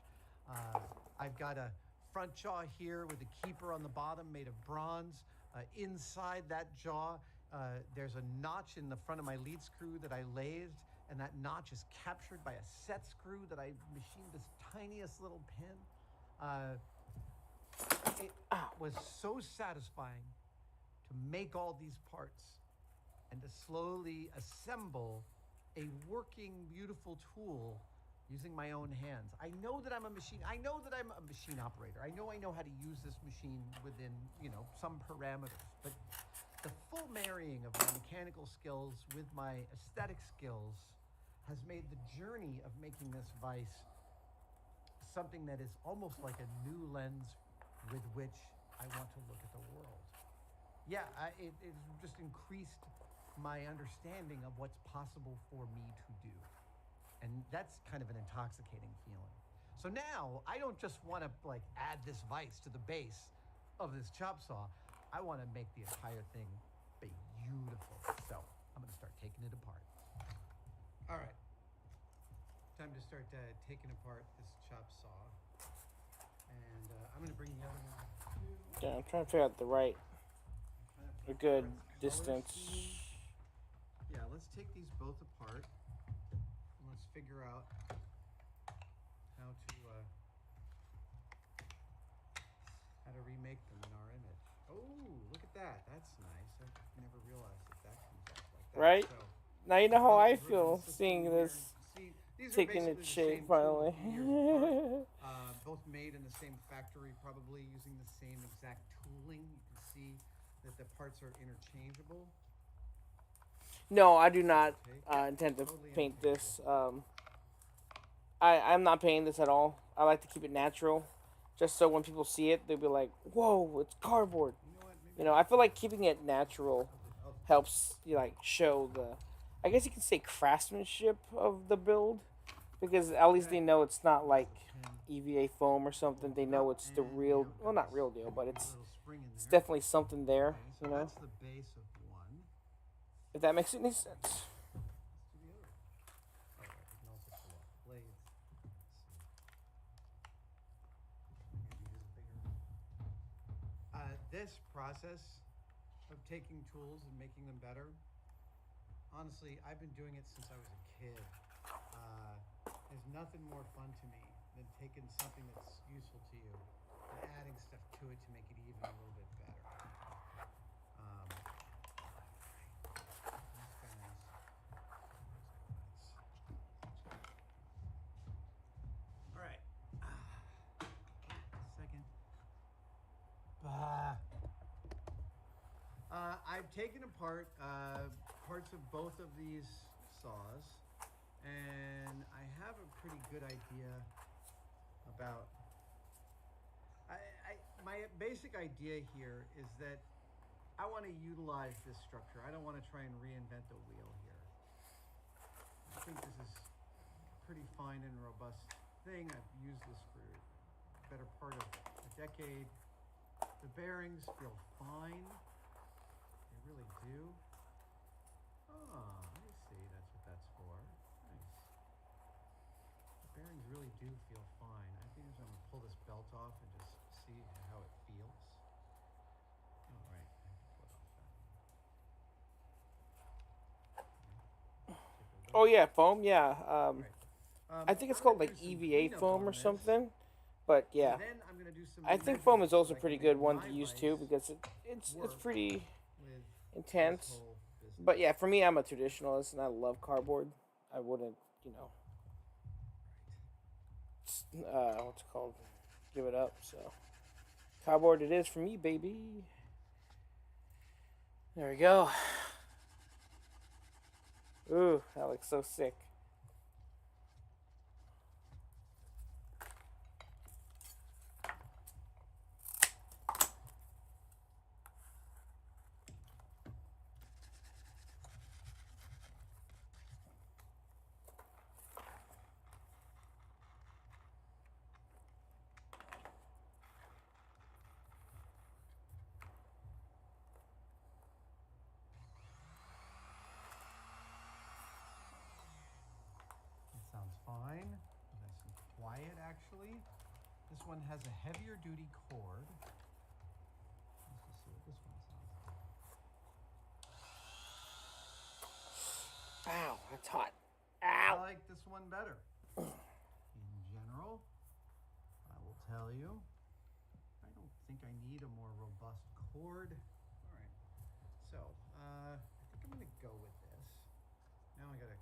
I've got a front jaw here with a keeper on the bottom made of bronze. Inside that jaw, there's a notch in the front of my lead screw that I lathed, and that notch is captured by a set screw that I machined this tiniest little pin. It was so satisfying to make all these parts and to slowly assemble a working, beautiful tool using my own hands. I know that I'm a machine. I know that I'm a machine operator. I know how to use this machine within, some parameters. But the full marrying of my mechanical skills with my aesthetic skills has made the journey of making this vice something that is almost like a new lens with which I want to look at the world. Yeah, it's just increased my understanding of what's possible for me to do. And that's kind of an intoxicating feeling. So now, I don't just want to add this vice to the base of this chop saw. I want to make the entire thing beautiful. So, I'm going to start taking it apart. All right. Time to start taking apart this chop saw. And I'm going to bring the other one too. Yeah, I'm trying to figure out a good distance. Yeah, let's take these both apart. And let's figure out how to remake them in our image. Oh, look at that. That's nice. I never realized that comes off like that. Right? So, Now you know how I ribbon feel system seeing here. this See, these are taking basically its the shape same finally. tool years apart. Both made in the same factory, probably using the same exact tooling. You can see that the parts are interchangeable. No, I do not intend to paint this. I'm not painting this at all. I like to keep it natural, just so when people see it, they'll be like, "Whoa, it's cardboard." I feel like keeping it natural helps show the, I guess you can say, craftsmanship of the build, because at least they know it's not like EVA foam or something. They know it's the real, well, not real deal, but it's definitely something there. So that's the base of one. If that makes any sense. This process of taking tools and making them better, honestly, I've been doing it since I was a kid. There's nothing more fun to me than taking something that's useful to you and adding stuff to it to make it even a little bit better. All right. I've taken apart parts of both of these saws, and I have a pretty good idea about. My basic idea here is that I want to utilize this structure. I don't want to try and reinvent the wheel here. I think this is a pretty fine and robust thing. I've used this for the better part of a decade. The bearings feel fine. They really do. Ah, I see. That's what that's for. Nice. The bearings really do feel fine. I think I'm going to pull this belt off and just see how it feels. All right. I have to pull it off that. Oh yeah, foam. Yeah. Right. I think it's I'm called gonna like do some EVA cleanup foam on or this. something. But yeah, Then I'm going to do some I think foam is measurements so also I a can pretty make good one my to use vise too because it's work pretty with intense. this whole business. But yeah, for me, I'm a traditionalist and I love cardboard. I wouldn't, what's it called? Give it up. So cardboard it is for me, baby. There we go. Ooh, that looks so sick. It sounds fine. Nice and quiet, actually. This one has a heavier duty cord. Let's just see what this one sounds like. Ow, that's hot. I Ow. like this one better. In general, I will tell you, I don't think I need a more robust cord. All right. So, I think I'm going to go with this. Now I want to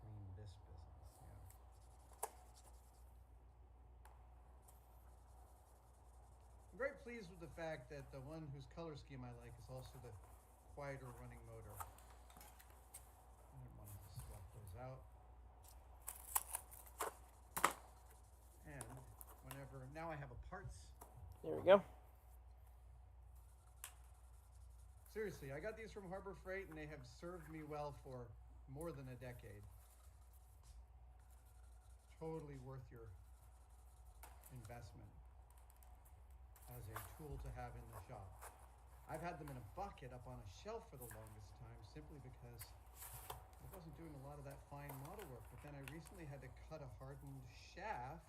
clean this business. Yeah. I'm very pleased with the fact that the one whose color scheme I like is also the quieter running motor. I don't want to swap those out. And whenever, now I have a parts. There we go. Seriously, I got these from Harbor Freight and they have served me well for more than a decade. Totally worth your investment as a tool to have in the shop. I've had them in a bucket up on a shelf for the longest time simply because I wasn't doing a lot of that fine model work. But then I recently had to cut a hardened shaft,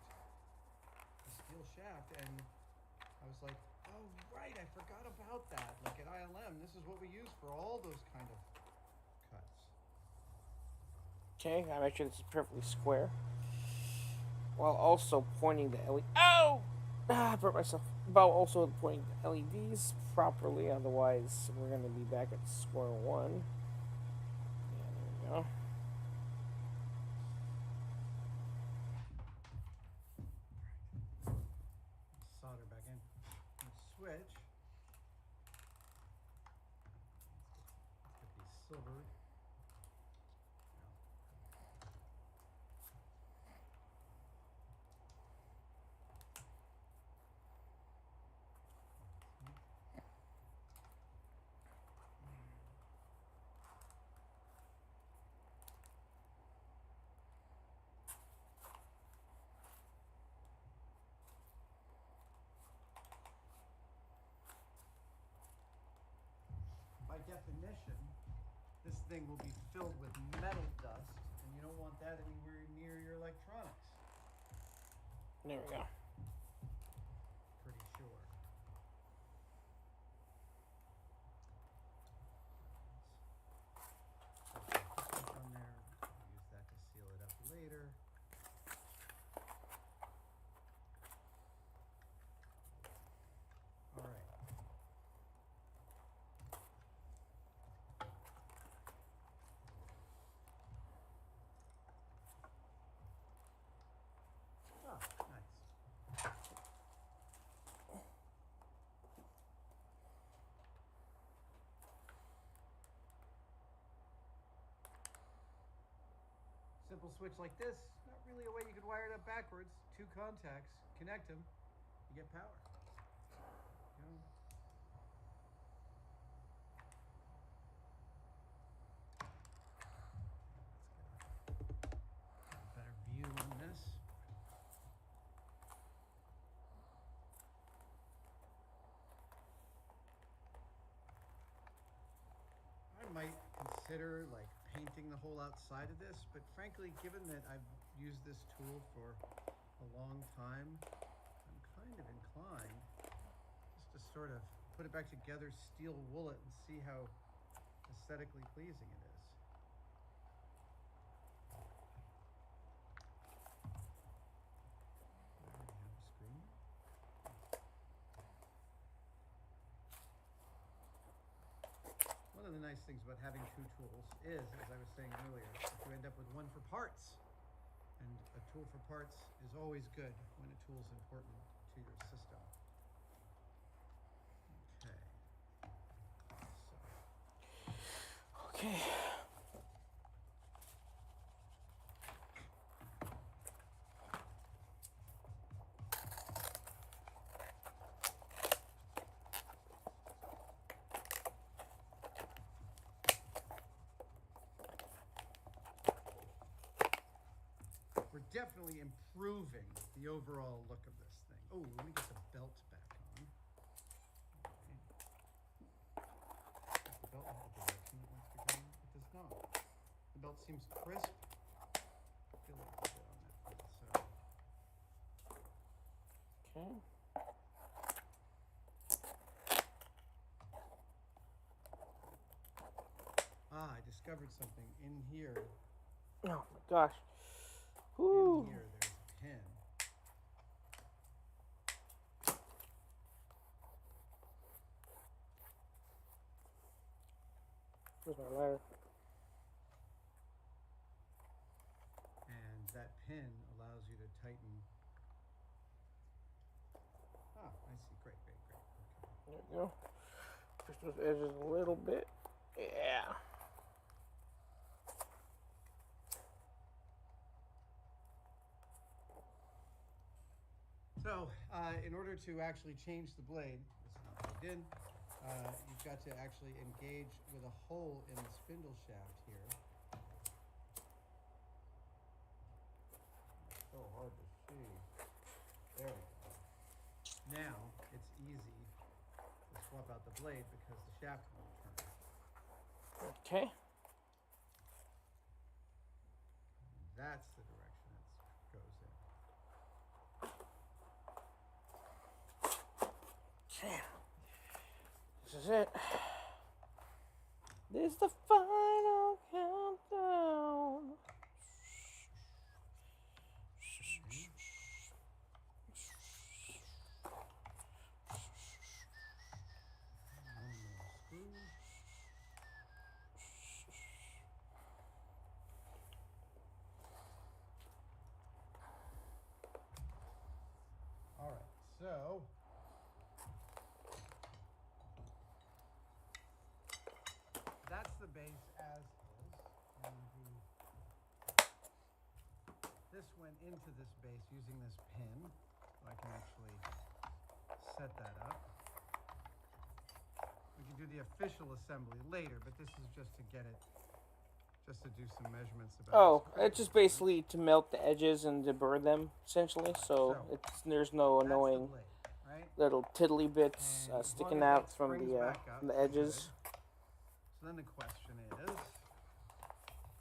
a steel shaft, and I was like, oh right, I forgot about that. Like at ILM, this is what we use for all those kind of cuts. Okay, gotta make sure this is perfectly square. While also pointing the LED. Oh! I burnt myself. While also pointing the LEDs properly, otherwise we're gonna be back at square one. Yeah, there we go. Solder back in. Switch. Let's get these silvered. By definition, this thing will be filled with metal dust, and you don't want that anywhere near your electronics. There we go. Pretty sure. Let's put on there. Use that to seal it up later. All right. Oh, nice. simple switch like this, not really a way you could wire it up backwards. 2 contacts, connect them, you get power. You know? Better view on this. I might consider like painting the whole outside of this, but frankly, given that I've used this tool for a long time, I'm kind of inclined just to sort of put it back together, steel wool it, and see how aesthetically pleasing it is. There we have the screen. One of the nice things about having 2 tools is, as I was saying earlier, that you end up with one for parts. And a tool for parts is always good when a tool is important to your system. Okay. Okay. We're definitely improving the overall look of this thing. Oh, let me get the belt back on. Does the belt have the direction it wants to go in? It does not. The belt seems crisp. I feel like a bit on that front, so. Okay. I discovered something in here. Oh my gosh. Woo. In here, there's a pin. Where's my ladder? And that pin allows you to tighten. Ah, I see. Great. Okay. There we go. Push those edges a little bit. Yeah. So, in order to actually change the blade, this is not plugged in, you've got to actually engage with a hole in the spindle shaft here. It's so hard to see. There we go. Now, it's easy to swap out the blade because the shaft won't turn. Okay. That's the direction it goes in. Okay. This is it. This is the final countdown. All right, so that's the base as is, and this went into this base using this pin, so I can actually set that up. We can do the official assembly later, but this is just to get it, just to do some measurements about. Oh, it's just basically to melt the edges and to burr them, essentially. So there's no annoying blade, right? little tiddly bits And as sticking long as out that from springs the back up, edges. good. So then the question is,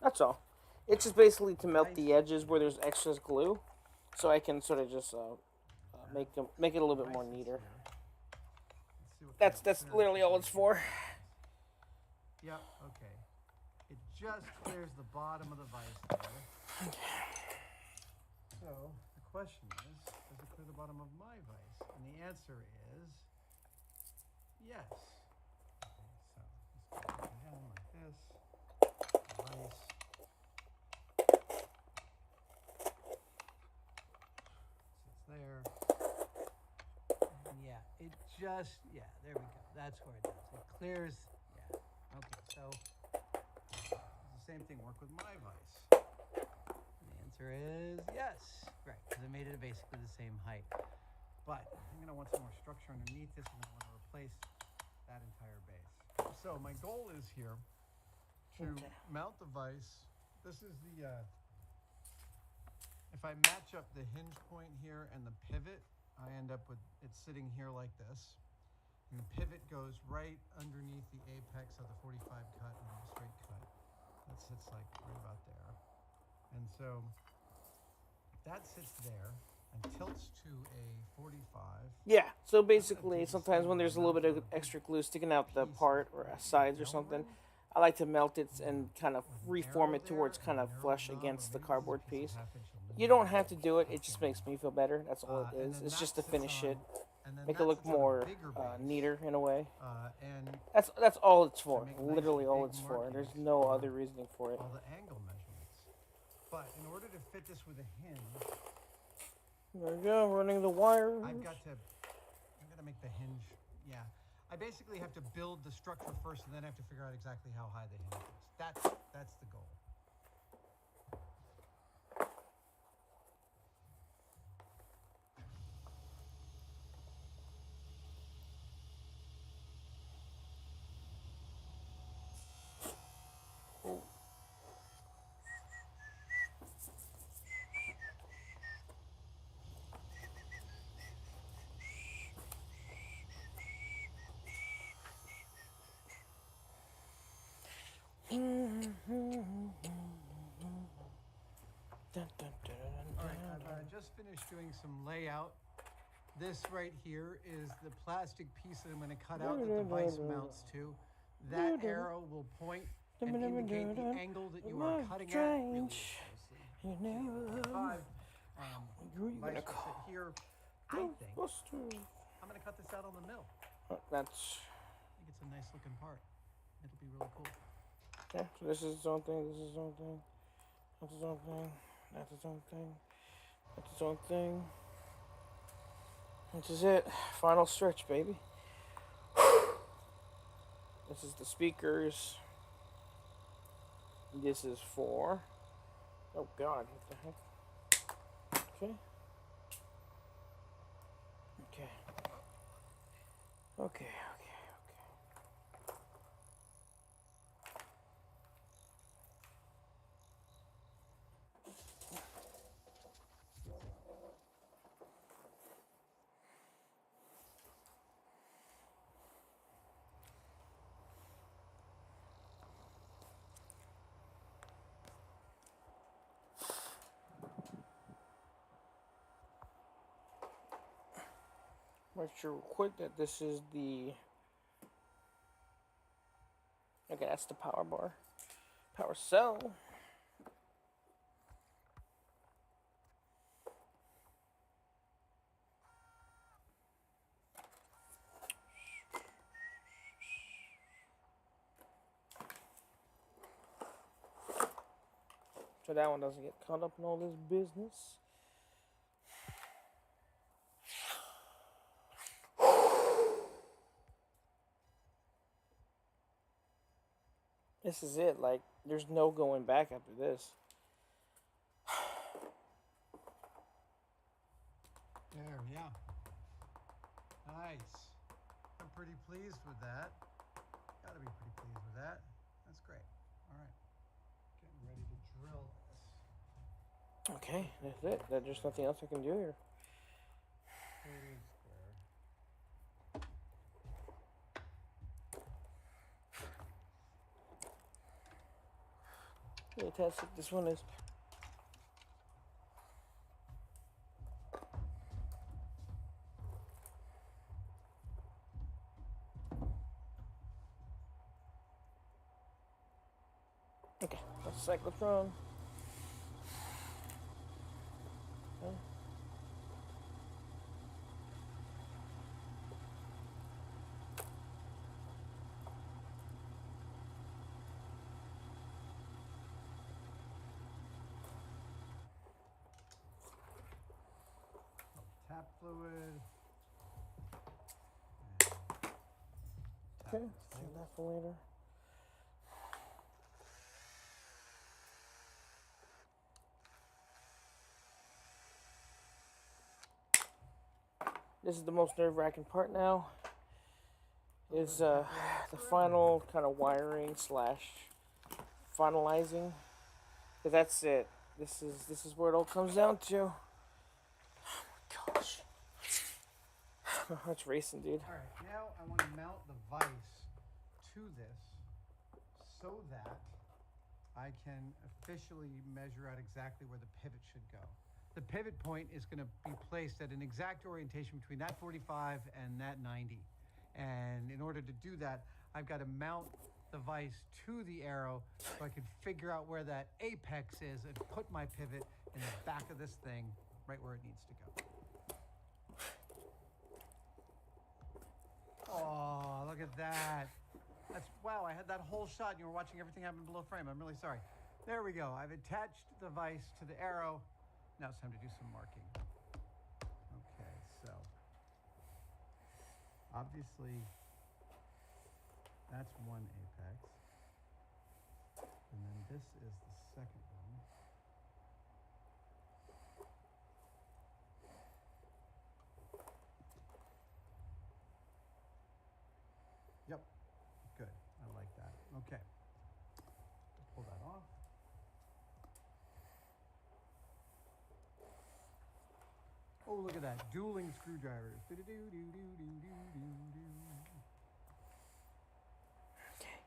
That's all. It's just basically to melt the edges where there's excess glue, so I can sort of just make it a little bit more neater. That's literally all it's for. Yep, okay. It just clears the bottom of the vise there. So the question is, does it clear the bottom of my vise? And the answer is yes. Okay, so let's put it down like this. Vise. Sits there. And yeah, it just, there we go. That's where it does. It clears, Okay, so the same thing work with my vise. answer is yes. Right, because I made it basically the same height. But I'm going to want some more structure underneath this. I'm going to want to replace that entire base. So my goal is here to mount the vise. This is the, if I match up the hinge point here and the pivot, I end up with it sitting here like this. And the pivot goes right underneath the apex of the 45 cut and the straight cut. That sits like right about there. And so that sits there and tilts to a 45. Yeah, so basically, sometimes when there's a little bit of extra glue sticking out the part or sides or something, I like to melt it and kind of reform it towards kind of flush against the cardboard piece. You don't have to do it, it just makes me feel better. That's all it is. It's just to finish it, make it look more neater in a way. And That's all it's for, literally all it's for. There's no other reasoning for it. all the angle measurements. But in order to fit this with a hinge, There we go, running the wires. I'm gonna make the hinge, yeah. I basically have to build the structure first and then I have to figure out exactly how high the hinge is. That's the goal. Alright, I've just finished doing some layout. This right here is the plastic piece that I'm going to cut out that the vise mounts to. That arrow will point and indicate the angle that you are cutting at really closely. Vise will sit here. I think I'm going to cut this out on the mill. I think it's a nice looking part. It'll be really cool. Okay, so this is its own thing, this is its own thing, that's its own thing, that's its own thing, that's its own thing. This is it. Final stretch, baby. This is the speakers. This is for... Oh, God. What the heck? Okay. Okay. Okay, okay, okay. Make sure real quick that this is the... Okay, that's the power bar. Power cell. So that one doesn't get caught up in all this business. This is it, like, there's no going back after this. There, yeah. Nice. I'm pretty pleased with that. Gotta be pretty pleased with that. That's great. All right. Getting ready to drill this. Okay, that's it. There's nothing else I can do here. 30 square. Fantastic. This one is. Okay, that's cyclotron. Okay. Tap fluid. Okay, save that for later. This is the most nerve-wracking part now. Is the final kind of wiring / finalizing. But that's it. This is where it all comes down to. Oh my gosh. It's racing, dude. All right, now I want to mount the vise to this so that I can officially measure out exactly where the pivot should go. The pivot point is going to be placed at an exact orientation between that 45 and that 90. And in order to do that, I've got to mount the vise to the arrow so I can figure out where that apex is and put my pivot in the back of this thing right where it needs to go. Oh, look at that. Wow, I had that whole shot and you were watching everything happen below frame. I'm really sorry. There we go. I've attached the vise to the arrow. Now it's time to do some marking. Okay, so obviously that's one apex. And then this is the second one. Yep, good. I like that. Okay. Pull that off. Oh, look at that. Dueling screwdrivers. Okay.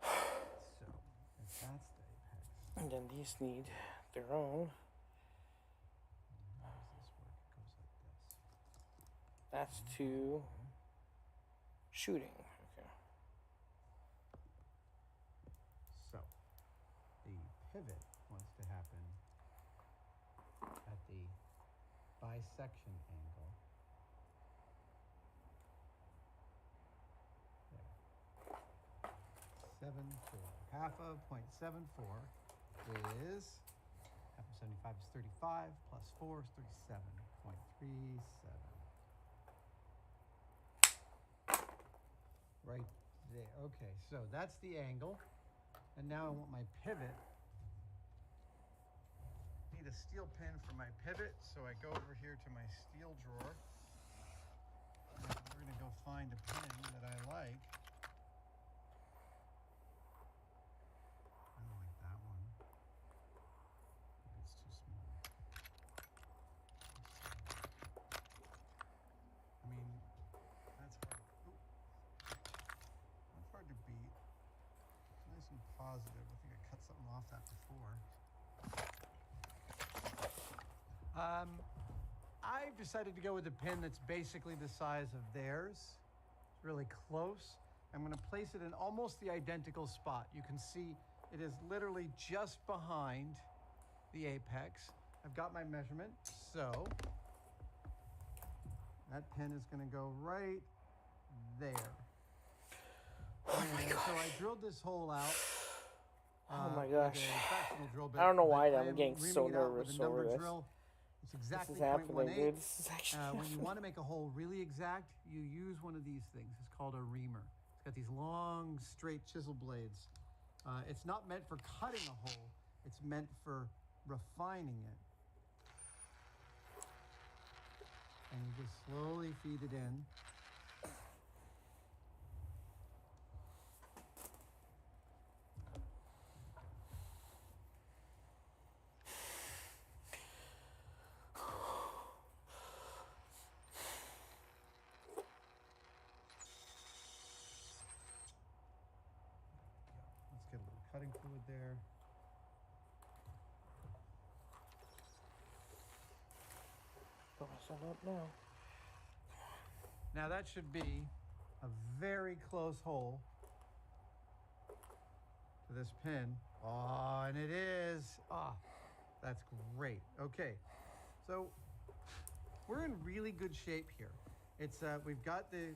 So, if that's the apex. And then these need their own. How does this work? It goes like this. That's to shooting. Okay. So, the pivot wants to happen at the bisection angle. There. 7.4. Half of 0.74 is, half of 75 is 35, plus 4 is 37.37. Right there. Okay, so that's the angle. And now I want my pivot. Need a steel pin for my pivot, so I go over here to my steel drawer. And we're going to go find a pin that I like. I don't like that one. It's too small. I mean, that's hard. That's hard to beat. It's nice and positive. I think I cut something off that before. I've decided to go with a pin that's basically the size of theirs. It's really close. I'm going to place it in almost the identical spot. You can see it is literally just behind the apex. I've got my measurement, so that pin is going to go right there. Oh my gosh. So I drilled this hole out. Oh my gosh. with a fractional drill bit, I don't know but why I I'm am getting so reaming it out with nervous a number over this. drill. It's exactly This is happening, 0.18. dude. This is actually When you happening. want to make a hole really exact, you use one of these things. It's called a reamer. It's got these long, straight chisel blades. It's not meant for cutting a hole. It's meant for refining it. And you just slowly feed it in. Let's get a little cutting fluid there. Put myself up now. Now that should be a very close hole to this pin. Oh, and it is. Ah, that's great. Okay, so we're in really good shape here. It's we've got the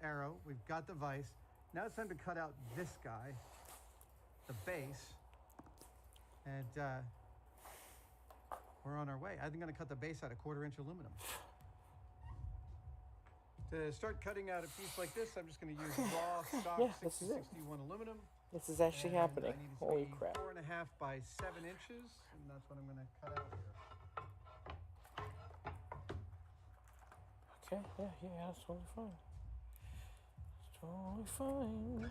arrow, we've got the vise. Now it's time to cut out this guy, the base, and we're on our way. I'm going to cut the base out of 1/4 inch aluminum. To start cutting out a piece like this, I'm just going to use raw stock Yeah, this is it. 6061 aluminum. This is actually And happening. I need it to Holy be crap. 4.5 by 7 inches, and that's what I'm going to cut out here. Okay, yeah, that's totally fine. It's totally fine.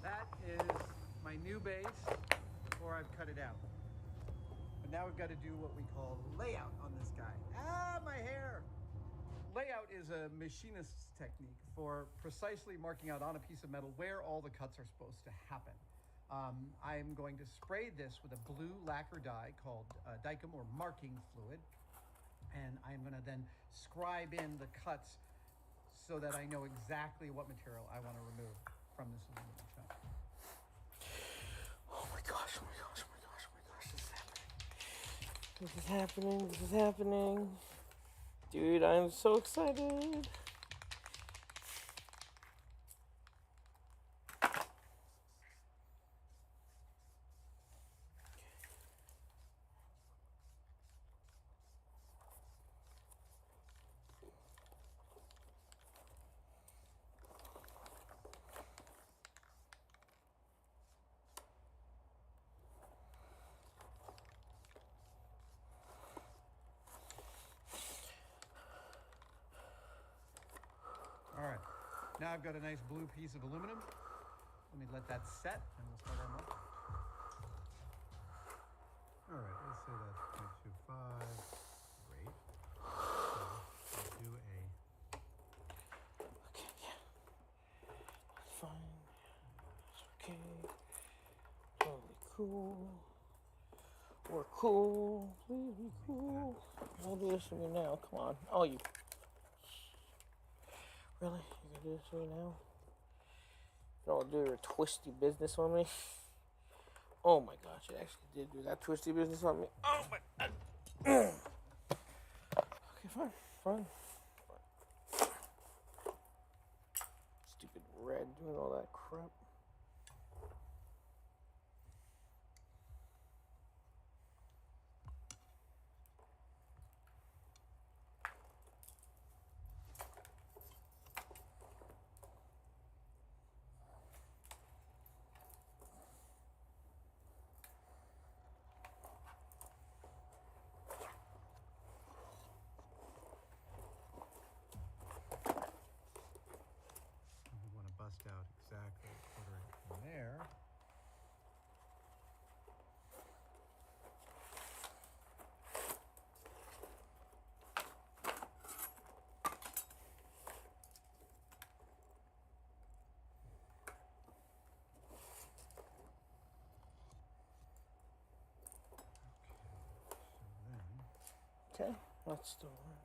That is my new base before I've cut it out. But now we've got to do what we call layout on this guy. Ah, my hair! Layout is a machinist's technique for precisely marking out on a piece of metal where all the cuts are supposed to happen. I'm going to spray this with a blue lacquer dye called Dicam or marking fluid. And I'm going to then scribe in the cuts so that I know exactly what material I want to remove from this aluminum chunk. Oh my gosh, oh my gosh, oh my gosh, oh my gosh, this is happening. This is happening. Dude, I'm so excited. All right, now I've got a nice blue piece of aluminum. Let me let that set and we'll start our mark. All right, let's say that's 0.25. Great. So we'll do a... Okay, yeah. That's fine. It's okay. Totally cool. We're cool. Please be cool. I'll do this for you now. Come on. Oh, you. Really? You gonna do this for me now? You don't do your twisty business on me? Oh my gosh, it actually did do that twisty business on me. Oh my god. Okay, fine. Stupid red doing all that crap. We want to bust out exactly a quarter inch from there. Okay, that's still right.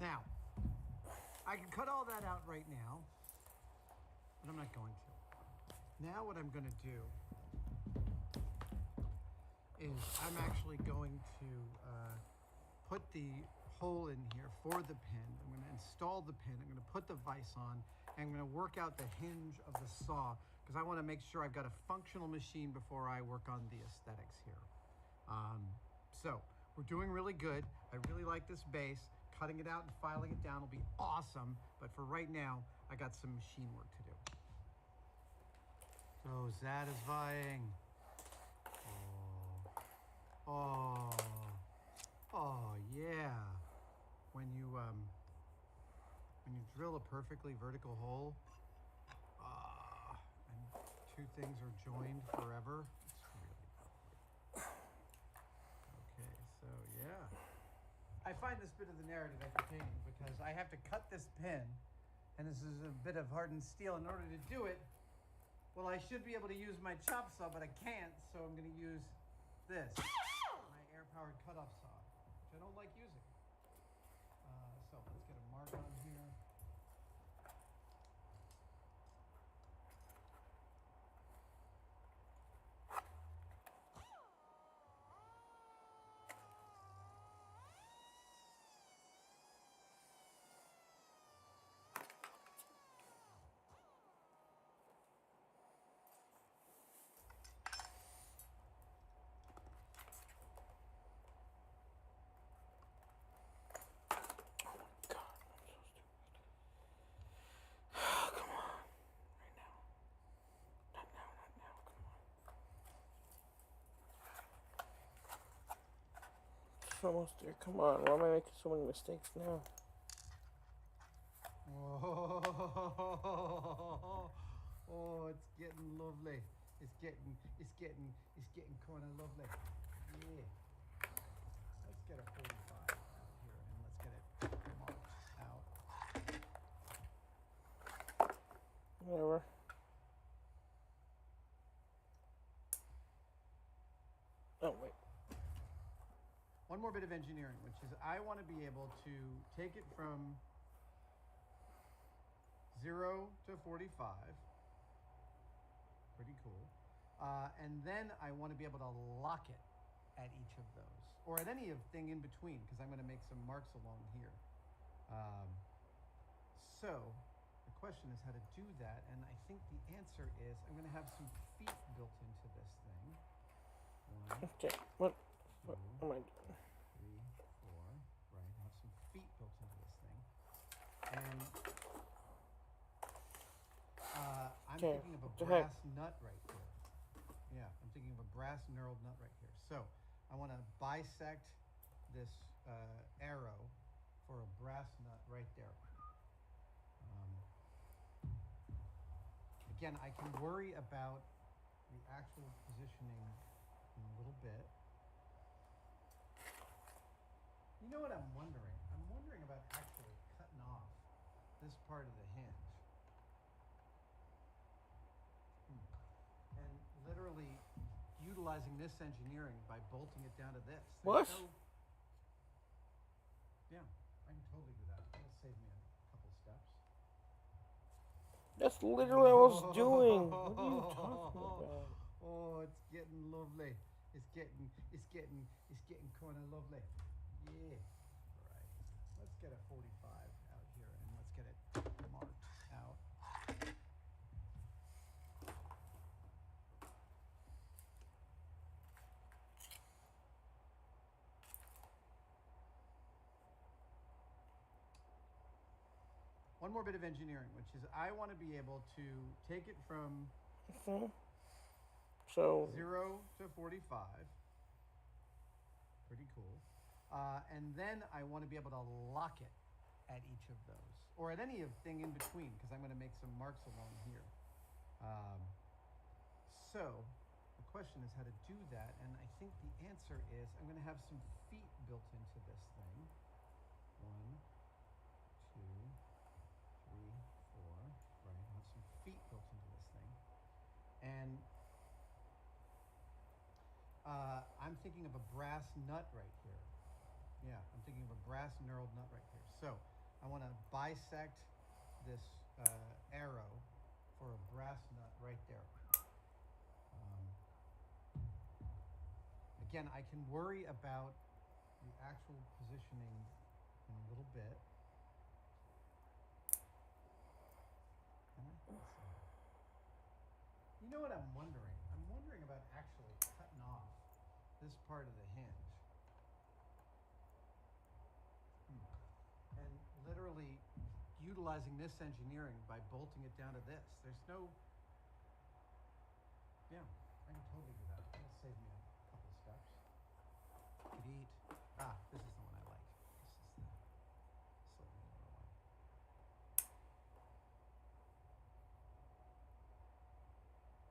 Now, I can cut all that out right now, but I'm not going to. Now what I'm going to do is I'm actually going to put the hole in here for the pin. I'm going to install the pin. I'm going to put the vise on. And I'm going to work out the hinge of the saw because I want to make sure I've got a functional machine before I work on the aesthetics here. So we're doing really good. I really like this base. Cutting it out and filing it down will be awesome. But for right now, I got some machine work to do. So satisfying. Oh yeah. When you drill a perfectly vertical hole, and two things are joined forever, it's really lovely. Okay, so yeah. I find this bit of the narrative entertaining because I have to cut this pin, and this is a bit of hardened steel. In order to do it, well, I should be able to use my chop saw, but I can't, so I'm going to use this, my air-powered cutoff saw, which I don't like using. So let's get a mark on here. Almost there. Come on. Why am I making so many mistakes now? Oh, it's getting lovely. It's getting kind of lovely. Yeah. Let's get a 45 out here and let's get it marked out. Whatever. Oh, wait. One more bit of engineering, which is I want to be able to take it from 0 to 45. Pretty cool. And then I want to be able to lock it at each of those, or at any thing in between, because I'm going to make some marks along here. So the question is how to do that, and I think the answer is I'm going to have some feet built into this thing. Okay. What am I doing? 3, 4. Right. Have some feet built into this thing, and I'm thinking of a brass nut right here. Yeah, I'm thinking of a brass knurled nut right here. So I want to bisect this arrow for a brass nut right there. Again, I can worry about the actual positioning in a little bit. You know what I'm wondering? I'm wondering about actually cutting off this part of the hinge. And literally utilizing this engineering by bolting it down to this. What? Yeah, I can totally do that. That'll save me a couple steps. That's literally what I was doing. What are you talking about? Oh, it's getting lovely. It's getting kind of lovely. Yeah. Right. Let's get a 45 out here and let's get it marked out. One more bit of engineering, which is I want to be able to take it from So 0 to 45. Pretty cool. And then I want to be able to lock it at each of those, or at any thing in between, because I'm going to make some marks along here. So the question is how to do that, and I think the answer is I'm going to have some feet built into this thing. 1, 2, 3, 4. Right, I have some feet built into this thing, and I'm thinking of a brass nut right here. Yeah, I'm thinking of a brass knurled nut right here. So I want to bisect this arrow for a brass nut right there. Again, I can worry about the actual positioning in a little bit. know what I'm wondering? I'm wondering about actually cutting off this part of the hinge. And literally utilizing this engineering by bolting it down to this. There's no... Yeah, I can totally do that. That'll save me a couple steps. Could eat. Ah, this is the one I like. This is the slightly lower one.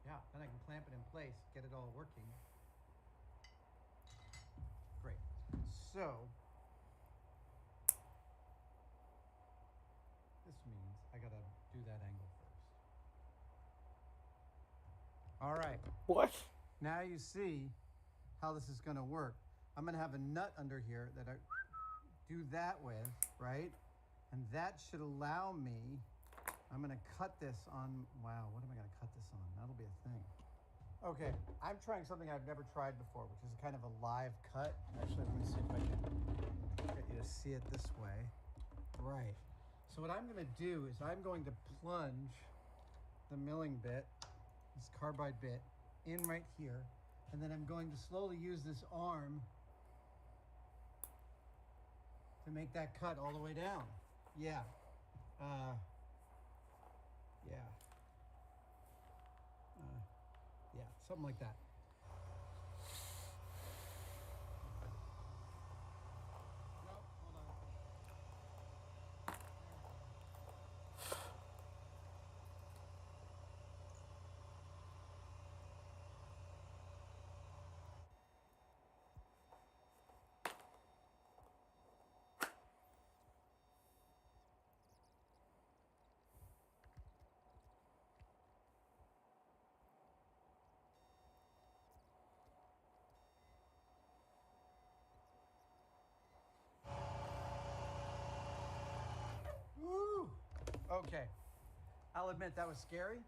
Yeah, then I can clamp it in place, get it all working. Great. So, this means I gotta do that angle first. All right. What? Now you see how this is gonna work. I'm gonna have a nut under here that I do that with, right? And that should allow me, I'm gonna cut this on, wow, what am I gonna cut this on? That'll be a thing. Okay, I'm trying something I've never tried before, which is kind of a live cut. Actually, let me see if I can get you to see it this way. Right. So what I'm gonna do is I'm going to plunge the milling bit, this carbide bit, in right here, and then I'm going to slowly use this arm to make that cut all the way down. Yeah. Yeah. Yeah, something like that. No, hold on. Woo! Okay. I'll admit that was scary,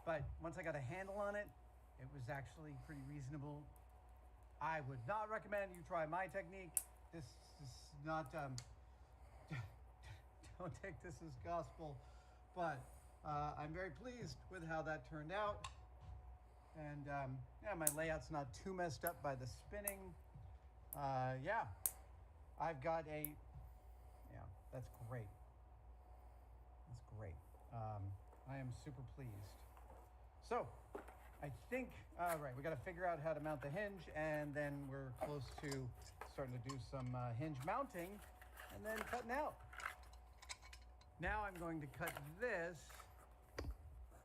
but once I got a handle on it, it was actually pretty reasonable. I would not recommend you try my technique. This is not, don't take this as gospel, but I'm very pleased with how that turned out. And yeah, my layout's not too messed up by the spinning. Yeah, I've got a, yeah, that's great. That's great. I am super pleased. So, I think, right, we got to figure out how to mount the hinge, and then we're close to starting to do some hinge mounting, and then cutting out. Now I'm going to cut this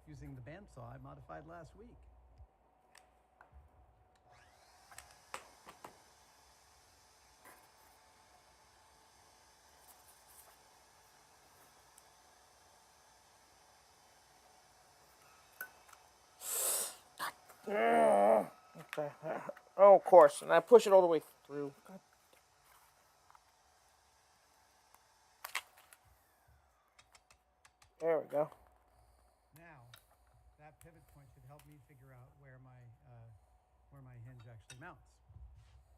using the bandsaw I modified last week. Okay. Oh, of course. And I push it all the way through. God. There we go. Now, that pivot point should help me figure out where my hinge actually mounts.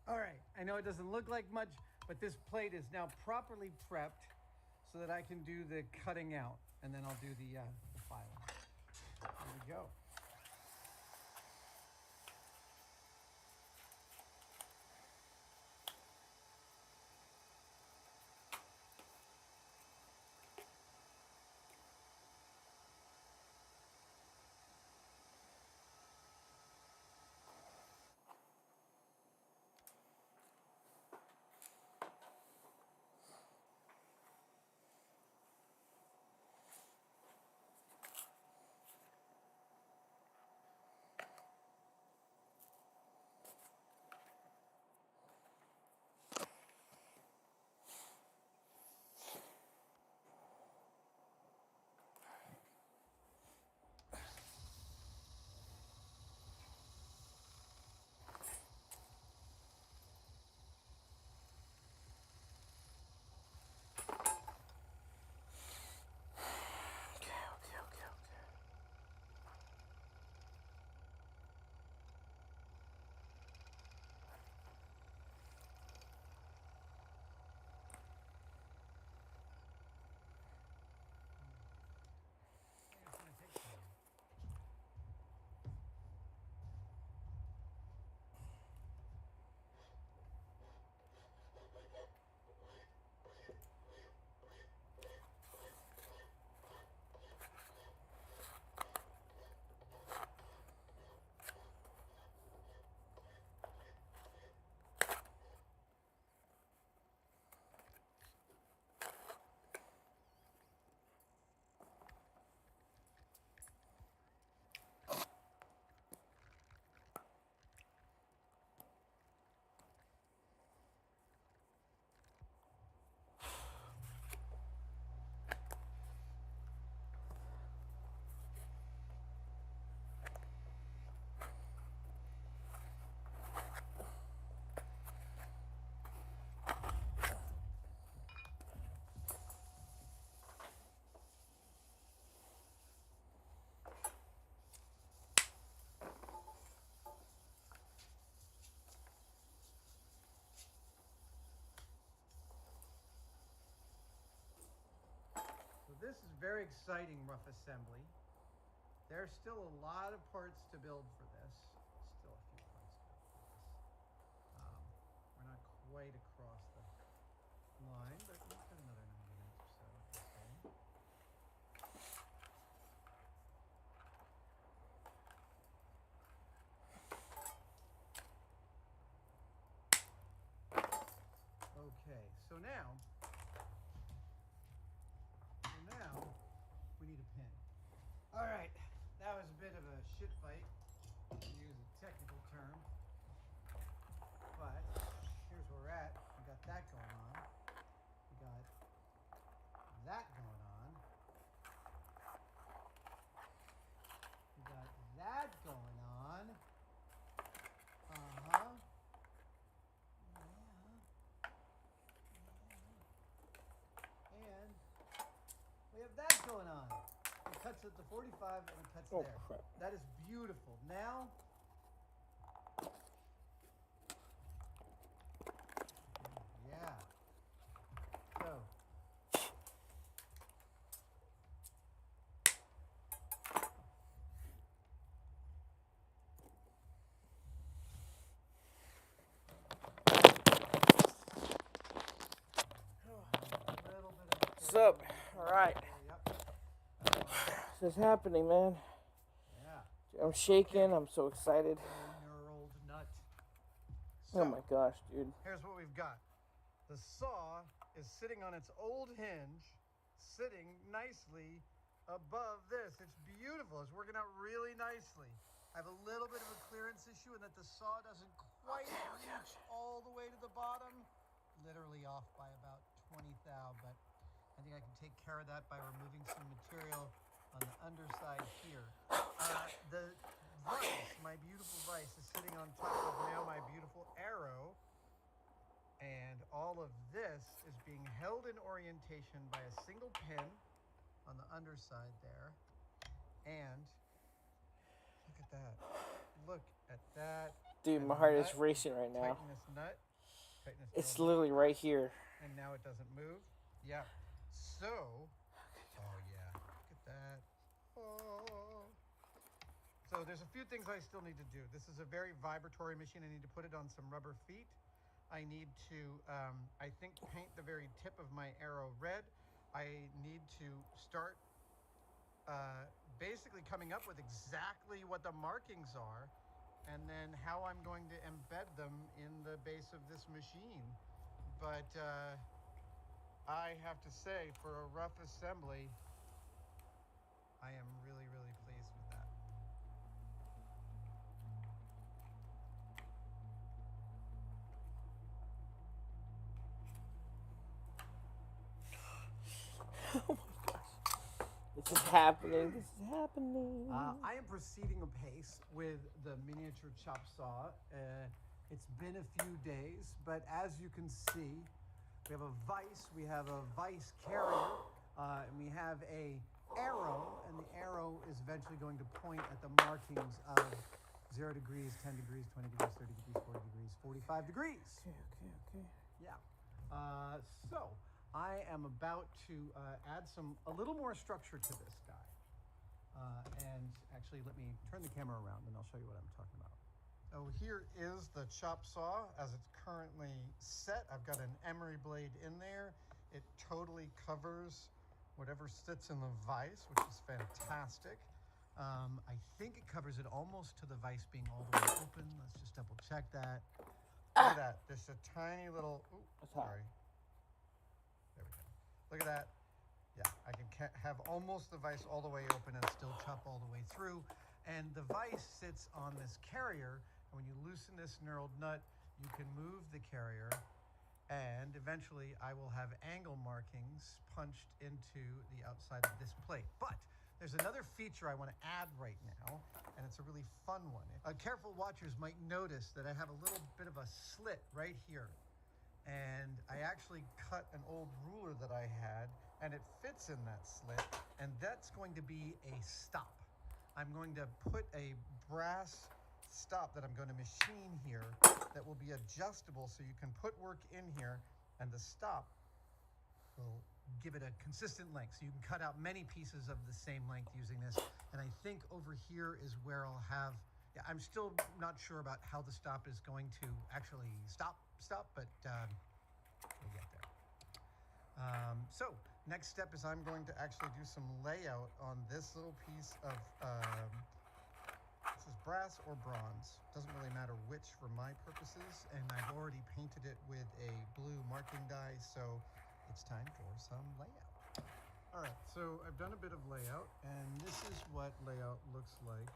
All right. I know it doesn't look like much, but this plate is now properly prepped so that I can do the cutting out, and then I'll do the filing. There we go. this is very exciting rough assembly. There's still a lot of parts to build for this. Still a few parts to build for this. We're not quite across the line, but we've got another 90 minutes or so of this thing. Okay, so now we need a pin. All right, that was a bit of a shit fight, to use a technical term. But here's where we're at. We got that going on. We got that going on. We got that going on. Uh-huh. And we have that going on. It cuts at the 45 and it cuts there. Crap. That is beautiful. Now, yeah. So, What's up? All right. Yep. This is happening, man. Yeah. I'm shaking. I'm so excited. Knurled nut. Oh my gosh, dude. Here's what we've got. The saw is sitting on its old hinge, sitting nicely above this. It's beautiful. It's working out really nicely. I have a little bit of a clearance issue in that the saw doesn't quite reach all the way to the bottom. Literally off by about 20 thou, but I think I can take care of that by removing some material on the underside here. The vise, my beautiful vise, is sitting on top of now my beautiful arrow. And all of this is being held in orientation by a single pin on the underside there. And look at that. Look at that. Dude, my heart is racing right now. Tighten this nut. Tighten this It's little literally right here. and now it doesn't move. Yeah. So, oh yeah, look at that. Oh. So there's a few things I still need to do. This is a very vibratory machine. I need to put it on some rubber feet. I need to, I think, paint the very tip of my arrow red. I need to start basically coming up with exactly what the markings are and then how I'm going to embed them in the base of this machine. But I have to say, for a rough assembly, I am really, really pleased with that. Oh my gosh. This is happening. This is happening. I am proceeding apace with the miniature chop saw. It's been a few days, but as you can see, we have a vise carrier, and we have a arrow, and the arrow is eventually going to point at the markings of 0 degrees, 10 degrees, 20 degrees, 30 degrees, 40 degrees, 45 degrees. Okay. Yeah. So I am about to add a little more structure to this guy. And actually, let me turn the camera around and I'll show you what I'm talking about. So here is the chop saw as it's currently set. I've got an emery blade in there. It totally covers whatever sits in the vise, which is fantastic. I think it covers it almost to the vise being all the way open. Let's just double check that. Look at that. There's a tiny little, sorry. There we go. Look at that. Yeah, I can have almost the vise all the way open and still chop all the way through. And the vise sits on this carrier. And when you loosen this knurled nut, you can move the carrier. And eventually I will have angle markings punched into the outside of this plate. But there's another feature I want to add right now, and it's a really fun one. Careful watchers might notice that I have a little bit of a slit right here. And I actually cut an old ruler that I had, and it fits in that slit, and that's going to be a stop. I'm going to put a brass stop that I'm going to machine here that will be adjustable so you can put work in here, and the stop will give it a consistent length. So you can cut out many pieces of the same length using this. And I think over here is where I'll have, yeah, I'm still not sure about how the stop is going to actually stop, but we'll get there. So next step is I'm going to actually do some layout on this little piece of, this is brass or bronze. Doesn't really matter which for my purposes. And I've already painted it with a blue marking dye, so it's time for some layout. All right, so I've done a bit of layout, and this is what layout looks like.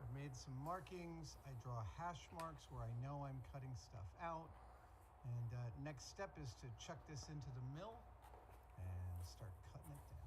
I've made some markings. I draw hash marks where I know I'm cutting stuff out. And next step is to chuck this into the mill and start cutting it down.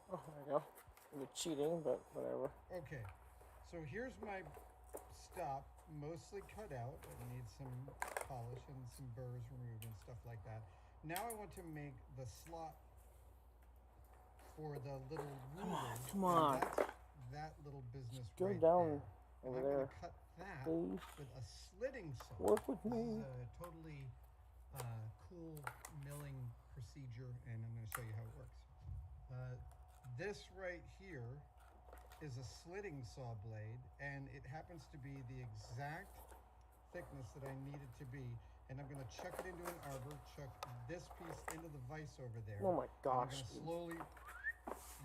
Oh, there you go. You're cheating, but whatever. Okay, so here's my stop, mostly cut out. It needs some polish and some burrs removed and stuff like that. Now I want to make the slot for the little ruler. Come on. That little business Go right down there. over I'm there. going to cut that Please. with a slitting saw. Work with This me. is a totally cool milling procedure, and I'm going to show you how it works. This right here is a slitting saw blade, and it happens to be the exact thickness that I need it to be. And I'm going to chuck it into an arbor, chuck this piece into the vise over there. Oh my gosh. And I'm going to slowly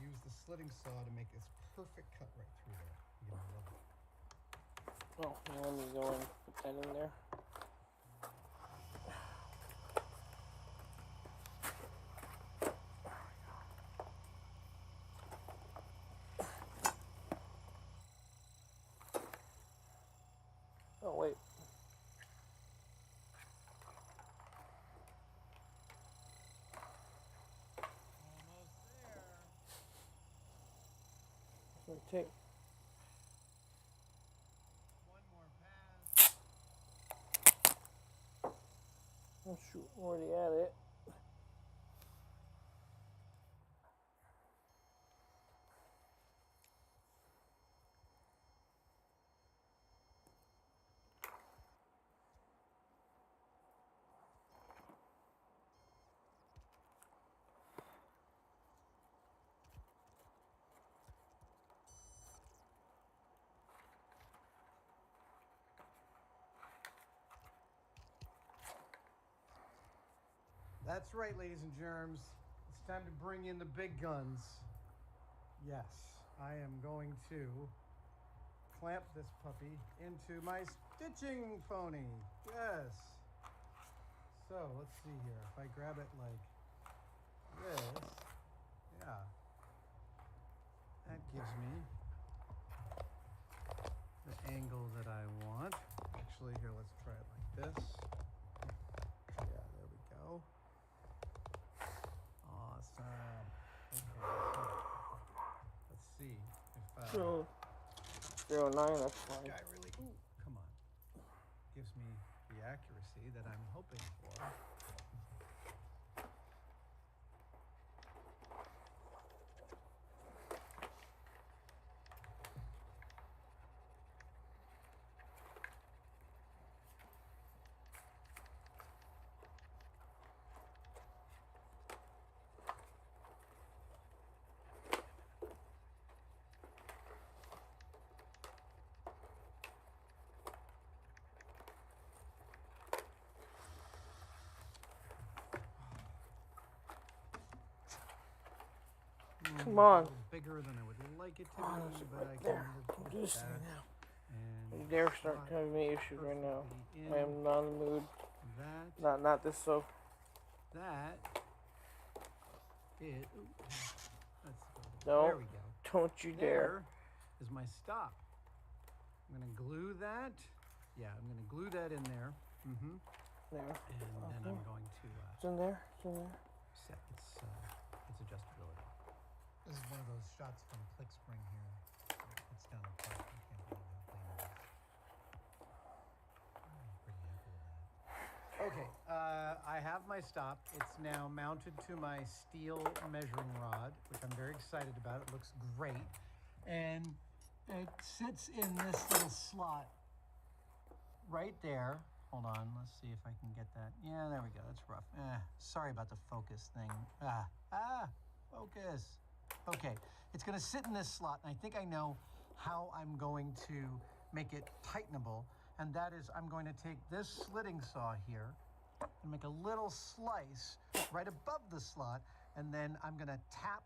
use the slitting saw to make this perfect cut right through there. You're going to love it. Oh, let me go and put that in there. Oh, wait. Almost there. Take. One more pass. Oh shoot, I'm already at it. That's right, ladies and germs. It's time to bring in the big guns. Yes, I am going to clamp this puppy into my stitching pony. Yes. So let's see here. If I grab it like this, yeah, that gives me the angle that I want. Actually, here, let's try it like this. Yeah, there we go. Awesome. Okay, let's see if 09, that's fine. this guy really, ooh, come on, gives me the accuracy that I'm hoping for. Come on. A little bigger than I would like it to be, but I can There. live I'm with just that. right now. And Dare start slot having me issues right now. perfectly I in. am not in the mood. That, Not this so. that is, ooh, let's go. No. There we go. Don't you dare. There is my stop. I'm going to glue that Yeah, I'm going to glue that in there. Mm-hmm. There. And then I'm going to It's in there. It's in there. set its adjustability. This is one of those shots from ClickSpring here. It's down the park. I can't believe how clean it is. I'm pretty happy with that. Okay, I have my stop. It's now mounted to my steel measuring rod, which I'm very excited about. It looks great. And it sits in this little slot right there. Hold on, let's see if I can get that. Yeah, there we go. That's rough. Sorry about the focus thing. Focus. Okay, it's going to sit in this slot, and I think I know how I'm going to make it tightenable. And that is, I'm going to take this slitting saw here and make a little slice right above the slot, and then I'm going to tap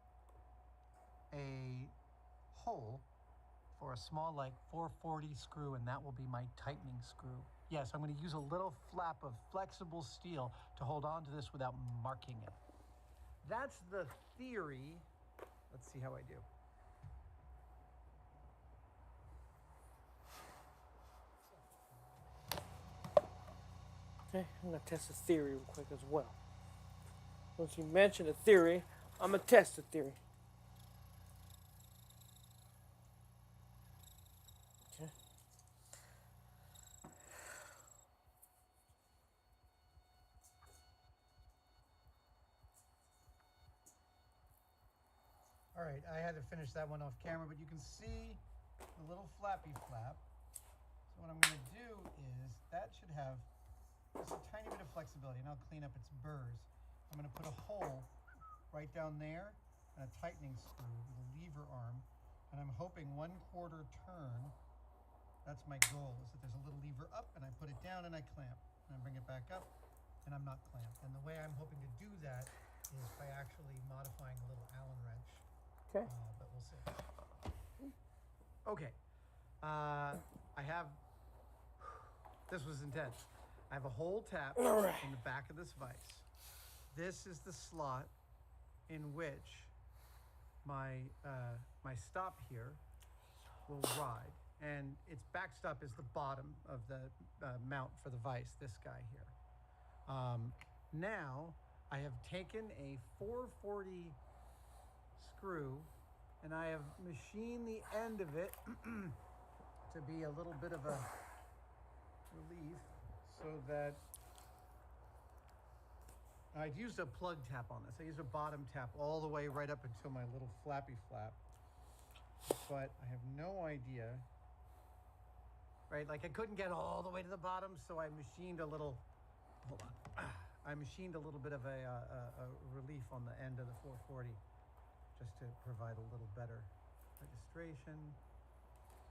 a hole for a small, like 440 screw, and that will be my tightening screw. Yes, I'm going to use a little flap of flexible steel to hold on to this without marking it. That's the theory. Let's see how I do. Okay, I'm gonna test the theory real quick as well. Once you mention a theory, I'm gonna test the theory. Okay. All right, I had to finish that one off camera, but you can see the little flappy flap. So what I'm going to do is, that should have just a tiny bit of flexibility, and I'll clean up its burrs. I'm going to put a hole right down there and a tightening screw with a lever arm, and I'm hoping 1/4 turn. That's my goal, is that there's a little lever up, and I put it down and I clamp, and I bring it back up, and I'm not clamped. And the way I'm hoping to do that is by actually modifying a little Allen wrench. Okay. But we'll see. Okay. I have, this was intense. I have a hole tap in the back of this vise. This is the slot in which my my stop here will ride. And its backstop is the bottom of the mount for the vise, this guy here. Now, I have taken a 440 screw, and I have machined the end of it to be a little bit of a relief, so that I'd used a plug tap on this. I used a bottom tap all the way right up until my little flappy flap, but I have no idea, right? Like I couldn't get all the way to the bottom, so I machined a little, hold on. I machined a little bit of a relief on the end of the 440, just to provide a little better registration.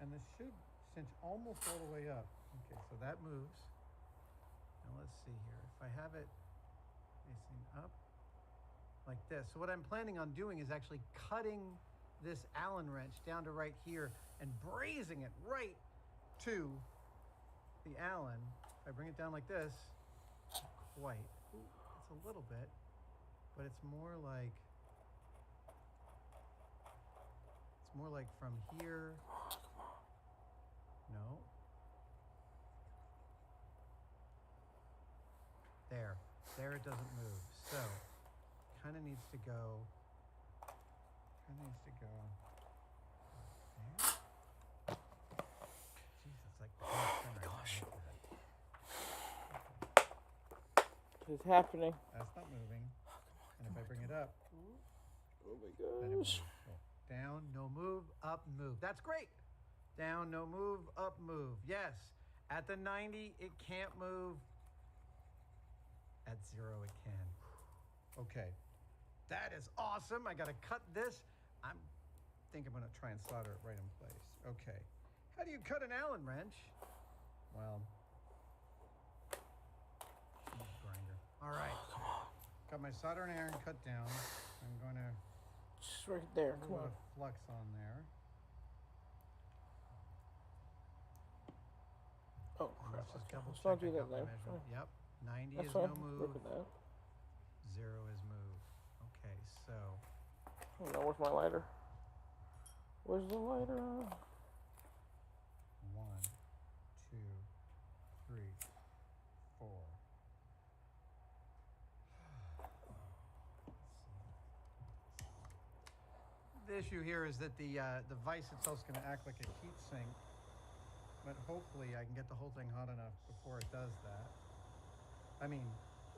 And this should cinch almost all the way up. Okay, so that moves. Now let's see here. If I have it facing up like this. So what I'm planning on doing is actually cutting this Allen wrench down to right here and brazing it right to the Allen. If I bring it down like this, quite. Ooh, it's a little bit, but it's more like from here. No. There it doesn't move. So, kind of needs to go there. Jeez, it's like the whole thing. Gosh. It's happening. That's not moving. And if I bring it up, oh my then it gosh. moves. Down, no move, up, move. That's great. Down, no move, up, move. Yes. At the 90, it can't move. At 0, it can. Okay. That is awesome. I got to cut this. I think I'm going to try and solder it right in place. Okay. How do you cut an Allen wrench? Well, grinder. All right. Got my soldering iron cut down. I'm going to Just right there. put a Come little on. flux on there. Oh crap. Let's just Okay. double Let's check. not do I that got my now. measurement. Yep. 90 That's is fine. no move. Look at that. 0 is move. Okay, so Oh no, where's my lighter? Where's the lighter? 1, 2, issue here is that the vise itself is going to act like a heat sink, but hopefully I can get the whole thing hot enough before it does that. I mean,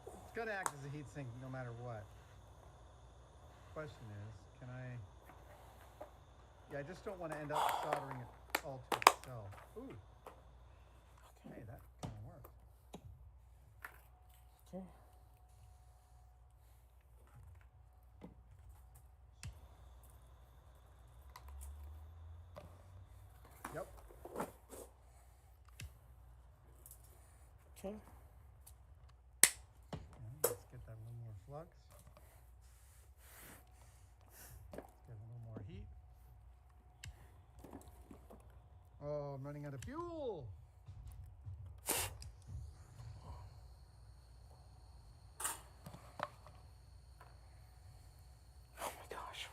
it's going to act as a heat sink no matter what. Question is, can I... Yeah, I just don't want to end up soldering it all to itself. Ooh. Okay, that kind of worked. Okay. Yep. Okay. And let's get that a little more flux. Get a little more heat. Oh, I'm running out of fuel. Oh my gosh.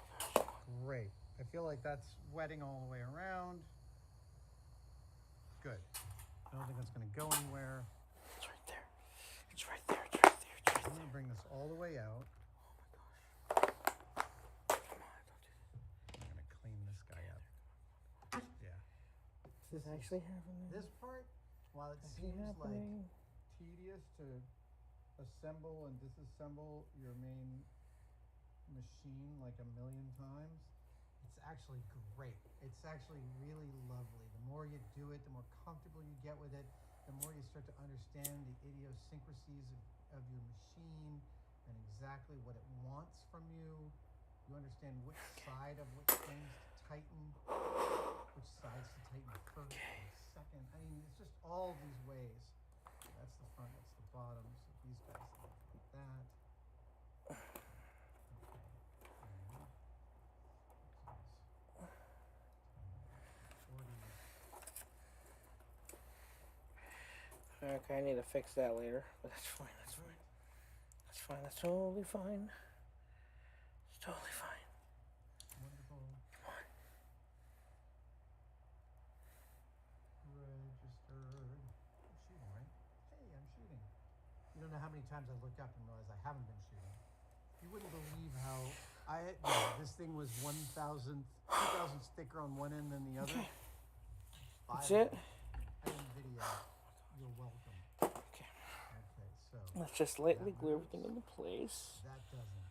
Great. I feel like that's wetting all the way around. Good. I don't think that's going to go anywhere. It's right there. It's right there. It's right there. It's right I'm going there. to bring this all the way out. Come on, don't do this. I'm going to clean this guy up. Yeah. Is this actually happening? This part, while it Actually seems happening? like tedious to assemble and disassemble your main machine like a million times, it's actually great. It's actually really lovely. The more you do it, the more comfortable you get with it, the more you start to understand the idiosyncrasies of your machine and exactly what it wants from you. You understand which side of which things to tighten, which sides to tighten first and second. I mean, it's just all these ways. That's the front, that's the bottom. So these guys look like that. Okay, I need to fix that later, but that's fine. That's fine. That's fine. That's totally fine. It's totally fine. Wonderful. Come on. Registered. I'm shooting, right? Hey, I'm shooting. You don't know how many times I look up and realize I haven't been shooting. You wouldn't believe how this thing was 2,000th thicker on one end than the other. Okay. That's 5 it? I didn't video. You're welcome. Okay. Okay, so Let's just lightly glue everything into place. that doesn't.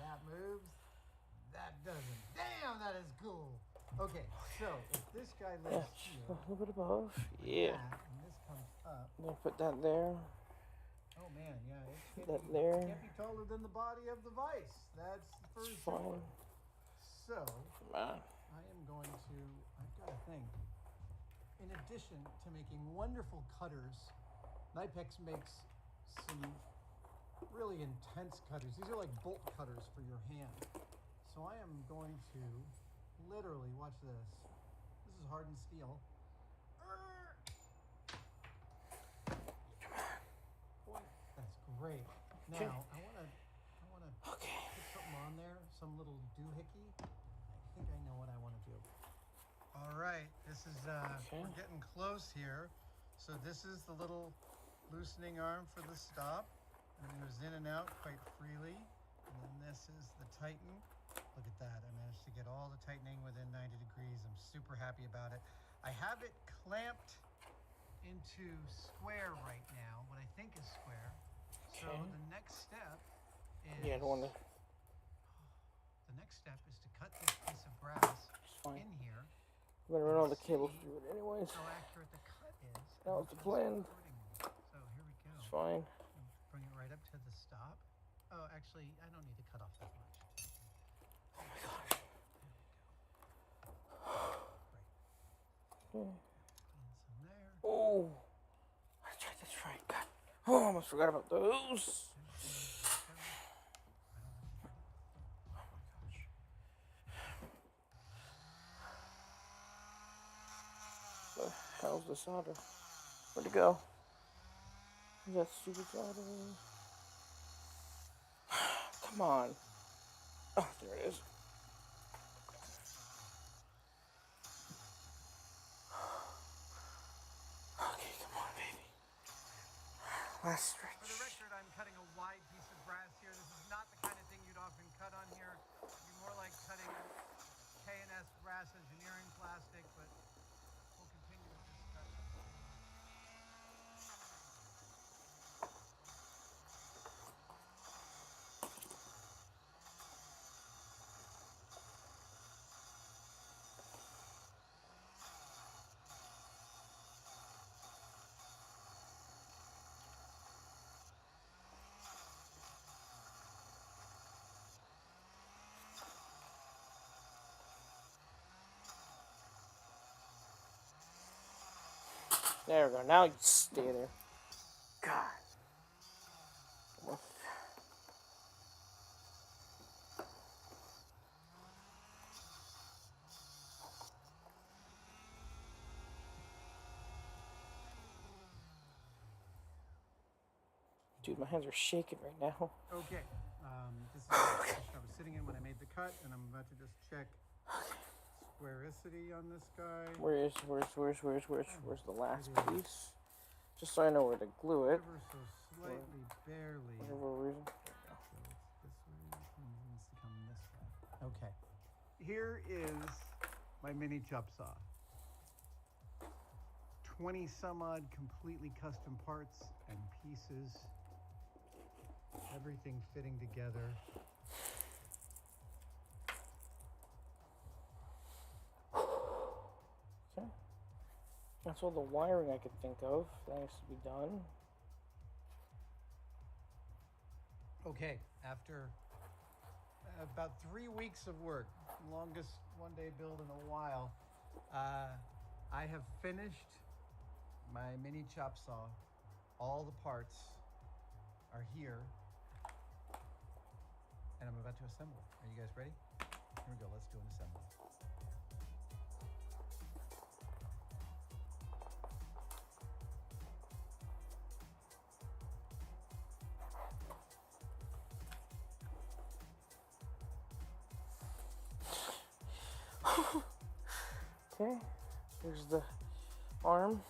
That moves. That doesn't. Damn, that is cool. Okay, so if this guy Yeah, lives just here, a little bit above. like Yeah. that, and this comes up. I'm gonna put that there. Oh man, yeah, Put that there. Can't be taller than the body of the vise. That's for It's sure. fine. So Come on. I am going to. I've got a thing. In addition to making wonderful cutters, Happy-Tec makes some really intense cutters. These are like bolt cutters for your hand. So I am going to literally watch this. This is hardened steel. Boy, that's great. Okay. Now I want to Okay. put something on there, some little doohickey. I think I know what I want to do. All right, this is Okay. we're getting close here. So this is the little loosening arm for the stop, and it moves in and out quite freely. And then this is the tighten. Look at that! I managed to get all the tightening within 90 degrees. I'm super happy about it. I have it clamped into square right now, what I think is square. So Okay. the next step is Yeah, I don't want to. the next step is to cut this piece of brass It's fine. in here. I'm gonna run all the cables through it anyways. How accurate the cut is. That was the plan. So here we go. It's fine. Bring it right up to the stop. Oh, actually, I don't need to cut off that much. Oh my gosh. Great. Okay. And some there. Oh, that's right. God. Oh, I almost forgot about those. The hell's the solder? Where'd it go? That stupid solder. Come on. Oh, there it is. Okay, come on, baby. Last For the stretch. record, I'm cutting a wide piece of brass here. This is not the kind of thing you'd often cut on here. It'd be more like cutting K&S brass engineering plastic, but we'll continue with this cut. There we go. Now you stay there. God. Dude, my hands are shaking right now. Okay, this is the position I was sitting in when I made the cut, and I'm about to just check squaricity on this guy. Where's the last piece? Just so I know where to glue it. Ever so slightly, barely. Whatever reason. So it's this way. It needs to come this way. Okay. Here is my mini chop saw. 20 some odd completely custom parts and pieces. Everything fitting together. Okay. That's all the wiring I could think of that needs to be done. Okay, after about 3 weeks of work, longest one-day build in a while, I have finished my mini chop saw. All the parts are here, and I'm about to assemble. Are you guys ready? Here we go, let's do an assembly. Okay, here's the arm.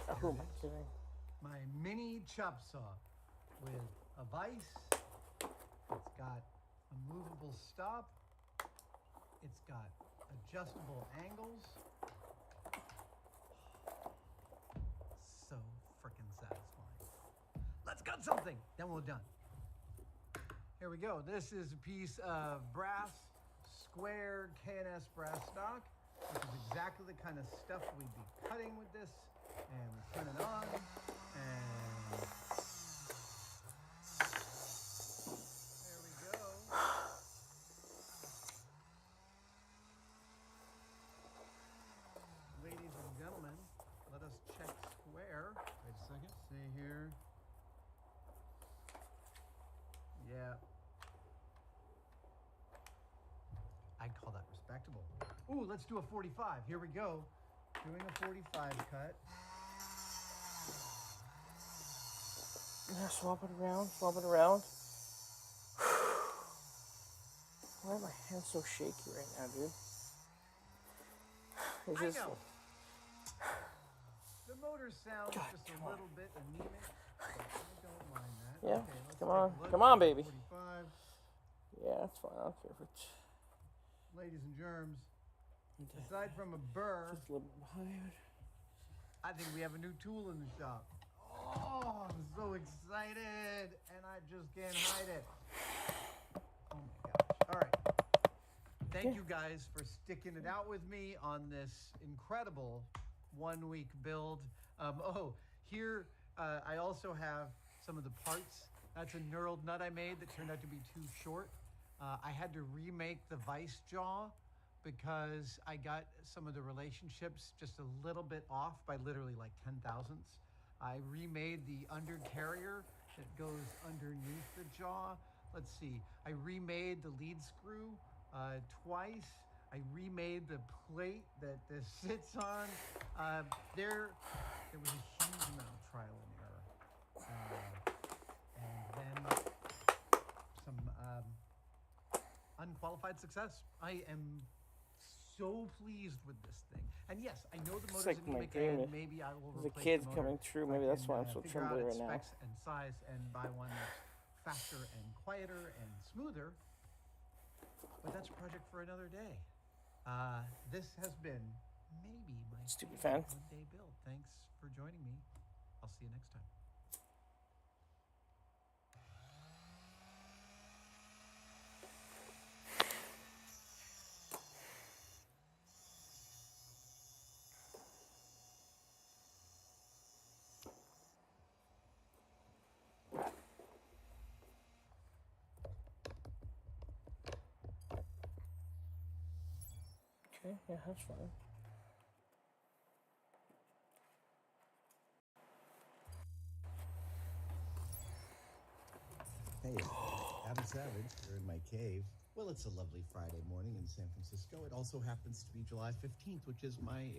Oh, who am I kidding? My mini chop saw with a vise. It's got a movable stop. It's got adjustable angles. So freaking satisfying. Let's cut something, then we're done. Here we go. This is a piece of brass, square K&S brass stock, which is exactly the kind of stuff we'd be cutting with this. And we turn it on, and there we go. Ladies and gentlemen, let us check square. Wait a second. See here. Yeah. I'd call that respectable. Ooh, let's do a 45. Here we go. Doing a 45 cut. Yeah, swap it around, swap it around. Why are my hands so shaky right now, dude? It's just, I know. The motor sounds God, just a little bit anemic, but I don't mind that. yeah, Okay, let's come take on, a look come at on, the baby. 45. Yeah, that's fine. I don't care if it's Ladies and germs, aside from a burr, just a little bit behind. I think we have a new tool in the shop. Oh, I'm so excited, and I just can't hide it. Oh my gosh. All right. Thank you guys for sticking it out with me on this incredible 1 week build. Here I also have some of the parts. That's a knurled nut I made that turned out to be too short. I had to remake the vice jaw because I got some of the relationships just a little bit off by literally like 10 thousandths. I remade the undercarrier that goes underneath the jaw. Let's see, I remade the lead screw twice. I remade the plate that this sits on. There was a huge amount of trial and error. And then some unqualified success. I am so pleased with this thing. And yes, I know the motor's like in my gimmick, dream. and maybe I will The replace kid's the motor coming true. if I Maybe that's can, why I'm so figure out trembly its right now. specs and size and buy one that's faster and quieter and smoother. but that's a project for another day. This has been maybe my Stupid fan. one-day build. Thanks for joining me. I'll see you next time. Okay, yeah, that's fine. Hey, Adam Savage here in my cave. Well, it's a lovely Friday morning in San Francisco. It also happens to be July 15th, which is my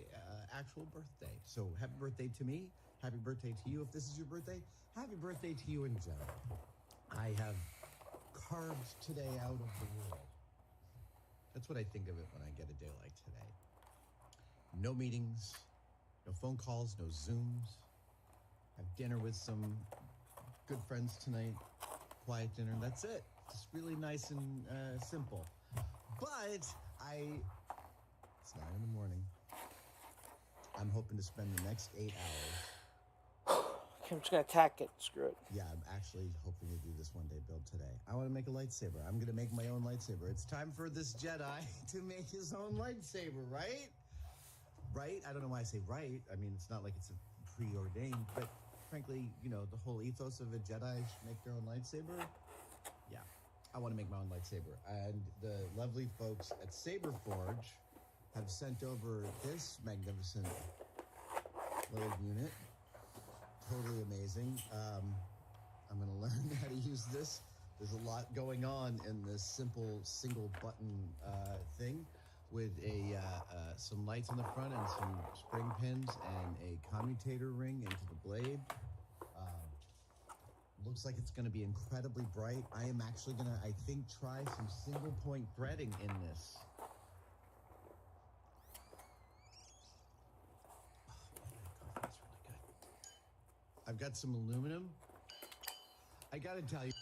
actual birthday. So happy birthday to me. Happy birthday to you if this is your birthday. Happy birthday to you in general. I have carved today out of the world. That's what I think of it when I get a day like today. No meetings, no phone calls, no Zooms. Have dinner with some good friends tonight. Quiet dinner. That's it. Just really nice and simple. But it's 9 in the morning. I'm hoping to spend the next 8 hours. Okay, I'm just gonna attack it. Screw it. Yeah, I'm actually hoping to do this one-day build today. I want to make a lightsaber. I'm gonna make my own lightsaber. It's time for this Jedi to make his own lightsaber, right? Right? I don't know why I say right. I mean, it's not like it's preordained, but frankly, you know, the whole ethos of a Jedi should make their own lightsaber. Yeah, I want to make my own lightsaber. And the lovely folks at Saber Forge have sent over this magnificent little unit. Totally amazing. I'm going to learn how to use this. There's a lot going on in this simple single button thing with some lights on the front and some spring pins and a commutator ring into the blade. Looks like it's going to be incredibly bright. I am actually going to, I think, try some single point threading in this. Oh, that's really good. I've got some aluminum. I got to tell you,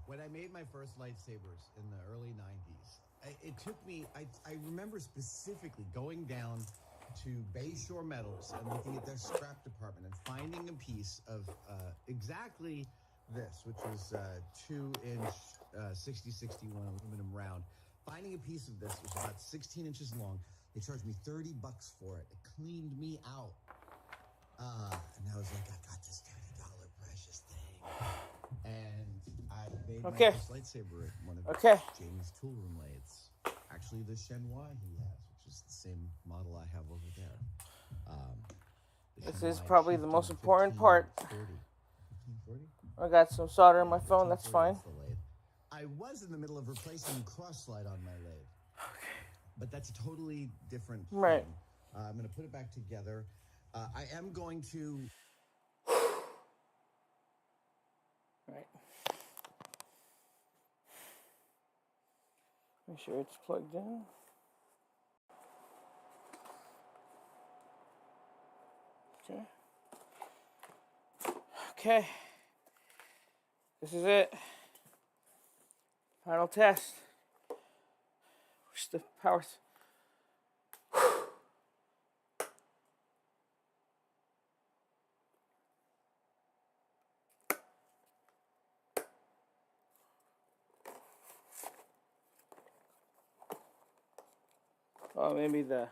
when I made my first lightsabers in the early 90s, it took me, I remember specifically going down to Bayshore Metals and looking at their scrap department and finding a piece of exactly this, which was 2-inch 6061 aluminum round. Finding a piece of this was about 16 inches long. They charged me $30 for it. It cleaned me out. And I was like, I got this $30 precious thing. And I made my first lightsaber at one of Jamie's tool room lathes. Actually, the Shenhua he has, which is the same model I have over there. This is probably the most important part. 1540? I got some solder on my phone, that's fine. I was in the middle of replacing cross-slide on my lathe. But that's a totally different thing. Right. I'm going to put it back together. I am going to... Right. Make sure it's plugged in. Okay. Okay. This is it. Final test. Push the power. Oh, maybe the...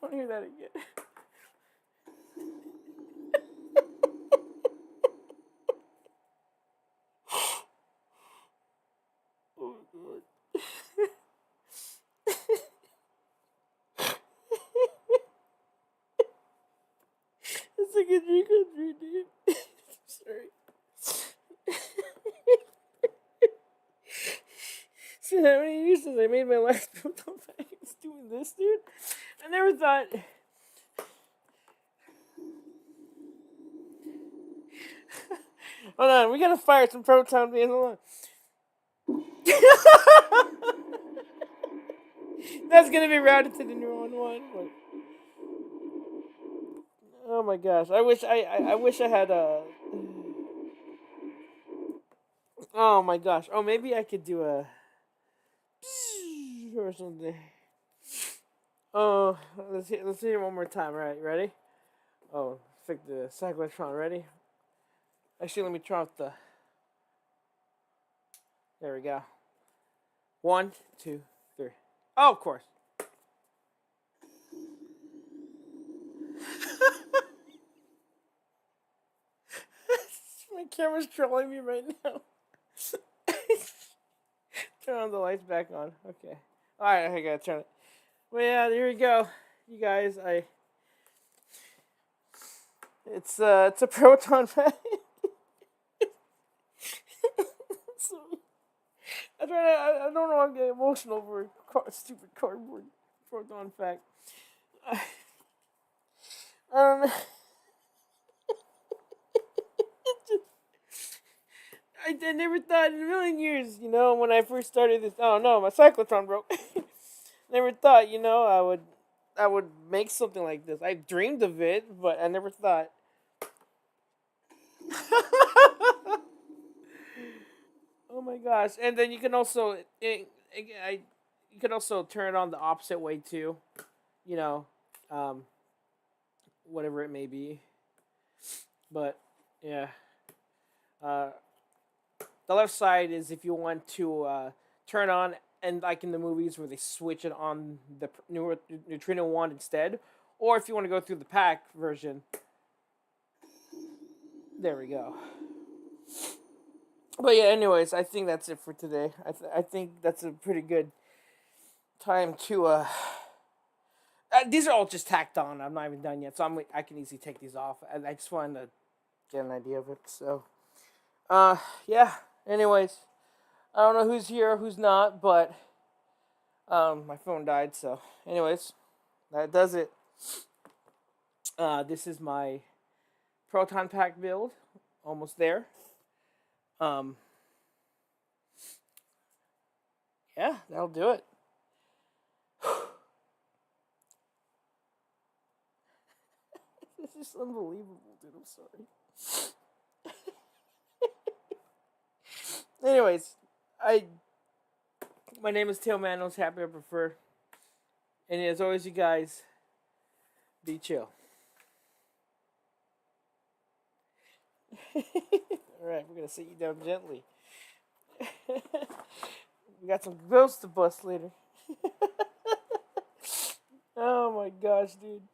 I don't hear that again. Oh, God. It's like a drink on three, dude. Sorry. See how many years since I made my last Proton pack? It's doing this, dude. I never thought. Hold on, we gotta fire some Proton beans. Hold on. That's gonna be routed to the neuron one. But... Oh my gosh! I wish I had a. Oh my gosh! Oh, maybe I could do a or something. Oh, let's hear it one more time. Right, ready? Oh, fix the cyclotron. Ready? Actually, let me try out the. There we go. 1, 2, 3. Oh, of course. My camera's trolling me right now. Turn on the lights back on. Okay. Alright, I gotta turn it. Well, yeah, there we go. You guys, it's a proton pack. So, I don't know. I'm getting emotional over stupid cardboard proton pack. I don't know. I never thought in a million years, when I first started this. Oh no, my cyclotron broke. Never thought, I would make something like this. I dreamed of it, but I never thought. Oh my gosh! And then you can also, you can also turn it on the opposite way too. You know, um, whatever it may be. But yeah, uh, the left side is if you want to turn on, and like in the movies where they switch it on the neutrino one instead, or if you want to go through the pack version. There we go. But yeah, anyways, I think that's it for today. I think that's a pretty good time to these are all just tacked on. I'm not even done yet, so I can easily take these off. I just wanted to get an idea of it. So, yeah. Anyways, I don't know who's here, who's not, but my phone died. So, anyways, that does it. This is my proton pack build. Almost there. Yeah, that'll do it. This is unbelievable, dude. I'm sorry. Anyways, my name is Tail Manos. Happy I prefer. And as always, you guys, be chill. Alright, we're gonna sit you down gently. We got some ghosts to bust later. Oh my gosh, dude.